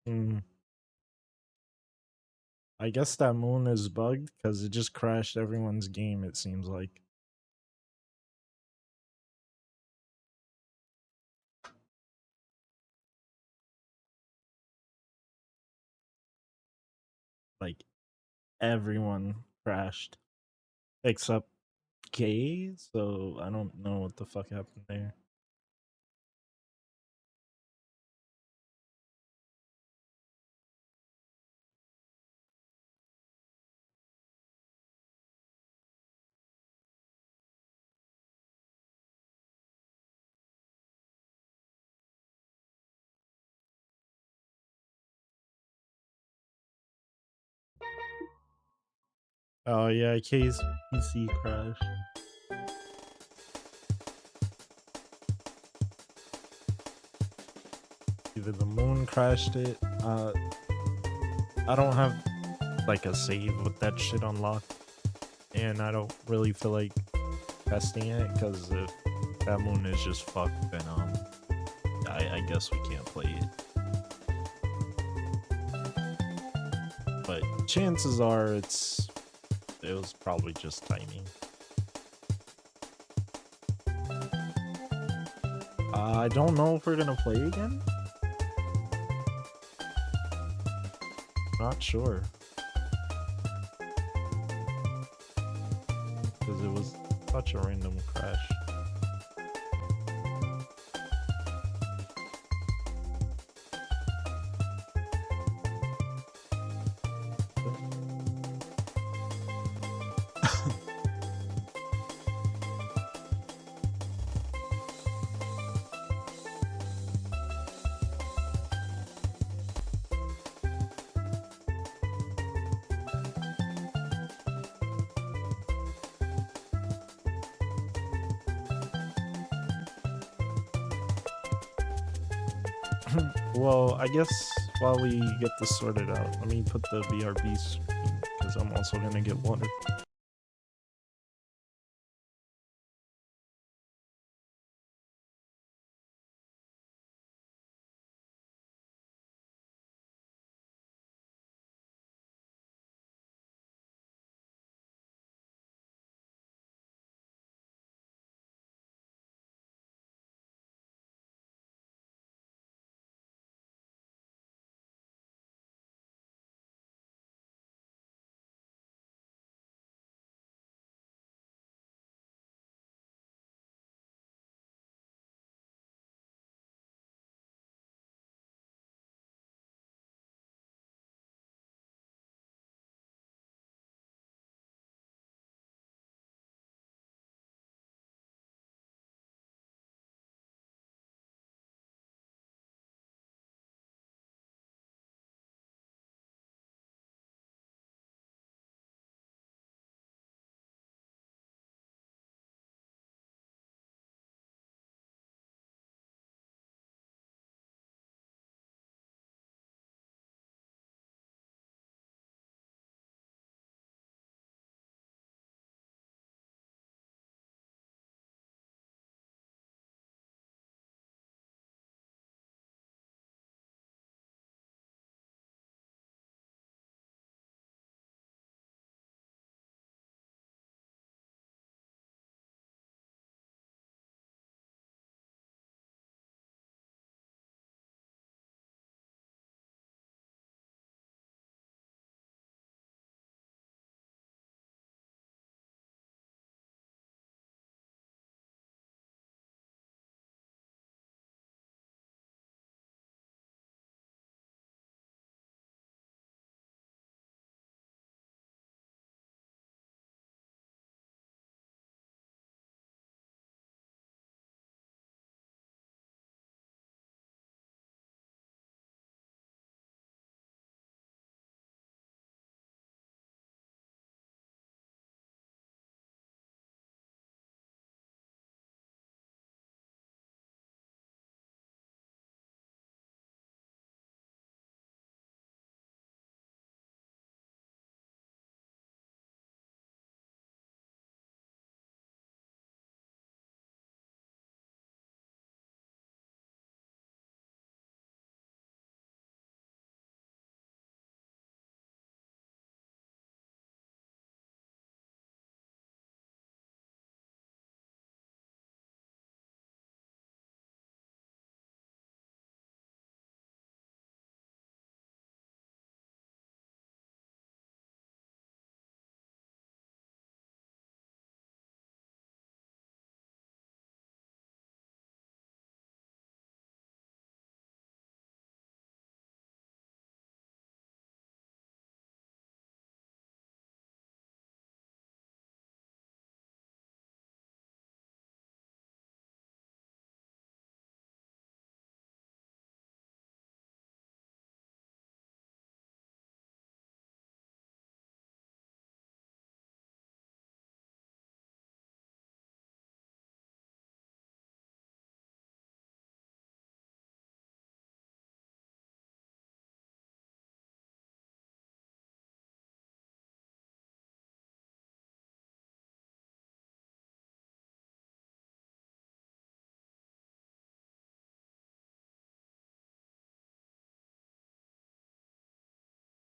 Hmm. I guess that moon is bugged because it just crashed everyone's game, it seems like. Like, everyone crashed. Except K, so I don't know what the fuck happened there. Oh yeah, K's PC crashed. Either the moon crashed it. I don't have like a save with that shit unlocked, and I don't really feel like testing it because if that moon is just fucked, then I guess we can't play it. But chances are it was probably just timing. I don't know if we're gonna play again. Not sure. Because it was such a random crash. Well, I guess while we get this sorted out, let me put the BRB screen because I'm also gonna get water.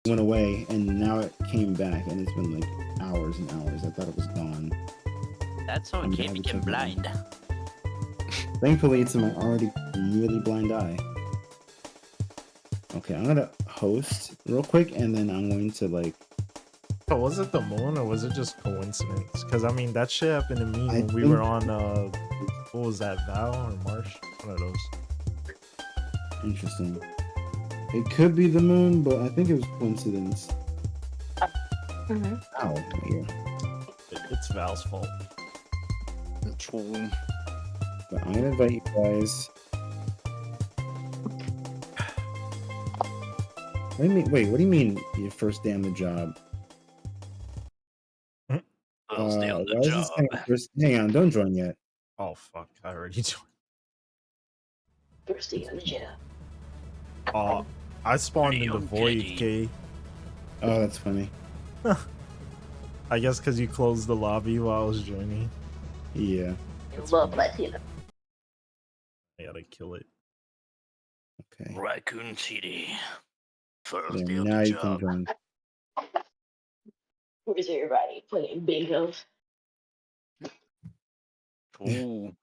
went away, and now it came back, and it's been like hours and hours. I thought it was gone. That's how I'm Kay gonna have to became check it out. blind. Thankfully, it's in my already really blind eye. Okay, I'm gonna host real quick, and then I'm going to like. So was it the moon or was it just coincidence? Because I mean that shit happened to me I when we think- were on what was that, Val or Marsh? One of those. Interesting. It could be the moon, but I think it was coincidence. Mhm. Ow, my ear. It's Val's fault. True. But I'm gonna invite you guys. What do you mean? Wait, what do you mean your first day on the job? First day on the why is this saying first? Hang on, don't join yet. Oh fuck! I already joined. First day on the job. Oh, I spawned in the Young void, Teddy. K. Oh, that's funny. I guess because you closed the lobby while I was joining. Yeah. Love Latina. I gotta kill it. Okay. Raccoon City. First There, day on now the you can job. join. Where's everybody playing bingos? Ooh.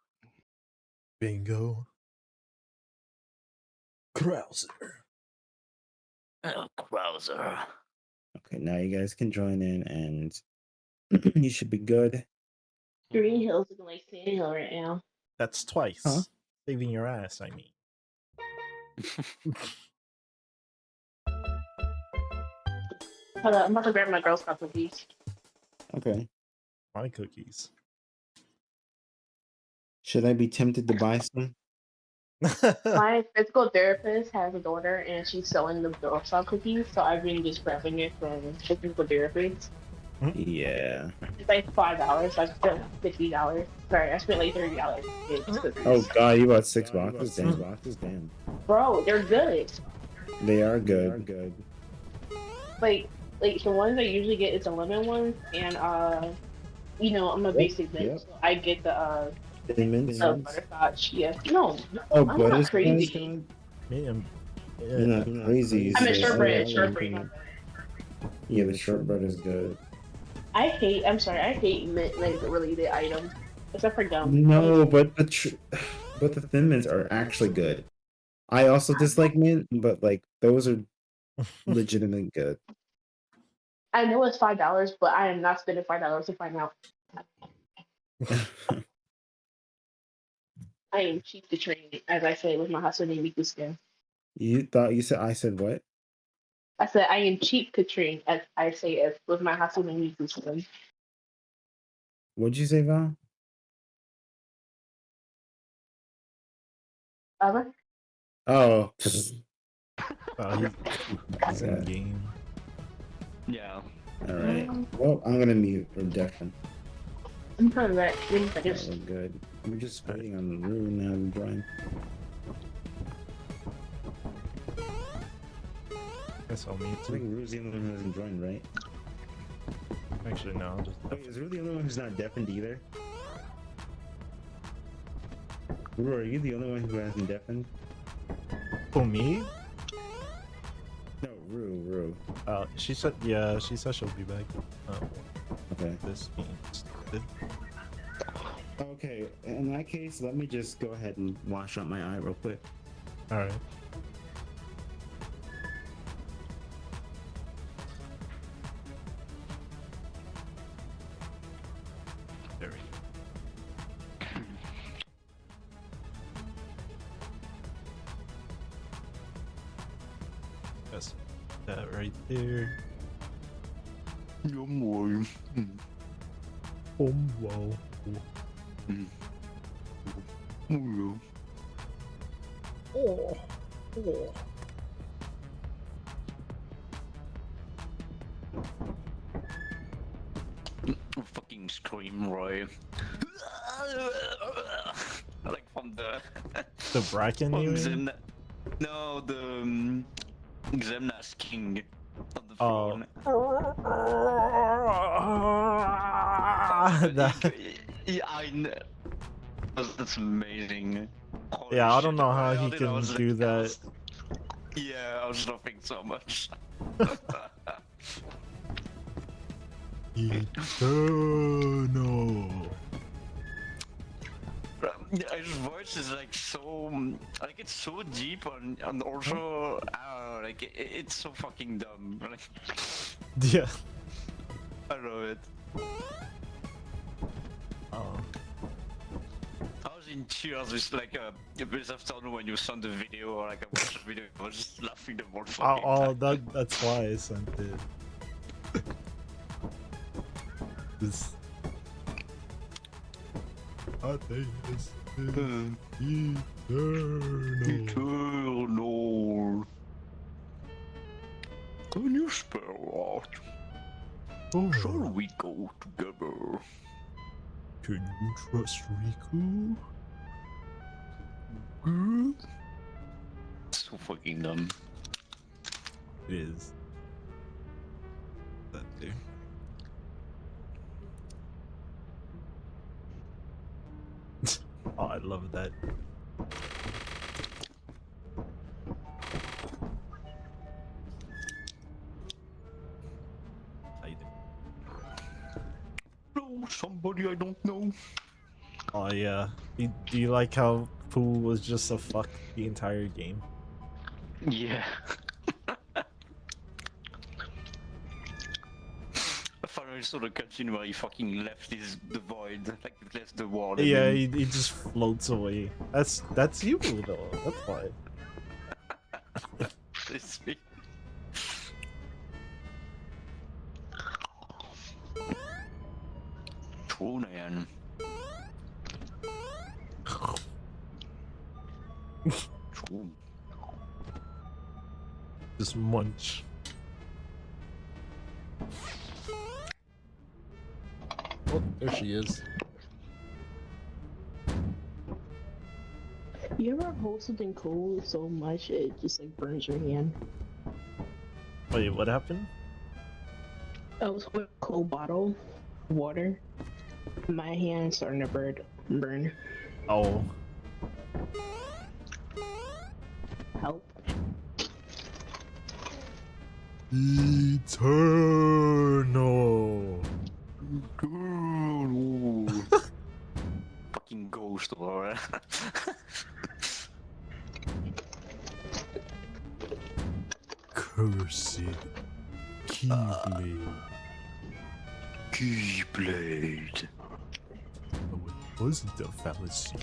Bingo. Krauser. Oh, Krauser. Okay, now you guys can join in, and you should be good. Green Hill's looking like Sand Hill right now. That's twice. Huh? Saving your ass, I mean. Hold on, I'm about to grab my Girl Scout cookies. Okay. My cookies. Should I be tempted to buy some? My physical therapist has a daughter and she's selling the Girl Scout cookies, so I've been just grabbing it from the physical therapist. Yeah. It's like $5. I spent $50. Sorry, I spent like $30. Oh god, you bought 6 boxes? Damn. Bro, they're good. They are good. Like the ones I usually get is the lemon ones, and you know, I'm a basic bitch, yep. so I get the Thin mints? butterscotch. Yeah, no, Oh, I'm not butterscotch? crazy. Me and You're not crazy. you I meant say. shortbread. Oh, Shortbread. Yeah, the shortbread is good. I hate mint like related items, except for gum. No, but but the Thin Mints are actually good. I also dislike mint, but like those are legitimately good. I know it's $5, but I am not spending $5 to find out. I am cheap to train, as I say with my Hatsune Miku skin. You said I said what? I said I am cheap to train, as I say as with my Hatsune Miku skin. What'd you say, Val? Ever? Oh. he's in Yeah. game. Yeah. All right. Well, I'm gonna mute or deafen. I'm trying to wait a That second. look good. I'm just waiting on Rue now to join. Guess I'll meet I think too. Rue's the only one who hasn't joined, right? Actually, no. I'll just Wait, is Rue the only one who's not deafened either? Rue, are you the only one who hasn't deafened? for me. No, Rue. She said, yeah, she said she'll be back. Okay. This being started. Okay, in that case, let me just go ahead and wash out my eye real quick. All right. There we go. That's that right there. Yum, boy. Oh wow. Oh. Oh. Fucking scream, Roy. Like from the. The bracken you mean? No, the Xemnas King on the Oh. throne. That- Yeah, I know. That's amazing. Holy Yeah, I don't shit, know how I he did- I can was do like, that. Yeah, I was laughing so much. Eternal. His voice is like so, like it's so deep and also, like it's so fucking dumb. Like, Yeah. I love it. Oh. I was in tears this like this afternoon when you sent the video or like I watched the video. I was just laughing the whole fucking Oh, time. that's why I sent it. This. I think it's eternal. Eternal. Can you spell out? Shall we go together? Can you trust Riku? So fucking dumb. It is. That dude. Oh, I love that. How you doing? No, somebody I don't know. Oh yeah. Do you like how Pooh was just a fuck the entire game? Yeah. I finally saw the cutscene where he fucking left the void, like he left the world. and Yeah, then- he just floats away. That's you though. That's why. It's me. Conan. True. Just munch. Oh, there she is. You ever hold something cold so much it just like burns your hand? Wait, what happened? I was holding a cold bottle of water. My hand starting to burn. Oh. Help. Eternal. Fucking ghost or Cursed Keyblade. Keyblade. Oh, it wasn't a fallacy.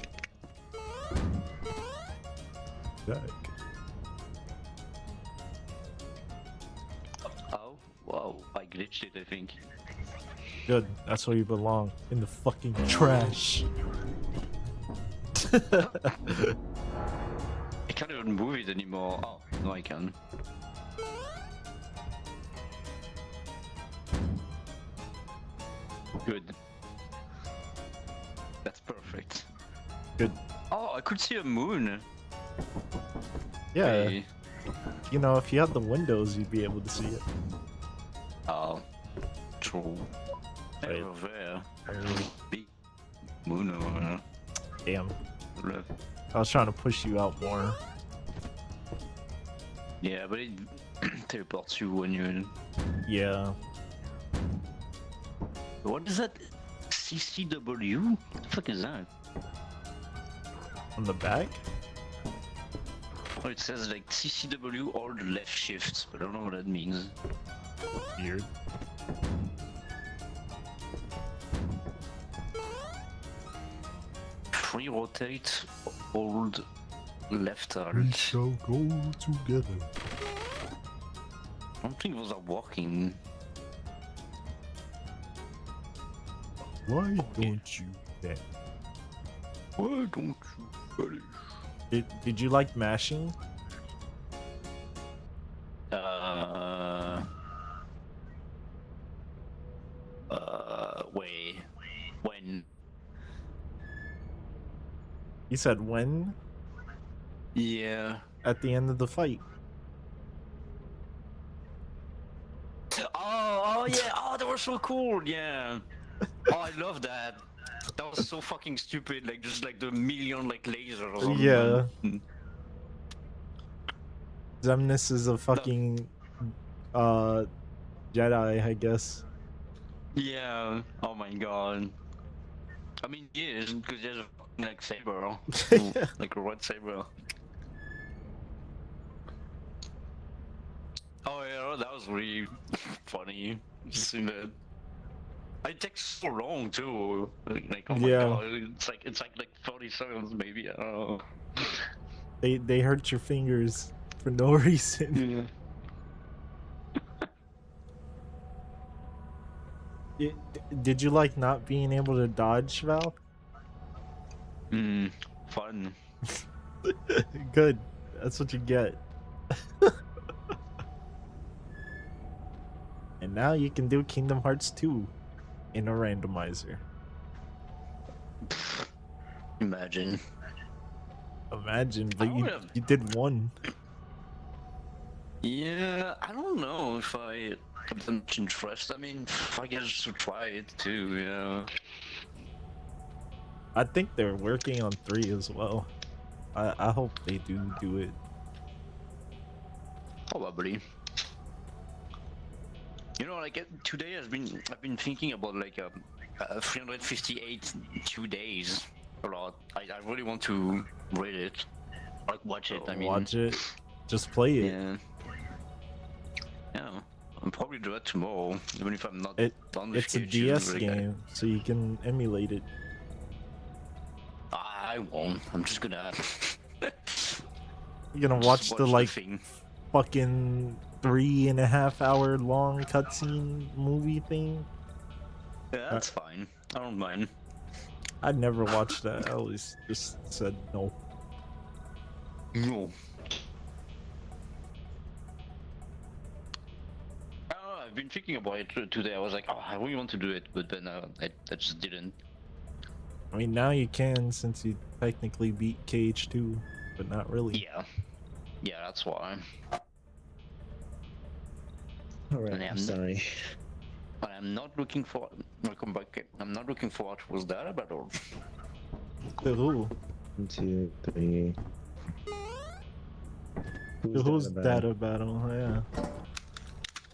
Back. Oh, wow, I glitched it, I think. Good. That's where you belong. In the fucking trash. I can't even move it anymore. Oh, no, I can. Good. That's perfect. Good. Oh, I could see a moon. Yeah. Hey. You know, if you had the windows, you'd be able to see it. Oh, true. Right. Over there. Oh, Big moon over damn. there. I was trying to push you out more. Yeah, but it teleports you when you're in. Yeah. What is that? CCW? What the fuck is that? On the back? Oh, it says like CCW or the left shift, but I don't know what that means. Weird. Free rotate, hold left We alt. shall go together. I don't think those are working. Why don't you then? Why don't you finish? Did you like mashing? Wait. When? You said when? Yeah. At the end of the fight. Oh yeah, oh, that was so cool, yeah. Oh, I love that. That was so fucking stupid, like just like the million like lasers. on Yeah. them. Xemnas is a fucking Jedi, I guess. Yeah. Oh my god. I mean, he is because he has a fucking, like saber, like a red saber. Oh yeah, that was really funny. Seeing that. It takes so long too. Like oh my Yeah. god, it's like 30 seconds maybe. I don't know. They hurt your fingers for no reason. Yeah. Did you like not being able to dodge, Val? Fun. Good. That's what you get. And now you can do Kingdom Hearts 2 in a randomizer. Imagine. Imagine, but I you, would've- you did one. Yeah, I don't know if I have that much interest. I mean, I guess to try it too, you know. I think they're working on 3 as well. I hope they do it. Probably. You know, like today I've been thinking about like 358 2 days a lot. I really want to read it, like watch it. I mean, Watch it. Just play it. yeah, yeah. I'll probably do it tomorrow, even if I'm not done with It's a Cage, DS like, game, so you can emulate it. I won't. I'm just gonna. You're gonna just watch the like thing. fucking 3.5 hour long cutscene movie thing. Yeah, that's fine. I don't mind. I never watched that. I always just said no. No. I've been thinking about it today. I was like, oh, I really want to do it, but then I just didn't. I mean, now you can since you technically beat Cage 2, but not really. Yeah. Yeah, that's why. Alright, And I'm sorry. But I'm not looking for. Welcome back. I'm not looking forward towards that battle. To who? 1, 2, 3. To who's data battle? Yeah.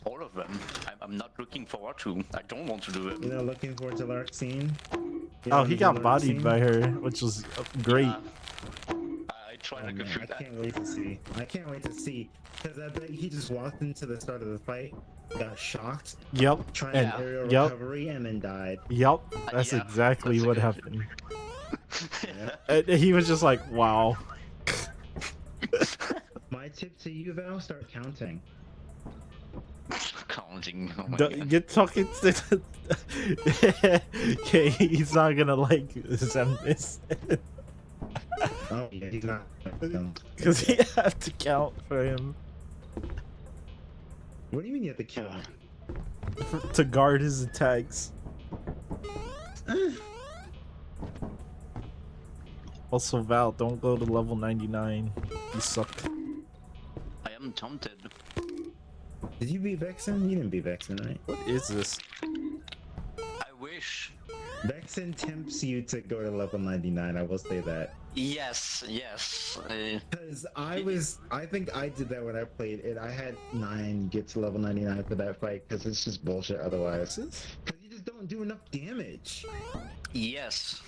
All of them. I'm not looking forward to. I don't want to do it. You know, looking forward to Larxene. Oh, he got bodied by her, which was great. Yeah. I tried Oh, like a man, few I can't wait to see. I can't wait to see. Because I bet he just walked into the start of the fight, got shocked, Yep. tried And aerial yep. recovery, and then died. Yep. That's Yeah, exactly that's what a good- happened. Yeah. And he was just like, wow. My tip to you, Val, start counting. Counting. Oh my D- God. Get talking to. Okay, he's not gonna like send this Oh, yeah, he's not. because he had to count for him What do you mean you have to count? to guard his attacks. Also, Val, don't go to level 99. You suck. I am tempted. Did you beat Vexen? You didn't beat Vexen, right? What is this? I wish. Vexen tempts you to go to level 99, I will say that. Yes, yes. Because I think I did that when I played it. I had 9 get to level 99 for that fight, because it's just bullshit otherwise. Because you just don't do enough damage. Yes.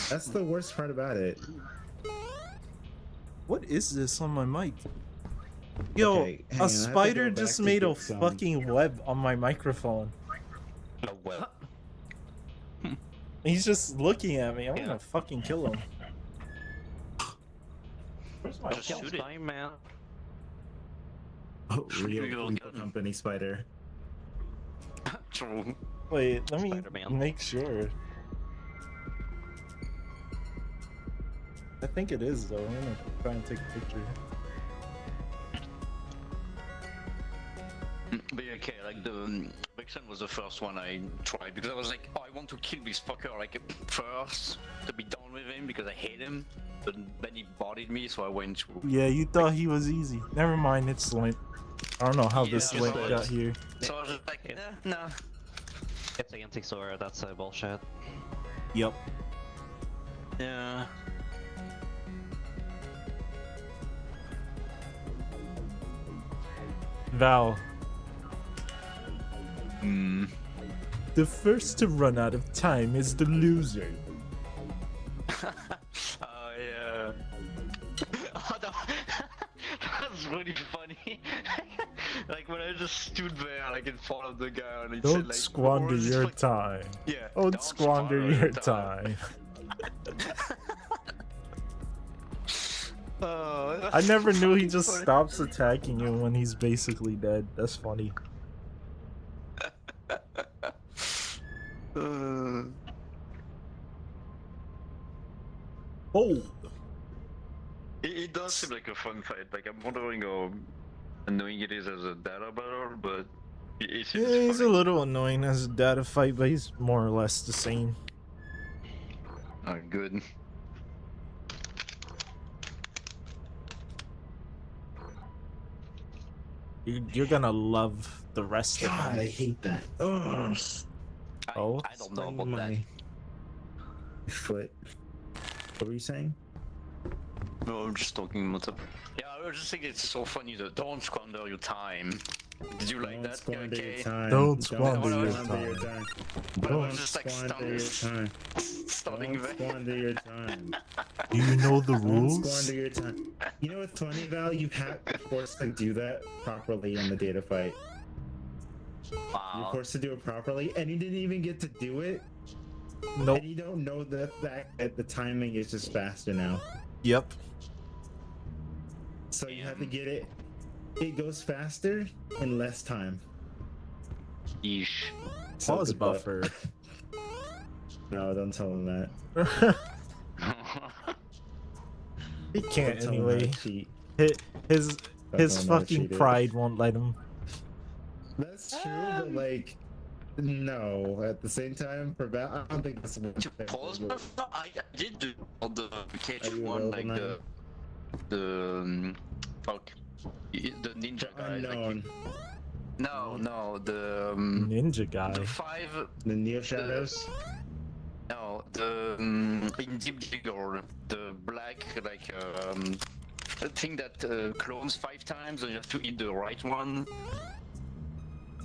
That's the worst part about it. What is this on my mic? Yo, Okay, hang on, I a have to spider go back just to made a get some. fucking web on my microphone. Oh, well. He's just looking at me. I'm Yeah. gonna fucking kill him. Where's my Just kill shoot it. time, man? Oh, Real real gun. company spider. True. Wait, let me Spider-Man. make sure. I think it is though. I'm gonna try and take a picture. But yeah, okay, like the Vexen was the first one I tried because I was like, oh, I want to kill this fucker like first to be done with him because I hate him. But then he bodied me, so I went to. Yeah, you thought he was easy. Never mind, it's Slint. I don't know how Yeah, this it's Slint Slint. got here. So I was just like, nah. It's a Yantic Sora, that's bullshit. Yep. Yeah. Val, The first to run out of time is the loser. Oh yeah. Oh, that was really funny. Like when I just stood there, like in front of the guy, and he said Don't like, squander "Oh, this your fuck-" time. Yeah. Don't squander your time. Oh, I never knew he fucking just funny. stops attacking you when he's basically dead. That's funny. Oh, It does seem like a fun fight. Like I'm wondering how annoying it is as a data battle, but it seems yeah, he's a funny. little annoying as a data fight, but he's more or less the same. Oh, good. You're gonna love the rest of God, them. I hate that. Oh, Oh, I don't know about that. my foot. What were you saying? No, I'm just talking about. Yeah, I was just thinking it's so funny that don't squander your time. Did you like Don't that? squander your Okay. time. Don't squander your squander time. But I Don't was just like squander your time. standing Don't there. squander your time. Do you know the Don't rules? squander your time. You know what's funny, Val? You have to force to do that properly in the data fight. You're Wow. forced to do it properly, and you didn't even get to do it. Nope. And you don't know the fact that the timing is just faster now. Yep. So you have to get it. It goes faster in less time. Yeesh. So Pause good luck. buffer. No, don't tell him that. He can't Don't tell him how to anyway. cheat. His Don't his tell him how to fucking cheat it. pride won't let him. That's true, but like, no. At the same time, for Val, I don't think that's what Pause buffer? I did do on the Are KH1, you like available the fuck, the ninja guy. Like, Unknown. no, the Ninja guy. the 5. The Neo Shadows. No, the in Deep Digger, the black like thing that clones 5 times, and you have to eat the right one.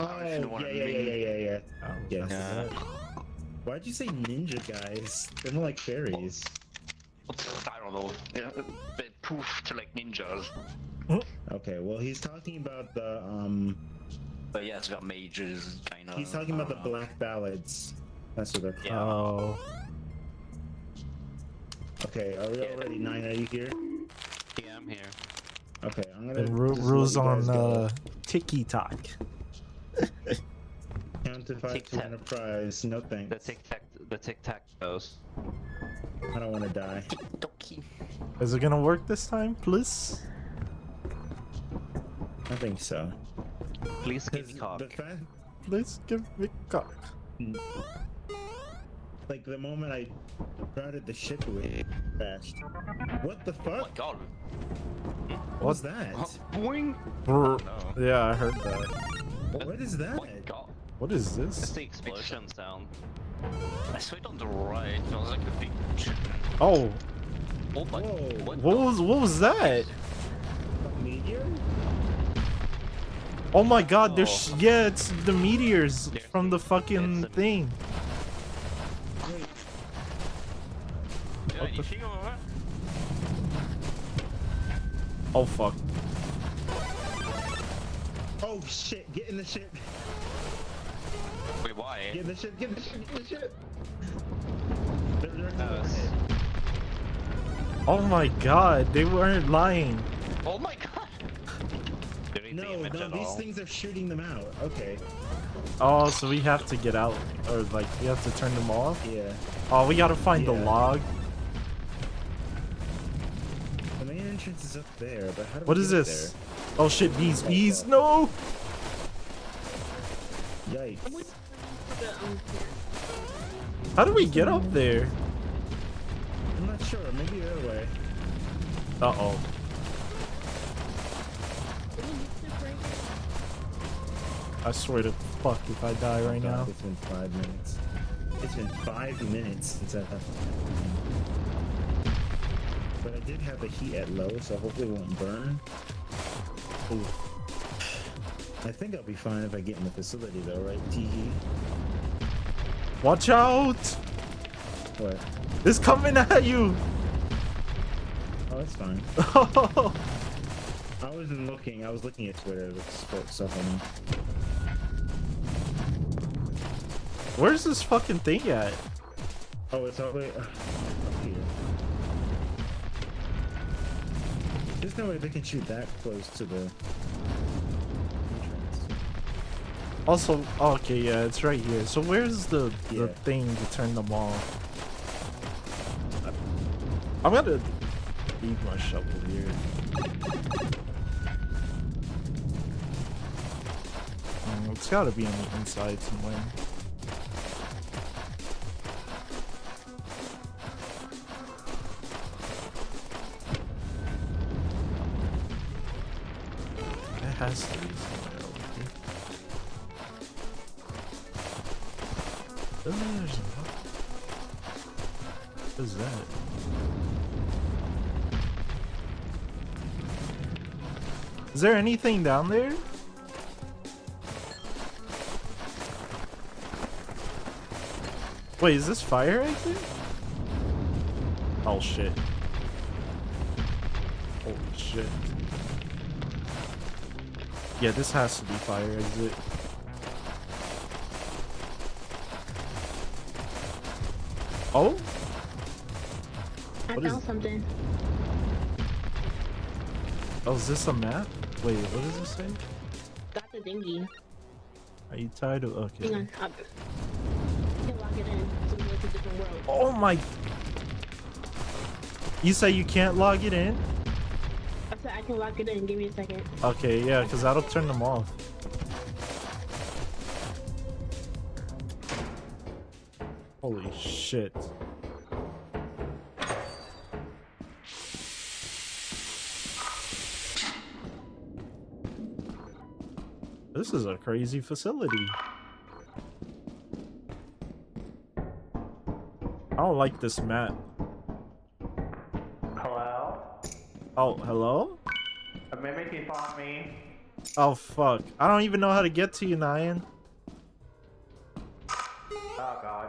Oh, if you know what I yeah. mean. Oh, Yes. Yeah. Why'd you say ninja guys? They're more like fairies. I don't know. Yeah, they poofed like ninjas. Okay, well he's talking about the But yes, they're mages, kind of. he's talking about the black ballads. That's what they're called. Yeah. Oh. Okay, are we Yeah. already 9? Are you here? Yeah, I'm here. Okay, I'm The gonna just rules let you on guys go. TikTok. Count to 5 to Tic-tac. win a prize. No thanks. The tic tac goes. I don't want to die. Is it gonna work this time, please? I think so. Please give 'Cause me cock. the fact, Please give me cock. like the moment I routed the ship away, crashed. What the Oh my fuck? god. What was that? Boing. Brr. No. Yeah, I heard that. What is Oh my that? god. What is It's this? the explosion sound. I saw it on the right. It was like a big. Oh, Oh my. Whoa. what was that? Meteor? Oh my god, there's yeah, it's the meteors There's from the it's fucking a- thing. Wait, Yeah, anything over there? Oh fuck. oh shit, get in the ship. Wait, why? Get in the ship, get in the ship, get in the ship. They're directly No, it's- overhead. Oh my god, they weren't lying. Oh my god. Did you No, damage no, at these all? things are shooting them out. Okay. Oh, so we have to get out, or like we have to turn them off. Yeah. Oh, we gotta find the Yeah. log. The main entrance is up there, but how do What we is get this? Oh shit, bees, no! there? Yikes. How do we get up there? I'm not sure. Maybe the other way. Uh oh. I swear to fuck if I die right Oh, God, now. It's been 5 minutes. It's been 5 minutes since I. But I did have the heat at low, so hopefully it won't burn. Ooh. I think I'll be fine if I get in the facility though, right? Teehee. Watch out! What? It's coming at you! Oh, that's fine. I wasn't looking. I was looking at Twitter with sports stuff on. Where's this fucking thing at? Oh, it's all the way up here. There's no way they can shoot that close to the entrance. Also, okay, yeah, it's right here. So where's the Yeah. thing to turn them off? I'm gonna leave my shovel here. It's gotta be on the inside somewhere. It has to be somewhere over here. There's what is that? Is there anything down there? Wait, is this fire exit? Oh shit. Holy shit. Yeah, this has to be fire exit. Oh? I What is- found something. Oh, is this a map? Wait, what does it say? Got the dinghy. Are you tired of? Okay. Hang on. I can lock it in so we look at different world. Oh my! You say you can't log it in? I said I can lock it in. Give me a second. Okay, yeah, because that'll turn them off. Holy shit. This is a crazy facility. I don't like this map. Hello? Oh, hello? A mimic keep on me. Oh, fuck. I don't even know how to get to you, Nyan. Oh god.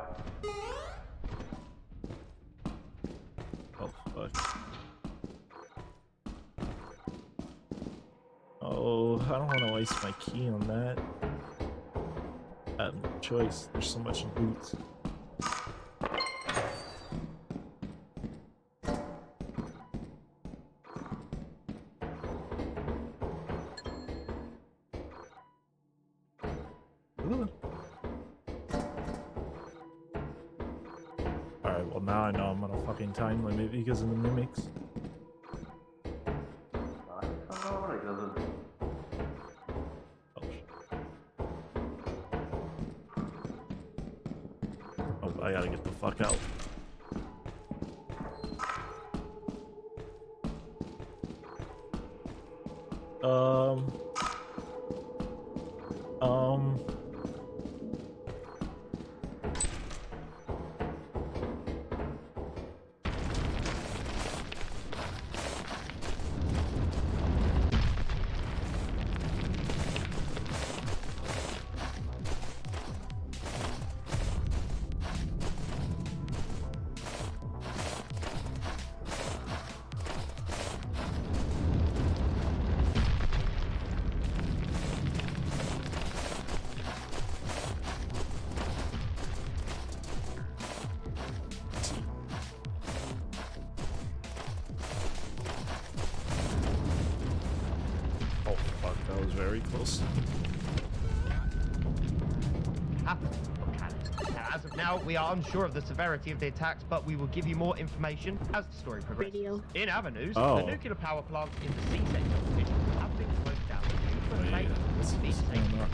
Oh, fuck. Oh, I don't want to waste my key on that. I have no choice. There's so much loot. Alright, well now I know I'm on a fucking time limit because of the mimics. Oh, it doesn't. Oh, shit. Oh, I gotta get the fuck out. Um. Oh fuck, that was very close. As of now, we are unsure of the severity of the attacks, but we will give you more information as the story progresses. Radio. In other news, Oh. the nuclear power plants in the sea sector which have been closed down due to a Oh, yeah. failure What's of speed going safety. on?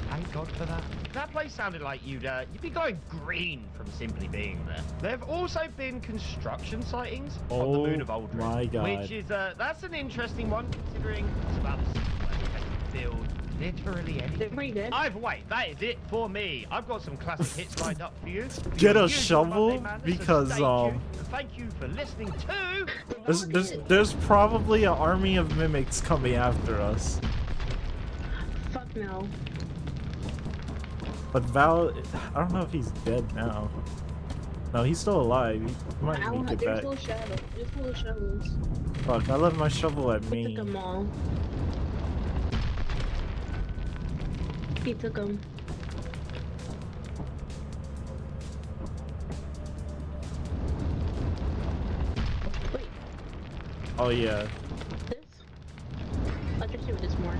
Thank God for that. That place sounded like you'd be going green from simply being there. There have also been construction sightings on the Oh moon of Aldrin, my God. which is that's an interesting one considering it's about the same place they can build literally They're anything. pretty good. Either way, that is it for me. I've got some classic hits lined up for you. Get Your a usual shovel, Monday Madness, so because, stay tuned. Thank you for listening to. There's probably an army of mimics coming after us. No. But Val, I don't know if he's dead now. No, he's still alive. He might I don't make have. it There's back. no shadow. There's no shadows. Fuck, I left my shovel at He took me. them all. He took them. Wait, Oh yeah. this? I'll just do this more.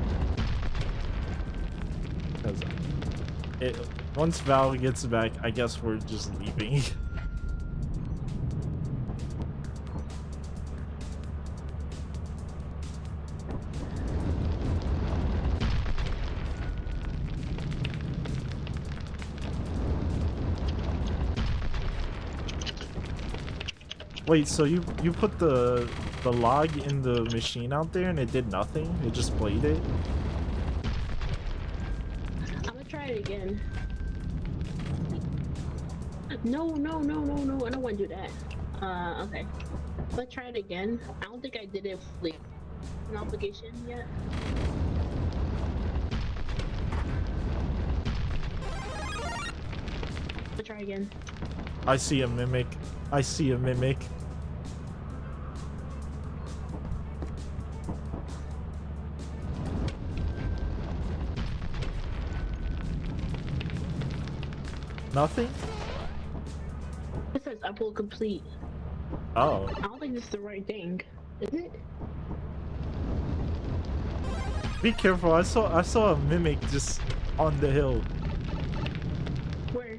Cause once Val gets back, I guess we're just leaving. Wait, so you put the log in the machine out there and it did nothing? It just played it? I'm gonna try it again. No, no, no, no, no. I don't want to do that. Okay. Let's try it again. I don't think I did it with an obligation yet. Let's try again. I see a mimic. I see a mimic. Nothing? It says upload complete. Oh. I don't think this is the right thing. Is it? Be careful, I saw a mimic just on the hill. Where?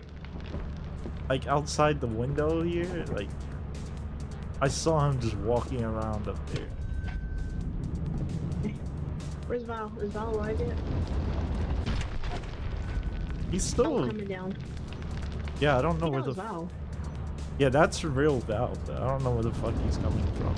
Like outside the window here, like I saw him just walking around up there. Where's Val? Is Val alive yet? He's Oh, still coming down. yeah, I don't know That where was the Val. yeah, that's real Val, but I don't know where the fuck he's coming from.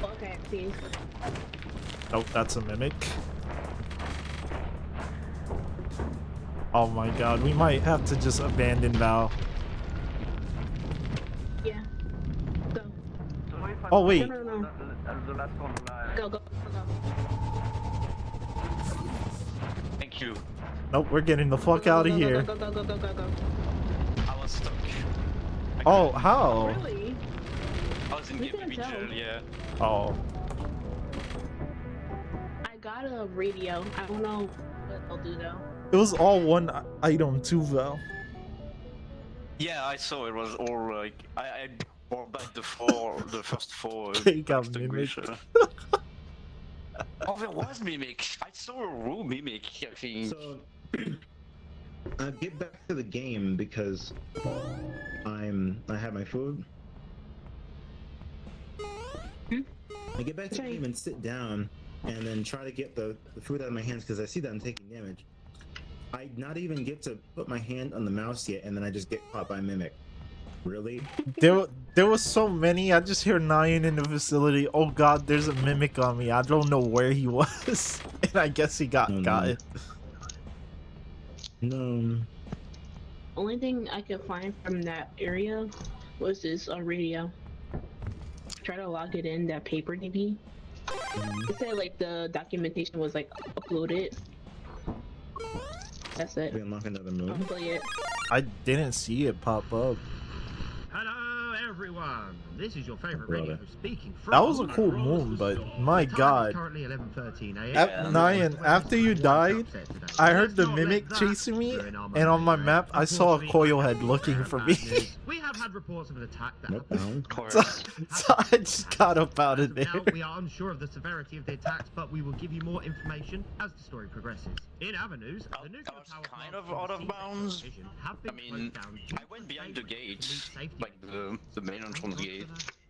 Okay, see. Nope, that's a mimic. Oh my god, we might have to just abandon Val. Yeah. Go. Oh wait, No, no, no. The last one alive. Go, go, go, go. Thank you. nope, we're getting the fuck out of Go, go, here. Go, go, go, go, go, go. I was stuck. Oh, how? Really? I was in We game couldn't tell. jail, yeah. Oh, I got a radio. I don't know what I'll do though. it was all one item too, Val. Yeah, I saw it was all like I brought back the first four. They got extinguisher. Oh, there was mimic. I saw a raw mimic. I think. So, get back to the game because I have my food. I get back to the Okay. game and sit down, and then try to get the food out of my hands because I see that I'm taking damage. I not even get to put my hand on the mouse yet, and then I just get caught by a mimic. Really? There was so many. I just hear Nyan in the facility. Oh god, there's a mimic on me. I don't know where he was, and I guess he got Oh, no. got it. No. Only thing I could find from that area was this radio. Try to log it in that paper DB. It said like the documentation was like uploaded. That's it. We unlock another I'll move. play it. I didn't see it pop up. Hello, everyone. This is your favorite Brother. radio speaking. That was a cool moon, but my god. Currently 11:13 a.m. Nyan, after you died, I heard the mimic chasing me, and on my map, I saw a coil head looking for me. We have had reports of an attack that Nope. happened. No. So I just got up out of there. Now, we are unsure of the severity of the attacks, but we will give you more information as the story progresses. In other news, the nuclear That was power kind plants of out of in bounds. Division have I been mean, closed down I went behind the to gate, safety like the main entrance gate.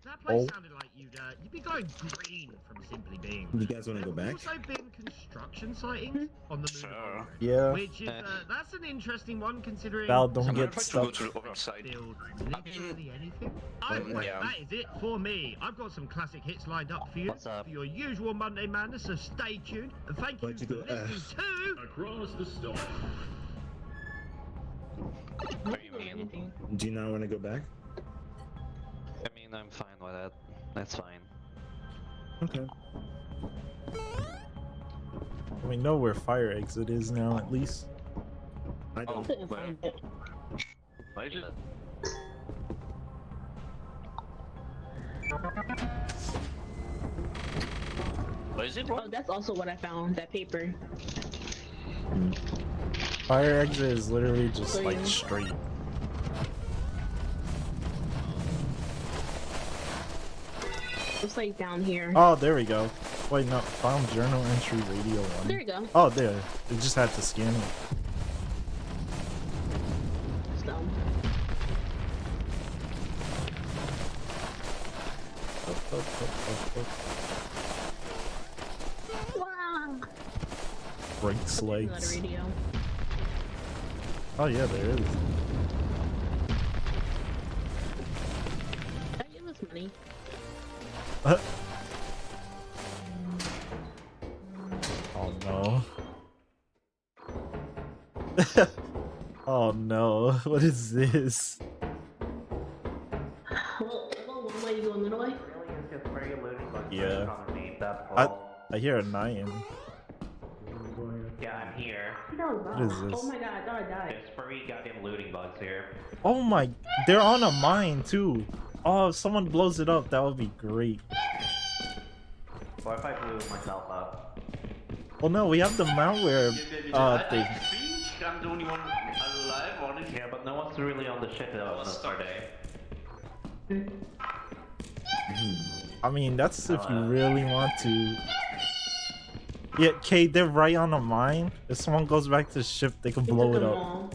That place Oh. sounded like you'd be going green from simply being. You guys want to go There back? have also been construction sightings on the moon, Sure. Yeah. which is that's an interesting one considering. Val, don't I'm gonna get try to go stuck. to the other side. Build literally anything. Anyway, yeah. that is it for me. I've got some classic hits lined up for you What's up? for your usual Monday madness, so stay tuned and thank you Why'd you for go, listening to Across the storm. What do you mean? Do you not want to go back? I mean, I'm fine with that. That's fine. Okay. We know where fire exit is now, at least. I Oh, don't. Couldn't well, find it. Why did where is it? Oh, that's also what I found. That paper. Fire exit is literally just So like you- straight. Looks like down here. Oh, there we go. Wait, no, found journal entry radio There one. you go. Oh, there. It just had to scan it. Stone. Wow. Breaks There's not a legs. radio. Oh yeah, there is. Can I give us money? Oh no. Oh no, what is this? Well, I go one way, you go middle way. Yeah. I hear a 9. Yeah, I'm here. What is this? Oh my god, I thought I died. There's 3 goddamn looting bugs here. Oh my, they're on a mine too. Oh, if someone blows it up, that would be great. What if I blew myself up? Well, no, we have the malware thing. I think I'm the only one alive on it. Yeah, but no one's really on the ship on a star day. I mean, that's if you really want to. Yeah, Kate, they're right on a mine. If someone goes back to the ship, they can blow it up.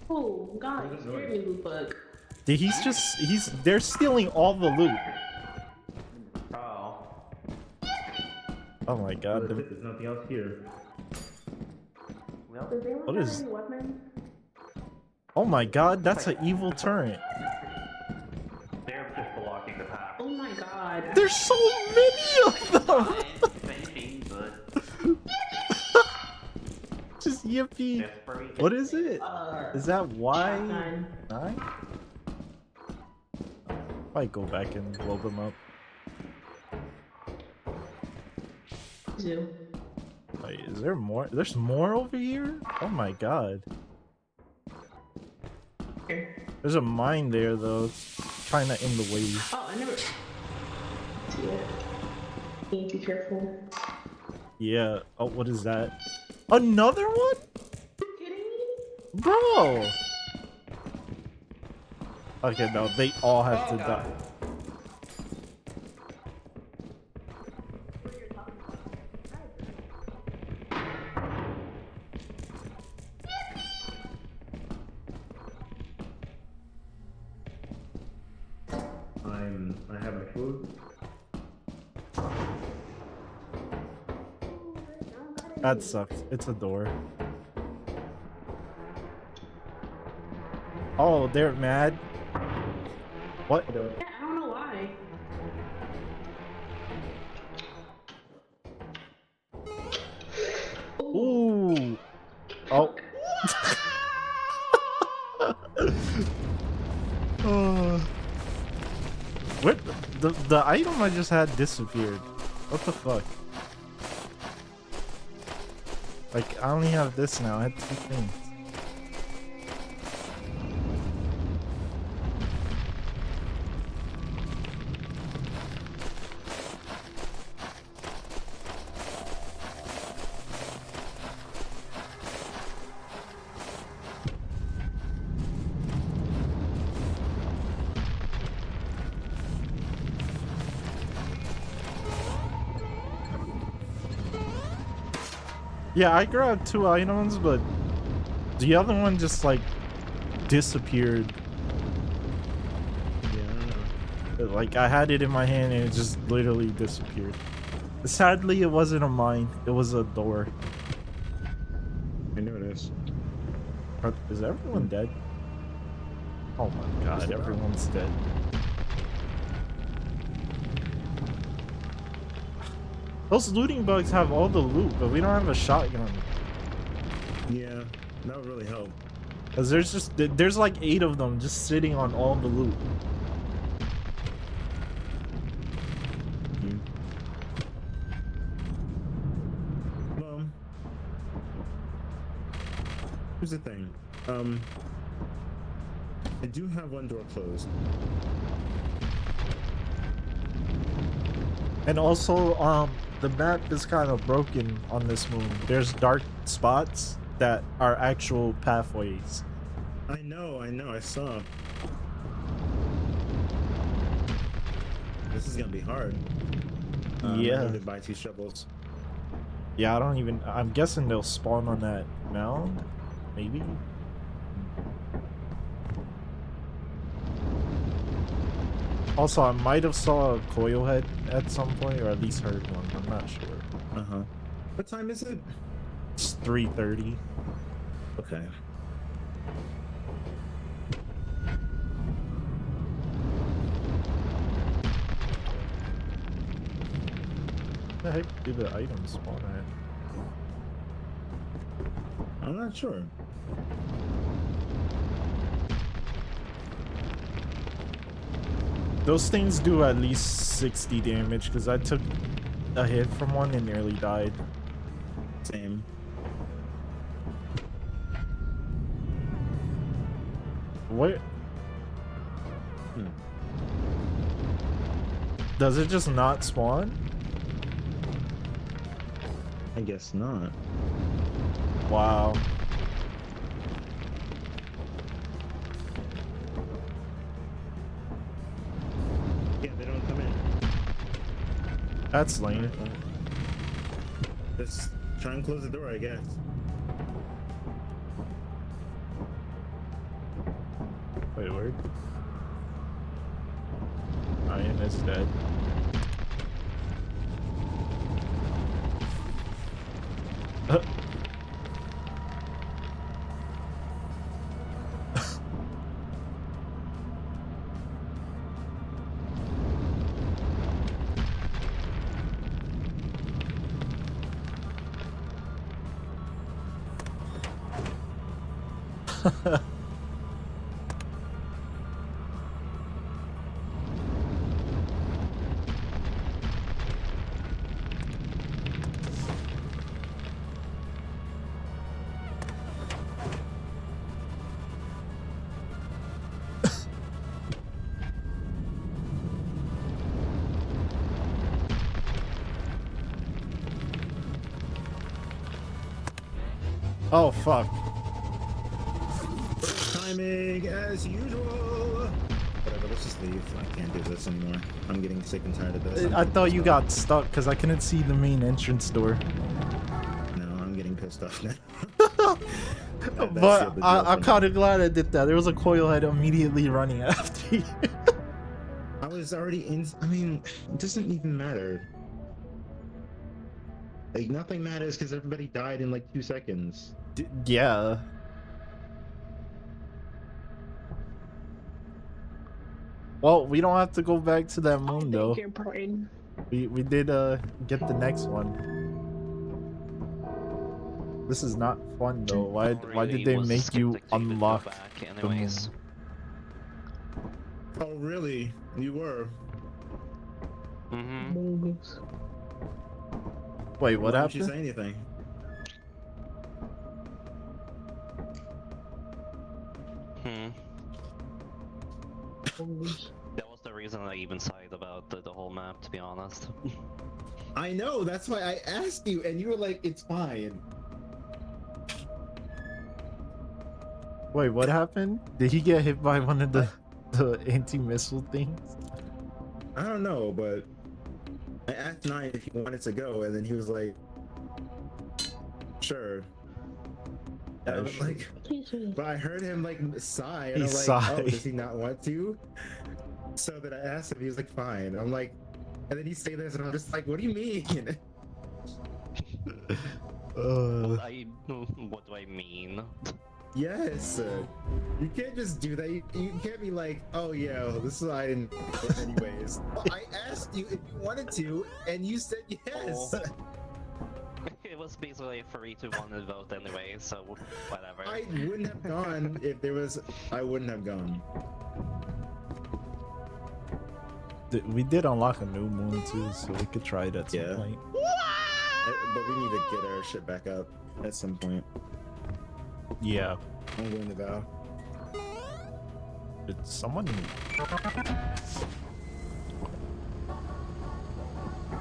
Oh god, you scared me, loot bug. Dude, they're stealing all the loot. Oh. Oh my god. There's nothing else here. Does anyone What have is- any weapons? Oh my god, that's an evil turret. They're just blocking the path. Oh my god. There's so many of them! Anything, but Just yippee. there's 3. What is it? Is that Shotgun. Y9? Might go back and blow them up. Zoo. Wait, is there more? There's more over here? Oh my god. Here. There's a mine there though. It's kinda in the way. Oh, I never. See it. You need to be careful. Yeah. Oh, what is that? Another one? You kidding me? Bro! Okay, no, they all have to die. I have my food. That sucks. It's a door. Oh, they're mad? What? Yeah, I don't know why. Ooh. Oh. What? The item I just had disappeared. What the fuck? Like, I only have this now. I had 2 things. Yeah, I grabbed 2 items, but the other one just like disappeared. Like I had it in my hand and it just literally disappeared. Sadly, it wasn't a mine. It was a door. I know it is. Is everyone dead? Oh my god, everyone's dead. Those looting bugs have all the loot, but we don't have a shotgun. Yeah, that would really help. Cause there's like 8 of them just sitting on all the loot. Well, here's the thing. I do have one door closed. And also, the map is kind of broken on this moon. There's dark spots that are actual pathways. I know, I saw. This is gonna be hard. Yeah. I need to buy 2 shovels. Yeah, I'm guessing they'll spawn on that mound, maybe? Also, I might have saw a coil head at some point, or at least heard one. I'm not sure. Uh-huh. What time is it? It's 3:30. Okay. Where the heck did the items spawn at? I'm not sure. Those things do at least 60 damage, because I took a hit from one and nearly died. Same. What? Does it just not spawn? I guess not. Wow. Yeah, they don't come in. That's lame. Just try and close the door, I guess. Wait, where? Ian is dead. Oh fuck. Timing as usual. Whatever, let's just leave. I can't do this anymore. I'm getting sick and tired of this. I thought you got stuck because I couldn't see the main entrance door. No, I'm getting pissed off now. But I'm kind of glad I did that. There was a coil head immediately running after you. I was already in. I mean, it doesn't even matter. Like, nothing matters because everybody died in like 2 seconds. Yeah. Well, we don't have to go back to that moon though. Thank you, Brian. We did get the next one. This is not fun though. Why did they make you unlock the moon? Oh really? You were? Mm-hmm. Wait, what Why happened? didn't you say anything? That was the reason I even sighed about the whole map, to be honest. I know, that's why I asked you, and you were like, it's fine. Wait, what happened? Did he get hit by one of the anti-missile things? I don't know, but I asked Nine if he wanted to go, and then he was like, sure. And I was like, but I heard him like sigh, and He I'm like, oh, sighed. does he not want to? So that I asked him, he was like, fine. I'm like, and then he say this, and I'm just like, what do you mean? What do I mean? Yes. You can't just do that. You can't be like, oh yeah, this is I didn't anyways. Well, I asked you if you wanted to, and you said yes. Oh. It was basically a 3-1 vote anyway, so whatever. I wouldn't have gone if there was. I wouldn't have gone. We did unlock a new moon too, so we could try it at some Yeah. point. But we need to get our shit back up at some point. Yeah. I'm going to vow. Did someone?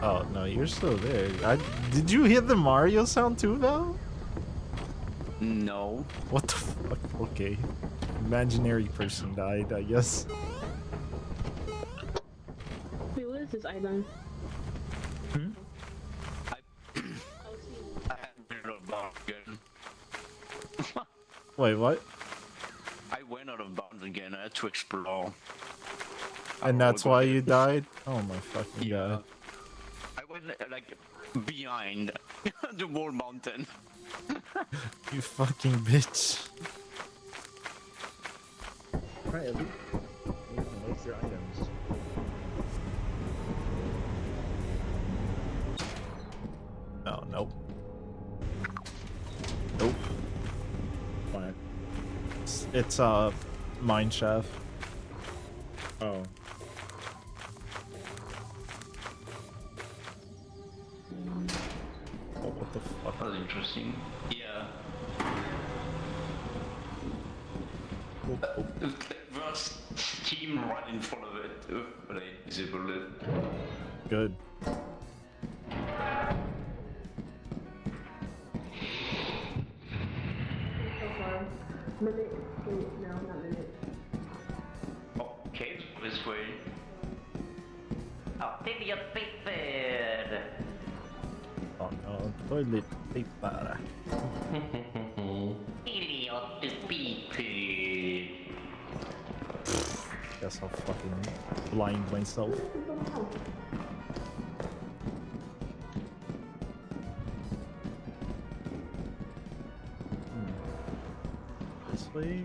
Oh no, you're still there. Did you hear the Mario sound too, Val? No. What the fuck? Okay. Imaginary person died, I guess. Wait, what is this item? I went out of bounds again. Wait, what? I went out of bounds again. I had to explore. And that's why you died? Oh my fucking god. I went like behind the wall mountain. You fucking bitch. Alright, at least waste your items. Oh, nope. Nope. Fine. It's mine shaft. Oh. Oh, what the fuck? That's interesting. Yeah. There's steam right in front of it, but I disabled it. Good. Minute. Wait, no, not minute. Okay, this way. Octavia Paper! Oh no, toilet paper. Elliot Paper! Guess I'll fucking blind myself. This way?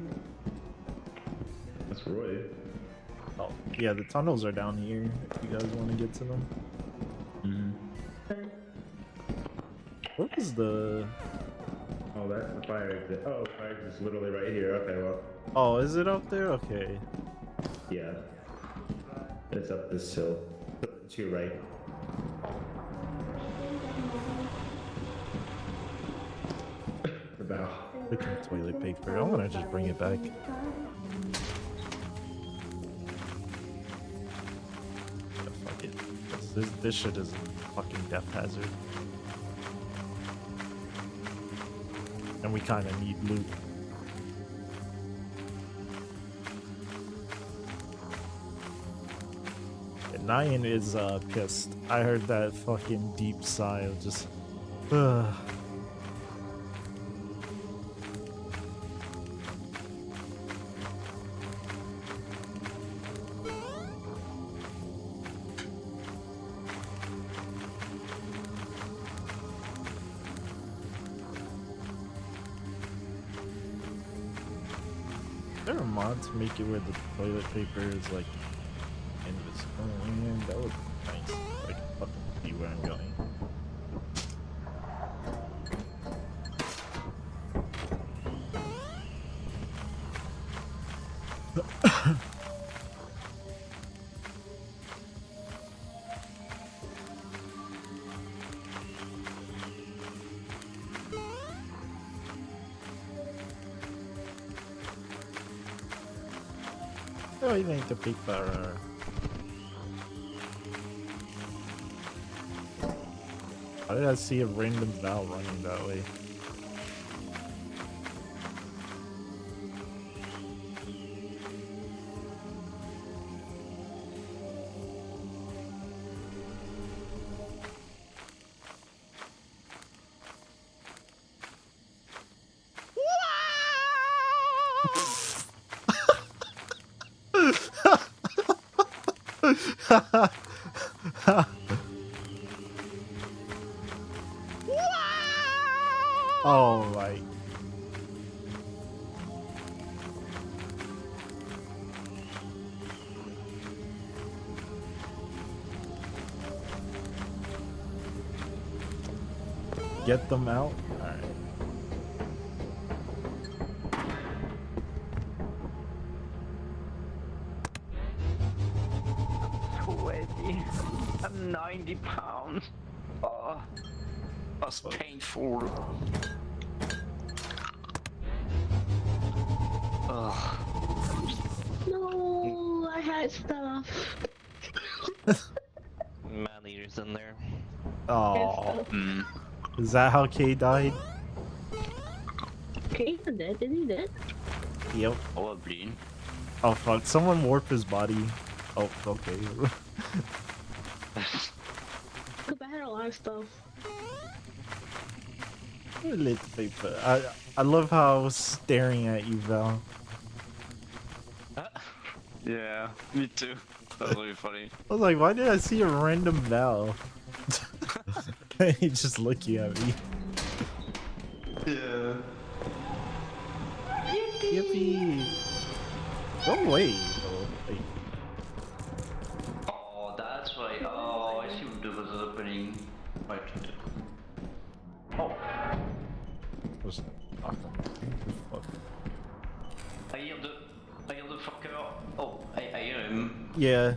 That's Roy. Oh, yeah, the tunnels are down here if you guys want to get to them. What is the... Oh, that's the fire exit. Oh, fire exit is literally right here. Okay, well. Oh, is it up there? Okay. Yeah. It's up this hill. To your right. The bow. Freaking toilet paper. I want to just bring it back. Yeah, fuck it. This shit is a fucking death hazard. And we kind of need loot. And Nyan is pissed. I heard that fucking deep sigh of just... Is there a mod to make it where the toilet paper is like invisible? Man, that would be nice. So I can fucking see where I'm going. Oh, you need to pick that. How did I see a random Val running that way? Oh my. Get them out? Alright. Sweaty. I'm 90 pounds. Oh, that's painful. Ugh. No, I had stuff. Man eaters in there. Oh. Mm. Is that how Kay died? Okay, he's dead. Is he dead? Yep. Probably. Oh fuck, someone warped his body. Oh, okay. Cause I had a lot of stuff. A little bit, but I love how I was staring at you, Val. Yeah, me too. That's really funny. I was like, why did I see a random Val? He's just looking at me. Yeah. Yippee! Don't wait. Like, Oh, that's why. Oh, I see what was opening. Right. Oh, just knock him. Fuck. I hear the fucker. Oh, I hear him. Yeah.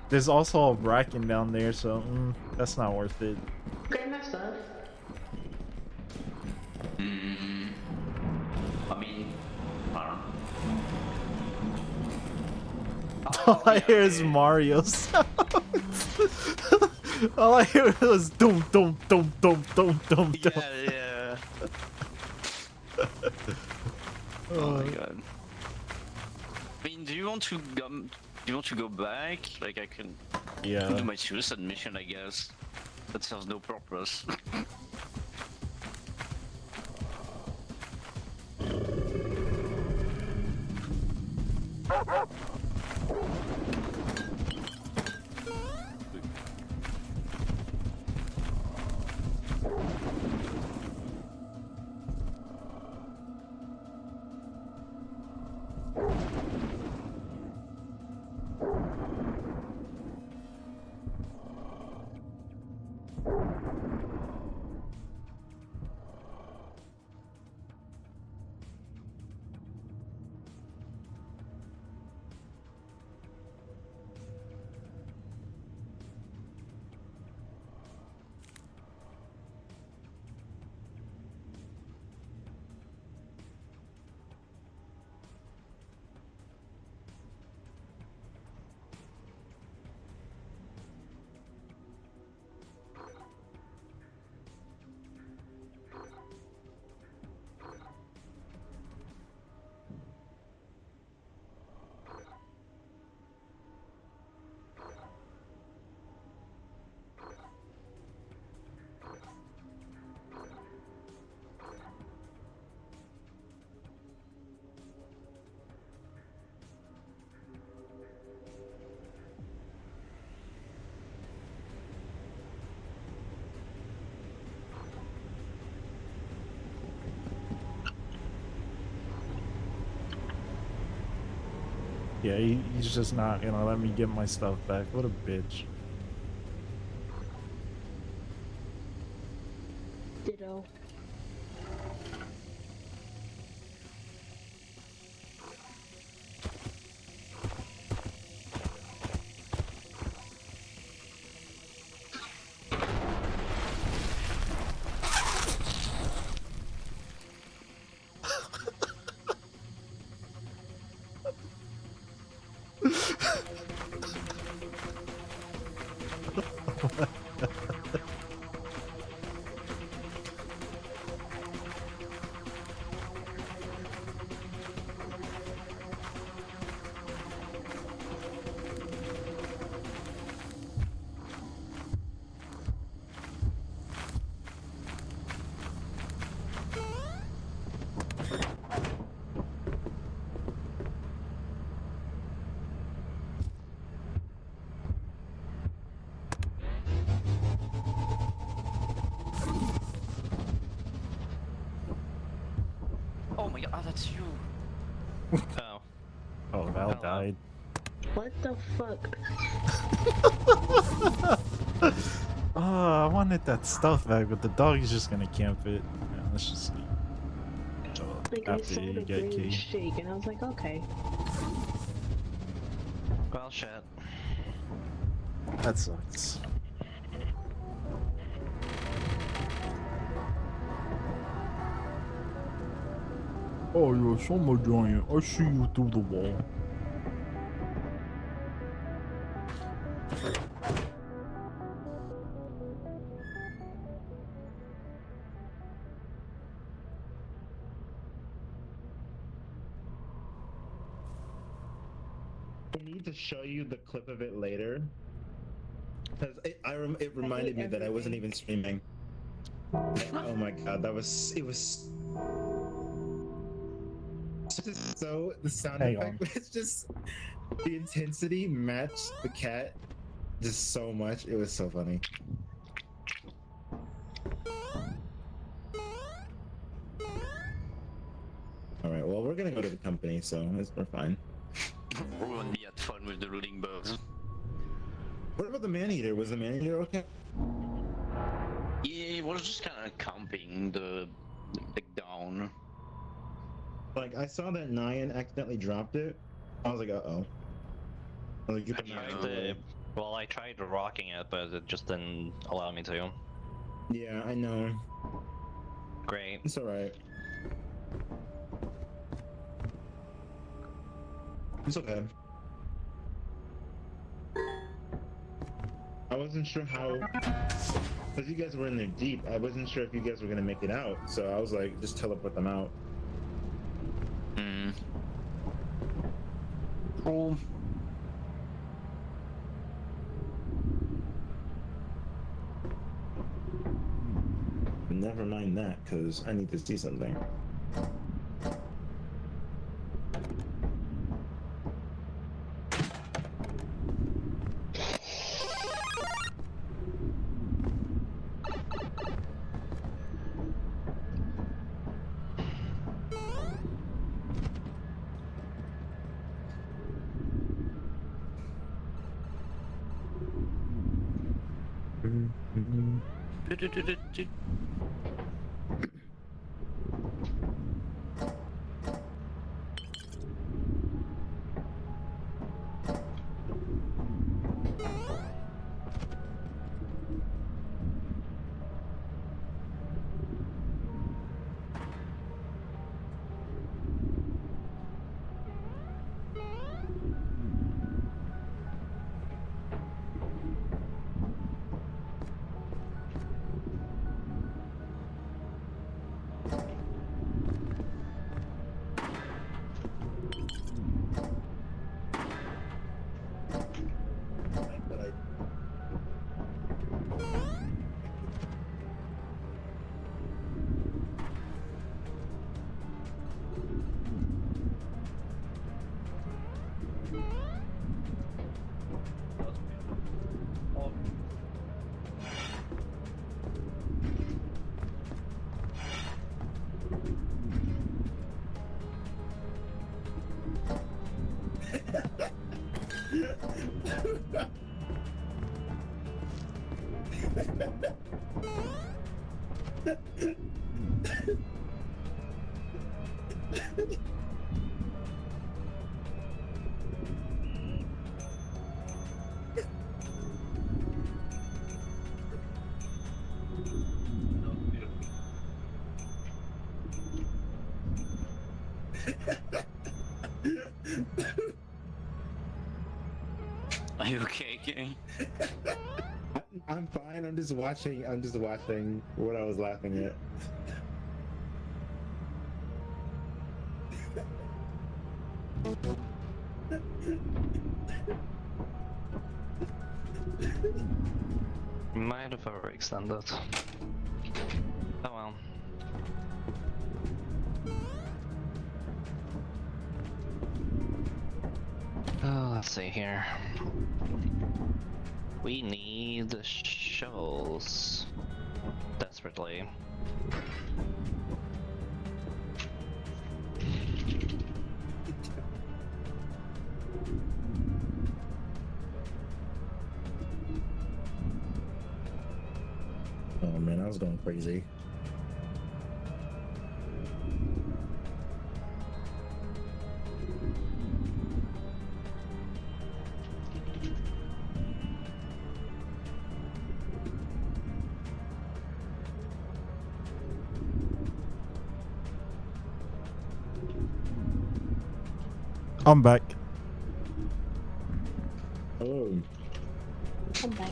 There's also a bracken down there, so that's not worth it. Grab my stuff. I mean, I don't know. All I hear is Mario sounds. All I hear is dum dum dum dum dum dum dum. Yeah. Oh my god. I mean, do you want to go back? Like, I can Yeah. do my suicide mission, I guess. That serves no purpose. Yeah, he's just not gonna let me get my stuff back. What a bitch. Ditto. my god, that's you. Oh. Oh, Val Hello. died. What the fuck? Oh, I wanted that stuff back, but the dog is just gonna camp it. Yeah, let's just see. Like, I After saw you the get green key. shake, and I was like, okay. Well, shit. That sucks. Oh, you're a summer giant. I see you through the wall. I need to show you the clip of it later. Because it reminded me that I wasn't even streaming. Oh my god, it was just so the sound Hang effect was just the intensity matched the cat just so much. It was so funny. Alright, well we're gonna go to the company, so we're fine. Ruin me had fun with the looting bugs. What about the man-eater? Was the man-eater okay? Yeah, it was just kind of camping the like down. Like, I saw that Nyan accidentally dropped it. I was like, uh-oh. I was like, get the I man tried out of the way. well, I tried rocking it, but it just didn't allow me to. Yeah, I know. Great. It's alright. It's okay. I wasn't sure how, because you guys were in there deep, I wasn't sure if you guys were gonna make it out, so I was like, just teleport them out. Hmm. Cool. Never mind that, because I need to see something. Are you okay, King? I'm fine. I'm just watching what I was laughing at. Might have overextended. Oh well. Oh, let's see here. We need shovels desperately. Oh man, I was going crazy. I'm back. Oh. Come back.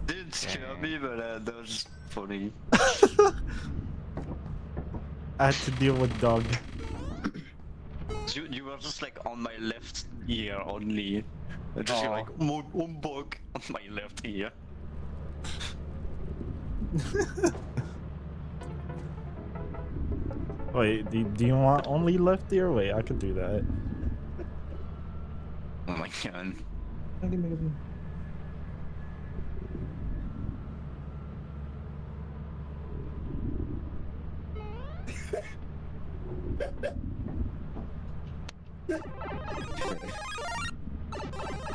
Didn't scare me, but that was funny. I had to deal with dog. You were just like on my left ear only. And just Aw. like bug on my left ear. Wait, do you want only left ear? Wait, I could do that. Oh my god. I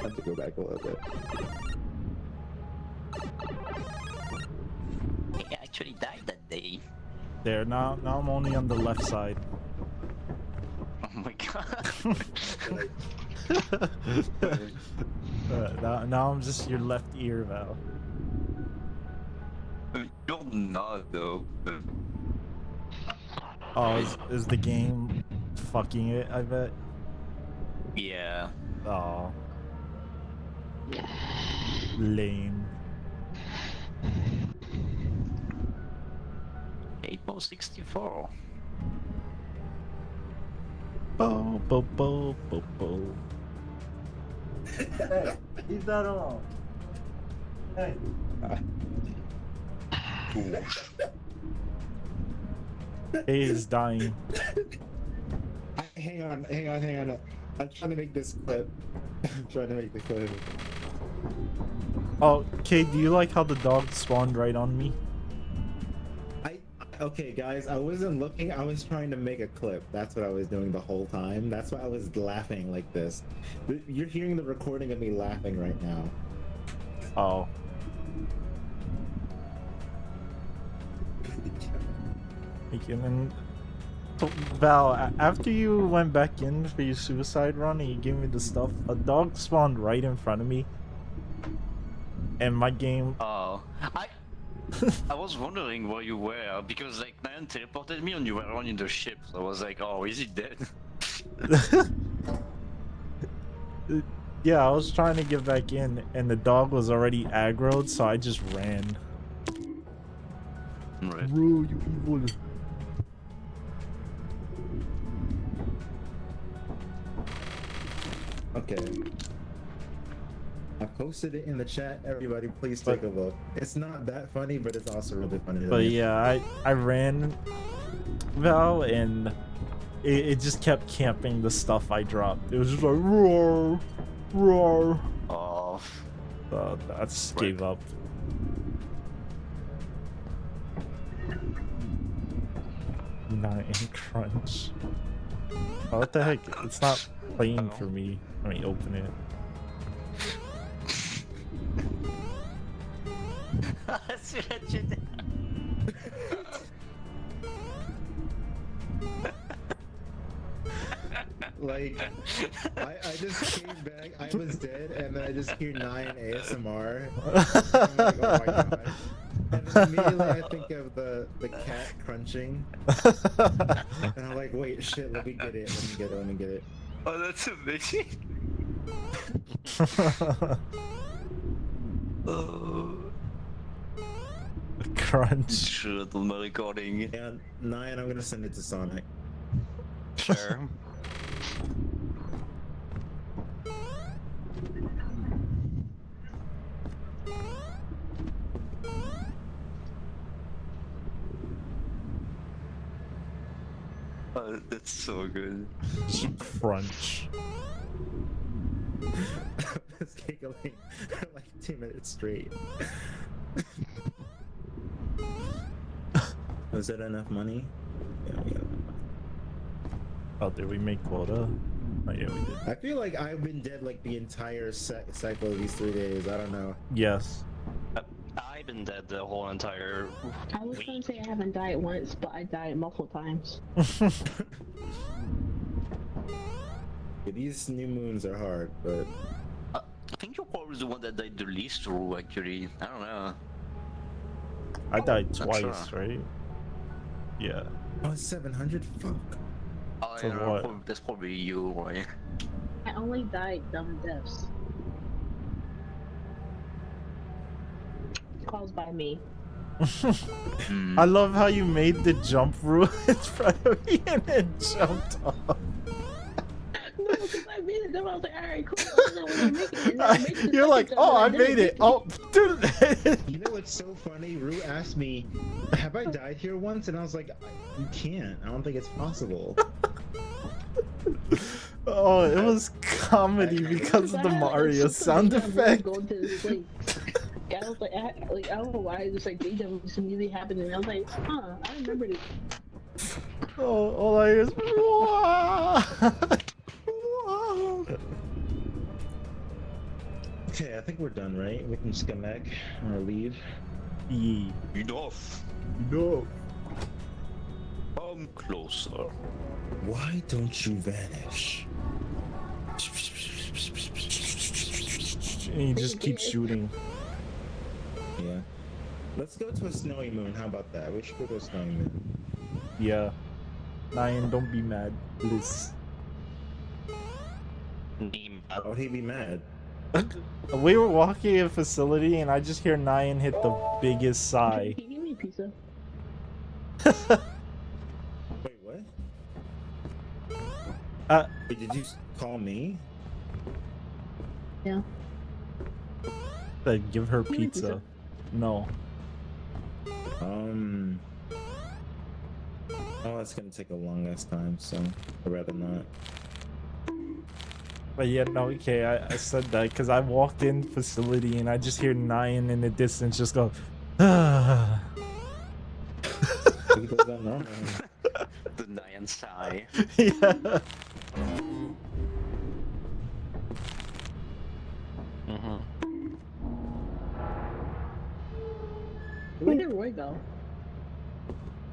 have to go back a little bit. He actually died that day. There, now I'm only on the left side. Oh my god. Now I'm just your left ear, Val. You're not though. Oh, is the game fucking it, I bet? Yeah. Oh. Lame. 8.64. Bo, bo, bo, bo, bo. Hey, leave that alone. Hey. Hey is dying. Hang on. I'm trying to make this clip. I'm trying to make the clip. Oh, Kate, do you like how the dog spawned right on me? Okay, guys, I wasn't looking. I was trying to make a clip. That's what I was doing the whole time. That's why I was laughing like this. You're hearing the recording of me laughing right now. Oh. And then, so, Val, after you went back in for your suicide run and you gave me the stuff, a dog spawned right in front of me. And my game... Oh. I was wondering where you were because like man teleported me and you were on in the ship. So I was like, oh, is he dead? Yeah, I was trying to get back in and the dog was already aggroed, so I just ran. Right. Bro, you evil. Okay. I posted it in the chat. Everybody, please take a look. It's not that funny, but it's also really funny. But yeah, I ran, Val, and it just kept camping the stuff I dropped. It was just like roar, roar. Oh. So I just gave up. Nine crunch. Oh, what the heck? It's not playing for me. Let me open it. Like, I just came back. I was dead, and then I just hear 9 ASMR. I'm like, oh my god. And then immediately I think of the cat crunching. And I'm like, wait, shit, let me get it. Let me get it. Oh, that's amazing. Oh. Crunch. Sure, on my recording. Yeah, 9, I'm gonna send it to Sonic. Sure. Oh, that's so good. Crunch. I was giggling for like 2 minutes straight. Was that enough money? Yeah, we got enough money. Oh, did we make quota? Oh, yeah, we did. I feel like I've been dead like the entire cycle of these 3 days. I don't know. Yes. I've been dead the whole entire I was gonna week. say I haven't died once, but I died multiple times. Yeah, these new moons are hard, but I think you're probably the one that died the least, Rue, actually. I don't know. I died Not twice, sure. right? Yeah. oh, it's 700. Fuck. Oh, For yeah, what? that's probably you, right? I only died dumb deaths. Caused by me. I love how you made the jump rule in front of me and then jumped off. No, because I made it. Then I was like, alright, cool. I don't know when I make it. And then I made the You're second like, jump, oh, I and then made it. Oh, dude. You know what's so funny? Rue asked me, "Have I died here once?" And I was like, "You can't. I don't think it's possible." Oh, it was comedy because of the Mario sound effect. Going to this place. I was like, I don't know why. Just like deja vu just immediately happened, and I was like, huh, I remember this. Oh, all I hear is. Okay, I think we're done, right? We can just come back or leave. Yeah. Enough. No. Come closer. Why don't you vanish? And he just keeps shooting. Yeah. Let's go to a snowy moon. How about that? We should go to a snowy moon. Yeah. Nyan, don't be mad, please. How would he be mad? We were walking in a facility and I just hear Nyan hit the biggest sigh. Can you give me pizza? Wait, what? Uh, Wait, did you call me? Yeah. Like, give her Give me pizza. pizza. No. Oh, it's gonna take a long ass time, so I'd rather not. But yeah, no, okay, I said that because I walked in facility and I just hear Nyan in the distance just go, ah. We can go down normal. The Nyan sigh. Yeah. Where did Roy go?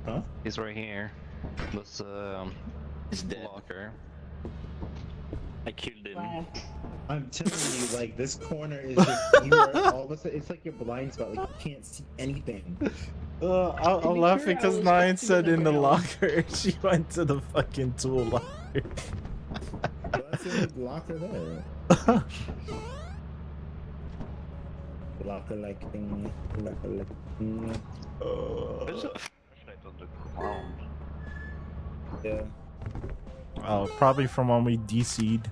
Huh? He's right here. This He's dead. locker. I killed him. Wow. I'm telling you, like, this corner is just, you are all of a sudden, it's like your blind spot, like, you can't see anything. I'm be laughing fair, I because was Nyan fucking said in the around. locker she went to the fucking tool locker. Well, that's the only locker there. Locker like thing, locker like thing. There's a flashlight on the ground. Yeah. Oh, probably from when we DC'd.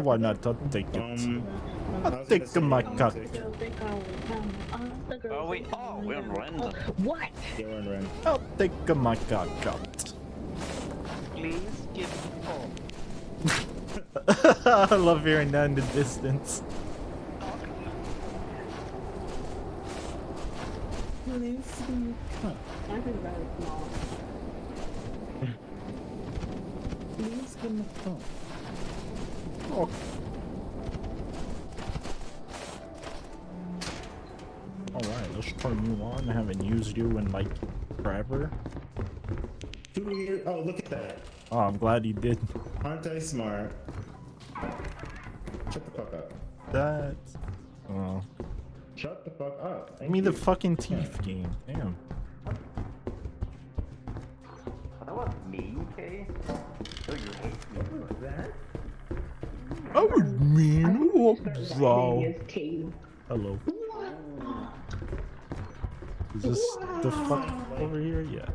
Why not? I'll take it. I was I'll gonna take say, my um, cock. Oh wait, oh, we're on random. What? Yeah, we're in Ren. I'll take my cock out. Please give me I love hearing that in the distance. I think that is small. Please give me a phone. Oh. Alright, let's turn you on. I haven't used you in like forever. Oh, look at that. Oh, I'm glad you did Aren't I smart? Shut the fuck up. that. Oh. Shut the fuck up. Give Thank me the you. fucking teeth game. Damn. That was me, okay? Oh, you hate me for that? I would mean, oh, wow. Yes, Cave. Hello. Is this the fuck over here? Yeah.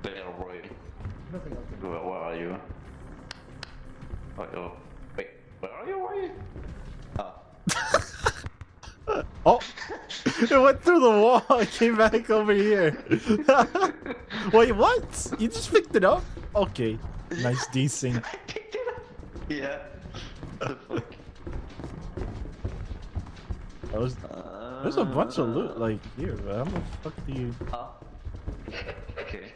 There, Roy. Nothing else. Where are you? Oh, oh. Wait, where are you, Roy? Ah. Oh! It went through the wall. I came back over here. Wait, what? You just picked it up? Okay. Nice desync. I picked it up! Yeah. What the fuck? There's a bunch of loot like here, but how the fuck do you? Huh? Okay.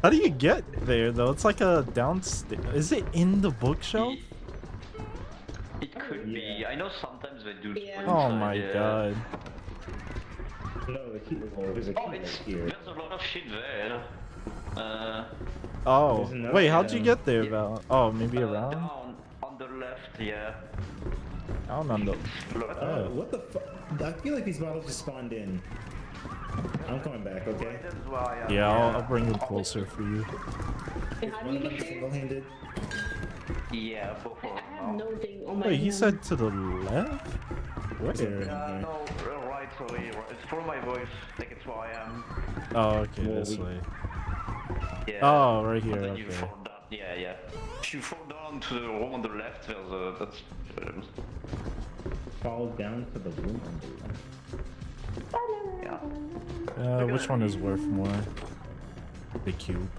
How do you get there though? It's like a downstairs. Is it in the bookshelf? It could be. I know sometimes they do. Yeah. put Oh inside, my yeah. god. No, the key. Well, there's a key Oh, right it's here. there's a lot of shit there. Oh, There's another wait, how'd you one. get there, Yeah. Val? Oh, maybe around? Down on the left, yeah. Down on the. Oh. What the fuck? I feel like these bottles just spawned in. I'm coming back, okay? This is why, Yeah, I'll bring them closer for you. And how do One you of them get there? single-handed. Yeah, both of I them. have no thing on my Wait, he hand. said to the left? Where? no, right, sorry. It's for my voice. Like it's where I am. Oh, okay, Well, this we- way. Yeah. Oh, right here, And then you okay. fall down. Yeah, yeah. If you fall down to the room on the left, there's a. That's. Fall down to the room on the left. Yeah. Which one is worth more? The cube.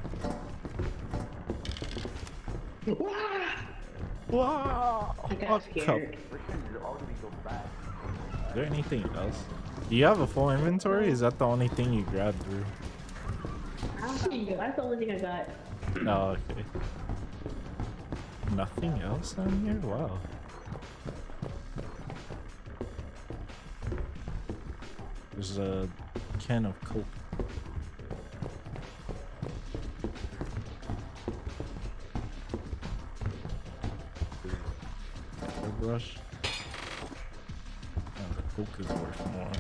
Wow! I got scared. Is there anything else? Do you have a full inventory? Is that the only thing you grabbed through? That's the only thing I got. Oh, okay. Nothing else down here? Wow. There's a can of Coke. Airbrush. Oh, the Coke is worth more.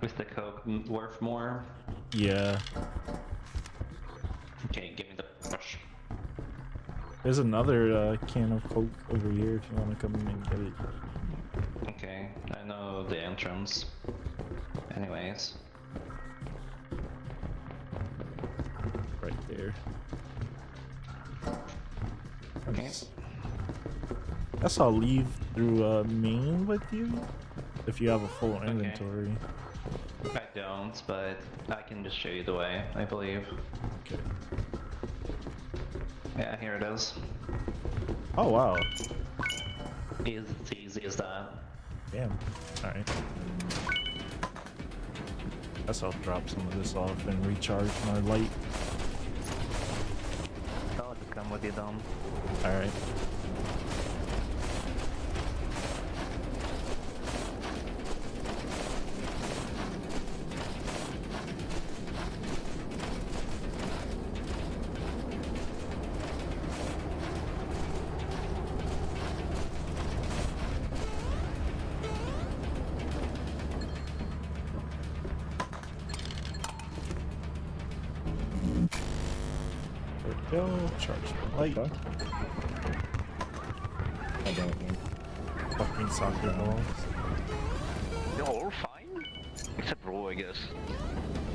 Is the coke worth more? Yeah. Okay, give me the brush. There's another can of Coke over here if you want to come and get it. Okay, I know the entrance. Anyways. Right there. Okay. Guess I'll leave through main with you if you have a full Okay. inventory. I don't, but I can just show you the way, I believe. Okay. Yeah, here it is. Oh wow. It's as easy as that. Damn. Alright. Guess I'll drop some of this off and recharge my light. I'll just come with you, Dom. Alright. There we go. Charge my light. I don't know. Fucking soccer balls. They're all fine? Except Ro, I guess.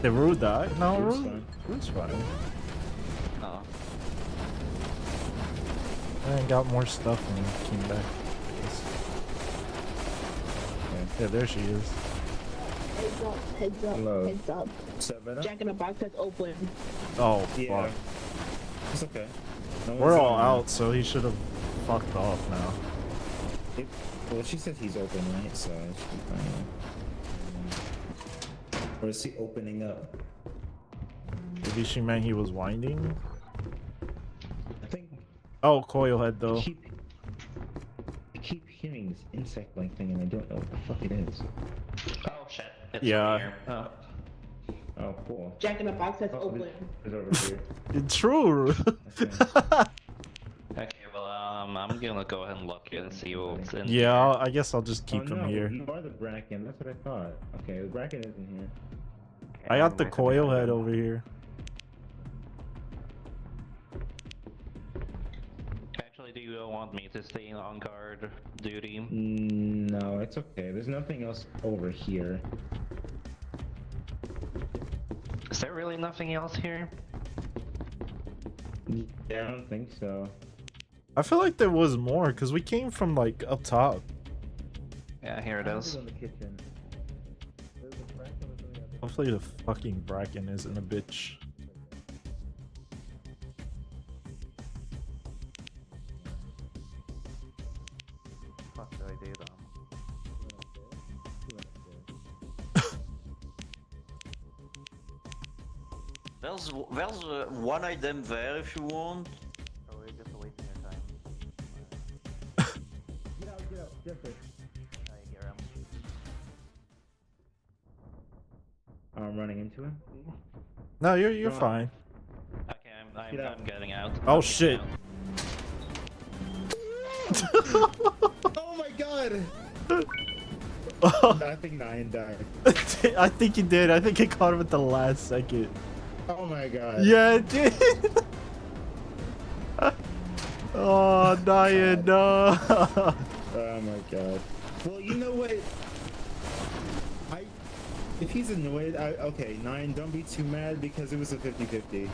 Did Rue die? No, Rue's Rue. fine. Rue's fine. Oh. And got more stuff and came back. Yeah, there she is. Heads up, heads up, Hello. heads up. Seven. Jack in the Box has open. Oh, Yeah. fuck. It's okay. No We're one's all in. out, so he should have fucked off now. Well, she said he's open, right? So it should be fine. Or is he opening up? Maybe she meant he was winding? I think Oh, coil head though. I keep hearing this insect-like thing, and I don't know what the fuck it is. Oh shit, it's Yeah. over here. Oh. Oh, cool. Jack in the Box has Oh, open. it's over here. It's true. Okay. Okay, well, I'm gonna go ahead and look and see what's in Yeah, I guess I'll just keep oh, him no, here. You are the Bracken. That's what I thought. Okay, the Bracken isn't here. I got the coil head over here. Actually, do you want me to stay on guard duty? No, it's okay. There's nothing else over here. Is there really nothing else here? Yeah, I don't think so. I feel like there was more because we came from like up top. Yeah, here it is. In the kitchen. There's a Bracken or something out there. Hopefully the fucking Bracken isn't a bitch. Fuck the idea, Dom. There's one item there if you want. Oh, we're just wasting your time. Get out, Jester. Get around. I'm running into him. No, you're Come on. fine. Okay, Get out. I'm getting out. Oh I'm shit. getting out. Oh my god! I think 9 died. I think you did. I think it caught him at the last second. Oh my god. Yeah, it did. Oh, Nyan, no. Oh my god. Well, you know what? If he's annoyed, okay, 9, don't be too mad because it was a 50-50.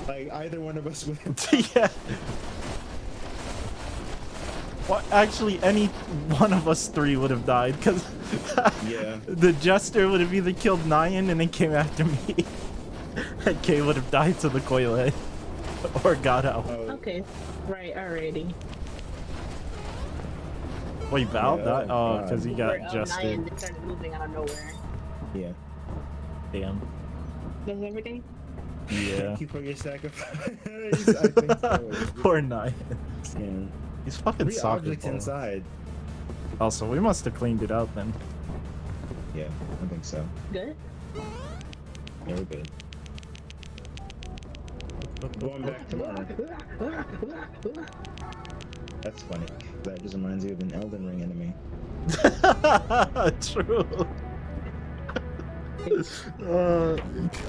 Like, either one of us would have. Yeah. Well, actually, any one of us three would have died because Yeah. the Jester would have either killed Nyan and then came after me. And Kay would have died to the Koile. Or got out. Oh, Okay, right, already. Wait, Val Yeah, died? oh, Oh, because he Where, got Jester. Nyan started moving out of nowhere. yeah. Damn. Does everything? Yeah. Thank you for your sacrifice. I think so. Poor Nyan. Yeah. He's fucking 3 soccer objects ball. inside. Also, we must have cleaned it out then. Yeah, I think so. Good? Yeah, we're good. Going back tomorrow. That's funny. That just reminds you of an Elden Ring enemy. True.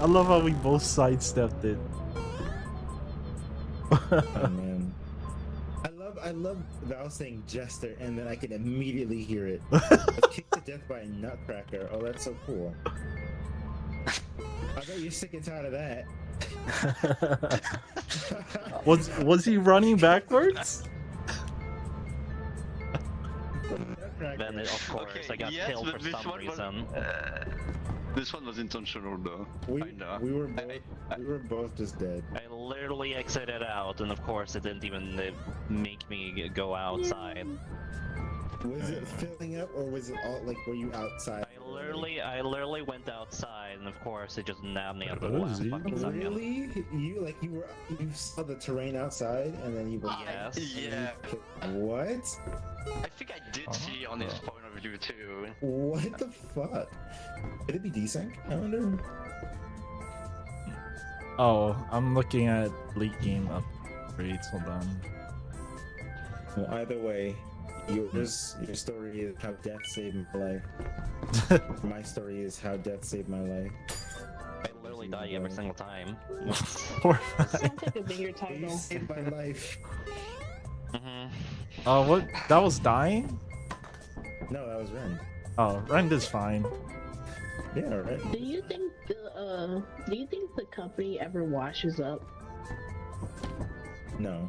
I love how we both sidestepped it. Oh man. I love Val saying Jester and then I can immediately hear it. Kicked to death by a nutcracker. Oh, that's so cool. I bet you're sick and tired of that. Was he running backwards? Nutcracker. Then, of course, I got yes, killed but for this some one reason. This one was intentional though. we Kinda. were both just dead. I literally exited out, and of course, it didn't even make me go outside. Was it filling up or was it all like were you outside? I literally went outside, and of course, it just nabbed me at the Oh, last Z. fucking second. Really? You saw the terrain outside and then you were Yes. Yeah. What? I think I did see on his point of view too. What the fuck? Could it be desync? I wonder. Oh, I'm looking at late game upgrades. Hold on. Well, either way, your story is how death saved my life. My story is how death saved my life. I literally die every single time. Poor Sounds like a bigger You title. saved my life. what? That was dying? No, that was Rend. Oh, Rend is fine. Yeah, right. Do you think the company ever washes up? No,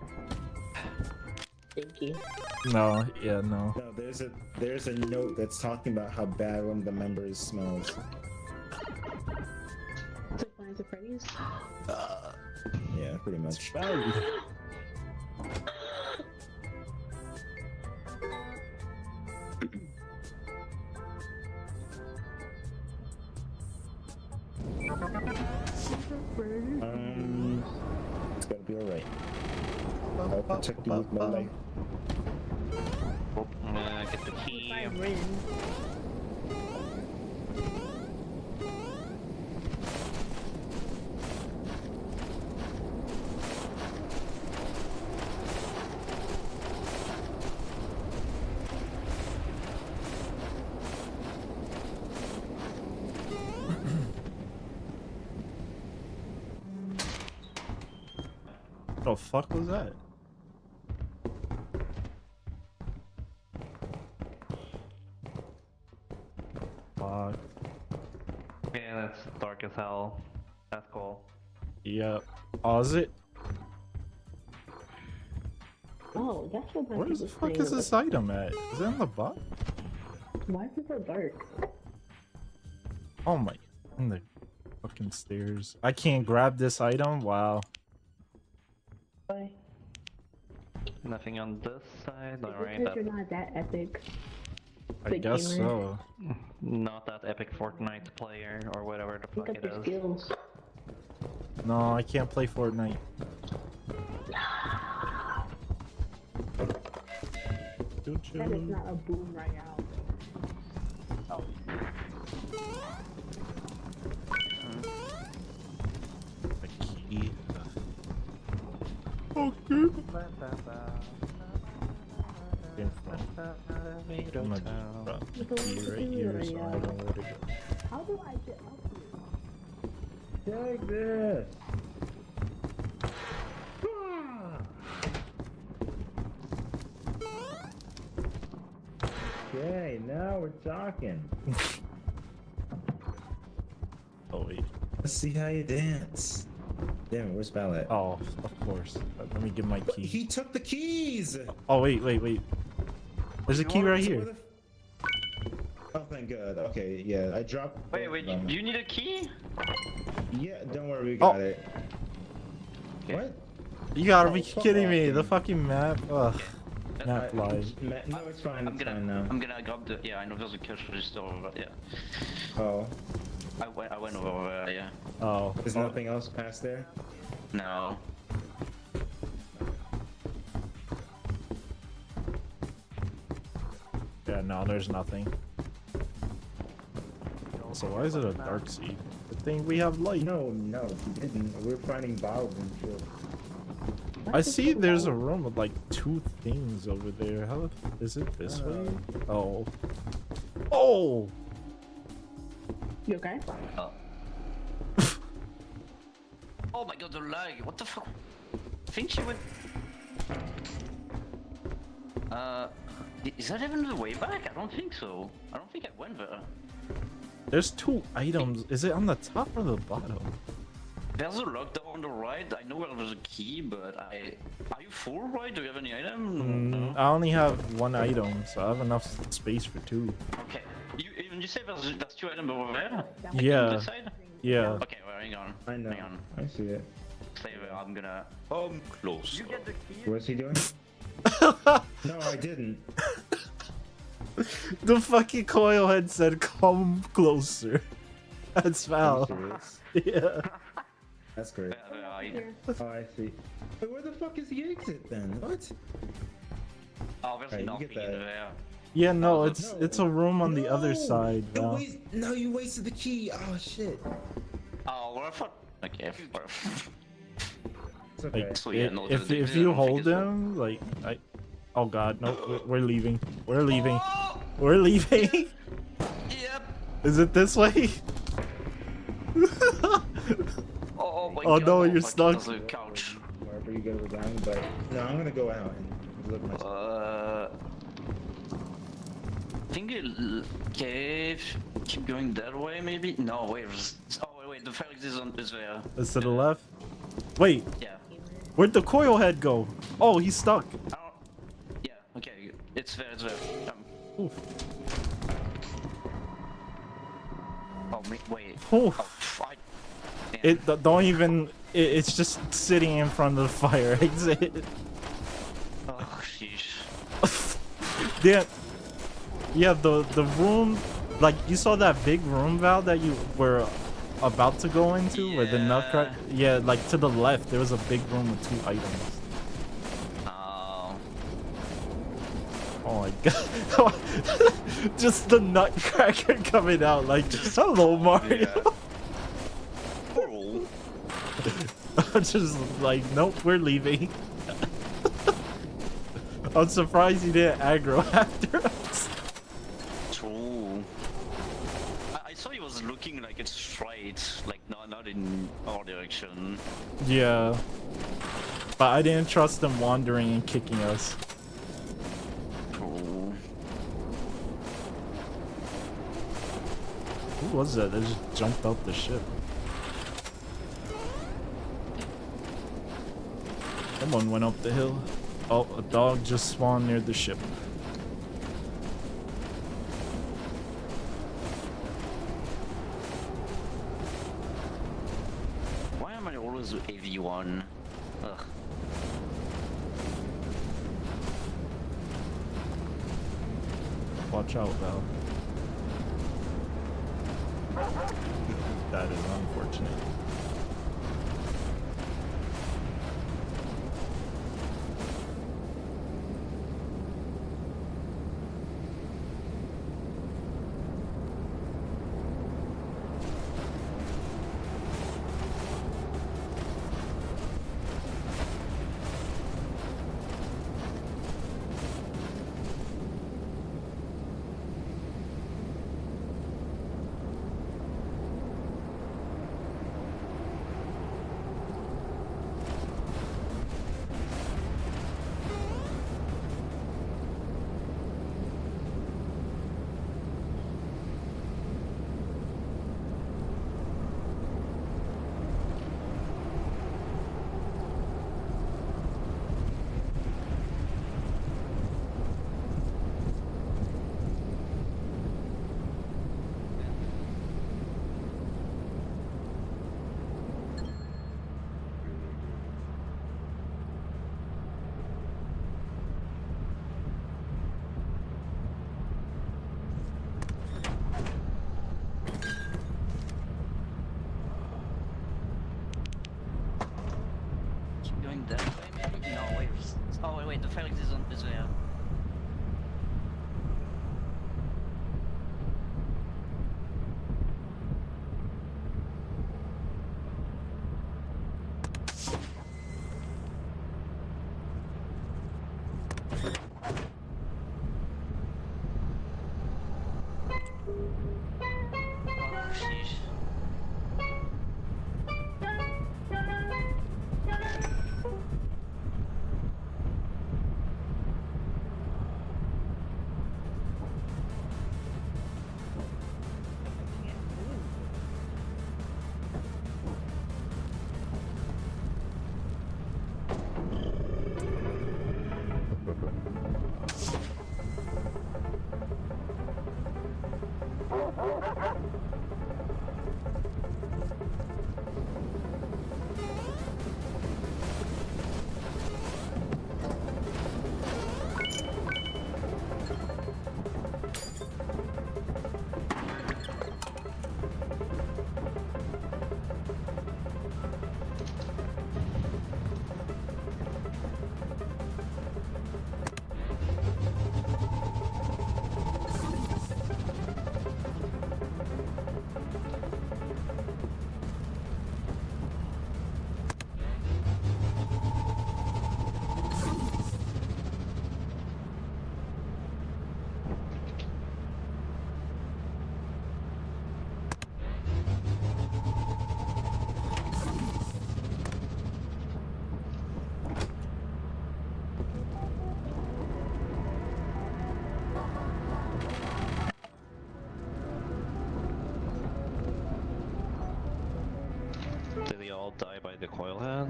Thank you. No, yeah, no. no. There's a note that's talking about how bad one of the members smells. So Five Nights at Freddy's? Yeah, pretty much. It's gonna be alright. I'll protect you with my life. Get the key. If I win. What the fuck was that? Fuck. Yeah, that's dark as hell. That's cool. Yep. Oh, is it? Oh, that's what my Where the people fuck say is this item at? Is it in the box? Why people dark? Oh my. In the fucking stairs. I can't grab this item? Wow. Why? Nothing on this side. Because Alright, you're that's not that epic. I Big guess gamer. so. not that epic Fortnite player or whatever the Pick fuck up it your is. skills. No, I can't play Fortnite. That is not a boom royale. The key. Okay. Came from. I'm gonna drop the key right here so I know where to go. How do I get up here? Take this. Okay, now we're talking. Oh wait. Let's see how you dance. Damn it, where's Ballet? Oh, of course. Let me get my key. He took the keys! Oh wait. There's a key right here. Oh, thank God. Okay, yeah, I dropped. Wait, do you need a key? Yeah, don't worry, we got Oh. it. What? You gotta Oh, be fuck kidding off, me. dude. The fucking map. Ugh. Map I- live. No, it's fine. I'm It's fine gonna now. grab the. Yeah, I know there's a cash register over there. Yeah. Oh, I went over there. Yeah. Oh. there's nothing else past there. No. Yeah, no, there's nothing. So why is it a dark seed? Good thing we have light. No, we didn't. We're finding bottles and shit. I see there's a room with like 2 things over there. How is it this way? Oh. Oh! You okay? Oh. Oh my God, the lag! What the fuck? I think she went. Is that even the way back? I don't think so. I don't think I went there. There's 2 items. Is it on the top or the bottom? There's a lockdown on the right. I know where there's a key, but are you full, right? Do you have any item? No. I only have 1 item, so I have enough space for 2. Okay. You say there's 2 items over there? Like Yeah. on this side? Yeah. Okay, well, hang on. I know. Hang on. I see it. Stay there. I'm gonna. Close. You get the key. What's he doing? No, I didn't. The fucking coil head said, "Come closer." That's Are foul. you serious? Yeah. That's great. Oh, I see. But where the fuck is the exit then? What? Oh, there's Alright, you nothing get in that. there. Yeah, no, No. it's a room on the other No! side. You Now. No, you wasted the key. Oh shit. Oh, well, I thought. Okay. Well. It's okay. Like, So, yeah, no, if the- if the- you I don't think hold it's a- them, like I. Oh God, no, we're leaving. We're leaving. Oh! We're leaving. Yep. Is it this way? Oh my Oh, God. no, you're fuck, stuck. There's a couch. Wherever you go down, but no, I'm gonna go out and look my. I think cave. Keep going that way, maybe. No, wait. Oh wait. The fire is there. It's to the left. Wait, Yeah. where'd the coil head go? Oh, he's stuck. Oh. Yeah. Okay. It's there. It's there. Oof. Oh wait. Oof. Oh, I. Damn. Don't even. It's just sitting in front of the fire exit. Oh sheesh. Yeah. Yeah, the room, like you saw that big room, Val, that you were about to go into, where the nutcracker. Yeah, like to the left, there was a big room with 2 items. Oh. Oh my God. Just the nutcracker coming out like, hello, Mario. Cool. Just like, nope, we're leaving. I'm surprised you didn't aggro after us. True. I saw he was looking like it's straight, like not in our direction. Yeah. But I didn't trust them wandering and kicking us. True. Who was that? They just jumped out the ship. Someone went up the hill. Oh, a dog just spawned near the ship. Why am I always AV1? Ugh. Watch out, Val. That is unfortunate. by the coil head?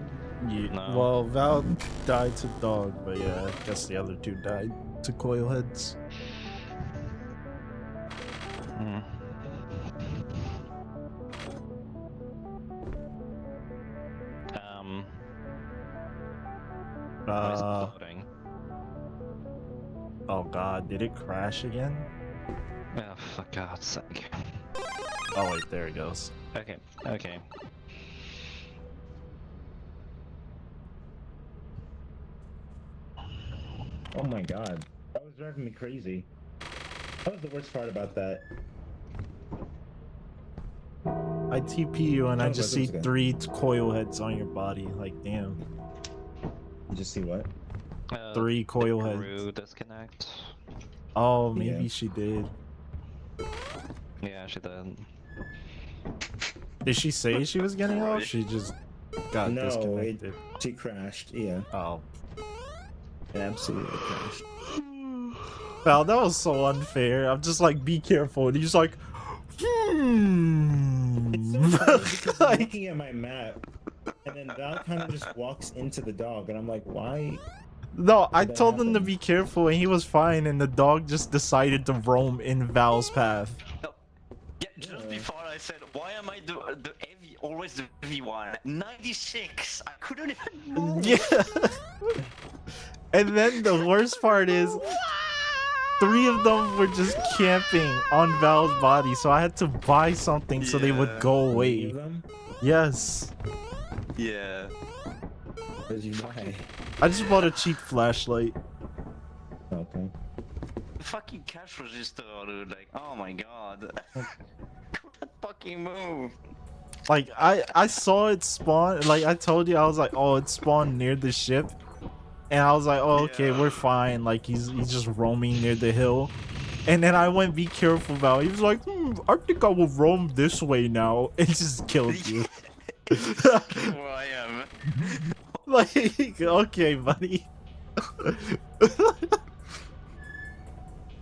Yeah, No. well, Val died to dog, but yeah, I guess the other two died to coil heads. Hmm. Why is it Uh, floating? oh god, did it crash again? Oh, for God's sake. Oh wait, there it goes. Okay, okay. Oh my god. That was driving me crazy. That was the worst part about that. I TP you and I Oh, just but see that's okay. 3 coil heads on your body. Like, damn. You just see what? 3 coil did heads. Crew disconnect. Oh, maybe Yeah. she did. Yeah, she did. Did she say she was getting off? She just got No, disconnected. she crashed. Yeah, Oh. it absolutely crashed. Val, that was so unfair. I'm just like, be careful. And he's like, It's so funny because I'm Like- looking at my map, and then Val kind of just walks into the dog, and I'm like, why? No, I That told him to happened. be careful and he was fine and the dog just decided to roam in Val's path. Yeah, just Yeah. before I said, why am I the heavy, always the heavy one? 96. I couldn't even move. Yeah. And then the worst part is 3 of them were just camping on Val's body, so I had to buy something so they would Yeah. go Three away. of them? Yes. Yeah. What did you buy? I just bought a cheap flashlight. Okay. Fucking cash register, dude. Like, oh my god. Couldn't fucking move. Like I saw it spawn, like I told you, I was like, oh, it spawned near the ship. And I was like, oh, okay, Yeah. we're fine. Like he's just roaming near the hill. And then I went, be careful, Val. He was like, I think I will roam this way now. It just killed you. Where I am. Like, okay, buddy.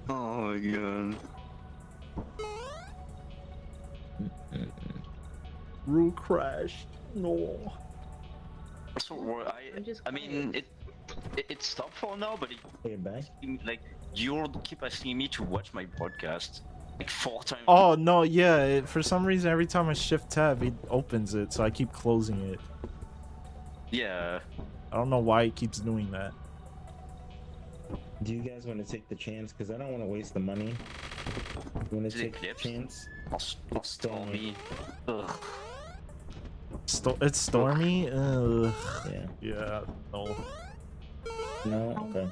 Oh my god. Rule crashed. No. So I'm just I mean, it stopped for now, but Hey, back. like you'll keep asking me to watch my podcast like 4 times. Oh no, yeah. For some reason, every time I shift tab, it opens it, so I keep closing it. Yeah. I don't know why it keeps doing that. Do you guys want to take the chance? Because I don't want to waste the money. You want Is to it take the Eclipse? chance? Or Stormy. Ugh. It's stormy. Ugh. Yeah. Yeah. No. No?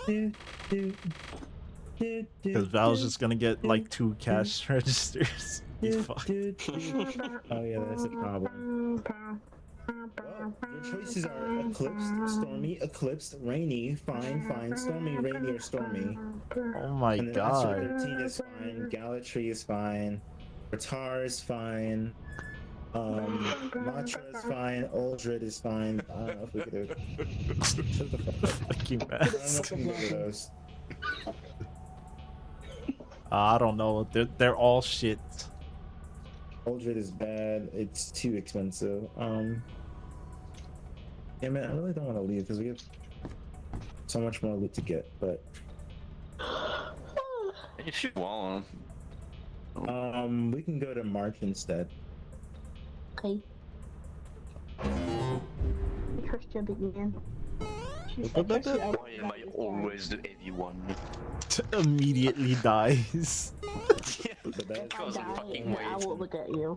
Okay. Because Val's just gonna get like 2 cash registers. He's fucked. Oh yeah, that's a problem. Well, your choices are Eclipsed, Stormy, Eclipsed, Rainy, Fine, Fine, Stormy, Rainy, or Stormy. Oh my And then god. SR13 is fine, Galatry is fine, Ratar is fine, Matra is fine, Uldred is fine. I don't know if we could do Shut the fuck up. Fucking I don't know if mask. we can do those. I don't know. They're all shit. Uldred is bad, it's too expensive. Yeah, man, I really don't want to leave because we have so much more loot to get, but If you want. we can go to March instead. Okay. Trust you, big man. Why am I always the heavy one? Immediately dies. But that is Because I'm fucking I waiting. will look at you.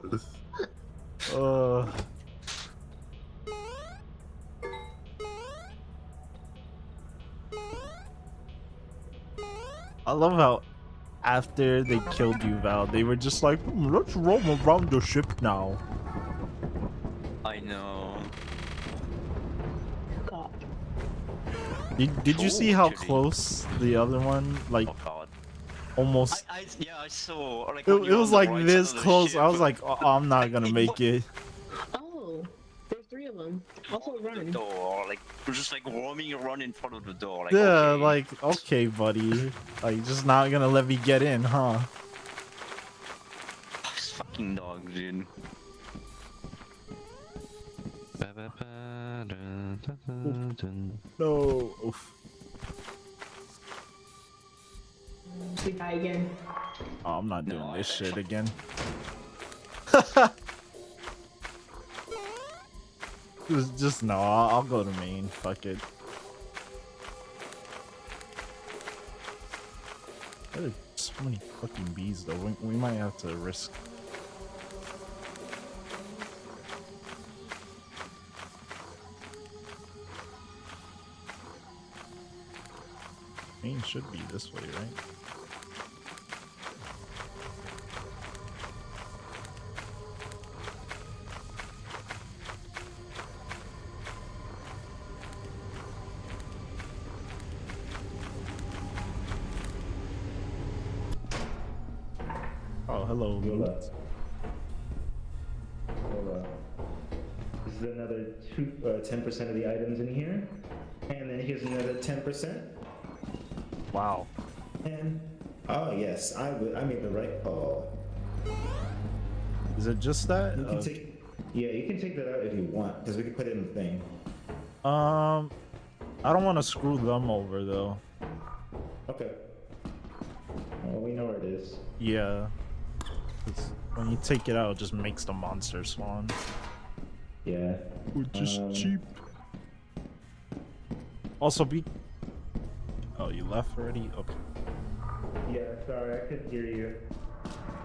I love how after they killed you, Val, they were just like, let's roam around the ship now. I know. God. Did you see how Actually. close the other one, like, Oh god. almost... Yeah, I saw. Like, It, when it you're was on the like right this side of the close. ship. I was like, oh, I'm not gonna make it. Oh, there's 3 of them. Also The run. door, like just like roaming around in front of the door. Like, Yeah, okay. like, okay, buddy. Like, just not gonna let me get in, huh? This fucking dog, dude. No. Oof. We die again. Oh, I'm not doing this shit again. just no. I'll go to main. Fuck it. There are so many fucking bees though. We might have to risk. Main should be this way, right? Oh, hello, Yola. Loot. Yola. This is another 10% of the items in here. And then here's another 10%. Wow. And oh yes, I made the right call. Is it just that? You can take, yeah, you can take that out if you want, because we can put it in the thing. I don't want to screw them over though. Okay. Well, we know where it is. Yeah. 'Cause when you take it out, it just makes the monster spawn. Yeah. Which is cheap. Also, be. Oh, you left already? Okay. Yeah, sorry, I couldn't hear you.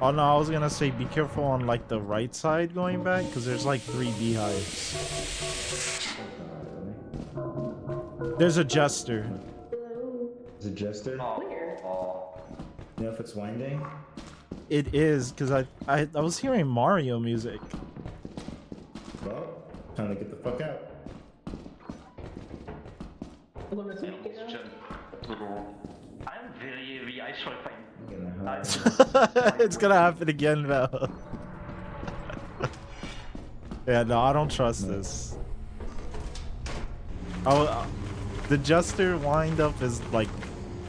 Oh no, I was gonna say be careful on like the right side going back, because there's like 3 beehives. There's a jester. Is it Jester? Where? You know if it's winding? It is, because I was hearing Mario music. Well, time to get the fuck out. I'm gonna take it out. I'm very heavy. I saw if I. I'm gonna hide. It's gonna happen again, Val. Yeah, no, I don't trust this. Oh, the Jester wind up is like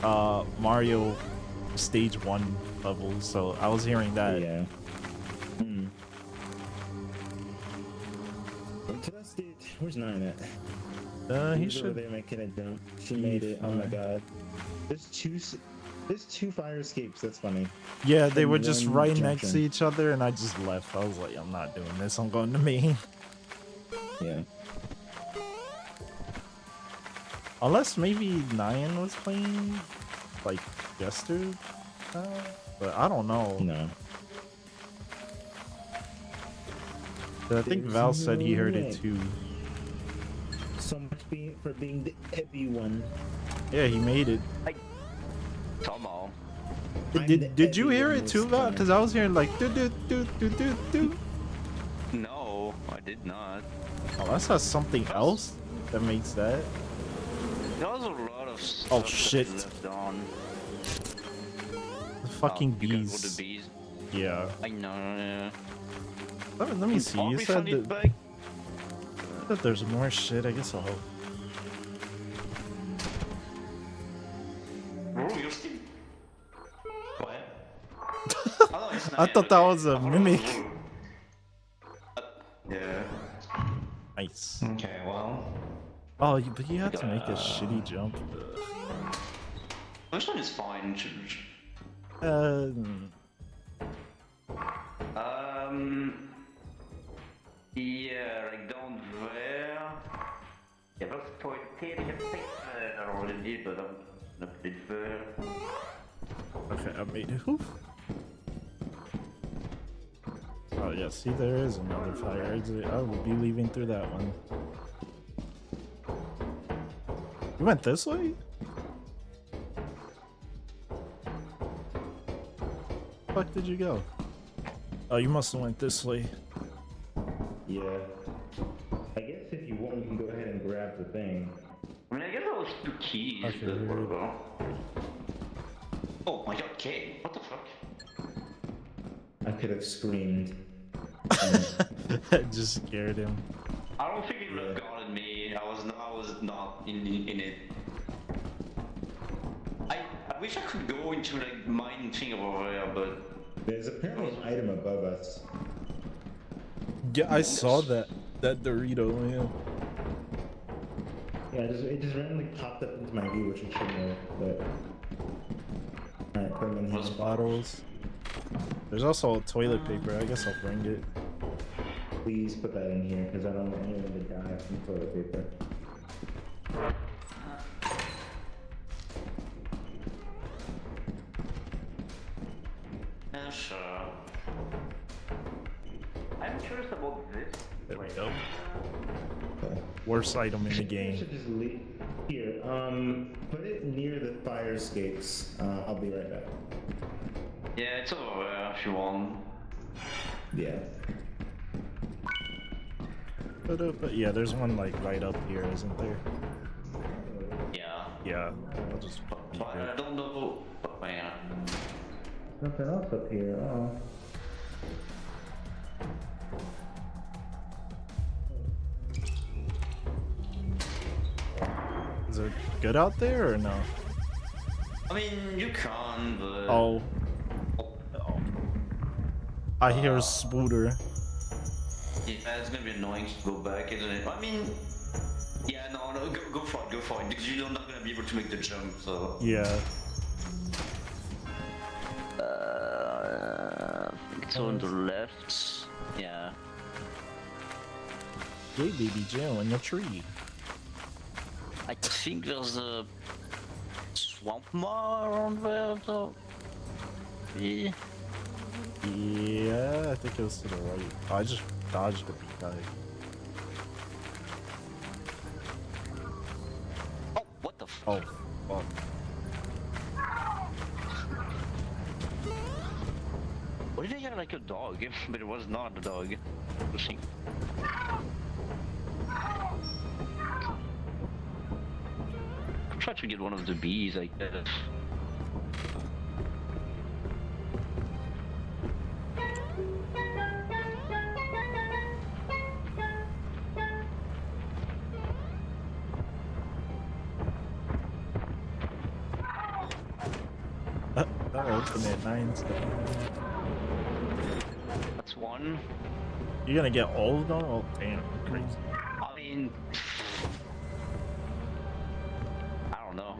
Mario stage 1 level, so I was hearing that. Yeah. To that stage, where's 9 at? He She's over should. there making a jump. She made it. Oh my god. There's two fire escapes. That's funny. Yeah, they were and just one right junction. next to each other, and I just left. I was like, I'm not doing this. I'm going to main. Yeah. Unless maybe Nyan was playing like Jester, but I don't know. No. But I think There's Val said he no heard way. it too. So much for being the heavy one. Yeah, he made it. Somehow. I'm the Did you heavy hear one it this too, Val? time. Because I was hearing like do do do do do do. No, I did not. Unless that's something else that makes that. There was a lot of stuff Oh that shit! I left on. The fucking Oh, you can go to bees. bees. Yeah. I know. Yeah. Let me see. I'll You said refund it back. that there's more shit. I guess I'll. Bro, you're still. What? Oh, no, it's I not thought yet, that okay. was a Oh, mimic. Yeah. Nice. Okay, well. Oh, but you have to make a shitty jump. This one is fine. Yeah, like down there. Jag var på ett tidigare tillfälle och det gibbade de för. Okay, I made it. Oof. Oh yeah, see there is another fire exit. I will be leaving through that one. You went this way? Fuck did you go? Oh, you must have went this way. Yeah. I guess if you want, you can go ahead and grab the thing. I mean, I guess that was 2 keys, Okay, but weird. whatever. Oh my god, K, what the fuck? I could have screamed. Just scared him. I don't think it would have gotten me. I was not in it. I wish I could go into like mine thing over there, but There's apparently an item above us. Yeah, I saw that. That Dorito, man. Yeah, it just randomly popped up into my view, which it shouldn't have, but... Alright, put them in here. Bottles. There's also toilet paper. I guess I'll bring it. Please put that in here, because I don't want anyone to die from toilet paper. Yeah, sure. I'm curious about this. There we go. Worst item in the I game. should just leave here. Put it near the fire escapes. I'll be right back. Yeah, it's over there if you want. Yeah. But yeah, there's one like right up here, isn't there? Yeah. Yeah. I'll just. But I don't know. But man. Nothing else up here. Oh. Is it good out there or no? I mean, you can, but. Oh. I hear a spooter. Yeah, it's gonna be annoying to go back, isn't it? I mean. Yeah, no, go for it, because you're not gonna be able to make the jump, so. Yeah. It's on the left. Yeah. Hey, baby Jill in your tree. I think there's a swamp mare around there, though. Yeah. Yeah, I think it was to the right. I just dodged the beehive. Oh, what the f- Oh, fuck. Why did I hear like a dog? But it was not a dog. Pushing. Try to get one of the bees, I guess. That'll open at 9 stuff. That's one. You're gonna get all of them? Oh, damn, crazy. I mean, I don't know.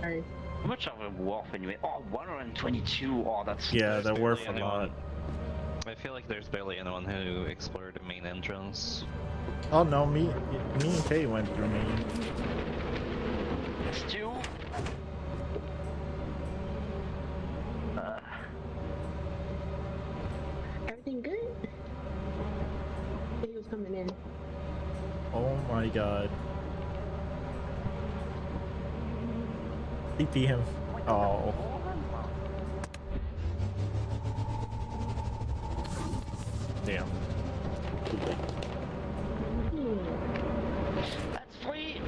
Alright. How much of a wolf anyway? Oh, 122. Oh, that's. Yeah, There's they're barely worth a anyone. lot. I feel like there's barely anyone who explored the main entrance. Oh no, me and Kay went through me. It's two. Everything good? He was coming in. Oh my god. TP him. Oh. Damn. That's three.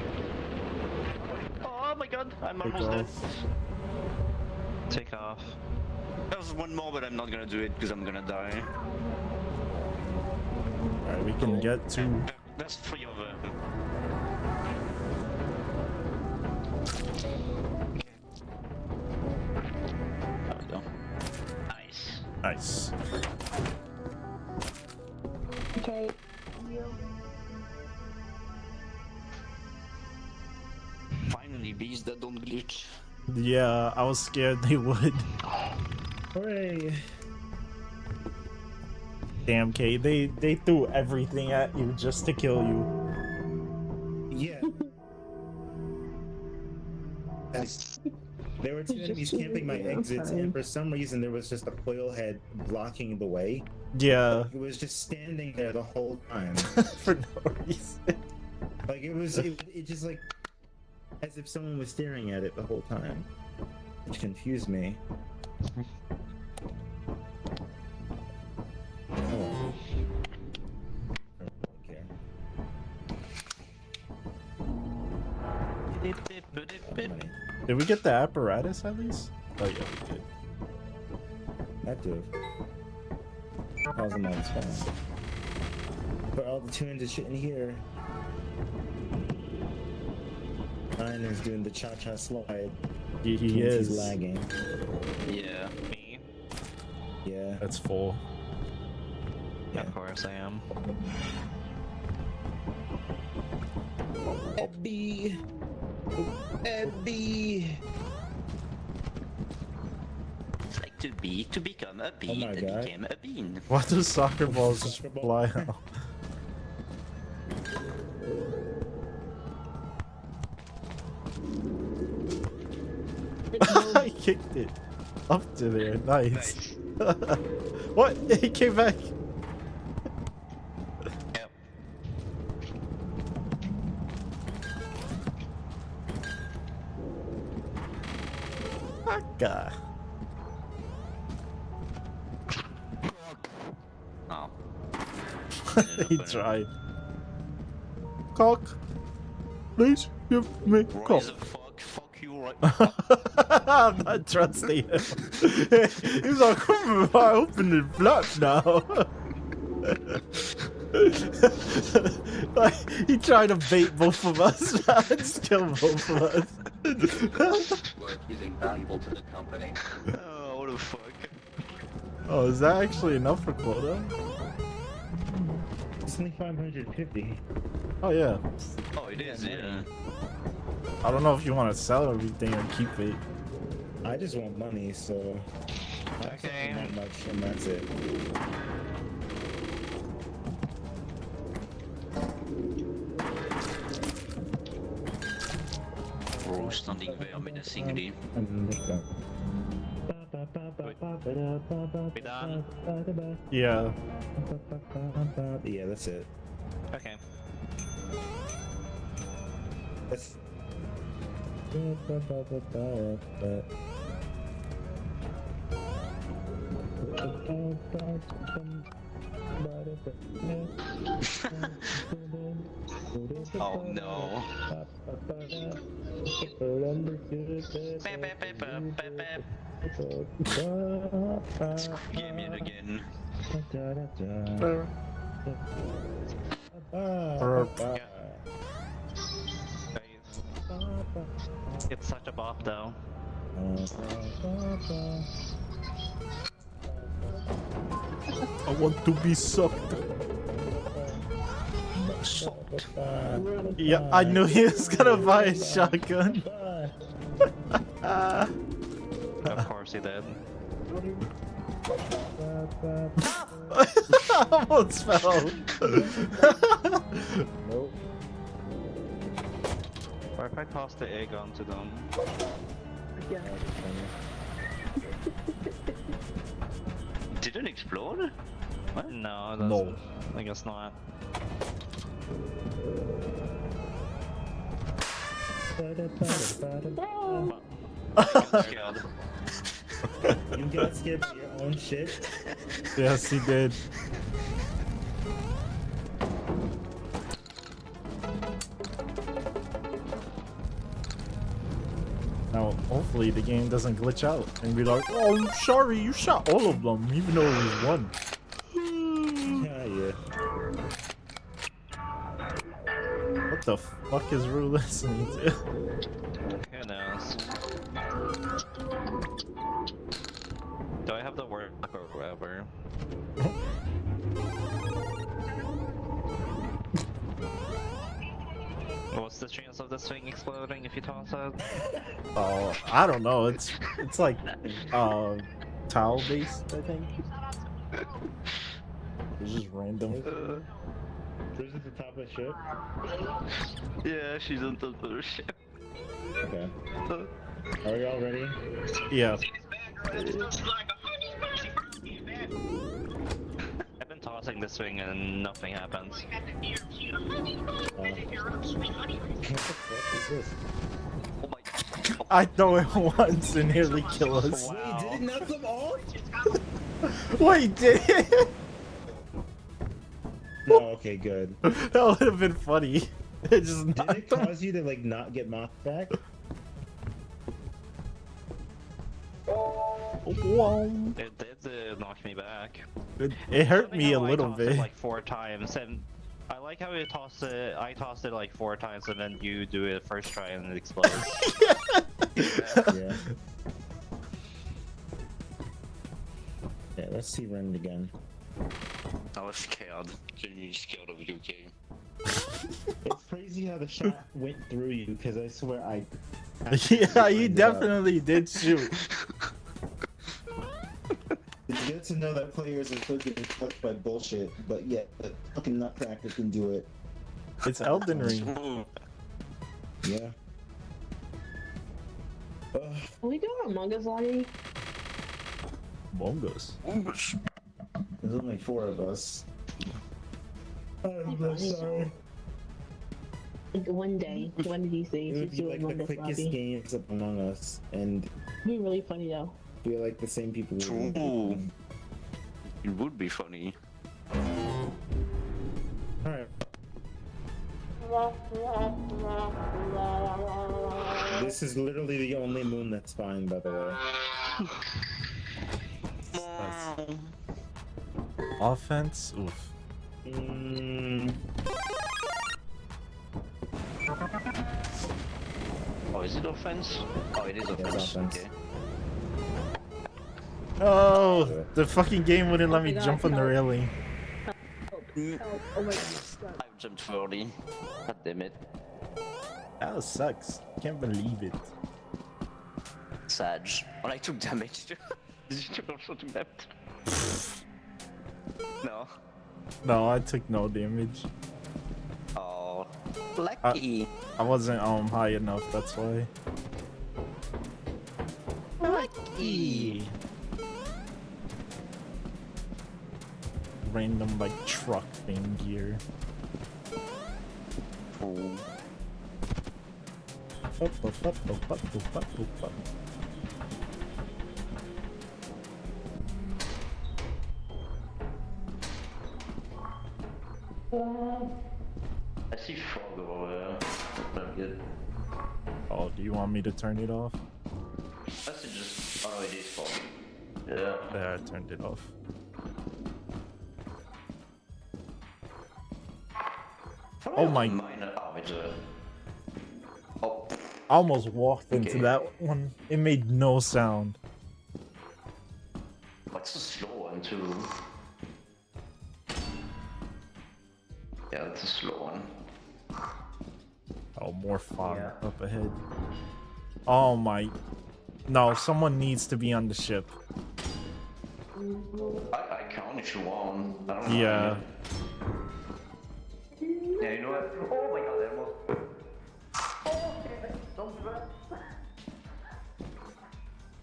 Oh my god, I'm Take almost dead. off. Take off. There's one more, but I'm not gonna do it because I'm gonna die. Alright, we can get to. There's three of them. There we go. Nice. Nice. Okay. Finally, bees that don't glitch. Yeah, I was scared they would. Hooray! Damn, Kay, they threw everything at you just to kill you. Yeah. There were two enemies camping my exits, and for some reason there was just a coil head blocking the way. Yeah. It was just standing there the whole time. For no reason. Like it just like as if someone was staring at it the whole time, which confused me. Oh. Okay. Money. Did we get the apparatus at least? Oh yeah, we did. That do. How's the mod spawn? Put all the tunes and shit in here. Ryan is doing the cha-cha slide. He Means is. He's lagging. Yeah. Me? Yeah. That's full. Okay. Of course I am. Eddie. Eddie. It's like to become a bee my that God. became a bean. Why do soccer balls just Soccer ball. fly out? I kicked it up to there. Nice. What? It came back. Yep. God. Oh. He tried. Cock. Please give me Why cock. the fuck you right I'm not trusting him. He's like, I opened it flap now. Like, he tried to bait both of us. Just kill both of us. He's invaluable to the company. Oh, what the fuck? Oh, is that actually enough for quota? It's only 550. Oh yeah. Oh, it is, yeah. I don't know if you want to sell everything or keep it. I just want money, so. Okay. Not much, and that's it. Bro, standing there menacingly. We done? Yeah. Yeah, that's it. Okay. That's. Oh no. Game it again. It's such a bop though. I want to be sucked. Yeah, I knew he was gonna buy a shotgun. Of course he did. I almost fell. Nope. What if I toss the egg onto them? Didn't explode? What? No, it doesn't. No. I guess not. I'm scared. You got scared by your own shit? Yes, he did. Now, hopefully the game doesn't glitch out and be like, oh, I'm sorry, you shot all of them, even though it was one. Yeah, yeah. What the fuck is Rue listening to? Who knows? Do I have the word or whatever? What's the chance of this thing exploding if you toss it? Oh, I don't know. It's like tile based, I think. It's just random. Who's at the top of the ship? Yeah, she's on top of the ship. Okay. Are we all ready? Yeah. I've been tossing this thing and nothing happens. What the fuck is this? Oh my. I throw it once and nearly kill us. Wow. Wait, did it knock them all? Wait, did it? No, okay, good. That would have been funny. It just Did it knocked them. cause you to like not get knocked back? Wow. It did knock me back. It hurt Funny me a how I little tossed it, bit. like 4 times, and I like how it tossed it. I tossed it like 4 times, and then you do it first try and it explodes. Yeah. Yeah, let's see run again. I was scared. Genuinely scared of UK. It's crazy how the shot went through you because I swear I. Yeah, you definitely did shoot. It's good to know that players are still getting fucked by bullshit, but yet the fucking nutcracker can do it. It's Elden Ring. Yeah. Are we doing Among Us already? Among Us. There's only 4 of us. I'm sorry. Like one day, one of these days, It we would be do like Among the Us quickest lobby. games of Among Us, and It'd be really funny though. feel like the same people. True. It would be funny. Alright. This is literally the only moon that's fine, by the way. Offense? Oof. Oh, is it offense? Oh, it is offense. offense. Okay. Oh, the fucking game wouldn't let me God, jump on the help. railing. Help. Oh my god. I've jumped early. God damn it. That sucks. Can't believe it. Sag. Oh, I took damage too. Did you also took damage? No. No, I took no damage. Oh, lucky. I wasn't high enough, that's why. Lucky. Random like truck thing gear. Oh. I see fog over there. That's not good. Oh, do you want me to turn it off? That's just. Oh no, it is fog. Yeah. Yeah, I turned it off. Oh my- Minor. Oh, it's a. Oh. I almost walked into Okay. that one. It made no sound. What's a slow one too? Yeah, that's a slow one. Oh, more fog up ahead. Oh my. No, someone needs to be on the ship. I can if you want. I don't know. Yeah. Yeah, you know what? Oh my god, I almost. Oh, okay, don't do that.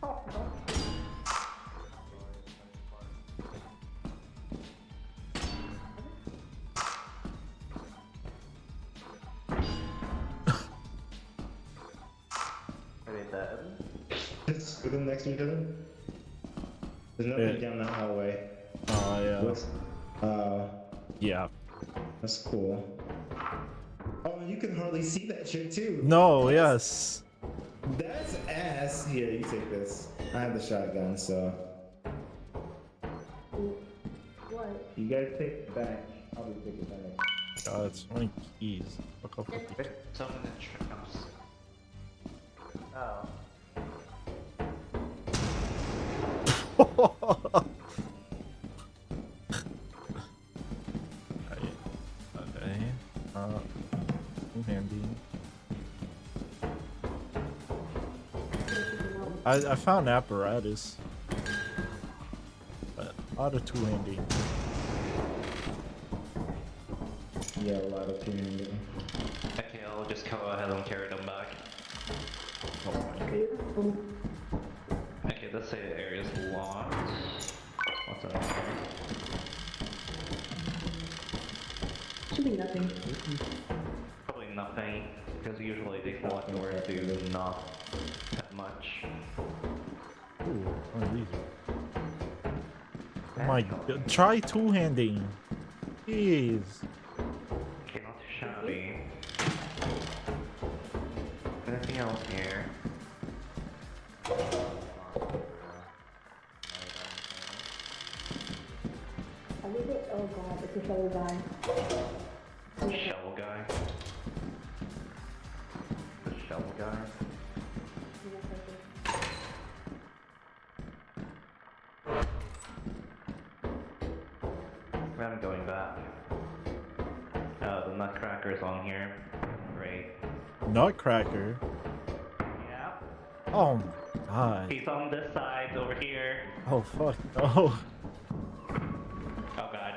Oh, no. Just put them next to each other. There's nothing Yeah. down that hallway. Oh yeah. What's, Yeah. that's cool. Oh, you can hardly see that shit too. No, yes. That's ass. Here, you take this. I have the shotgun, so. What? You guys take it back. I'll just take it back. God, so many keys. Fuck off with the Some of the traps. Oh. Okay. Handy. I found apparatus. But auto two-handing. Yeah, a lot of two-handed. Okay, I'll just go ahead and carry them back. Oh my. Okay, let's say the area's locked. What's that? Should be nothing. Probably nothing, because usually these locked doors do not have much. Ooh, one of these. Oh my god. Try two-handing. Jeez. Okay, not too shabby. Anything else here? I think it. Oh god, it's a shovel guy. Shovel guy. The shovel guy. I'm going back. The Nutcracker's on here. Great. Nutcracker. Yeah. Oh my god. He's on this side over here. Oh fuck no. Oh god.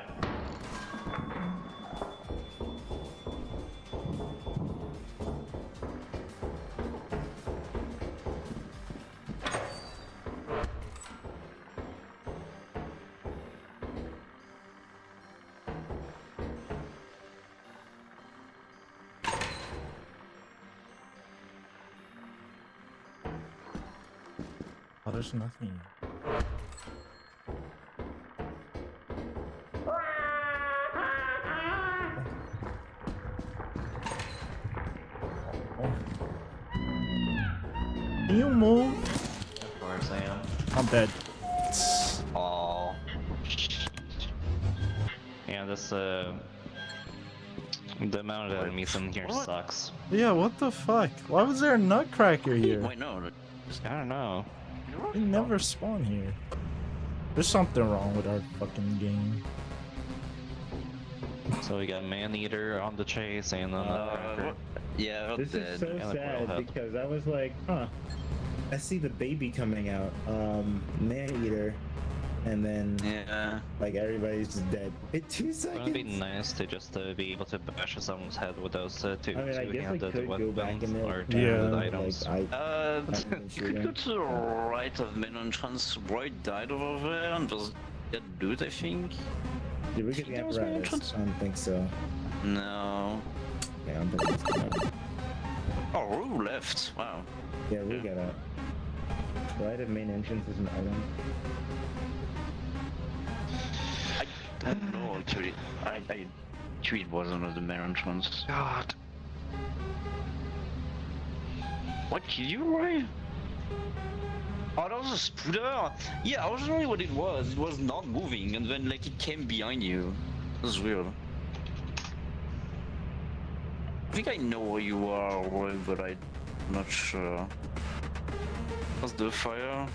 Oh, there's nothing. Oh. Can you move? Of course I am. I'm dead. Oh. Yeah, this the amount of enemies in here sucks. Yeah, what the fuck? Why was there a Nutcracker here? Wait, no. I don't know. They never spawn here. There's something wrong with our fucking game. So we got Man-Eater on the chase and then Nutcracker. Yeah, This is so Yeah, the sad Pearlhead. because I was like, huh. I see the baby coming out, Man-Eater, and then yeah. like everybody's just dead in 2 It would be seconds. nice to just be able to bash someone's head with those two I mean, I guess I two-handed could go back weapons in there. or Yeah. two-handed Like, items. I You could go to the right of main entrance. Roy died over there and just get loot, I think. did we get the There was no apparatus? entrance? I don't think so. No. Yeah, I don't think it's gonna- Oh, Rue left. Wow. Yeah, we got out. Right of main entrance is an item. I don't know actually. I tweet was one of the main entrance. God. What killed you, Roy? Oh, that was a spooter? Yeah, I was wondering what it was. It was not moving, and then like it came behind you. That was weird. I think I know where you are, Roy, but I'm not sure. What's the fire?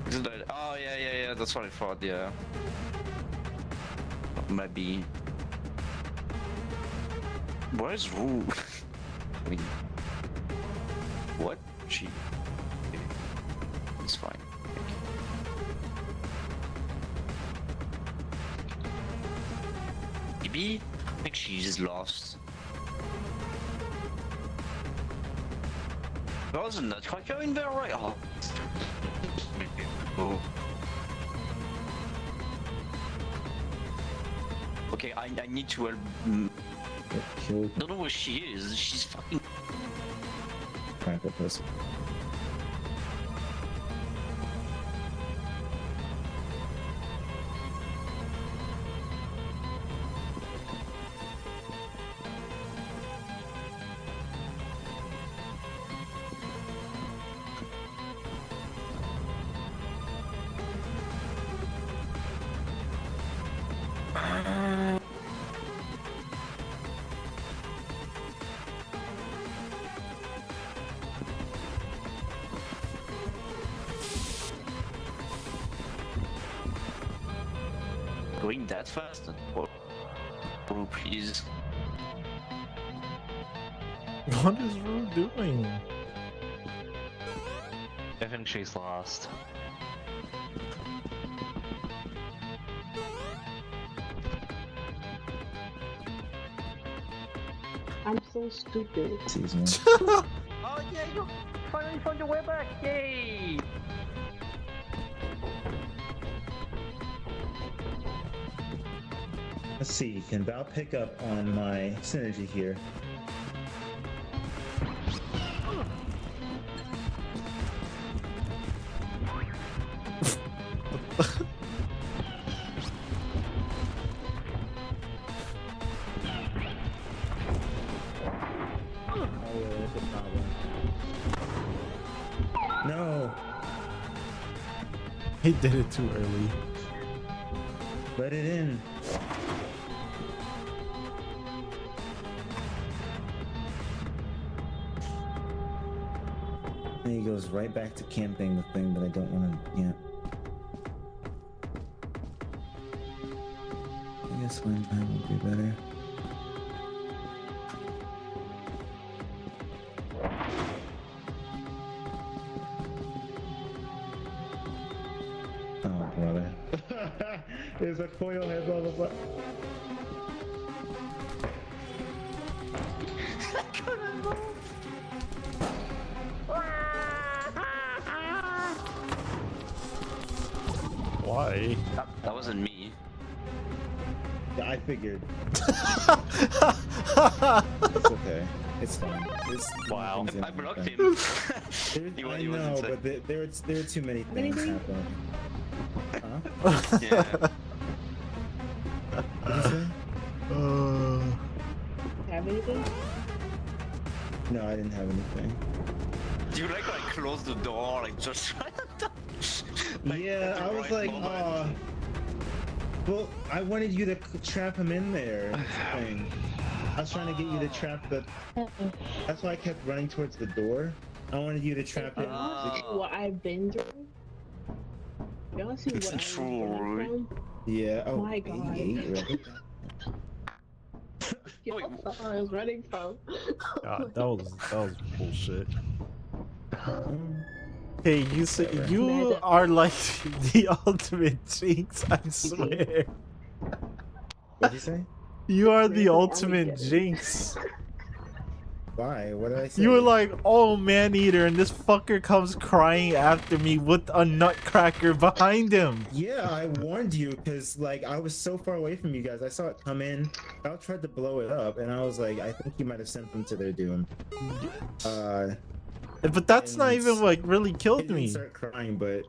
Is it like, oh yeah, that's what I thought, yeah. Maybe. Where's Rue? I mean, what? She. It's fine. Maybe? I think she's lost. There was a Nutcracker in there, right? Oh. Oh. Okay, I need to help. Kill I don't know where she is. She's fucking. cracker person. Going that fast? Oh, please. What is Rue doing? I think she's lost. I'm so stupid. Season. Oh yeah, you finally found your way back! Yay! Let's see, can Val pick up on my synergy here? Oh, that's a problem. No! He did it too early. Let it in. And he goes right back to camping the thing that I don't want to. Yeah. guess one time would be better. Oh, brother. There's a coil head on the butt. Why? That wasn't me. Yeah, I figured. It's okay. It's fine. It's Wow. I blocked him. He I wasn't know, safe. but there are too many things happening. Huh? Yeah. What did you say? Have anything? No, I didn't have anything. Do you like close the door, like just like, Yeah, at the I was right like, moment? well, I wanted you to trap him in there. That's the thing. I was trying to get you to trap the. That's why I kept running towards the door. I wanted you to trap him. What I've been through. Y'all see what It's I was running from? Yeah. Oh, My God. 88, really? Y'all saw what I was running from. God, that was bullshit. Hey, you say you are like the ultimate jinx, I swear. What'd you say? You are the Random ultimate Armageddon. jinx. Why? What did I say? You were like, oh, man-eater, and this fucker comes crying after me with a nutcracker behind him. Yeah, I warned you because like I was so far away from you guys. I saw it come in. I tried to blow it up, and I was like, I think you might have sent them to their doom. But that's not And even like really I killed didn't me. start crying, but A it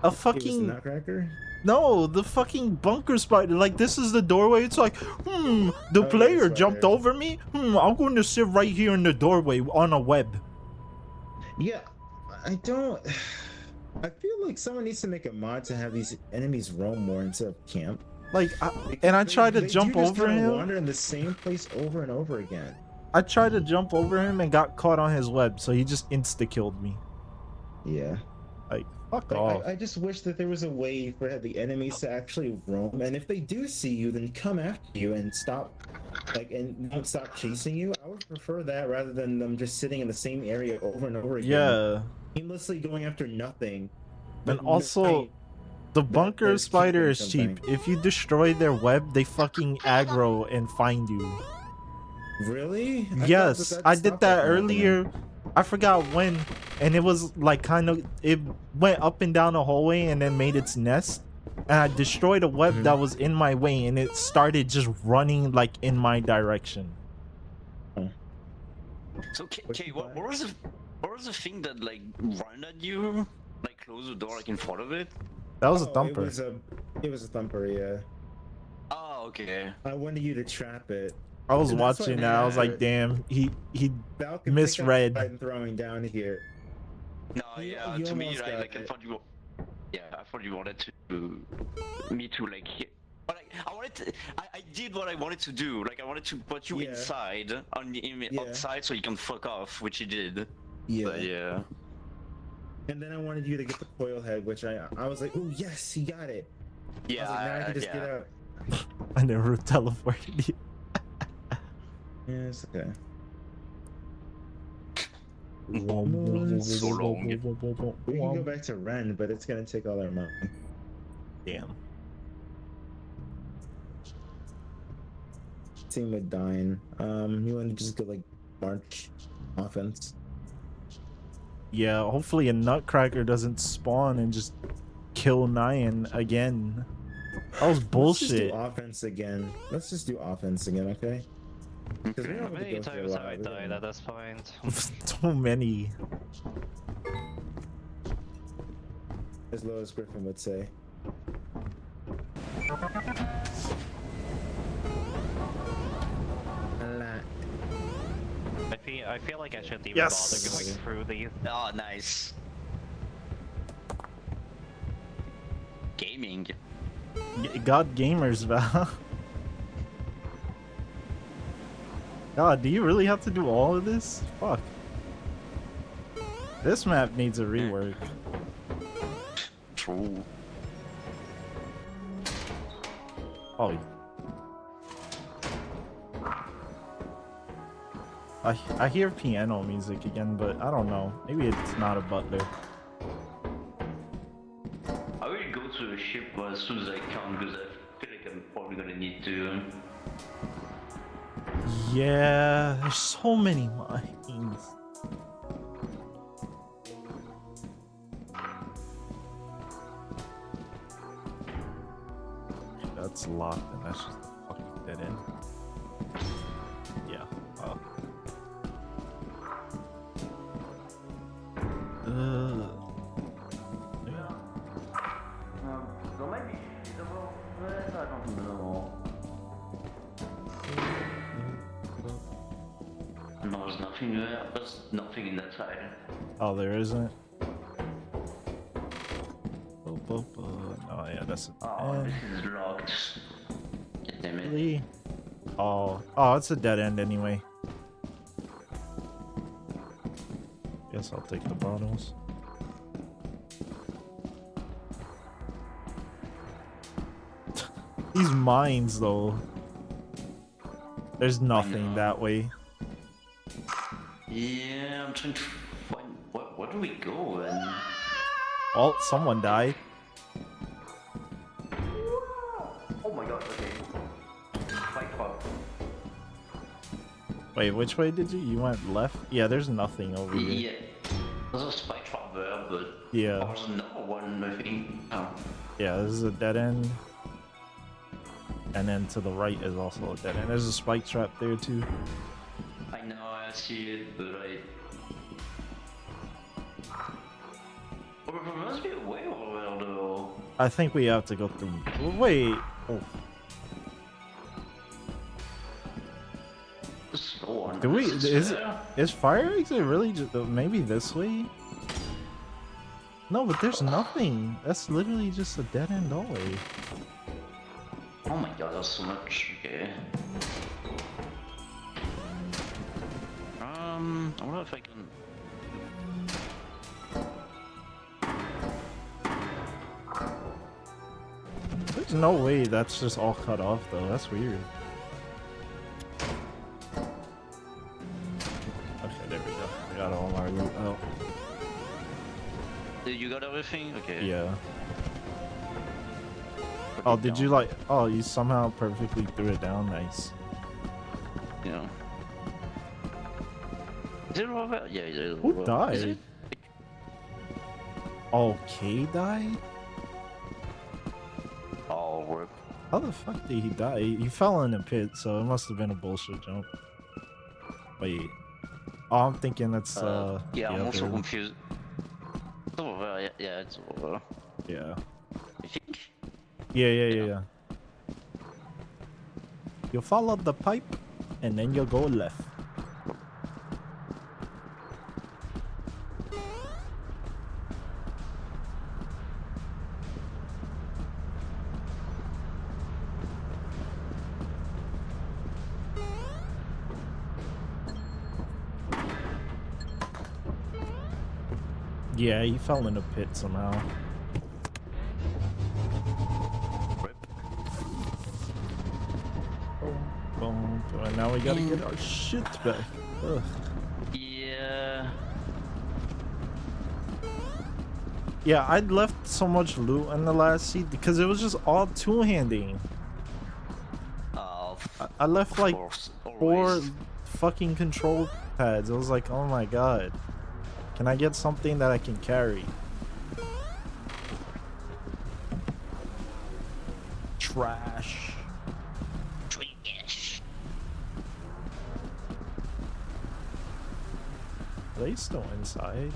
was the fucking Nutcracker. no, the fucking bunker spider. Like this is the doorway. It's like, the Oh, yeah, player it's right jumped there. over me. I'm going to sit right here in the doorway on a web. Yeah, I don't. I feel like someone needs to make a mod to have these enemies roam more instead of camp. Like, Because and I they- tried to they jump do just over kinda him. wander in the same place over and over again. I tried to jump over him and got caught on his web, so he just insta-killed me. Yeah. Like, fuck Like, off. I just wish that there was a way for the enemies to actually roam, and if they do see you, then come after you and stop, like, and don't stop chasing you. I would prefer that rather than them just sitting in the same area over and over again. Yeah. Aimlessly going after nothing. And but also, knowing the that bunker they're spider keeping is cheap. something. If you destroy their web, they fucking aggro and find you. Really? I thought Yes, that I stopped did that from happening. earlier. I forgot when, and it was like kind of it went up and down the hallway and then made its nest. And I destroyed a web Mhm. that was in my way, and it started just running like in my direction. So, What okay, you what buy? was the thing that like ran at you, like close the door like in front of it? That was a Oh, thumper. It was a thumper, yeah. Oh, okay. I wanted you to trap it. I was and that's what watching made that. I it was like, hurt. damn, he Val can Misread. pick up and throwing down here. No, You- yeah. you To me, almost got like I it. thought you. Yeah, I thought you wanted to me to like hit. But like, I wanted to. I did what I wanted to do. Like I wanted to put you Yeah. inside on the Yeah. outside so you can fuck off, which you did. Yeah. But yeah. And then I wanted you to get the coil head, which I was like, oh yes, he got it. Yeah. I was like, now I can just yeah. get out. I never teleported you. Yeah, it's okay. So long. We can go back to Ren, but it's gonna take all our money. Damn. Team with Dying. You want to just go like March offense? Yeah, hopefully a nutcracker doesn't spawn and just kill Nyan again. That was Let's just bullshit. do offense again. Let's just do offense again, okay? Because we don't have to Many go through a times lot. have I We died don't- at this point? So many. As low as Griffin would say. I feel like I shouldn't even Yes. bother going through these. Oh, nice. Gaming. God gamers, Val. God, do you really have to do all of this? Fuck. This map needs a rework. True. Oh, I hear piano music again, but I don't know. Maybe it's not a butler. I will go to the ship as soon as I can because I feel like I'm probably gonna need to. Yeah, there's so many mines. That's locked, and that's just a fucking dead end. Yeah. Wow. Yeah. There might be shit above there, I don't know. No, there's nothing there. There's nothing in that side. Oh, there isn't. Oh yeah, that's a Oh, dead this is locked. God damn it. end. Oh, it's a dead end anyway. Guess I'll take the bottles. These mines, though. There's nothing that way. Yeah, I'm trying to find. Where do we go then? Oh, someone died. Oh my god, okay. Fight club. Wait, which way did you? You went left? Yeah, there's nothing over here. Yeah. There's a spy trap there, but Yeah. there's another one, I think. Oh. Yeah, this is a dead end. And then to the right is also a dead end. There's a spike trap there too. I know, I see it, but there must be a way over there, though. I think we have to go through. Wait. Oh. There's no one. Do we? Is Is fire exit really just maybe this way? No, but there's nothing. That's literally just a dead end hallway. Oh my god, that's so much. Okay. I wonder if I can. There's no way that's just all cut off though. That's weird. Okay, there we go. We got all our loot out. You got everything? Okay. Yeah. Oh, did you like? Oh, you somehow perfectly threw it down. Nice. Yeah. Is it over? Yeah, is it Who over? Is died? it? Oh, K died? Oh, rip. How the fuck did he die? He fell in a pit, so it must have been a bullshit jump. Wait. Oh, I'm thinking that's Yeah, the I'm also other- confused. It's over, yeah, it's over. Yeah. I think. Yeah. You follow the pipe, and then you go left. Yeah, he fell in a pit somehow. Boom, boom, and now we gotta get our shit back. Ugh. Yeah. Yeah, I'd left so much loot in the last seat because it was just all two-handing. I left like four fucking control pads. I was like, oh my god. Can I get something that I can carry? Trash. Trash. Are they still inside?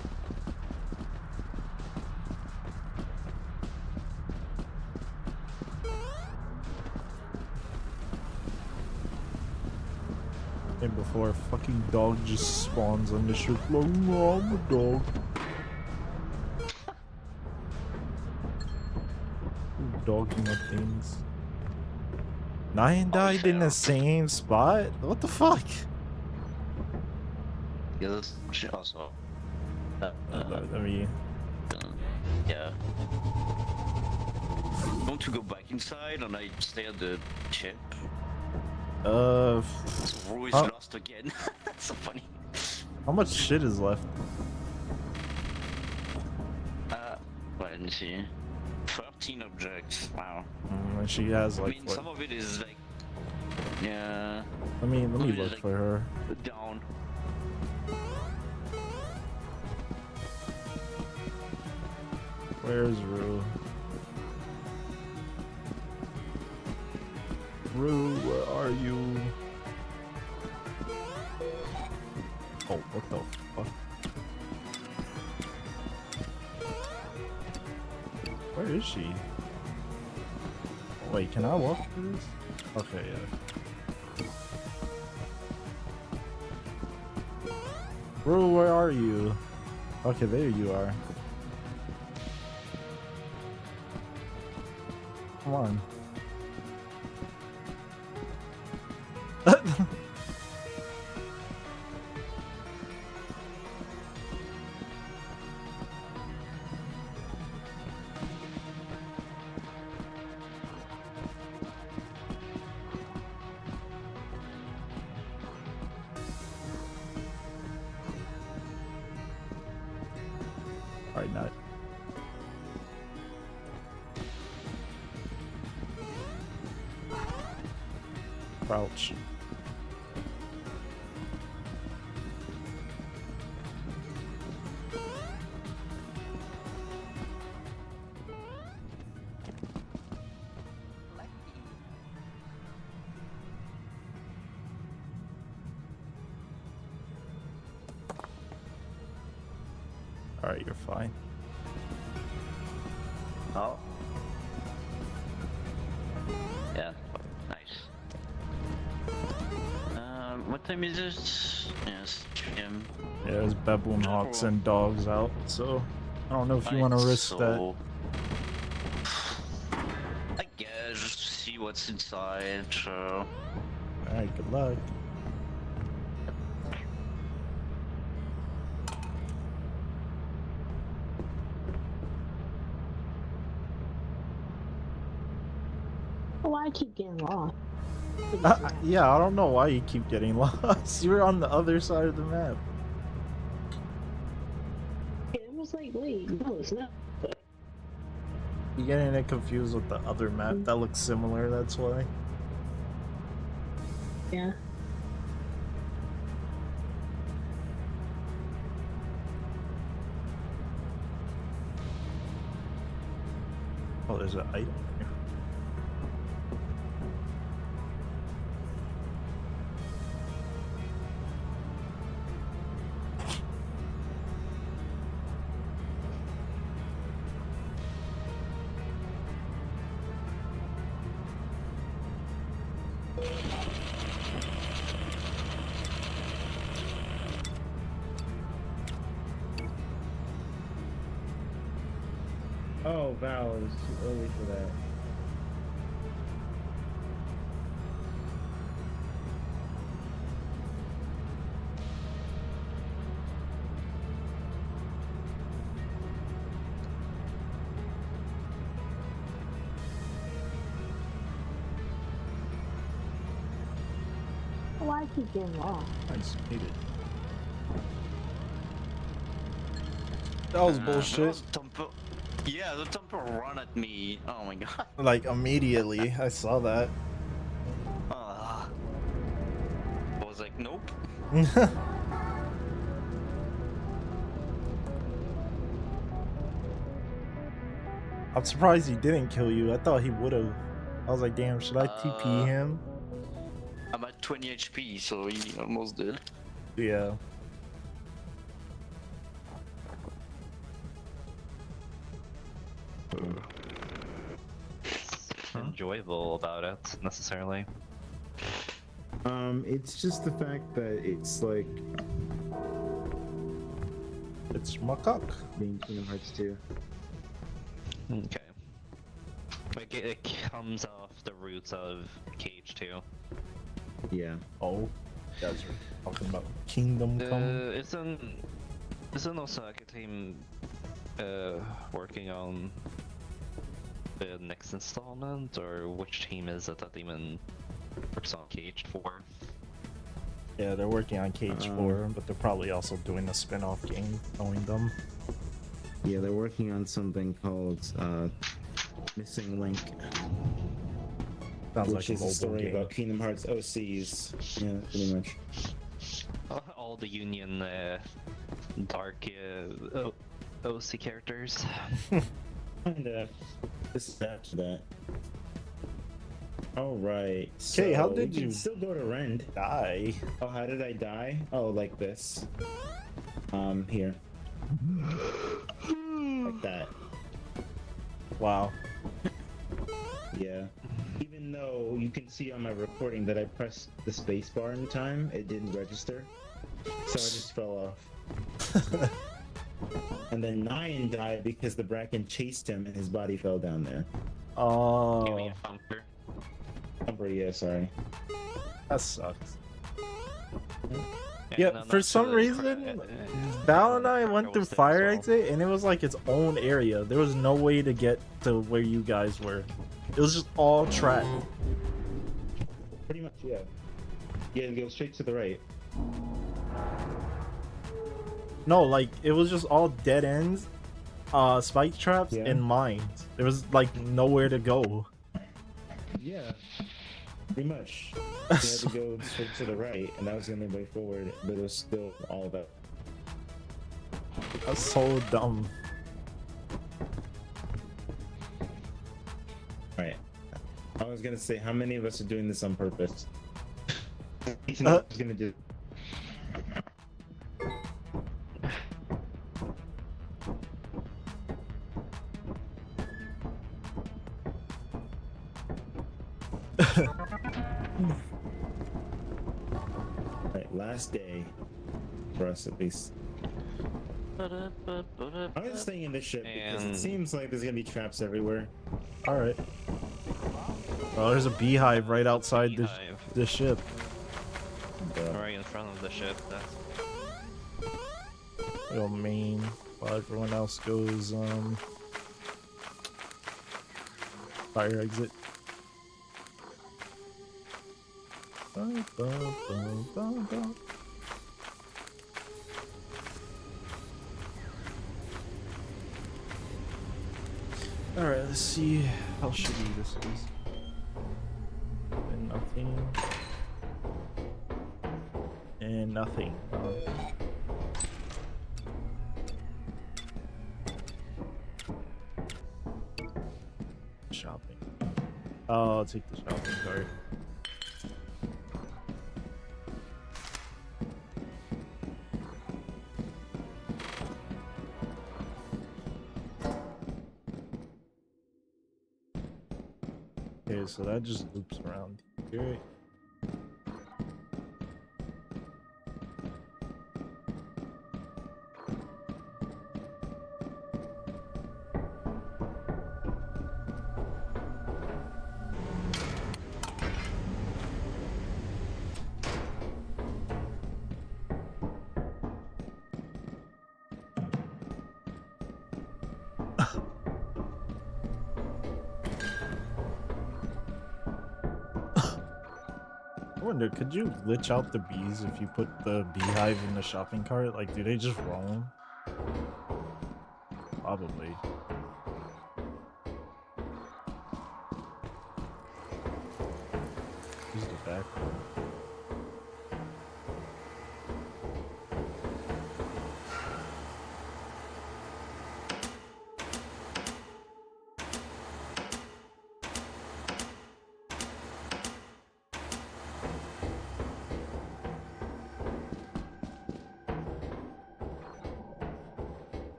And before a fucking dog just spawns on the ship, like, no, I'm a dog. Dogging up things. Nyan died in the same spot? What the fuck? Yeah, that's shit also. I mean, yeah. I want to go back inside and I stay at the ship. Rue is Huh? lost again. That's so funny. How much shit is left? Let me see. 13 objects. Wow. And she has I like mean, what? some of it is like, yeah, Let me some of it is, look like, for her. down. Where's Rue? Rue, where are you? Oh, what the fuck? Where is she? Wait, can I walk through this? Okay, yeah. Rue, where are you? Okay, there you are. Come on. Alright, not. Crouch. Alright, you're fine. Oh. Yeah, nice. What time is it? Yes, 3 p.m. Yeah, there's baboon hawks and dogs out, so I don't know if you want to Right, risk that. so- I guess just to see what's inside. So Alright, good luck. Why I keep getting lost? Yeah, I don't know why you keep getting lost. You're on the other side of the map. Yeah, I was like, wait, no, it's not. You're getting it confused with the other map that looks similar, that's why. Yeah. Oh, there's an item here. Oh, Val, it was too early for that. Why I keep getting lost? I just made it. That was bullshit. Yeah, the Thumper run at me. Oh my god. Like, immediately, I saw that. I was like, nope. I'm surprised he didn't kill you. I thought he would have. I was like, damn, should I TP him? I'm at 20 HP, so he almost did. Yeah. Enjoyable about it, necessarily. It's just the fact that it's like It's Makak. being Kingdom Hearts 2. Okay. Like, it comes off the roots of KH2. Yeah. Oh, you guys are talking about Kingdom Come. Isn't Osaka team working on the next installment, or which team is it that even Works on Cage 4. Yeah, they're working on Cage 4, but they're probably also doing a spin-off game, knowing them. Yeah, they're working on something called Missing Link, Sounds which like a is a mobile story game. about Kingdom Hearts OCs. Yeah, pretty much. All the Union Dark OC characters. Kinda. This is after that. All right. Okay, how so did we can you still go to Rend? Die. Oh, how did I die? Oh, like this. Here. Like that. Wow. Yeah. Even though you can see on my recording that I pressed the space bar in time, it didn't register. So I just fell off. And then 9 died because the Bracken chased him and his body fell down there. Oh, Thumper, yeah, sorry. that sucks. And Yeah, then for that's some the reason, Val and I went through Fire Exit, and it was like its own area. There was no way to get to where you guys were. It was just all track. Pretty much, yeah. Yeah, go straight to the right. No, like it was just all dead ends, spike traps, Yeah. and mines. There was like nowhere to go. Yeah. Pretty much. You had to go straight to the right, and that was the only way forward, but it was still all that. That's so dumb. Right. I was gonna say, how many of us are doing this on purpose? Ethan was gonna do. Right, last day for us at least. I was staying in this ship because it And- seems like there's gonna be traps everywhere. All right. Oh, there's a beehive right outside Beehive. the ship. Right in front of the ship. That's Go main while everyone else goes fire exit. Bum, bum, bum, bum, bum. Alright, let's see how shitty this is. And nothing. And nothing. Shopping. Oh, I'll take the shopping cart. Okay, so that just loops around here. I wonder, could you glitch out the bees if you put the beehive in the shopping cart? Like, do they just roam? Probably. Use the back one.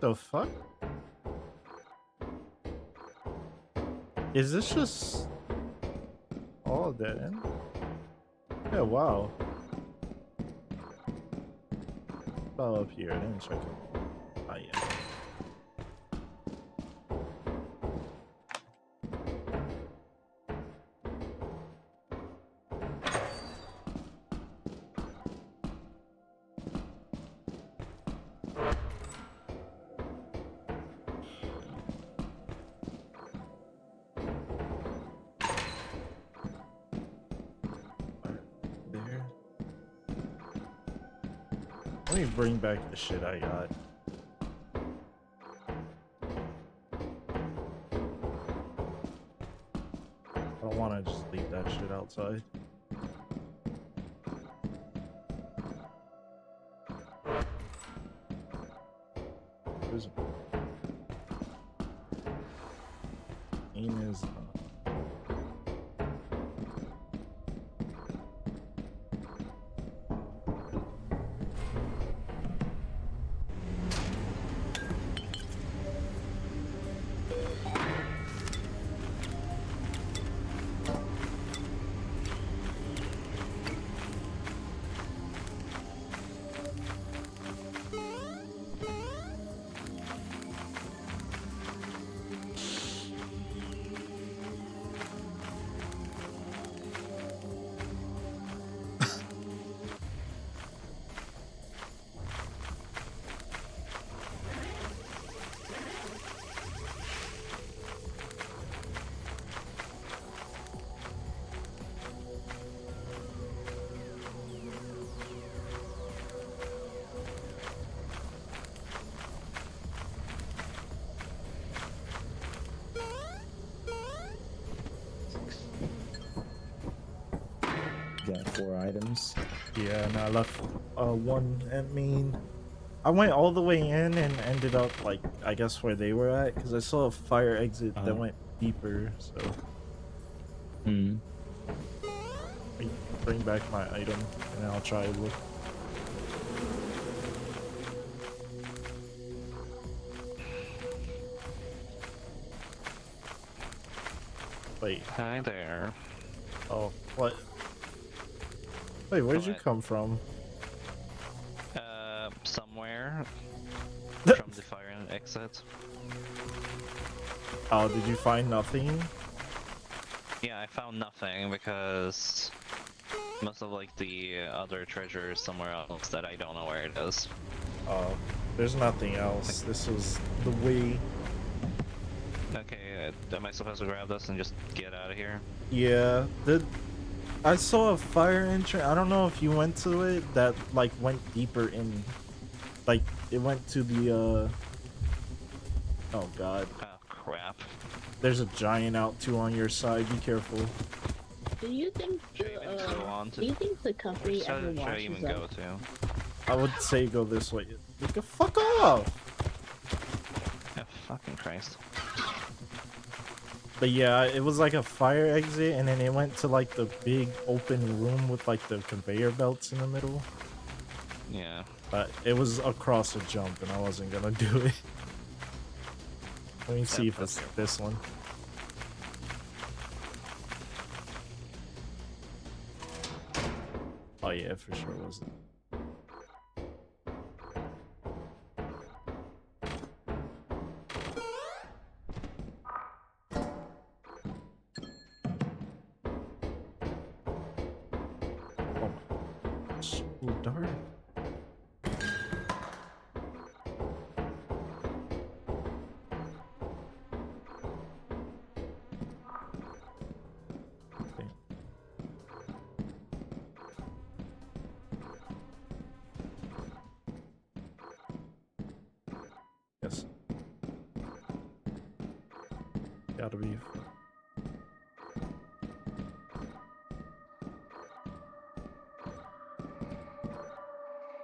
The fuck? Is this just all dead end? Yeah, wow. Oh, up here, I didn't check it. Ah, yeah. me bring back the shit I got. I don't want to just leave that shit outside. There's aim is Got 4 items. yeah, and I left one at main. I went all the way in and ended up like I guess where they were at because I saw a fire exit that went deeper. So Hmm. bring back my item and I'll try to look. Wait, Hi there. oh, what? Wait, where'd you What? come from? Somewhere from the fire exit. Oh, did you find nothing? Yeah, I found nothing because most of like the other treasure is somewhere else that I don't know where it is. Oh, there's nothing else. This was the way. Okay, am I supposed to grab this and just get out of here? Yeah, I saw a fire entrance. I don't know if you went to it. That like went deeper in, like it went to the. Oh God. Oh crap. There's a giant out too on your side. Be careful. Do you think Should I even go on to? do you think the company Should, ever should I even washes go up? to? I would say go this way. Like a fuck off. Oh, fucking Christ. But yeah, it was like a fire exit, and then it went to like the big open room with like the conveyor belts in the middle. Yeah. But it was across a jump, and I wasn't gonna do it. Let me see if that's it's fair. this one. Oh yeah, for sure it was. Oh my, so dark. Okay. Yes. Gotta be.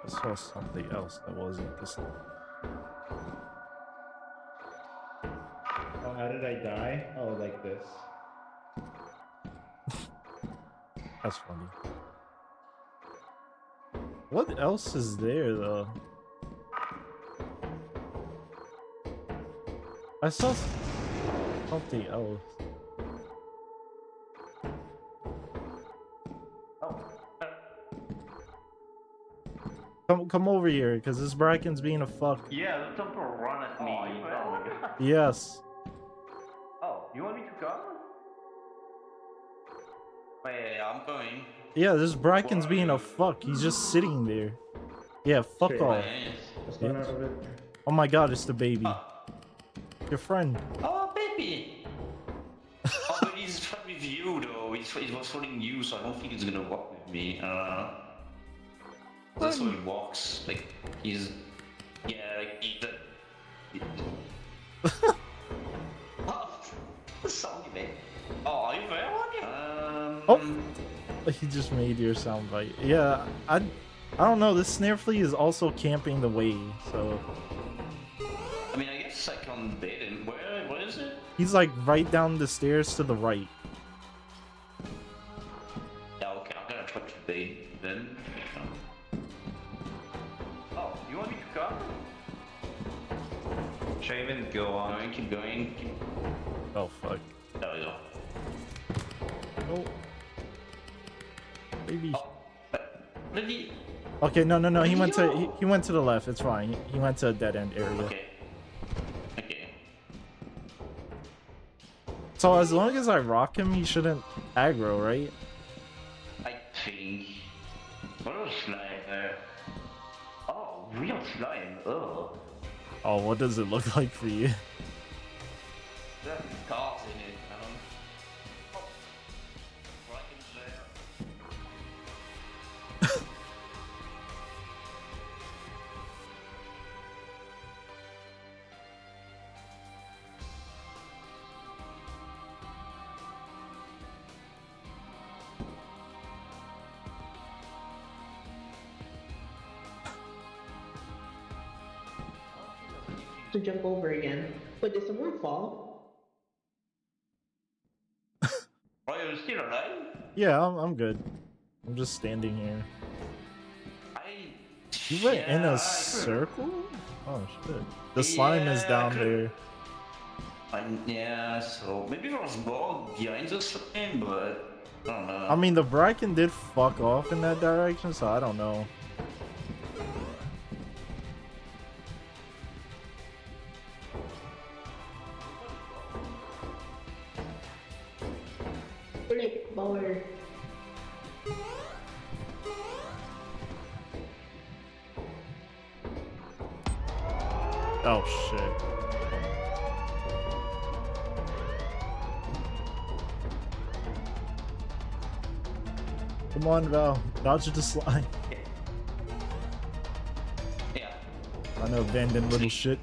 I saw something else that wasn't this. Oh, how did I die? Oh, like this. That's funny. What else is there though? I saw something else. Come over here, cause this Bracken's being a fuck. Yeah, let them run at me. Oh my god. Yes. Oh, you want me to come? Wait, I'm going. Yeah, this Bracken's being a fuck. He's just sitting there. Yeah, fuck Shit. off. What's going on over there? Oh my god, it's the baby. Your friend. Oh, baby! Oh, but he's fine with you though. He was following you, so I don't think he's gonna walk with me. That's how he walks. Like he's, yeah, like he's Oh, sorry, man. Oh, are you there, Oh, he just made your soundbite. Yeah, I don't know. This snare flea is also camping the way, so I mean, I guess I can bait him. Where is it? he's like right down the stairs to the right. Yeah, okay, I'm gonna try to bait then. Oh, you want me to come? Shaman, go on. Keep going. Oh fuck. There we go. Oh, baby. Ready? Okay, no. He went to he went to the left. It's fine. He went to a dead end area. Okay. Okay. So as long as I rock him, he shouldn't aggro, right? I think. What was slime there? Oh, real slime. Oh. Oh, what does it look like for you? There's cards in it. I don't know. Oh. Brackens there. To jump over again. But did someone fall? Are you still alive? Yeah, I'm good. I'm just standing here. I. You went in Yeah, a circle? Oh shit. The slime is Yeah, down I there. Yeah, so maybe there was more behind the slime, but I don't know. I mean, the Bracken did fuck off in that direction, so I don't know. Flip board. Oh shit. Come on, Val. Dodge the slime. Yeah. I know, abandoned little shit.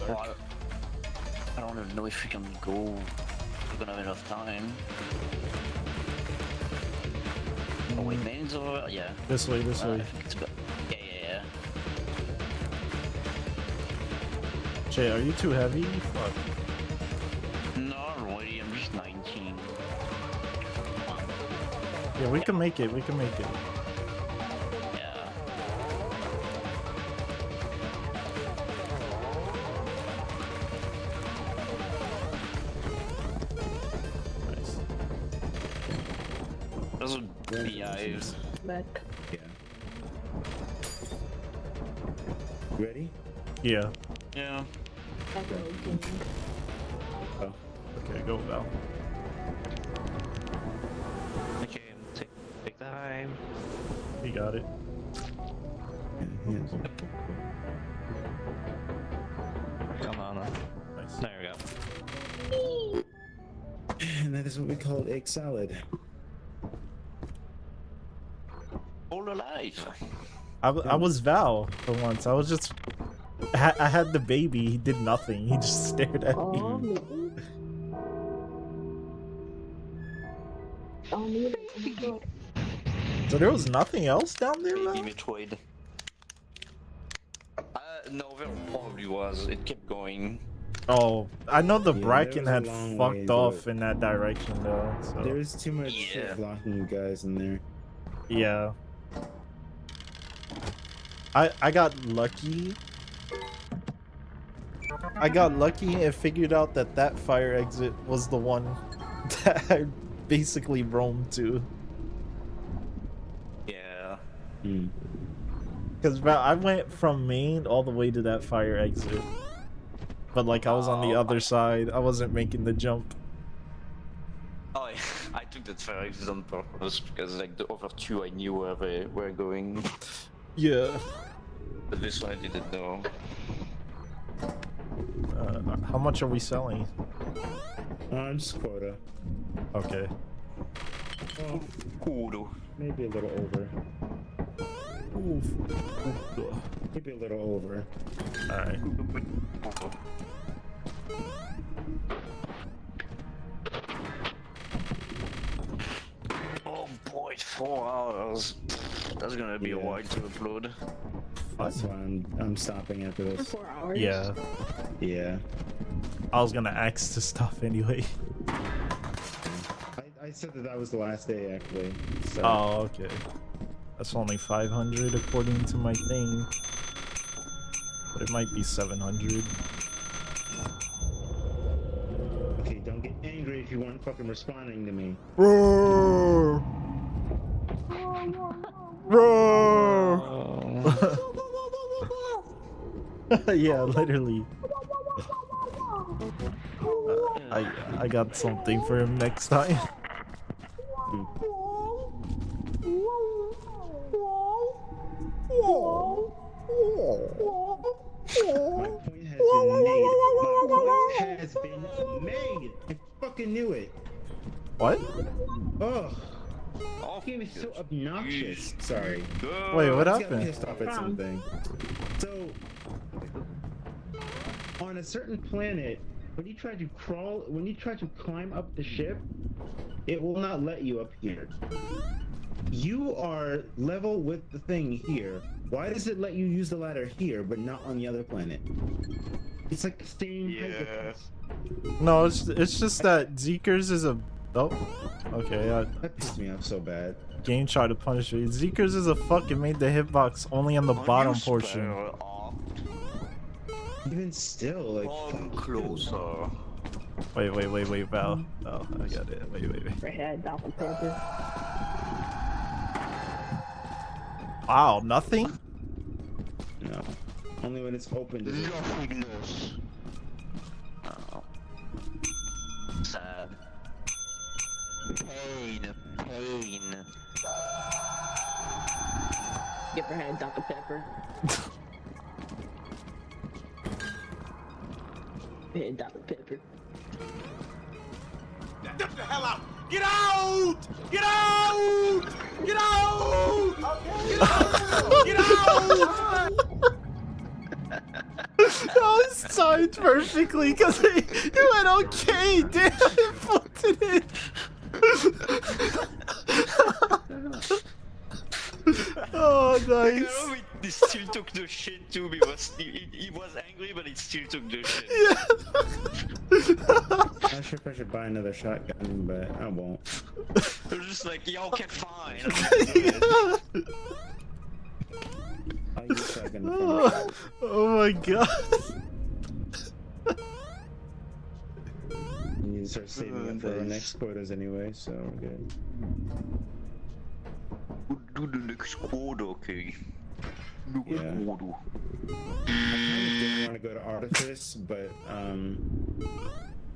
Well, I don't even know if we can go. We're gonna have enough time. Oh wait, main's over. Yeah. This way, this way. I think it's good. Yeah. Jay, are you too heavy? Fuck. Not really. I'm just 19. Yeah, we can make it. We can make it. Yeah. Nice. There's a beehive. Back. Yeah. Ready? Yeah. Yeah. Oh. Okay, go, Val. Okay, take time. You got it. Come on. Nice. There we go. And that is what we call egg salad. All alive. I was Val for once. I was just. I had the baby. He did nothing. He just stared at me. Oh, me. Oh, me. Oh my god. So there was nothing else down there, Val? Baby Metroid. No, there probably was. It kept going. Oh, I know the Yeah, Bracken there had was a long fucked ways, off but- in that direction though. So There's too much Yeah. shit blocking you guys in there. yeah. I got lucky. I got lucky and figured out that that fire exit was the one that I basically roamed to. Yeah. Because I went from main all the way to that fire exit. But like I was on the Oh, other side. I wasn't making the jump. Oh, I took that fire exit on purpose because like the other two I knew where they were going, Yeah. but this one I didn't know. How much are we selling? Just quota. Okay. Well, Kudo. maybe a little over. Maybe a little over. Alright. Oh boy, 4 hours. That's gonna be a Yeah. while to upload. That's why I'm stopping after For this. 4 hours. Yeah. Yeah. I was gonna axe to stuff anyway. I said that was the last day actually. So. Oh, okay. That's only 500 according to my thing. But it might be 700. Okay, don't get angry if you weren't fucking responding to me. Roar! Roar! Yeah, literally. I got something for him next time. My point has been made. My point has been made. I fucking knew it. What? Ugh. Oh, This game is so obnoxious. Sorry. Wait, what I just got happened? pissed off at something. So, on a certain planet, when you try to climb up the ship, it will not let you up here. You are level with the thing here. Why does it let you use the ladder here, but not on the other planet? It's like the same height difference. No, it's just that Zeekers is a... Oh, okay. That pissed me off so bad. Game tried to punish me. Zeekers is a fuck. It made the hitbox only on the bottom portion. Even still, like... Come closer. Wait, Val. Oh, I got it. Wait. Redhead, Dr. Pepper. Wow, nothing? No. Only when it's open does it... Nothingness. Oh. Sad. Pain. Get Redhead, Dr. Pepper. Redhead, Dr. Pepper. Get the hell out! Get out! Get out! Get out! Get out! Get out! That was timed perfectly because it went okay. Damn, it fucked it in. Oh, nice. He still took the shit too because he was angry, but he still took the shit. Yeah. I'm not sure if I should buy another shotgun, but I won't. It was just like, yo, okay, fine. I'll use shotgun to Oh my god. We need to start saving up for our next quotas anyway, so we're good. Do the next quota, okay? Yeah. I kind of didn't want to go to Artifice, but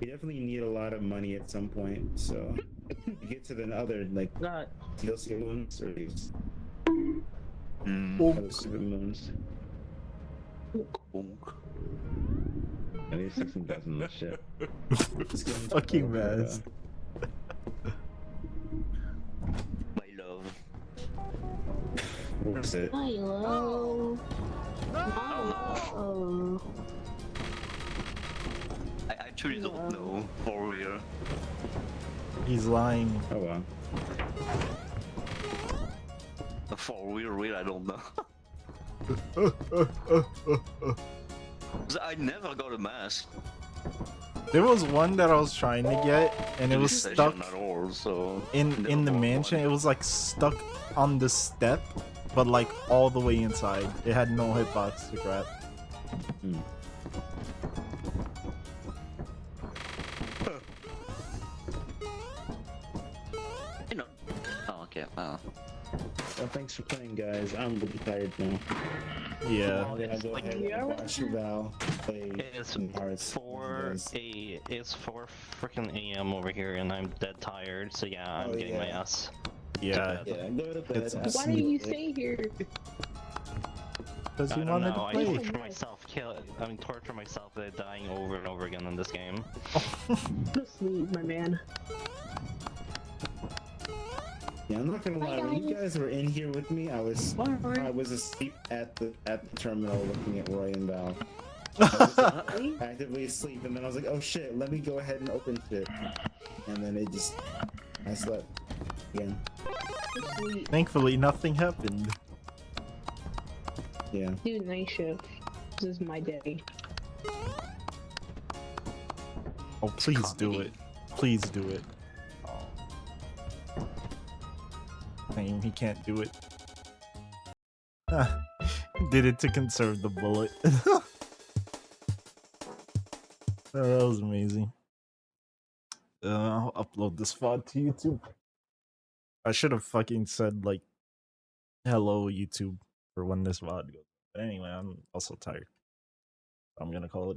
we definitely need a lot of money at some point, so to get to the other like God. DLC moons or these Mm. other stupid moons. At least there's some death on the ship. This game's Fucking over, mess. My love. Where's it? Hello. Oh. I actually don't know, for real. He's lying. Oh well. For real, I don't know. I never got a mask. There was one that I was trying to get, and it was Session stuck at all, so in the mansion. It was like stuck on the step, but like all the way inside. It had no hitbox to grab. You know. Oh, okay. Wow. Well, thanks for playing, guys. I'm really tired now. Yeah. I'm gonna go ahead and watch Val play It's some Hearts. 4 freaking AM over here, and I'm dead tired. So yeah, I'm Oh, getting my yeah. ass. Yeah. Yeah, go to bed. It's Have Why some do you sleep. stay here? Because I he don't wanted know. to I play. torture myself. Torture myself of dying over and over again in this game. Go to sleep, my man. Yeah, I'm not gonna lie. When you guys were in here with me, I was asleep at the terminal looking at Roy and Val. Actively asleep, and then I was like, oh shit, let me go ahead and open shit. And then I slept again. Thankfully, nothing happened. Yeah. Dude, night shift. This is my day. Oh, please do it. Please do it. He can't do it. Did it to conserve the bullet. Oh, that was amazing. I'll upload this VOD to YouTube. I should have fucking said like, hello YouTube for when this VOD goes. But anyway, I'm also tired. I'm gonna call it.